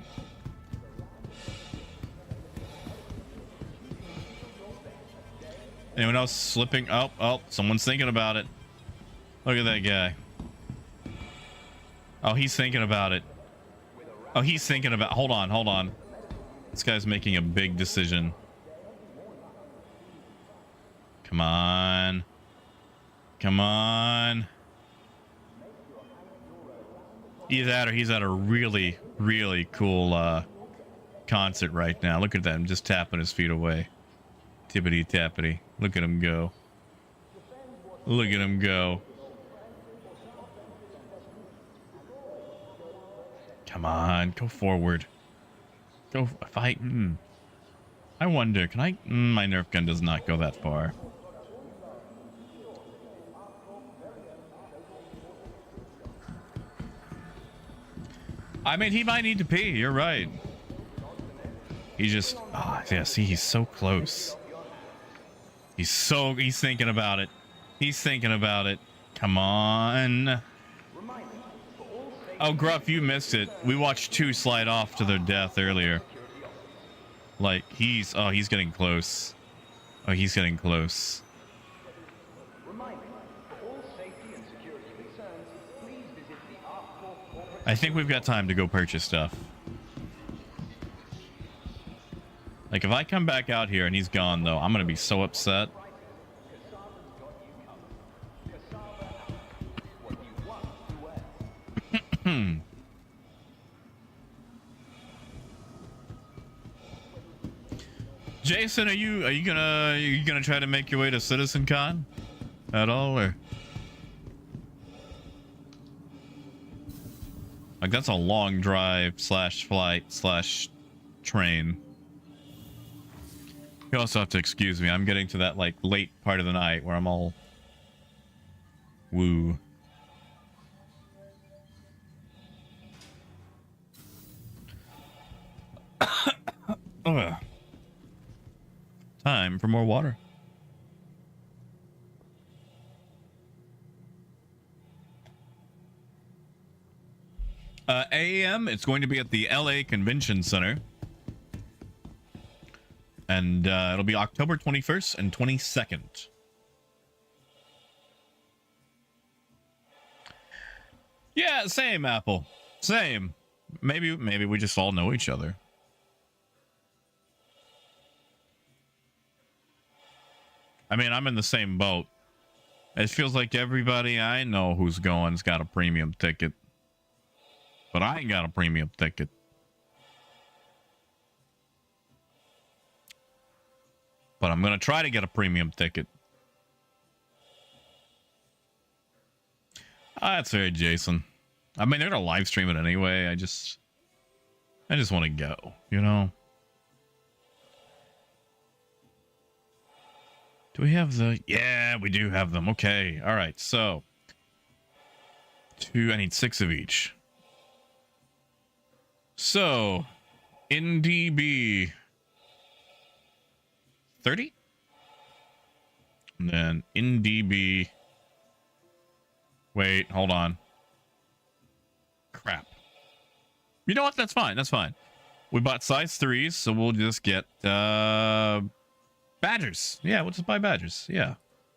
Anyone else slipping? Oh, someone's thinking about it. Look at that guy. Oh, he's thinking about it. Oh, he's thinking about, hold on. This guy's making a big decision. Come on. He's at a really, really cool concert right now. Look at that. I'm just tapping his feet away. Tippity tappity. Look at him go. Come on, go forward. Go fight. I wonder, can I? My Nerf gun does not go that far. I mean, he might need to pee. You're right. He just, yeah, see, he's so close. He's thinking about it. Come on. Oh, Gruff, you missed it. We watched 2 slide off to their death earlier. Like, he's getting close. I think we've got time to go purchase stuff. Like, if I come back out here and he's gone, though, I'm gonna be so upset. Jason, are you gonna try to make your way to Citizencon at all, or like that's a long drive / flight / train. You also have to excuse me. I'm getting to that like late part of the night where I'm all woo. Ugh. Time for more water. AAM, it's going to be at the LA Convention Center. And it'll be October 21st and 22nd. Yeah, same, Apple. Same. Maybe we just all know each other. I mean, I'm in the same boat. It feels like everybody I know who's going's got a premium ticket. But I ain't got a premium ticket. But I'm going to try to get a premium ticket. That's right, Jason. I mean, they're going to live stream it anyway. I just want to go, you know? Do we have the... Yeah, we do have them. Okay. All right. So, I need 6 of each. So, in DB 30. And then in DB... Wait, hold on. Crap. You know what? That's fine. That's fine. We bought size 3s, so we'll just get badgers. Yeah, we'll just buy badgers. Yeah.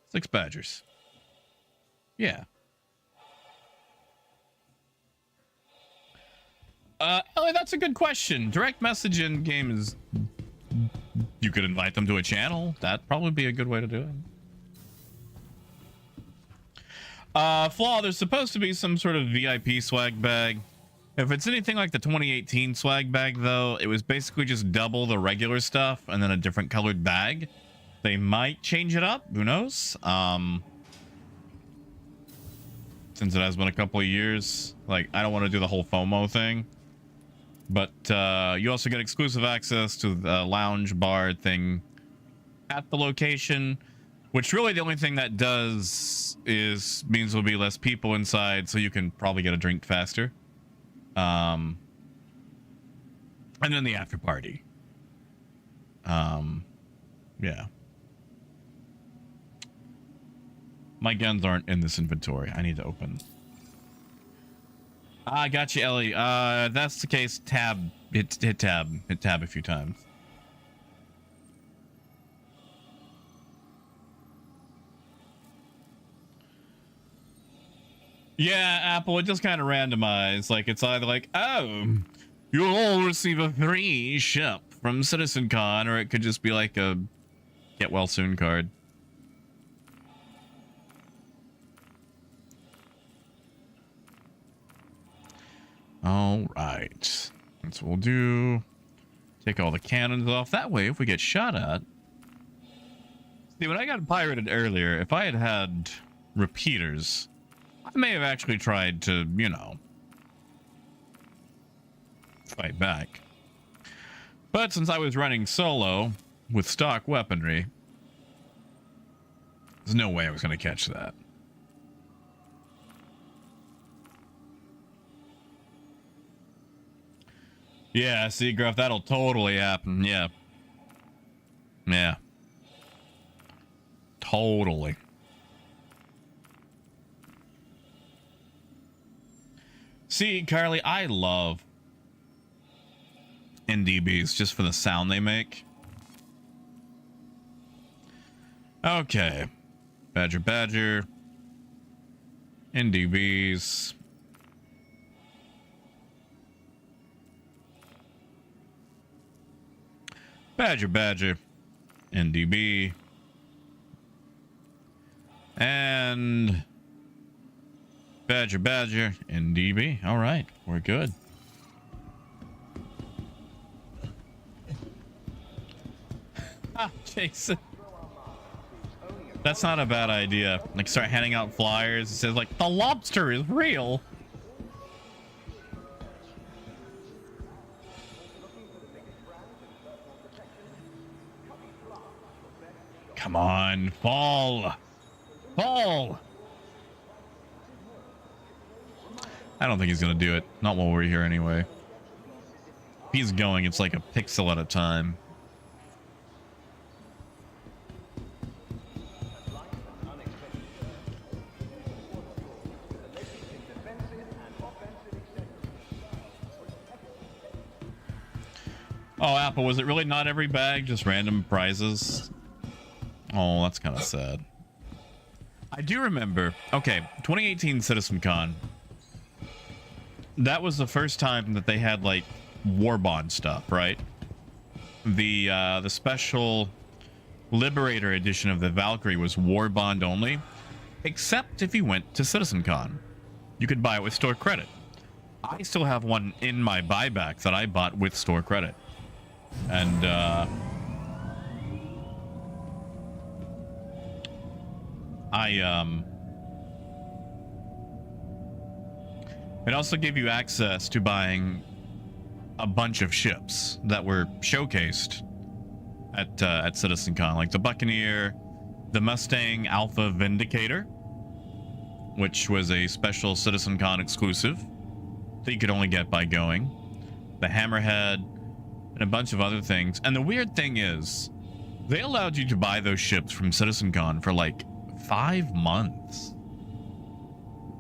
6 badgers. Yeah. Ellie, that's a good question. Direct message in game is... You could invite them to a channel. That'd probably be a good way to do it. Flaw, there's supposed to be some sort of VIP swag bag. If it's anything like the 2018 swag bag, though, it was basically just double the regular stuff and then a different colored bag. They might change it up. Who knows? Since it has been a couple of years, like, I don't want to do the whole FOMO thing. But you also get exclusive access to the lounge bar thing at the location, which really the only thing that does is means there'll be less people inside, so you can probably get a drink faster. And then the after party. Yeah. My guns aren't in this inventory. I need to open. I got you, Ellie. That's the case. Tab. Hit tab. Hit tab a few times. Yeah, Apple, it just kind of randomized. Like, it's either like, oh, you'll all receive a free ship from Citizencon, or it could just be like a get well soon card. All right. That's what we'll do. Take all the cannons off. That way, if we get shot at... See, when I got pirated earlier, if I had had repeaters... I may have actually tried to, you know, fight back. But since I was running solo with stock weaponry, there's no way I was going to catch that. Yeah, see, Gruff, that'll totally happen. Yeah. Yeah. Totally. See, Carly, I love NDBs just for the sound they make. Okay. Badger, badger. NDBs. Badger, badger. NDB. And... Badger, badger, NDB. All right, we're good. Ah, Jason. That's not a bad idea. Like, start handing out flyers. It says, like, the lobster is real. come on, fall. Fall. I don't think he's going to do it. Not while we're here anyway. If he's going, it's like a pixel at a time. Oh, Apple, was it really not every bag, just random prizes? Oh, that's kind of sad. I do remember. Okay, 2018 Citizencon. That was the first time that they had like war bond stuff, right? The special Liberator edition of the Valkyrie was war bond only, except if you went to Citizencon. You could buy it with store credit. I still have one in my buyback that I bought with store credit. And it also gave you access to buying a bunch of ships that were showcased at Citizencon, like the Buccaneer, the Mustang Alpha Vindicator, which was a special Citizencon exclusive that you could only get by going, the Hammerhead, and a bunch of other things. And the weird thing is, they allowed you to buy those ships from Citizencon for like 5 months.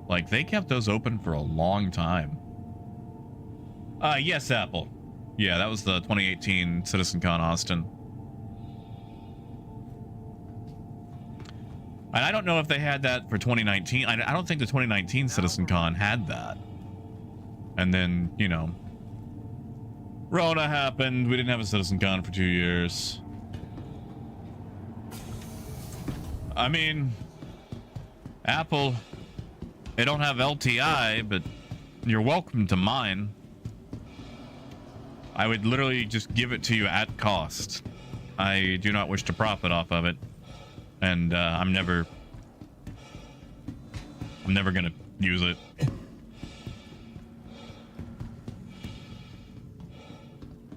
Like, they kept those open for a long time. Yes, Apple. Yeah, that was the 2018 Citizencon Austin. And I don't know if they had that for 2019. I don't think the 2019 Citizencon had that. And then, you know, Rona happened. We didn't have a Citizencon for 2 years. I mean, Apple, they don't have LTI, but you're welcome to mine. I would literally just give it to you at cost. I do not wish to profit off of it. And I'm never gonna use it.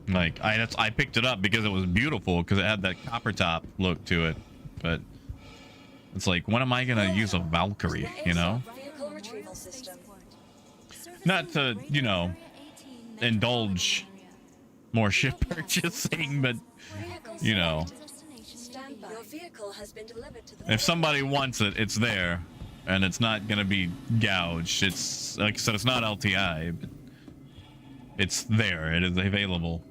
Like, I picked it up because it was beautiful, because it had that copper top look to it. But it's like, when am I gonna use a Valkyrie, you know? Vehicle retrieval system. Not to, you know, indulge more ship purchasing, but, you know, Stand by. Your vehicle has been delivered to the if somebody wants it, it's there, and it's not gonna be gouged. It's, like I said, it's not LTI, but it's there. It is available.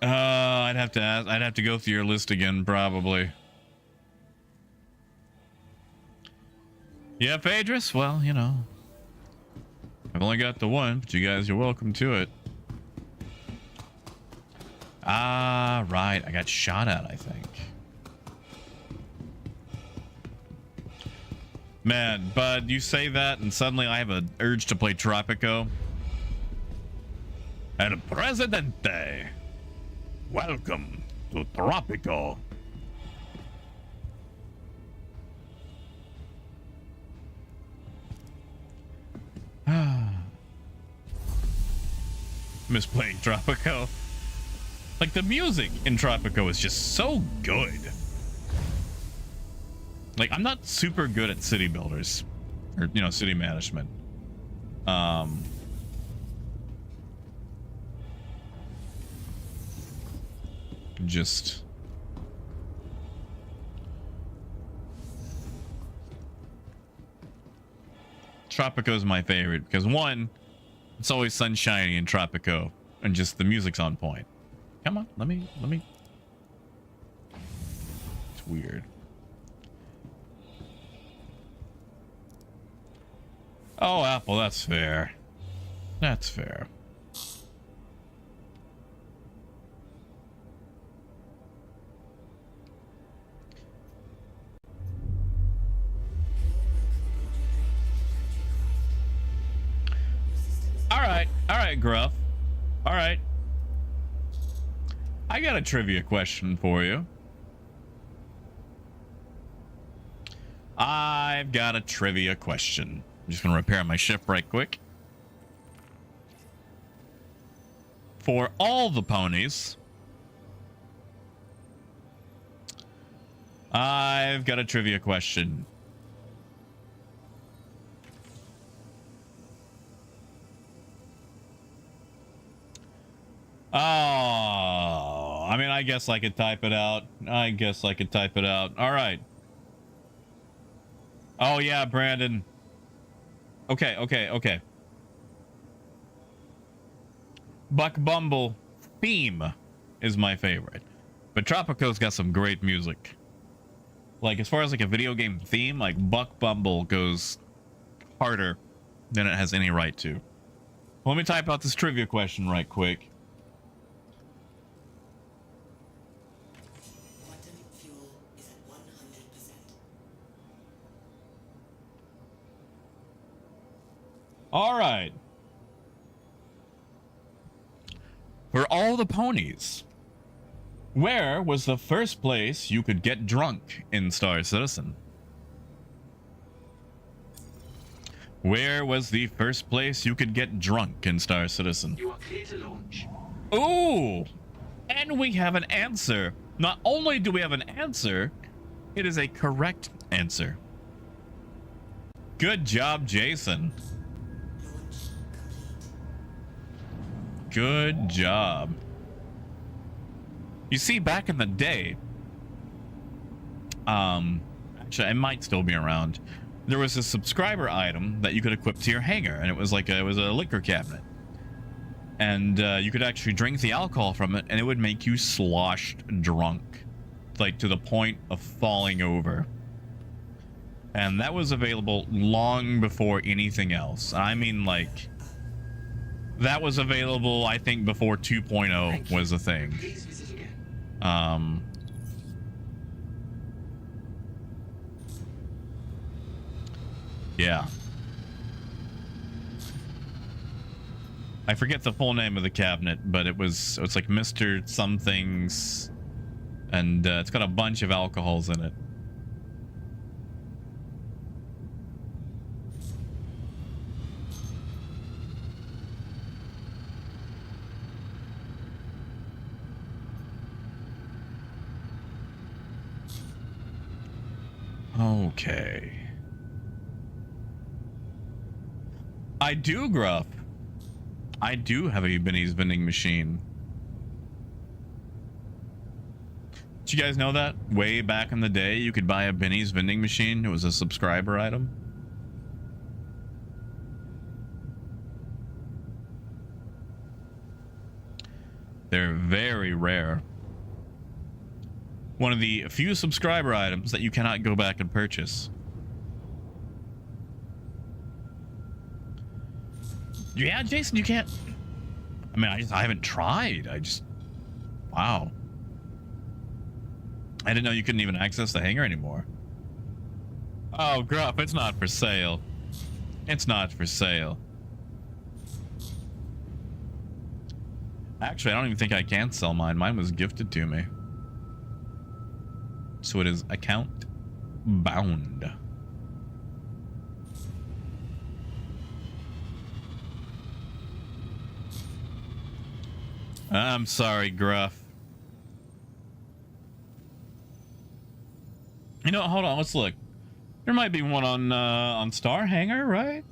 I'd have to ask. I'd have to go through your list again, probably. Yeah, Phaedrus? Well, you know, I've only got the one, but you guys are welcome to it. Ah, right. I got shot at, I think. Man, Bud, you say that, and suddenly I have an urge to play Tropico. And Presidente, welcome to Tropico. Miss playing Tropico. Like, the music in Tropico is just so good. Like, I'm not super good at city builders, or, you know, city management. Just Tropico is my favorite because, one, it's always sunshiny in Tropico, and just the music's on point. Come on, let me. It's weird. Oh, Apple, that's fair. That's fair. All right, Gruff. All right. I got a trivia question for you. I've got a trivia question. I'm just gonna repair my ship right quick. For all the ponies, I've got a trivia question. Oh, I mean, I guess I could type it out. All right. Oh, yeah, Brandon. Okay. Buck Bumble theme is my favorite. But Tropico's got some great music. Like, as far as like a video game theme, like Buck Bumble goes harder than it has any right to. Let me type out this trivia question right quick. Quantum fuel is at 100%. All right. For all the ponies, where was the first place you could get drunk in Star Citizen? Where was the first place you could get drunk in Star Citizen? You are clear to launch. Ooh! And we have an answer. Not only do we have an answer, it is a correct answer. Good job, Jason. Good job. You see, back in the day, actually, it might still be around. There was a subscriber item that you could equip to your hangar, and it was like it was a liquor cabinet, and you could actually drink the alcohol from it, and it would make you sloshed drunk, like to the point of falling over. And that was available long before anything else. I mean, like, that was available, I think, before 2.0 was a thing. Please visit again. Yeah. I forget the full name of the cabinet, but it's like Mr. Something's, and it's got a bunch of alcohols in it. Okay. I do, Gruff. I do have a Benny's vending machine. Did you guys know that? Way back in the day, you could buy a Benny's vending machine. It was a subscriber item. They're very rare. One of the few subscriber items that you cannot go back and purchase. Yeah, Jason, you can't. I mean, I haven't tried. Wow. I didn't know you couldn't even access the hangar anymore. Oh, Gruff, it's not for sale. It's not for sale. Actually, I don't even think I can sell mine. Mine was gifted to me. So it is account bound. I'm sorry, Gruff. You know, hold on, let's look. There might be one on Star Hangar, right?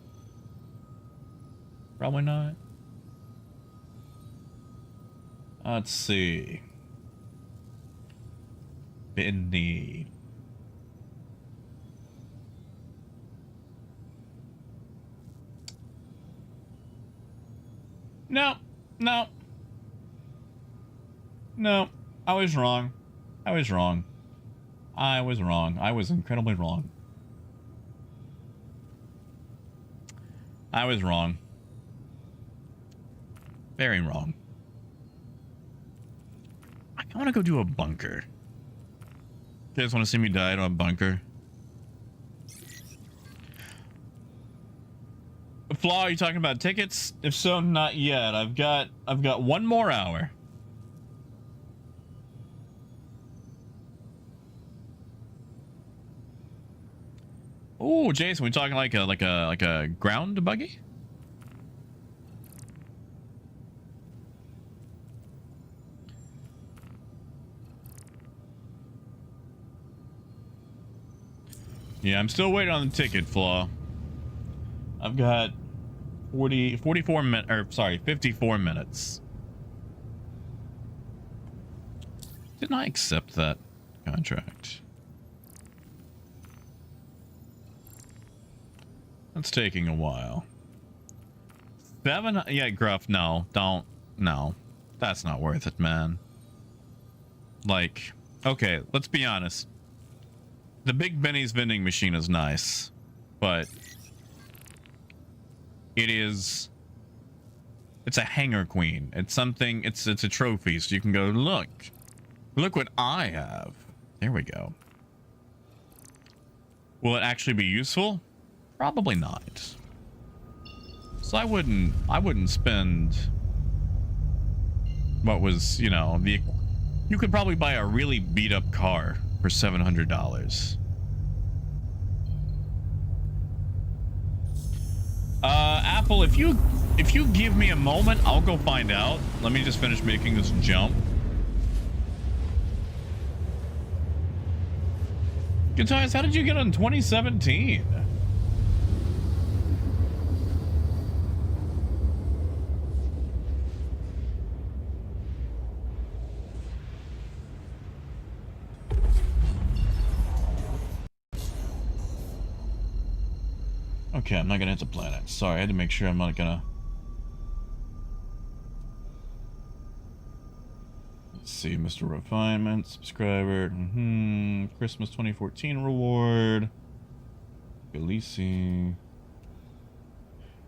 Probably not. Let's see. Benny. No. I was wrong. I was incredibly wrong. I was wrong. Very wrong. I want to go do a bunker. You guys want to see me die to a bunker? Flaw, are you talking about tickets? If so, not yet. I've got 1 more hour. Oh, Jason, we talking like a ground buggy? Yeah, I'm still waiting on the ticket, Flaw. I've got 44 minutes, or sorry, 54 minutes. Didn't I accept that contract? That's taking a while. Yeah, Gruff, no, don't, no. That's not worth it, man. Like, okay, let's be honest. The Big Benny's vending machine is nice, but it's a hanger queen. It's something, it's a trophy, so you can go, look what I have. There we go. Will it actually be useful? Probably not. So I wouldn't spend what was, you know, you could probably buy a really beat up car for $700. Apple, if you give me a moment, I'll go find out. Let me just finish making this jump. Guitars, how did you get on 2017? Okay, I'm not gonna hit the planet. Sorry, I had to make sure I'm not gonna... Let's see, Mr. Refinement, subscriber, Christmas 2014 reward. Galisi.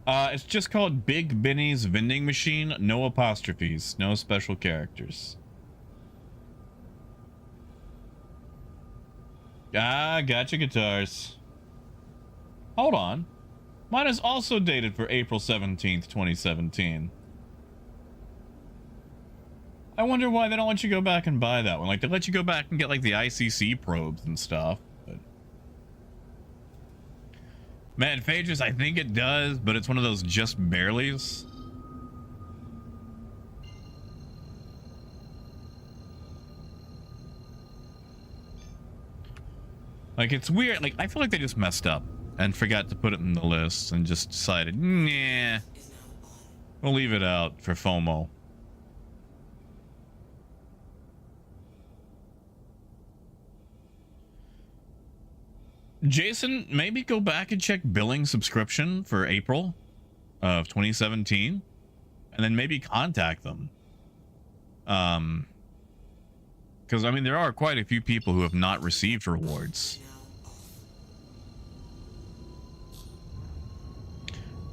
It's just called Big Benny's Vending Machine. No apostrophes, no special characters. Ah, gotcha, Guitars. Hold on. Mine is also dated for April 17th, 2017. I wonder why they don't let you go back and buy that one. Like, they let you go back and get, like, the ICC probes and stuff. But... Mad Phages, I think it does, but it's one of those just barely's. Like, it's weird. Like, I feel like they just messed up and forgot to put it in the list and just decided, nah, we'll leave it out for FOMO. Jason, maybe go back and check billing subscription for April of 2017 and then maybe contact them. Because, I mean, there are quite a few people who have not received rewards.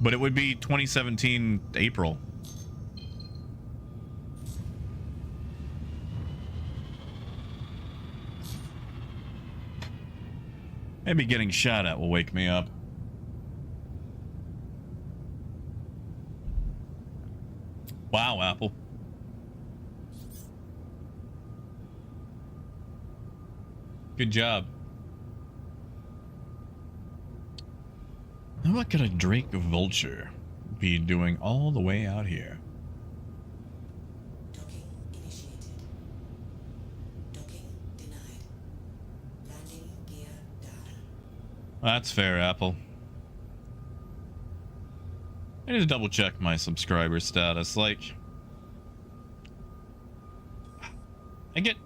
But it would be 2017 April. Maybe getting shot at will wake me up. Wow, Apple. Good job. What could a Drake Vulture be doing all the way out here? Docking initiated. Docking denied. Landing gear down. That's fair, Apple. I need to double check my subscriber status. Like, I get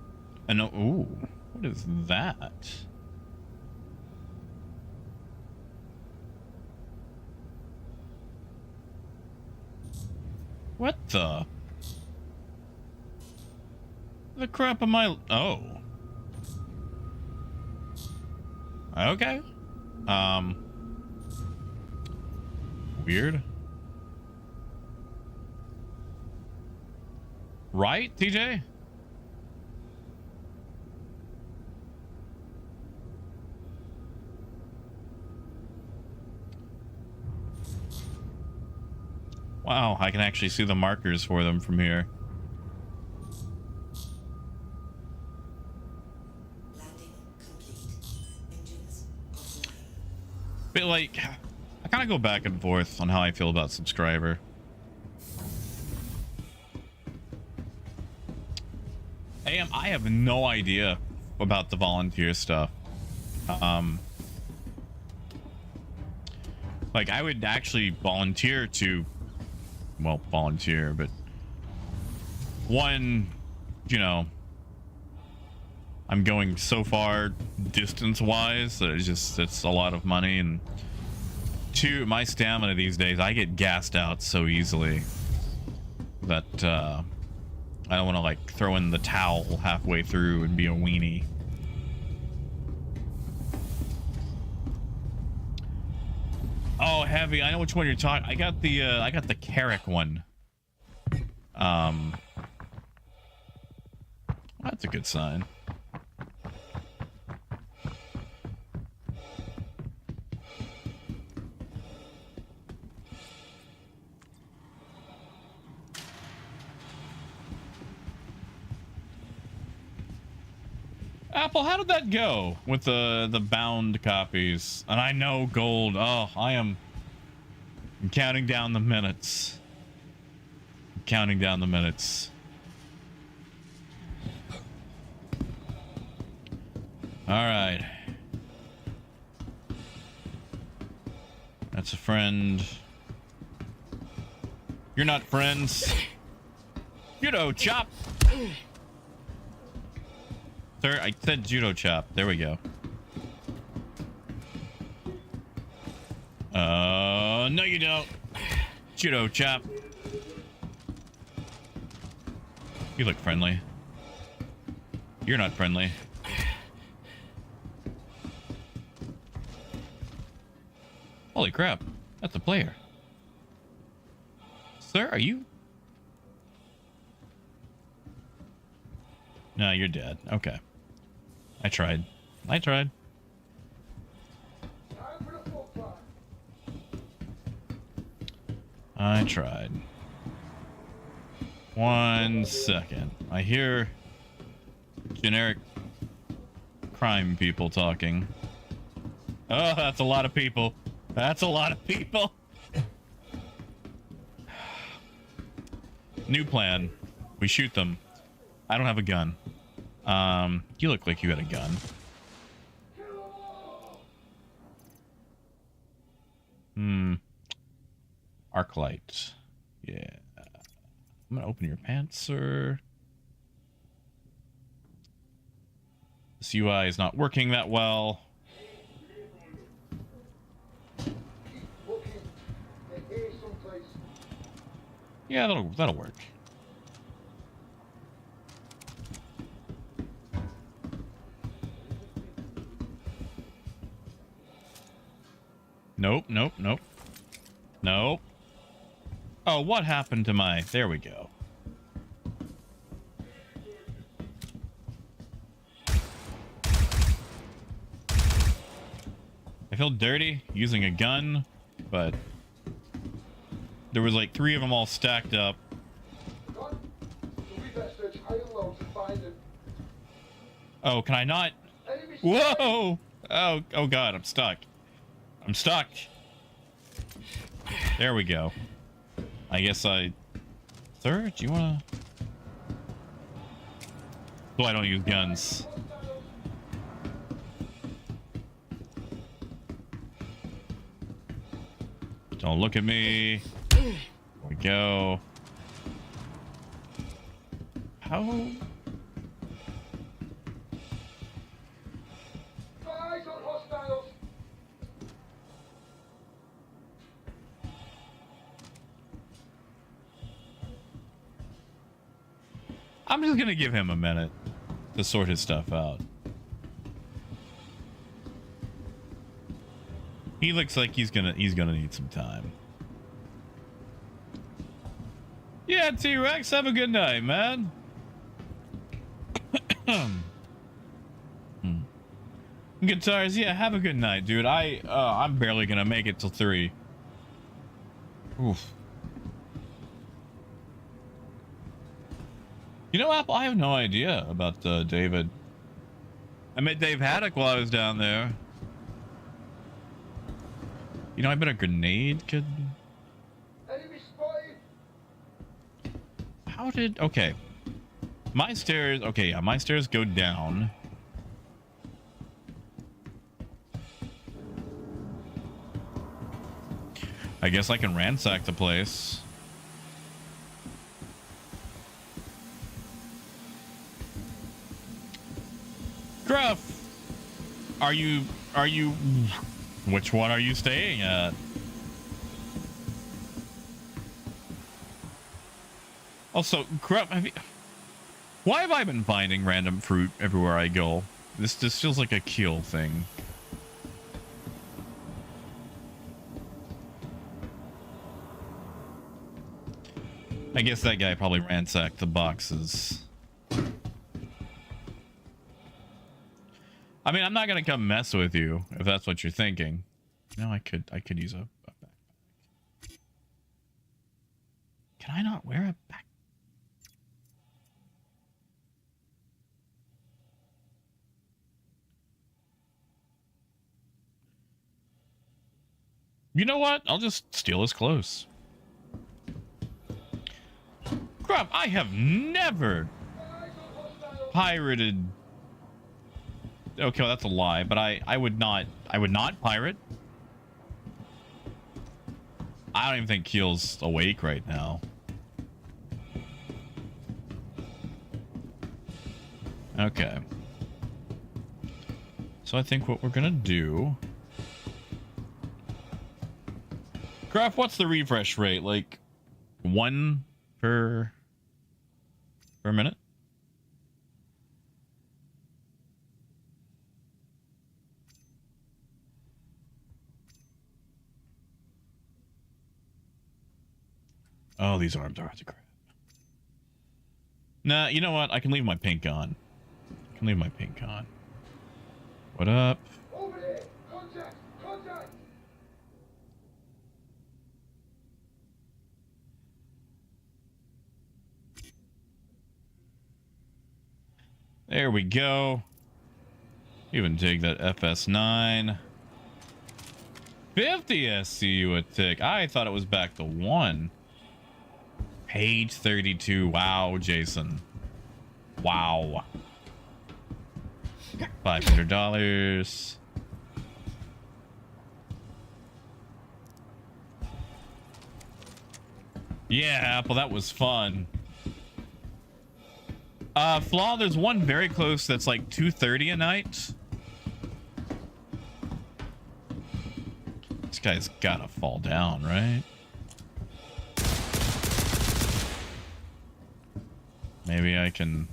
a no. Ooh, what is that? What the crap am I? Oh. Okay. Weird. Right, TJ? Wow, I can actually see the markers for them from here. Landing complete. Engines offline. But like, I kind of go back and forth on how I feel about subscriber. I have no idea about the volunteer stuff. Like, I would actually volunteer to, well, volunteer, but one, you know, I'm going so far distance-wise that it's a lot of money, and two, my stamina these days, I get gassed out so easily that I don't want to like throw in the towel halfway through and be a weenie. Oh, heavy! I know which one you're talking. I got the Carrick one. That's a good sign. Apple, how did that go with the bound copies? And I know gold. Oh, I'm counting down the minutes. I'm counting down the minutes. All right. That's a friend. You're not friends. Judo chop. Sir, I said judo chop. There we go. No you don't. Judo chop. You look friendly. You're not friendly. Holy crap. That's a player. Sir, are you? No, you're dead. Okay. I tried. I tried. I tried. 1 second. I hear generic crime people talking. Oh, that's a lot of people. That's a lot of people. New plan. We shoot them. I don't have a gun. You look like you had a gun. Arc light. Yeah. I'm gonna open your pants, sir. This UI is not working that well. Yeah, that'll work. Nope, nope, nope. Nope. Oh, what happened to my... There we go. I feel dirty using a gun, but there was like 3 of them all stacked up. Oh, can I not? Whoa! Oh God, I'm stuck. I'm stuck. There we go. I guess Sir, do you wanna... So I don't use guns. Don't look at me. There we go. How... I'm just gonna give him a minute to sort his stuff out. He looks like he's gonna need some time. Yeah, T-Rex, have a good night, man. Guitars, yeah, have a good night, dude. I'm barely gonna make it till 3. Oof. You know, Apple, I have no idea about David. I met Dave Haddock while I was down there. You know, I bet a grenade could... How did... Okay. My stairs... Okay, yeah, my stairs go down. I guess I can ransack the place. Gruff, are you, which one are you staying at? Also, Gruff, why have I been finding random fruit everywhere I go? This feels like a Keel thing. I guess that guy probably ransacked the boxes. I mean, I'm not gonna come mess with you if that's what you're thinking. No, I could use a backpack. Can I not wear a backpack? You know what? I'll just steal his clothes. Crap, I have never pirated. Okay, well, that's a lie, but I would not pirate. I don't even think Keel's awake right now. Okay. So I think what we're gonna do. Graph, what's the refresh rate? Like 1 per minute? Oh, these arms are hard to grab. Nah, you know what? I can leave my pink on. I can leave my pink on. What up? Over here! Contact! Contact! There we go. Even take that FS9. 50 SCU a tick. I thought it was back to 1. Page 32. Wow, Jason. Wow. $500. Yeah, Apple, that was fun. Flaw, there's one very close that's like 2:30 a night. This guy's gotta fall down, right? Maybe I can...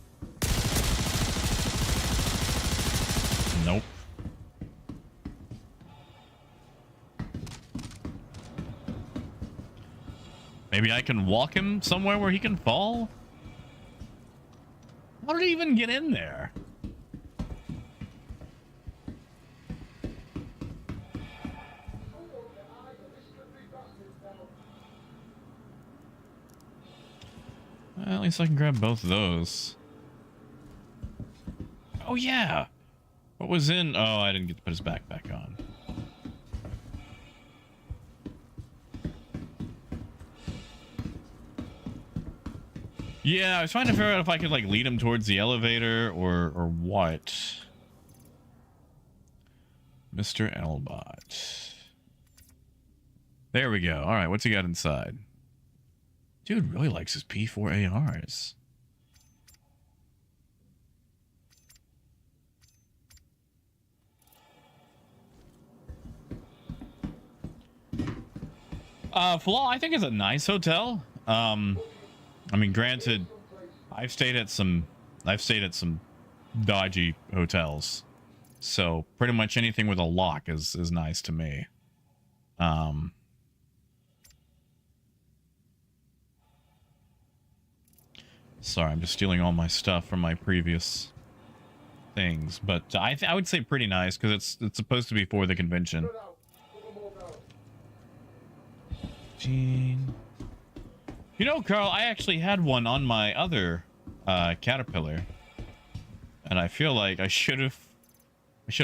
Nope. Maybe I can walk him somewhere where he can fall? How did he even get in there? Well, at least I can grab both of those. Oh, yeah. What was in... Oh, I didn't get to put his backpack on. Yeah, I was trying to figure out if I could, like, lead him towards the elevator or what. Mr. Elbot. There we go. All right, what's he got inside? Dude really likes his P4 ARs. Flaw, I think it's a nice hotel. I mean, granted, I've stayed at some dodgy hotels, so pretty much anything with a lock is nice to me. Sorry, I'm just stealing all my stuff from my previous things, but I would say pretty nice because it's supposed to be for the convention. Gene. You know, Carl, I actually had one on my other Caterpillar, and I feel like I should have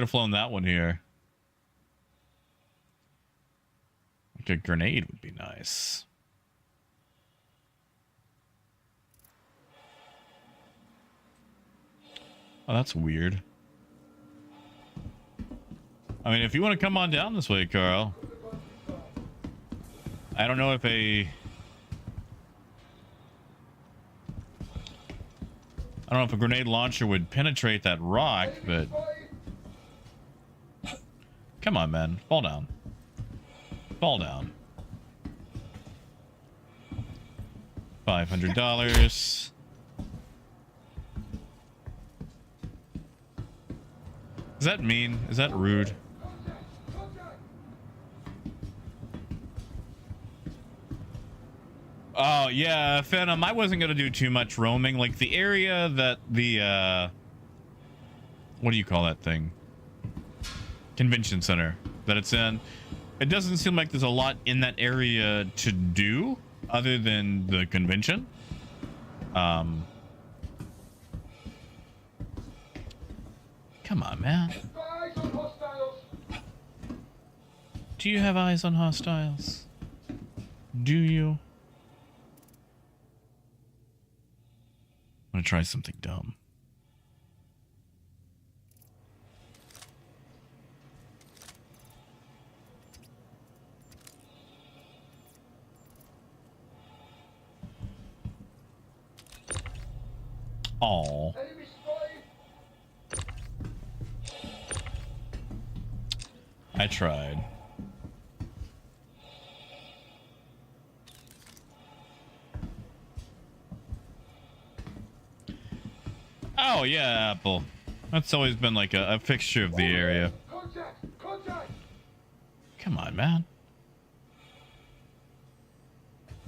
flown that one here. Like a grenade would be nice. Oh, that's weird. I mean, if you want to come on down this way, Carl. I don't know if I don't know if a grenade launcher would penetrate that rock, but come on, man. Fall down. Fall down. $500. Is that mean? Is that rude? Oh, yeah, Phantom, I wasn't going to do too much roaming. Like, the area that the, what do you call that thing? Convention center that it's in. It doesn't seem like there's a lot in that area to do other than the convention. Come on, man. Do you have eyes on hostiles? Do you? I'm gonna try something dumb. Aw. I tried. Oh yeah, Apple. That's always been like a fixture of the area. Come on, man.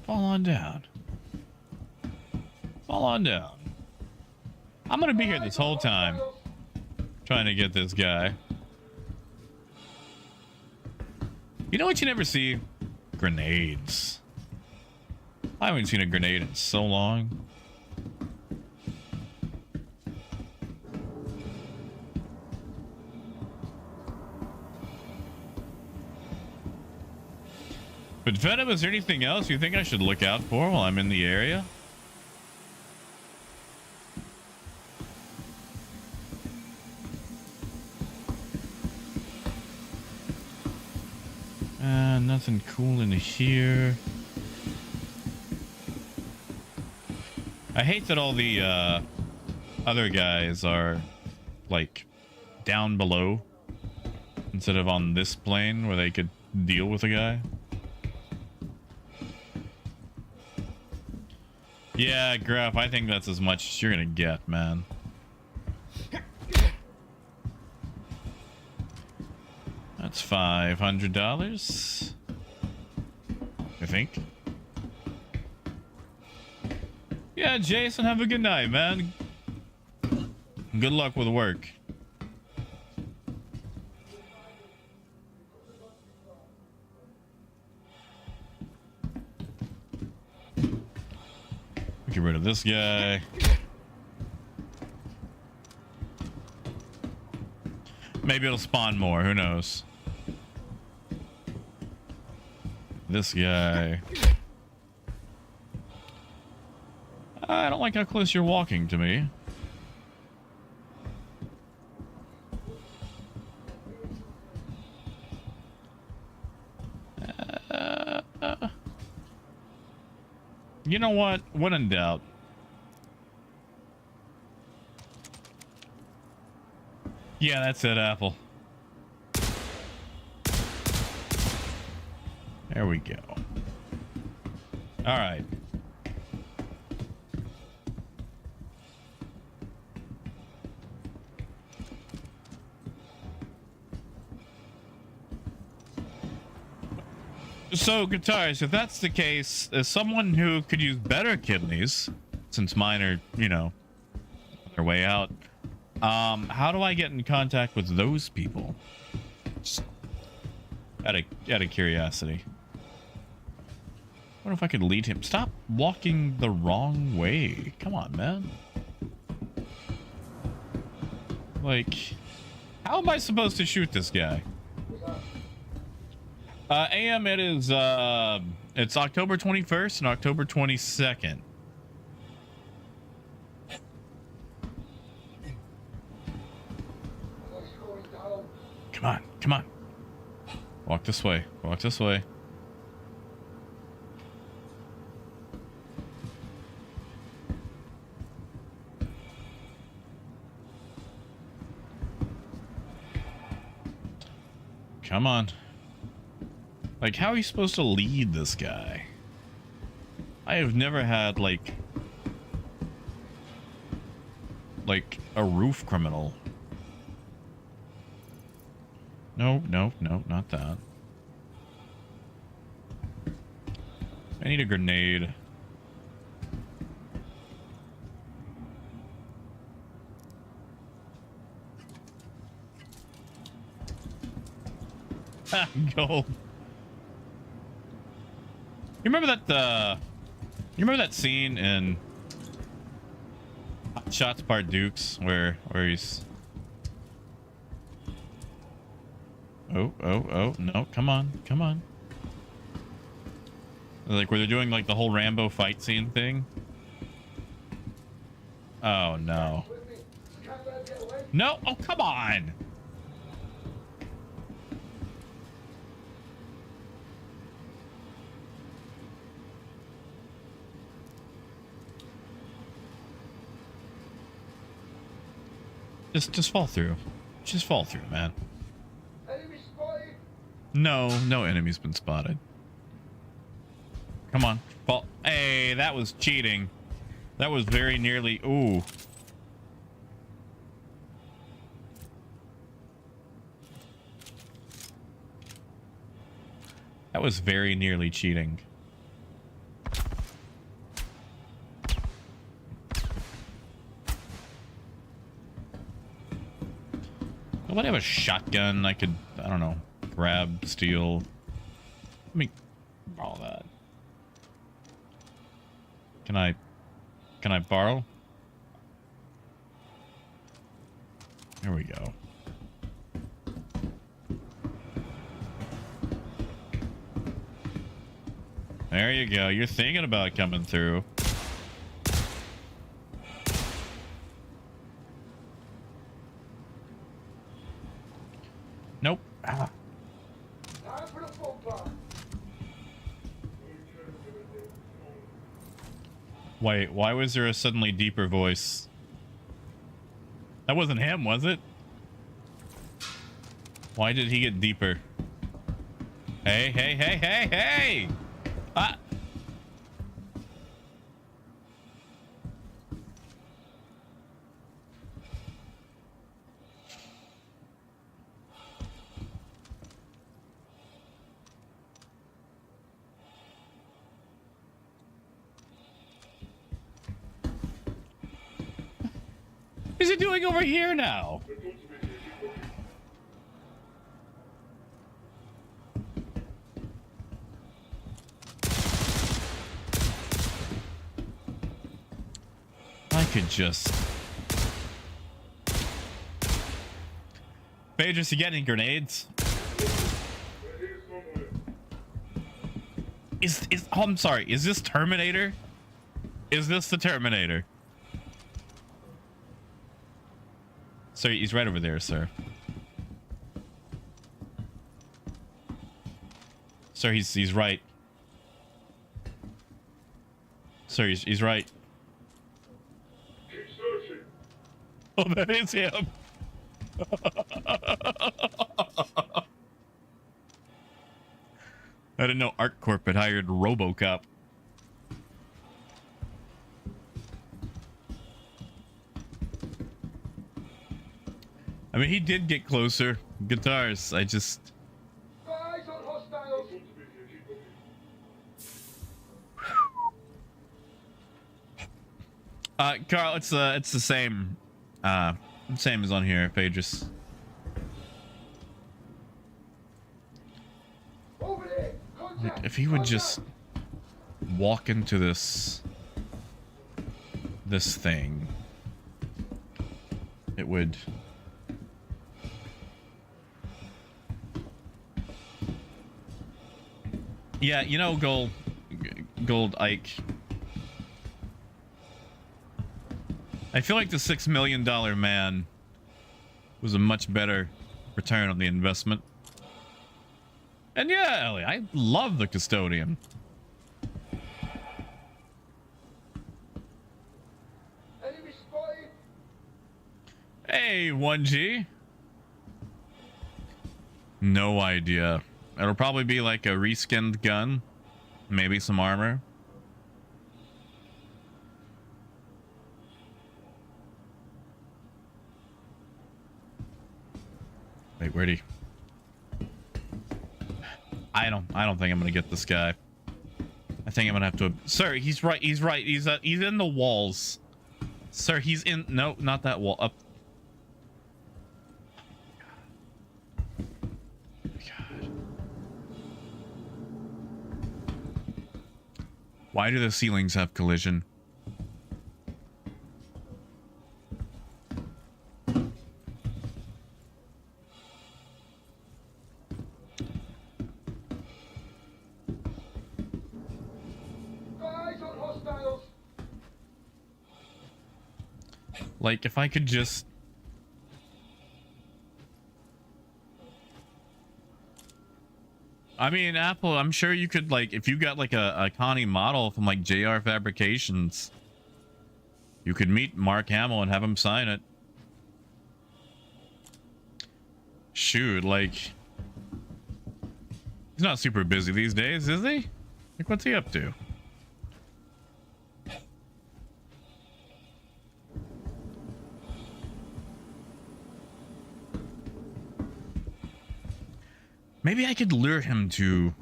Fall on down. Fall on down. I'm gonna be here this whole time trying to get this guy. You know what you never see? Grenades. I haven't seen a grenade in so long. But Venom, is there anything else you think I should look out for while I'm in the area? Nothing cool in here. I hate that all the other guys are like down below instead of on this plane where they could deal with a guy. Yeah, Graf, I think that's as much as you're gonna get, man. That's $500, I think. Yeah, Jason, have a good night, man. Good luck with work. Get rid of this guy. Maybe it'll spawn more, who knows? This guy. I don't like how close you're walking to me. You know what? When in doubt. Yeah, that's it, Apple. There we go. All right. So, Guitars, if that's the case, as someone who could use better kidneys, since mine are, you know, on their way out, how do I get in contact with those people? Just out of curiosity. What if I could lead him? Stop walking the wrong way. Come on, man. Like, how am I supposed to shoot this guy? AM, it is, it's October 21st and October 22nd. Come on, come on. Walk this way. Walk this way. Come on. Like, how are you supposed to lead this guy? I have never had, like a roof criminal. No, no, no, not that. I need a grenade. Ha, gold. You remember that, you remember that scene in Hot Shots Part Dukes where he's... Oh, no, come on, come on. Like where they're doing like the whole Rambo fight scene thing. Oh, no. No, oh, come on. Just fall through. Just fall through, man. No enemy's been spotted. Come on, fall. Hey, that was cheating. That was very nearly. Ooh. That was very nearly cheating. Nobody have a shotgun I could, I don't know, grab, steal. Let me borrow that. Can I borrow? There we go. There you go. You're thinking about coming through. Nope. Ah. Wait, why was there a suddenly deeper voice? That wasn't him, was it? Why did he get deeper? Hey, hey, hey, hey, hey! Ah! What is he doing over here now? I could just... Phaedrus, you got any grenades? Oh, I'm sorry. Is this Terminator? Is this the Terminator? Sir, he's right over there, sir. Sir, he's right. Sir, he's right. Oh, that is him. I didn't know ArcCorp had hired RoboCop. I mean, he did get closer. Guitars, I just... Carl, it's the same, same as on here, Phaedrus. Like, if he would just walk into this thing, it would... Yeah, you know, Gold Ike. I feel like the $6 million man was a much better return on the investment. And yeah, Ellie, I love the custodian. Hey, 1G. No idea. It'll probably be like a reskinned gun. Maybe some armor. Wait, where'd he? I don't think I'm gonna get this guy. I think I'm gonna have to. Sir, he's right. He's right. He's in the walls. Sir, he's in. No, not that wall. Up. God. Why do the ceilings have collision? Like, if I could just... I mean, Apple, I'm sure you could, like, if you got, like, a Connie model from, like, JR Fabrications, you could meet Mark Hamill and have him sign it. Shoot, like... He's not super busy these days, is he? Like, what's he up to? Maybe I could lure him to...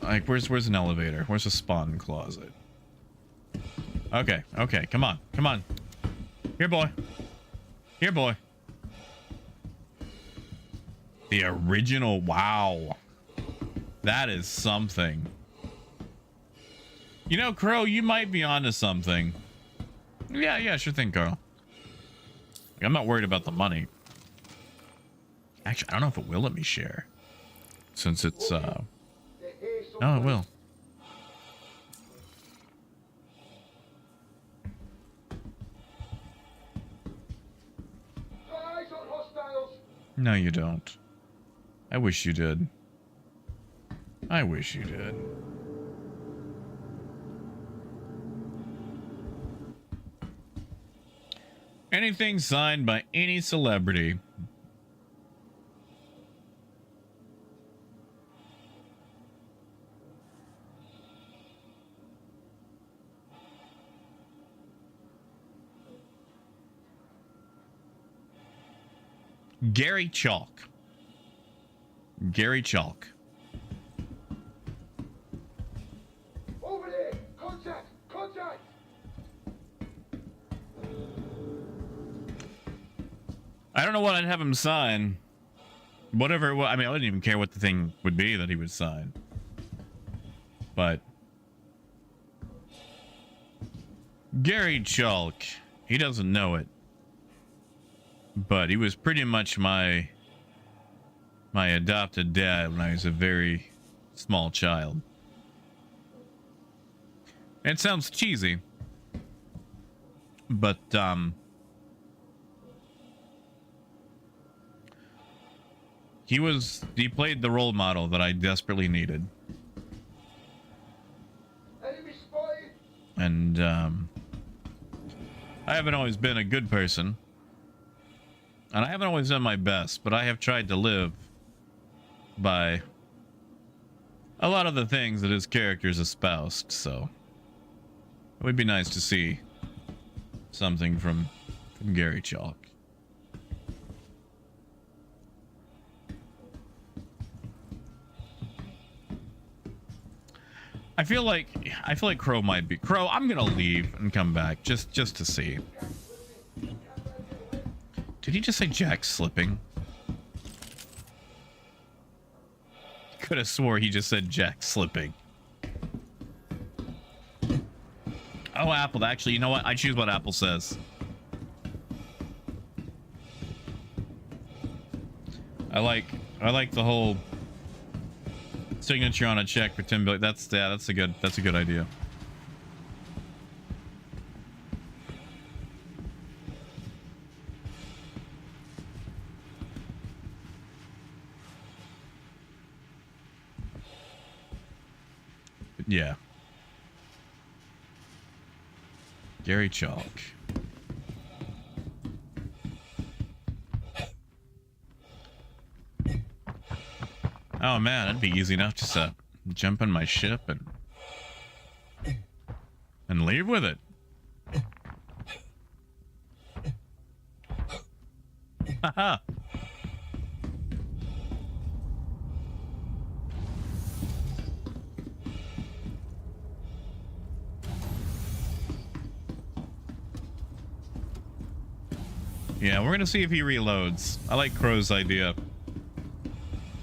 Like, where's an elevator? Where's a spawn closet? Okay, okay, come on, come on. Here, boy. Here, boy. The original, wow. That is something. You know, Crow, you might be onto something. Yeah, sure thing, Carl. I'm not worried about the money. Actually, I don't know if it will let me share. Since it's, Oh, it will. No, you don't. I wish you did. I wish you did. Anything signed by any celebrity. Gary Chalk. Gary Chalk. Over there! Contact! Contact! I don't know what I'd have him sign. Whatever. I mean, I wouldn't even care what the thing would be that he would sign. But Gary Chalk, he doesn't know it. But he was pretty much my adopted dad when I was a very small child. It sounds cheesy, but he played the role model that I desperately needed. And I haven't always been a good person. And I haven't always done my best, but I have tried to live by a lot of the things that his characters espoused, so it would be nice to see something from Gary Chalk. I feel like Crow might be... Crow, I'm gonna leave and come back just to see. Did he just say Jack slipping? Could have swore he just said Jack slipping. Oh, Apple. Actually, you know what? I choose what Apple says. I like the whole signature on a check for 10 billion. That's a good idea. Yeah. Gary Chalk. Oh man, that'd be easy enough just to jump in my ship and leave with it. Haha. Yeah, we're gonna see if he reloads. I like Crow's idea.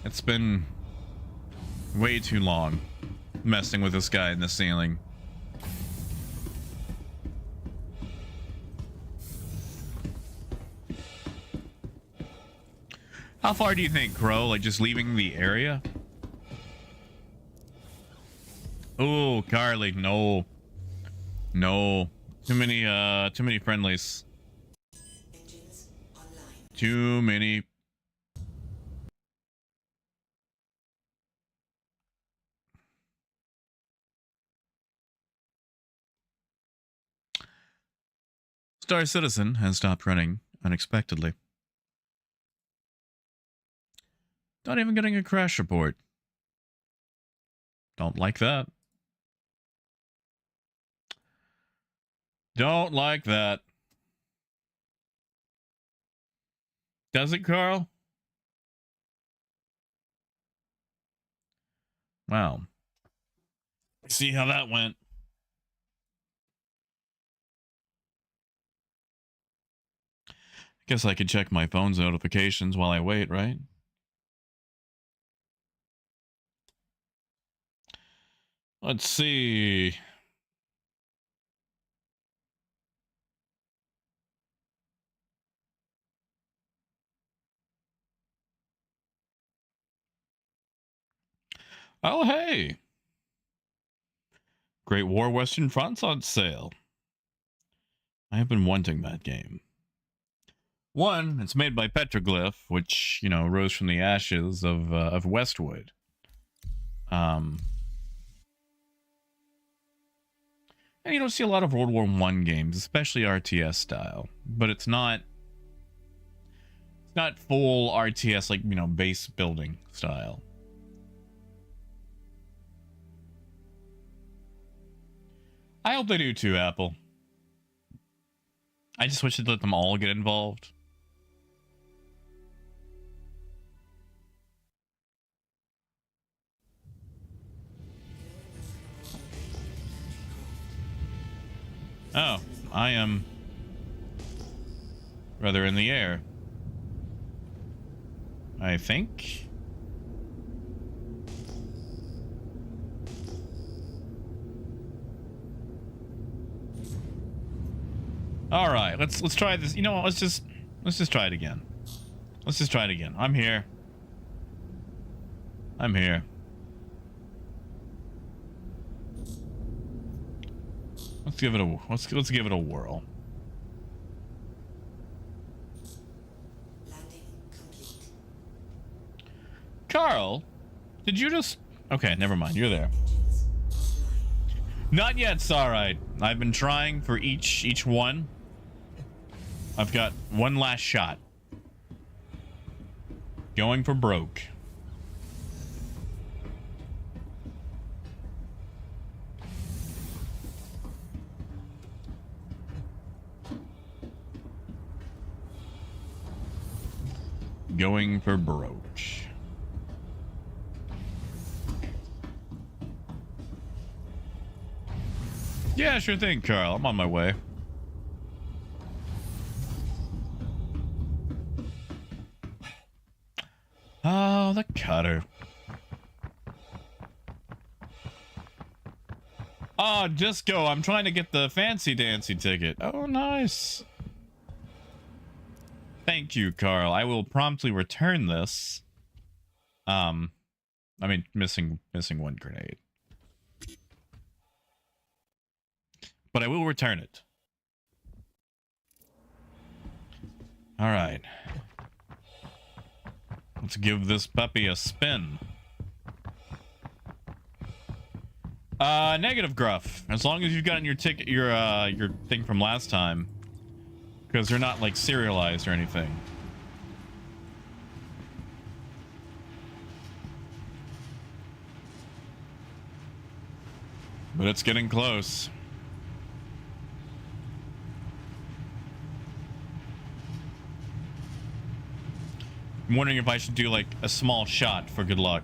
It's been way too long messing with this guy in the ceiling. How far do you think, Crow? Like just leaving the area? Oh, Carly, no. No. Too many friendlies. Engines online. Too many. Star Citizen has stopped running unexpectedly. Not even getting a crash report. Don't like that. Don't like that. Does it, Carl? Wow. See how that went. Guess I could check my phone's notifications while I wait, right? Let's see. Oh, hey. Great War Western Front's on sale. I have been wanting that game. One, it's made by Petroglyph, which, you know, rose from the ashes of Westwood. And you don't see a lot of World War I games, especially RTS style. But it's not full RTS, like, you know, base building style. I hope they do too, Apple. I just wish they'd let them all get involved. Oh, I am rather in the air, I think. All right, let's try this. You know what? Let's just try it again. Let's just try it again. I'm here. I'm here. Let's give it a let's give it a whirl. Landing complete. Carl, did you just? Okay, never mind. You're there. Engines offline. Not yet. It's all right. I've been trying for each one. I've got one last shot. Going for broke. Going for broke. Yeah, sure thing, Carl. I'm on my way. Oh, the cutter. Oh, just go. I'm trying to get the fancy dancy ticket. Oh, nice. Thank you, Carl. I will promptly return this. I mean, missing one grenade. But I will return it. All right. Let's give this puppy a spin. Negative, Gruff. As long as you've gotten your ticket, your thing from last time, because they're not like serialized or anything. But it's getting close. I'm wondering if I should do like a small shot for good luck.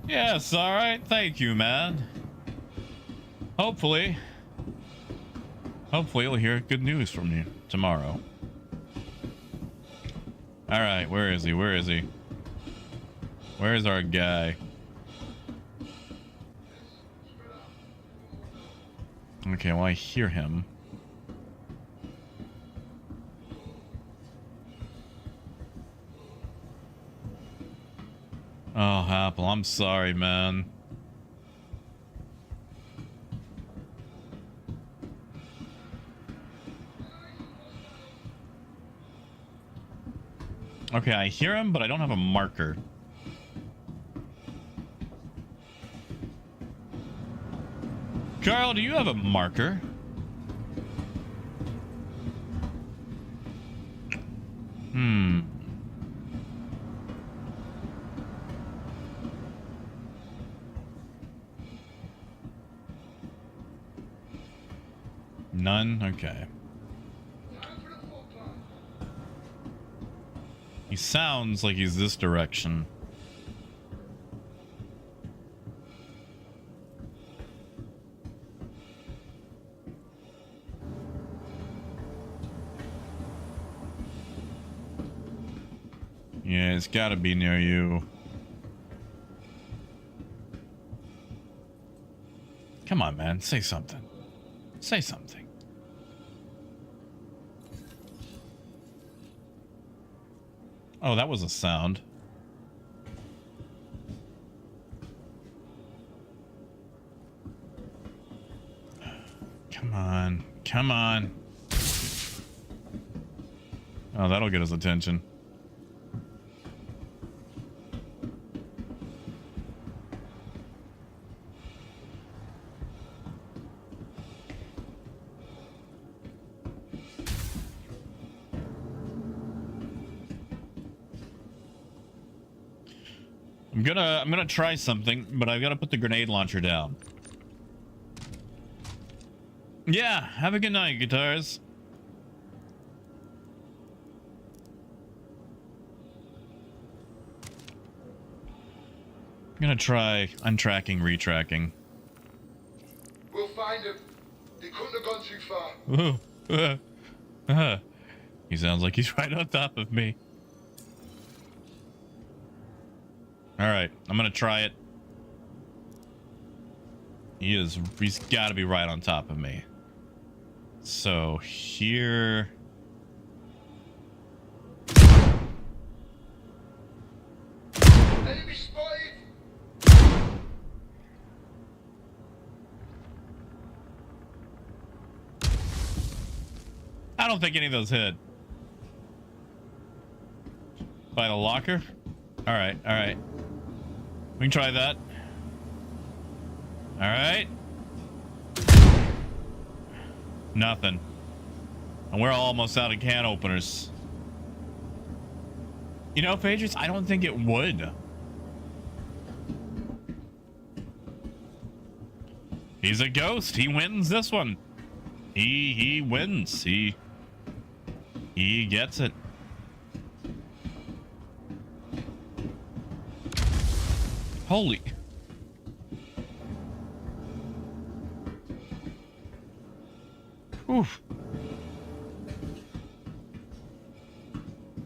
Yes, alright. Thank you, man. Hopefully you'll hear good news from you tomorrow. Alright, where is he? Where is he? Where is our guy? Okay, well, I hear him. Oh, Apple, I'm sorry, man. Okay, I hear him, but I don't have a marker. Carl, do you have a marker? None? Okay. He sounds like he's this direction. Yeah, it's gotta be near you. Come on, man. Say something. Say something. Oh, that was a sound. Come on. Come on. Oh, that'll get his attention. I'm gonna try something, but I've got to put the grenade launcher down. Yeah, have a good night, guitars. I'm gonna try untracking, retracking. We'll find him. He couldn't have gone too far. He sounds like he's right on top of me. All right, I'm gonna try it. He's got to be right on top of me. So here. Enemy spotted. I don't think any of those hit. By the locker? All right, all right. We can try that. All right. Nothing. And we're almost out of can openers. You know, Patriots, I don't think it would. He's a ghost. He wins this one. He wins. He gets it. Holy. Oof.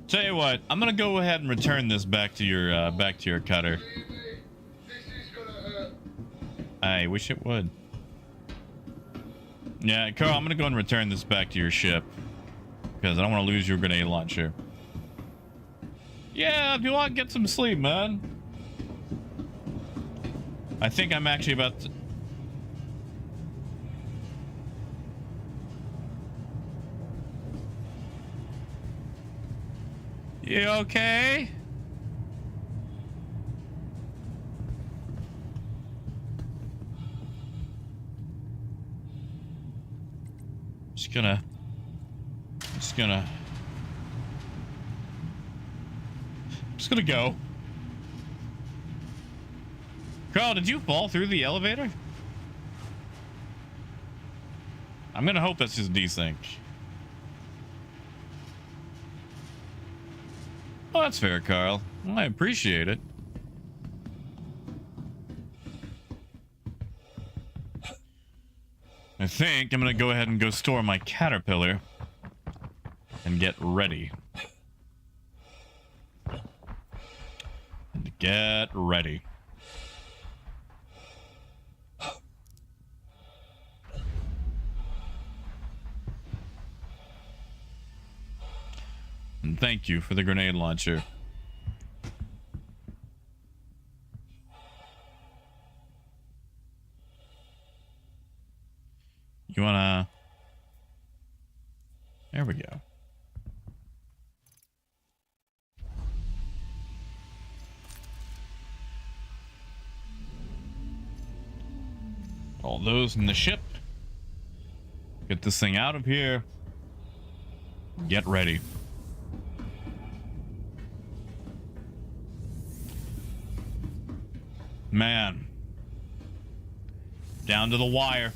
Tell you what, I'm gonna go ahead and return this back to your cutter. This is gonna hurt. I wish it would. Yeah, Carl, I'm gonna go and return this back to your ship because I don't want to lose your grenade launcher. Yeah, if you want, get some sleep, man. I think I'm actually about to... You okay? Just gonna go. Carl, did you fall through the elevator? I'm gonna hope that's just desync. Oh, that's fair, Carl. Well, I appreciate it. I think I'm gonna go ahead and go store my caterpillar and get ready. And get ready. And thank you for the grenade launcher. You wanna... There we go. All those in the ship. Get this thing out of here. Get ready. Man. Down to the wire.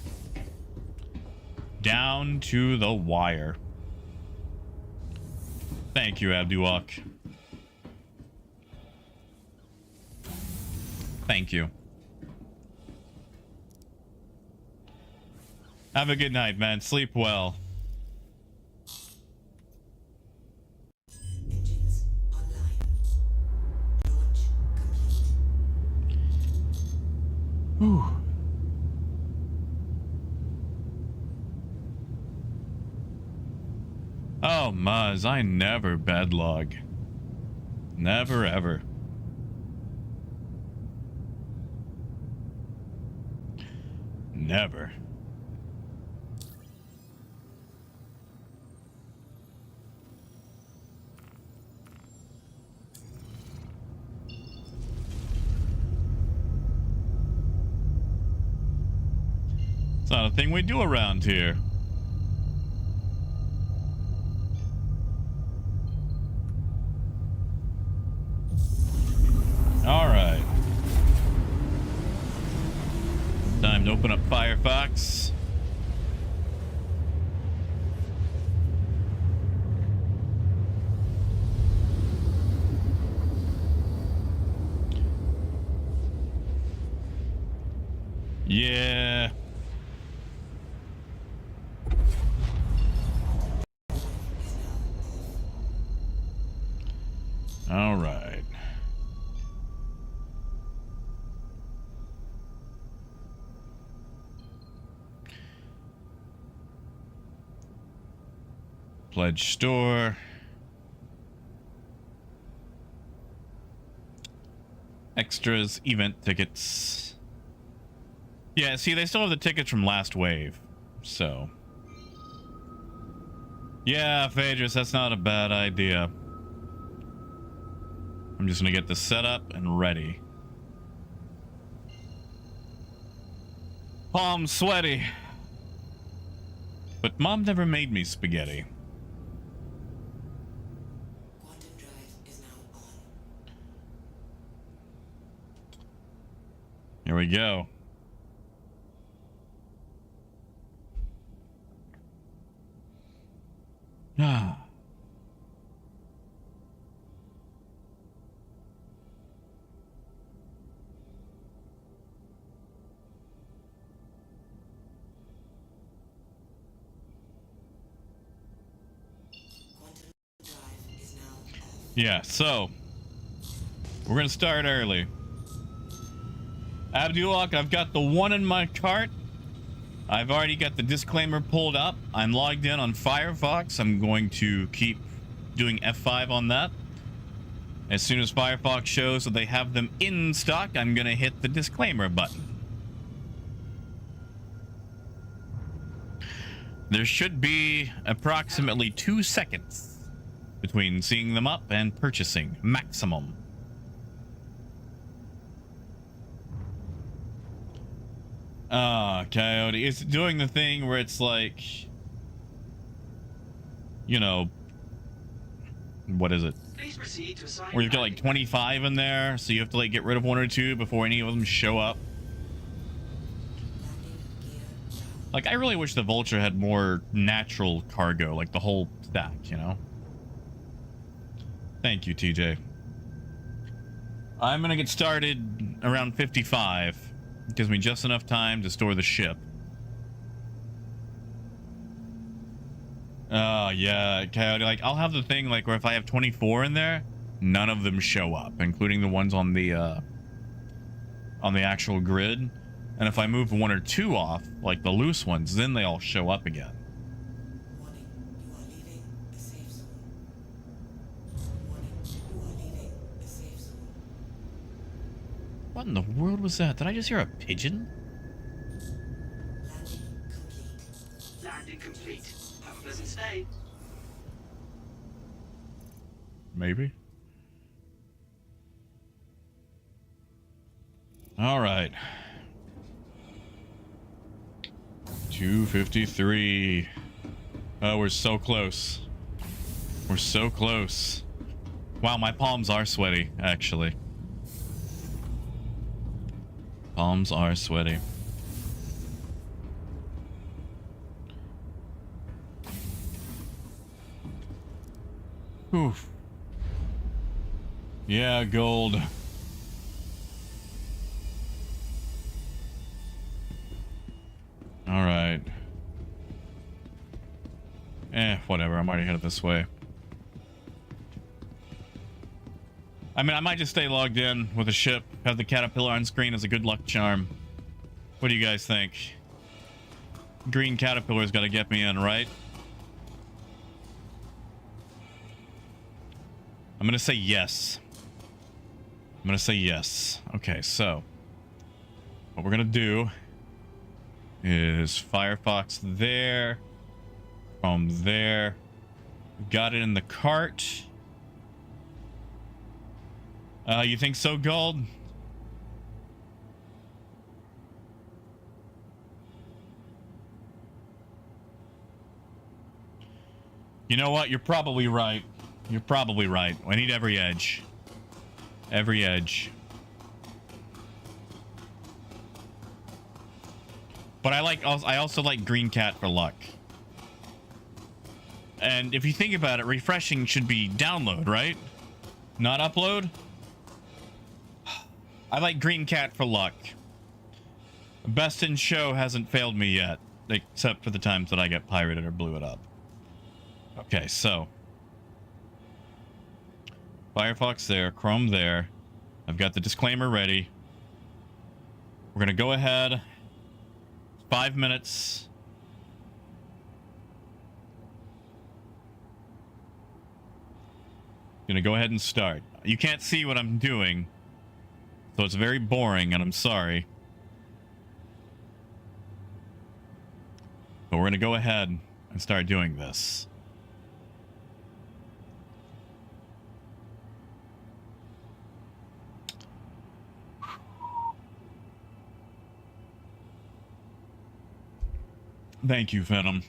Down to the wire. Thank you, Abduok. Thank you. Have a good night, man. Sleep well. Engines online. Launch complete. Whew. Oh, Muzz, I never bedlog. Never, ever. Never. It's not a thing we do around here. All right. Time to open up Firefox. Yeah. All right. Pledge store. Extras, event tickets. Yeah, see, they still have the tickets from last wave. So. Yeah, Phaedrus, that's not a bad idea. I'm just gonna get this set up and ready. Palms sweaty. But Mom never made me spaghetti. Quantum drive is now on. Here we go. Ah. Quantum drive is now off. Yeah, so we're gonna start early. Abdulak, I've got the one in my cart. I've already got the disclaimer pulled up. I'm logged in on Firefox. I'm going to keep doing F5 on that. As soon as Firefox shows that they have them in stock, I'm gonna hit the disclaimer button. There should be approximately 2 seconds between seeing them up and purchasing, maximum. Coyote. It's doing the thing where it's like, you know, what is it? Please proceed to assign Where you've got like 25 in there, so you have to like get rid of 1 or 2 before any of them show up. Like, I really wish the Vulture had more natural cargo, like the whole stack, you know? Thank you, TJ. I'm gonna get started around 55. It gives me just enough time to store the ship. Oh, yeah, Coyote. Like, I'll have the thing, like, where if I have 24 in there, none of them show up, including the ones on the actual grid. And if I move 1 or 2 off, like the loose ones, then they all show up again. Warning, you are leaving the safe zone. Warning, you are leaving the safe zone. What in the world was that? Did I just hear a pigeon? Landing complete. Landing complete. Have a pleasant stay. Maybe. All right. 2:53. Oh, we're so close. We're so close. Wow, my palms are sweaty, actually. Palms are sweaty. Oof. Yeah, gold. All right. Whatever. I'm already headed this way. I mean, I might just stay logged in with a ship, have the caterpillar on screen as a good luck charm. What do you guys think? Green caterpillar's got to get me in, right? I'm gonna say yes. I'm gonna say yes. Okay, so what we're gonna do is Firefox there, from there. Got it in the cart. You think so, Gold? You know what? You're probably right. You're probably right. I need every edge. Every edge. But I also like Green Cat for luck. And if you think about it, refreshing should be download, right? Not upload? I like Green Cat for luck. Best in show hasn't failed me yet, except for the times that I get pirated or blew it up. Okay, so Firefox there, Chrome there. I've got the disclaimer ready. We're gonna go ahead. 5 minutes. Gonna go ahead and start. You can't see what I'm doing, so it's very boring, and I'm sorry. But we're gonna go ahead and start doing this. Thank you, Venom.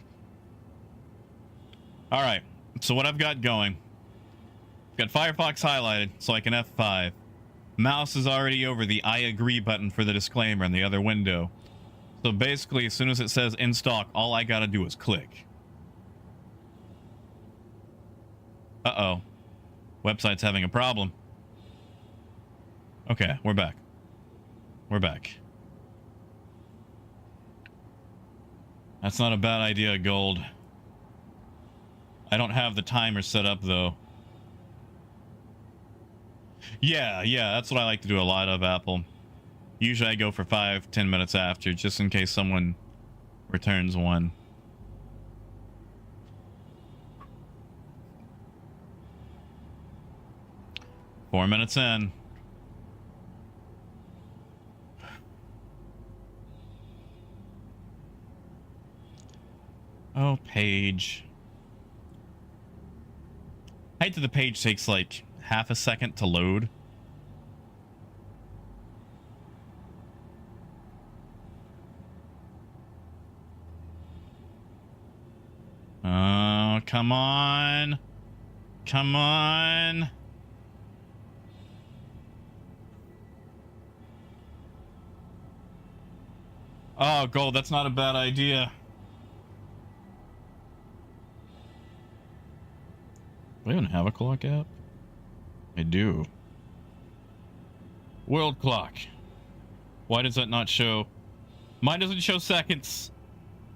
All right, so what I've got going. Got Firefox highlighted, so I can F5. Mouse is already over the I agree button for the disclaimer in the other window. So basically, as soon as it says in stock, all I gotta do is click. Uh-oh. Website's having a problem. Okay, we're back. We're back. That's not a bad idea, Gold. I don't have the timer set up, though. Yeah, that's what I like to do a lot of, Apple. Usually I go for 5-10 minutes after, just in case someone returns one. Four minutes in. Oh, page. I hate that the page takes like half a second to load. Oh, come on. Come on. Oh, gold, that's not a bad idea. Do I even have a clock app? I do. World clock. Why does that not show? Mine doesn't show seconds.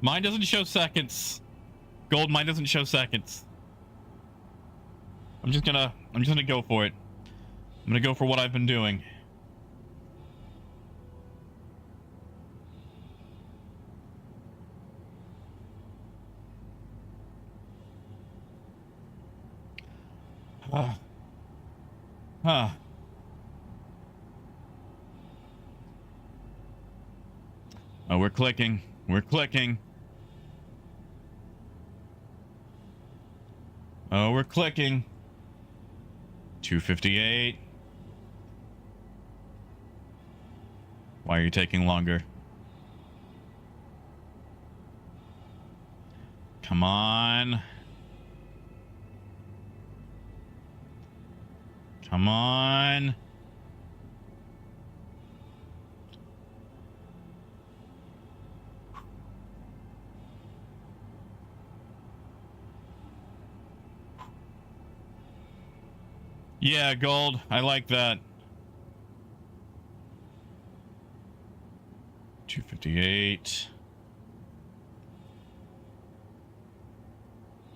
Mine doesn't show seconds. Gold, mine doesn't show seconds. I'm just gonna go for it. I'm gonna go for what I've been doing. Oh, we're clicking. We're clicking. Oh, we're clicking. 258. Why are you taking longer? Come on. Come on. Yeah, gold. I like that. 258.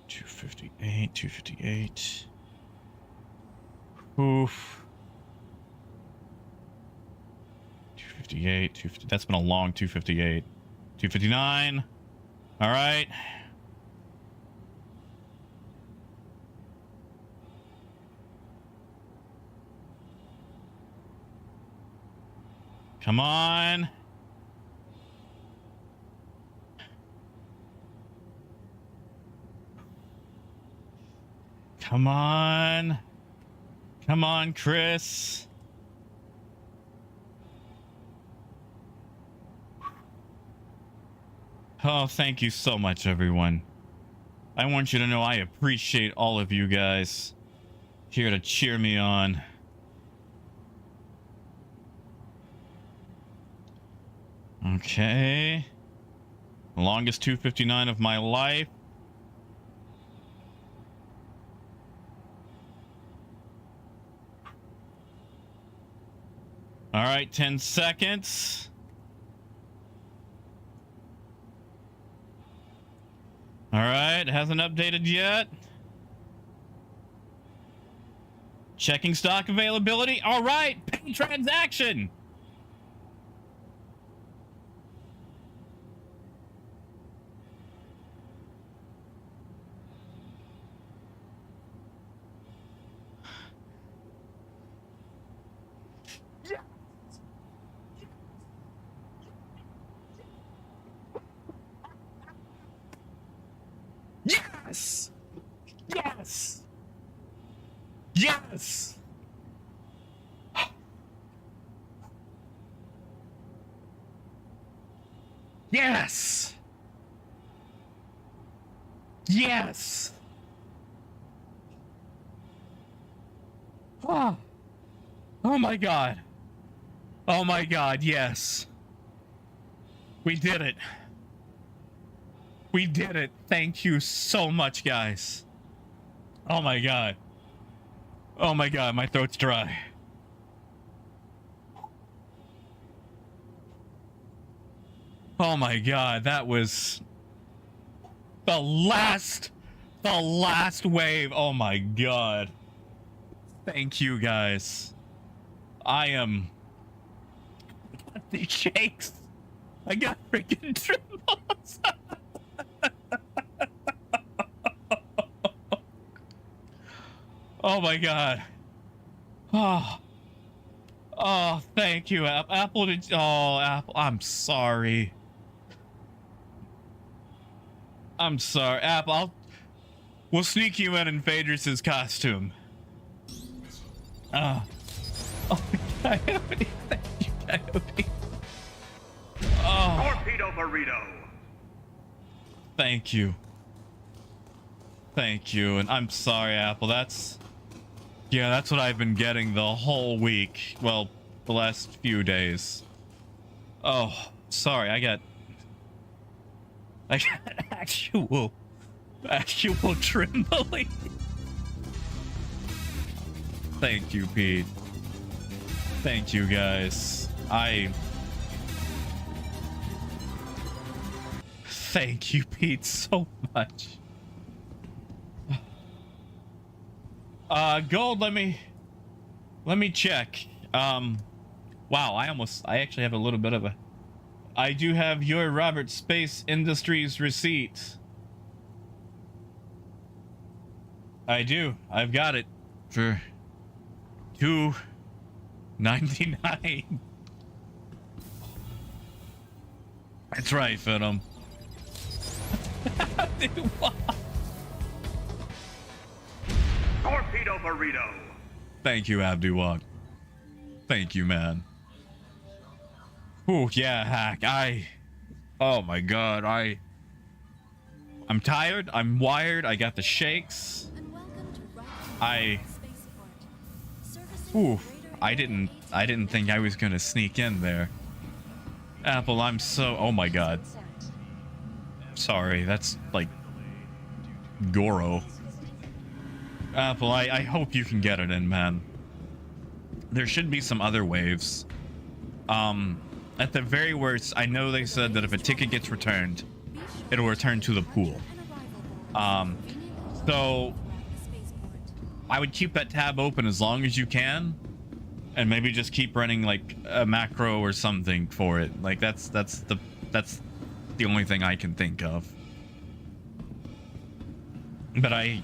258. 258. Oof. 258. 250. That's been a long 258. 259. All right. Come on. Come on. Come on, Chris. Oh, thank you so much, everyone. I want you to know I appreciate all of you guys here to cheer me on. Okay. The longest 259 of my life. All right, 10 seconds. All right, hasn't updated yet. Checking stock availability. All right, pay transaction. Yes! Yes! Yes! Yes! Yes! Oh. Oh my God. Oh my God, yes. We did it. We did it. Thank you so much, guys. Oh my God. Oh my God, my throat's dry. Oh my God, that was the last wave. Oh my God. Thank you, guys. I am... I got these shakes. I got freaking trembles. Oh my God. Oh, thank you, Apple. Oh, Apple. I'm sorry. I'm sorry, Apple. We'll sneak you in Phaedrus's costume. Oh, Coyote. Thank you, Coyote. Oh. Torpedo burrito. Thank you. Thank you, and I'm sorry, Apple. Yeah, that's what I've been getting the whole week. Well, the last few days. Oh, sorry, I got actual trembling. Thank you, Pete. Thank you, guys. Thank you, Pete, so much. Gold, let me check. Wow, I actually have a little bit of a, I do have your Robert Space Industries receipt. I do. I've got it for $2.99. That's right, Phantom. Torpedo burrito. Thank you, Abduwak. Thank you, man. Oh yeah, Hack. Oh my God. I'm tired. I'm wired. I got the shakes. I didn't think I was gonna sneak in there. Apple, I'm so. Oh my God. Sorry, that's like Goro. Apple, I hope you can get it in, man. There should be some other waves. At the very worst, I know they said that if a ticket gets returned, it'll return to the pool. So I would keep that tab open as long as you can, and maybe just keep running like a macro or something for it. Like that's the only thing I can think of. But I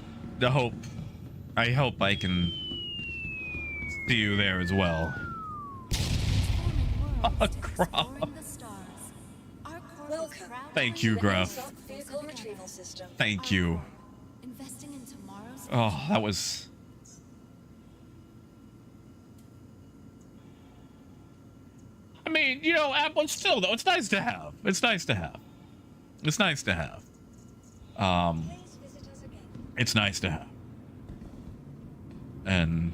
hope I can see you there as well. Oh, Gruff. Welcome. Thank you, Gruff. Vehicle retrieval system. Thank you. Investing in tomorrow's Oh, that was. I mean, you know, Apple still though. It's nice to have. It's nice to have. It's nice to have. Please visit us again. It's nice to have. And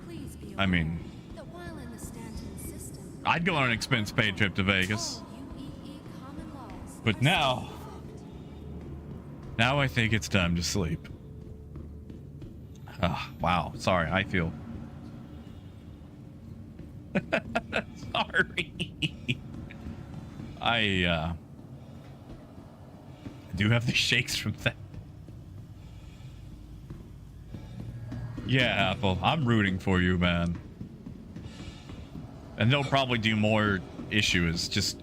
Please be I mean, aware that while in the Stanton system, I'd go on an expense paid trip to Vegas, all UEE common laws but are now still I think it's time to sleep. Wow. Sorry, I feel. Sorry. I do have the shakes from that. Yeah, Apple, I'm rooting for you, man. And they'll probably do more issues. Just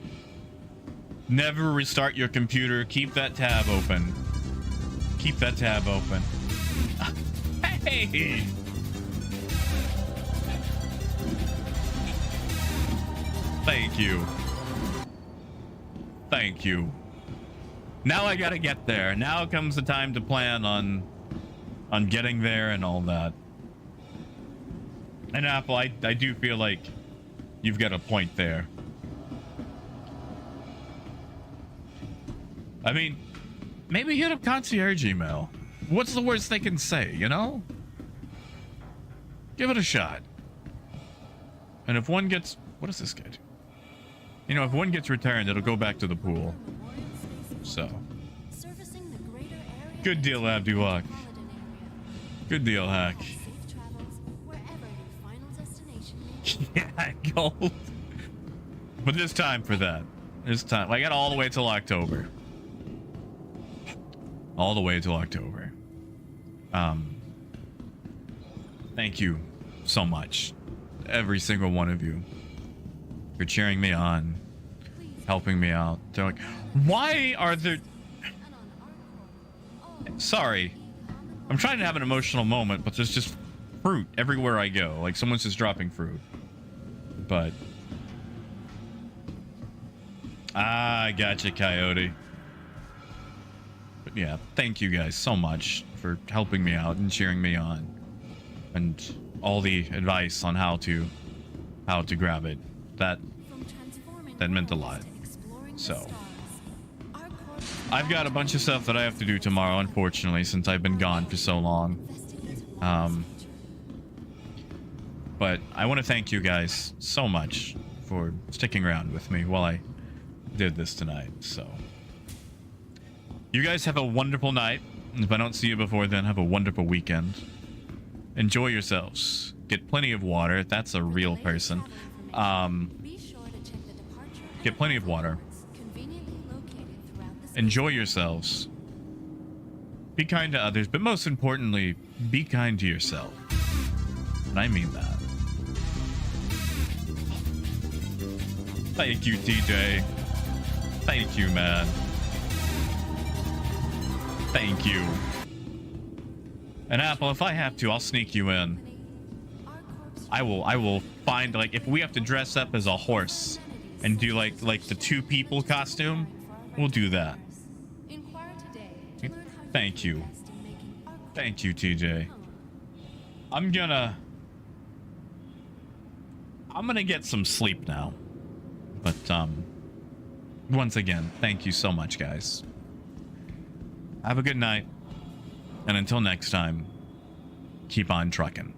never restart your computer. Keep that tab open. Keep that tab open. Hey! Thank you. Thank you. Now I gotta get there. Now comes the time to plan on getting there and all that. And Apple, I do feel like you've got a point there. I mean, maybe hit up concierge email. What's the worst they can say, you know? Give it a shot. And if one gets... What does this guy do? You know, if one gets returned, it'll go back to the pool. So. servicing the greater area. Good deal, Abduwak. Metropolitan area. Good deal, Hack. Safe travels wherever your final destination may be. Yeah, gold. But there's time for that. There's time. I got all the way till October. All the way till October. Thank you so much, every single one of you, for cheering me on, helping me out. They're like, why are there... Sorry. I'm trying to have an emotional moment, but there's just fruit everywhere I go. Like someone's just dropping fruit. But... I gotcha, Coyote. But yeah, thank you guys so much for helping me out and cheering me on. And all the advice on how to grab it. That meant a lot. So I've got a bunch of stuff that I have to do tomorrow, unfortunately, since I've been gone for so long. But I want to thank you guys so much for sticking around with me while I did this tonight. So you guys have a wonderful night. If I don't see you before then, have a wonderful weekend. Enjoy yourselves. Get plenty of water. That's a real person. Get plenty of water. Enjoy yourselves. Be kind to others, but most importantly, be kind to yourself. And I mean that. Thank you, TJ. Thank you, man. Thank you. And Apple, if I have to, I'll sneak you in. I will find, like, if we have to dress up as a horse and do like the two people costume, we'll do that. Thank you. Thank you, TJ. I'm gonna get some sleep now. But once again, thank you so much, guys. Have a good night. And until next time, keep on trucking.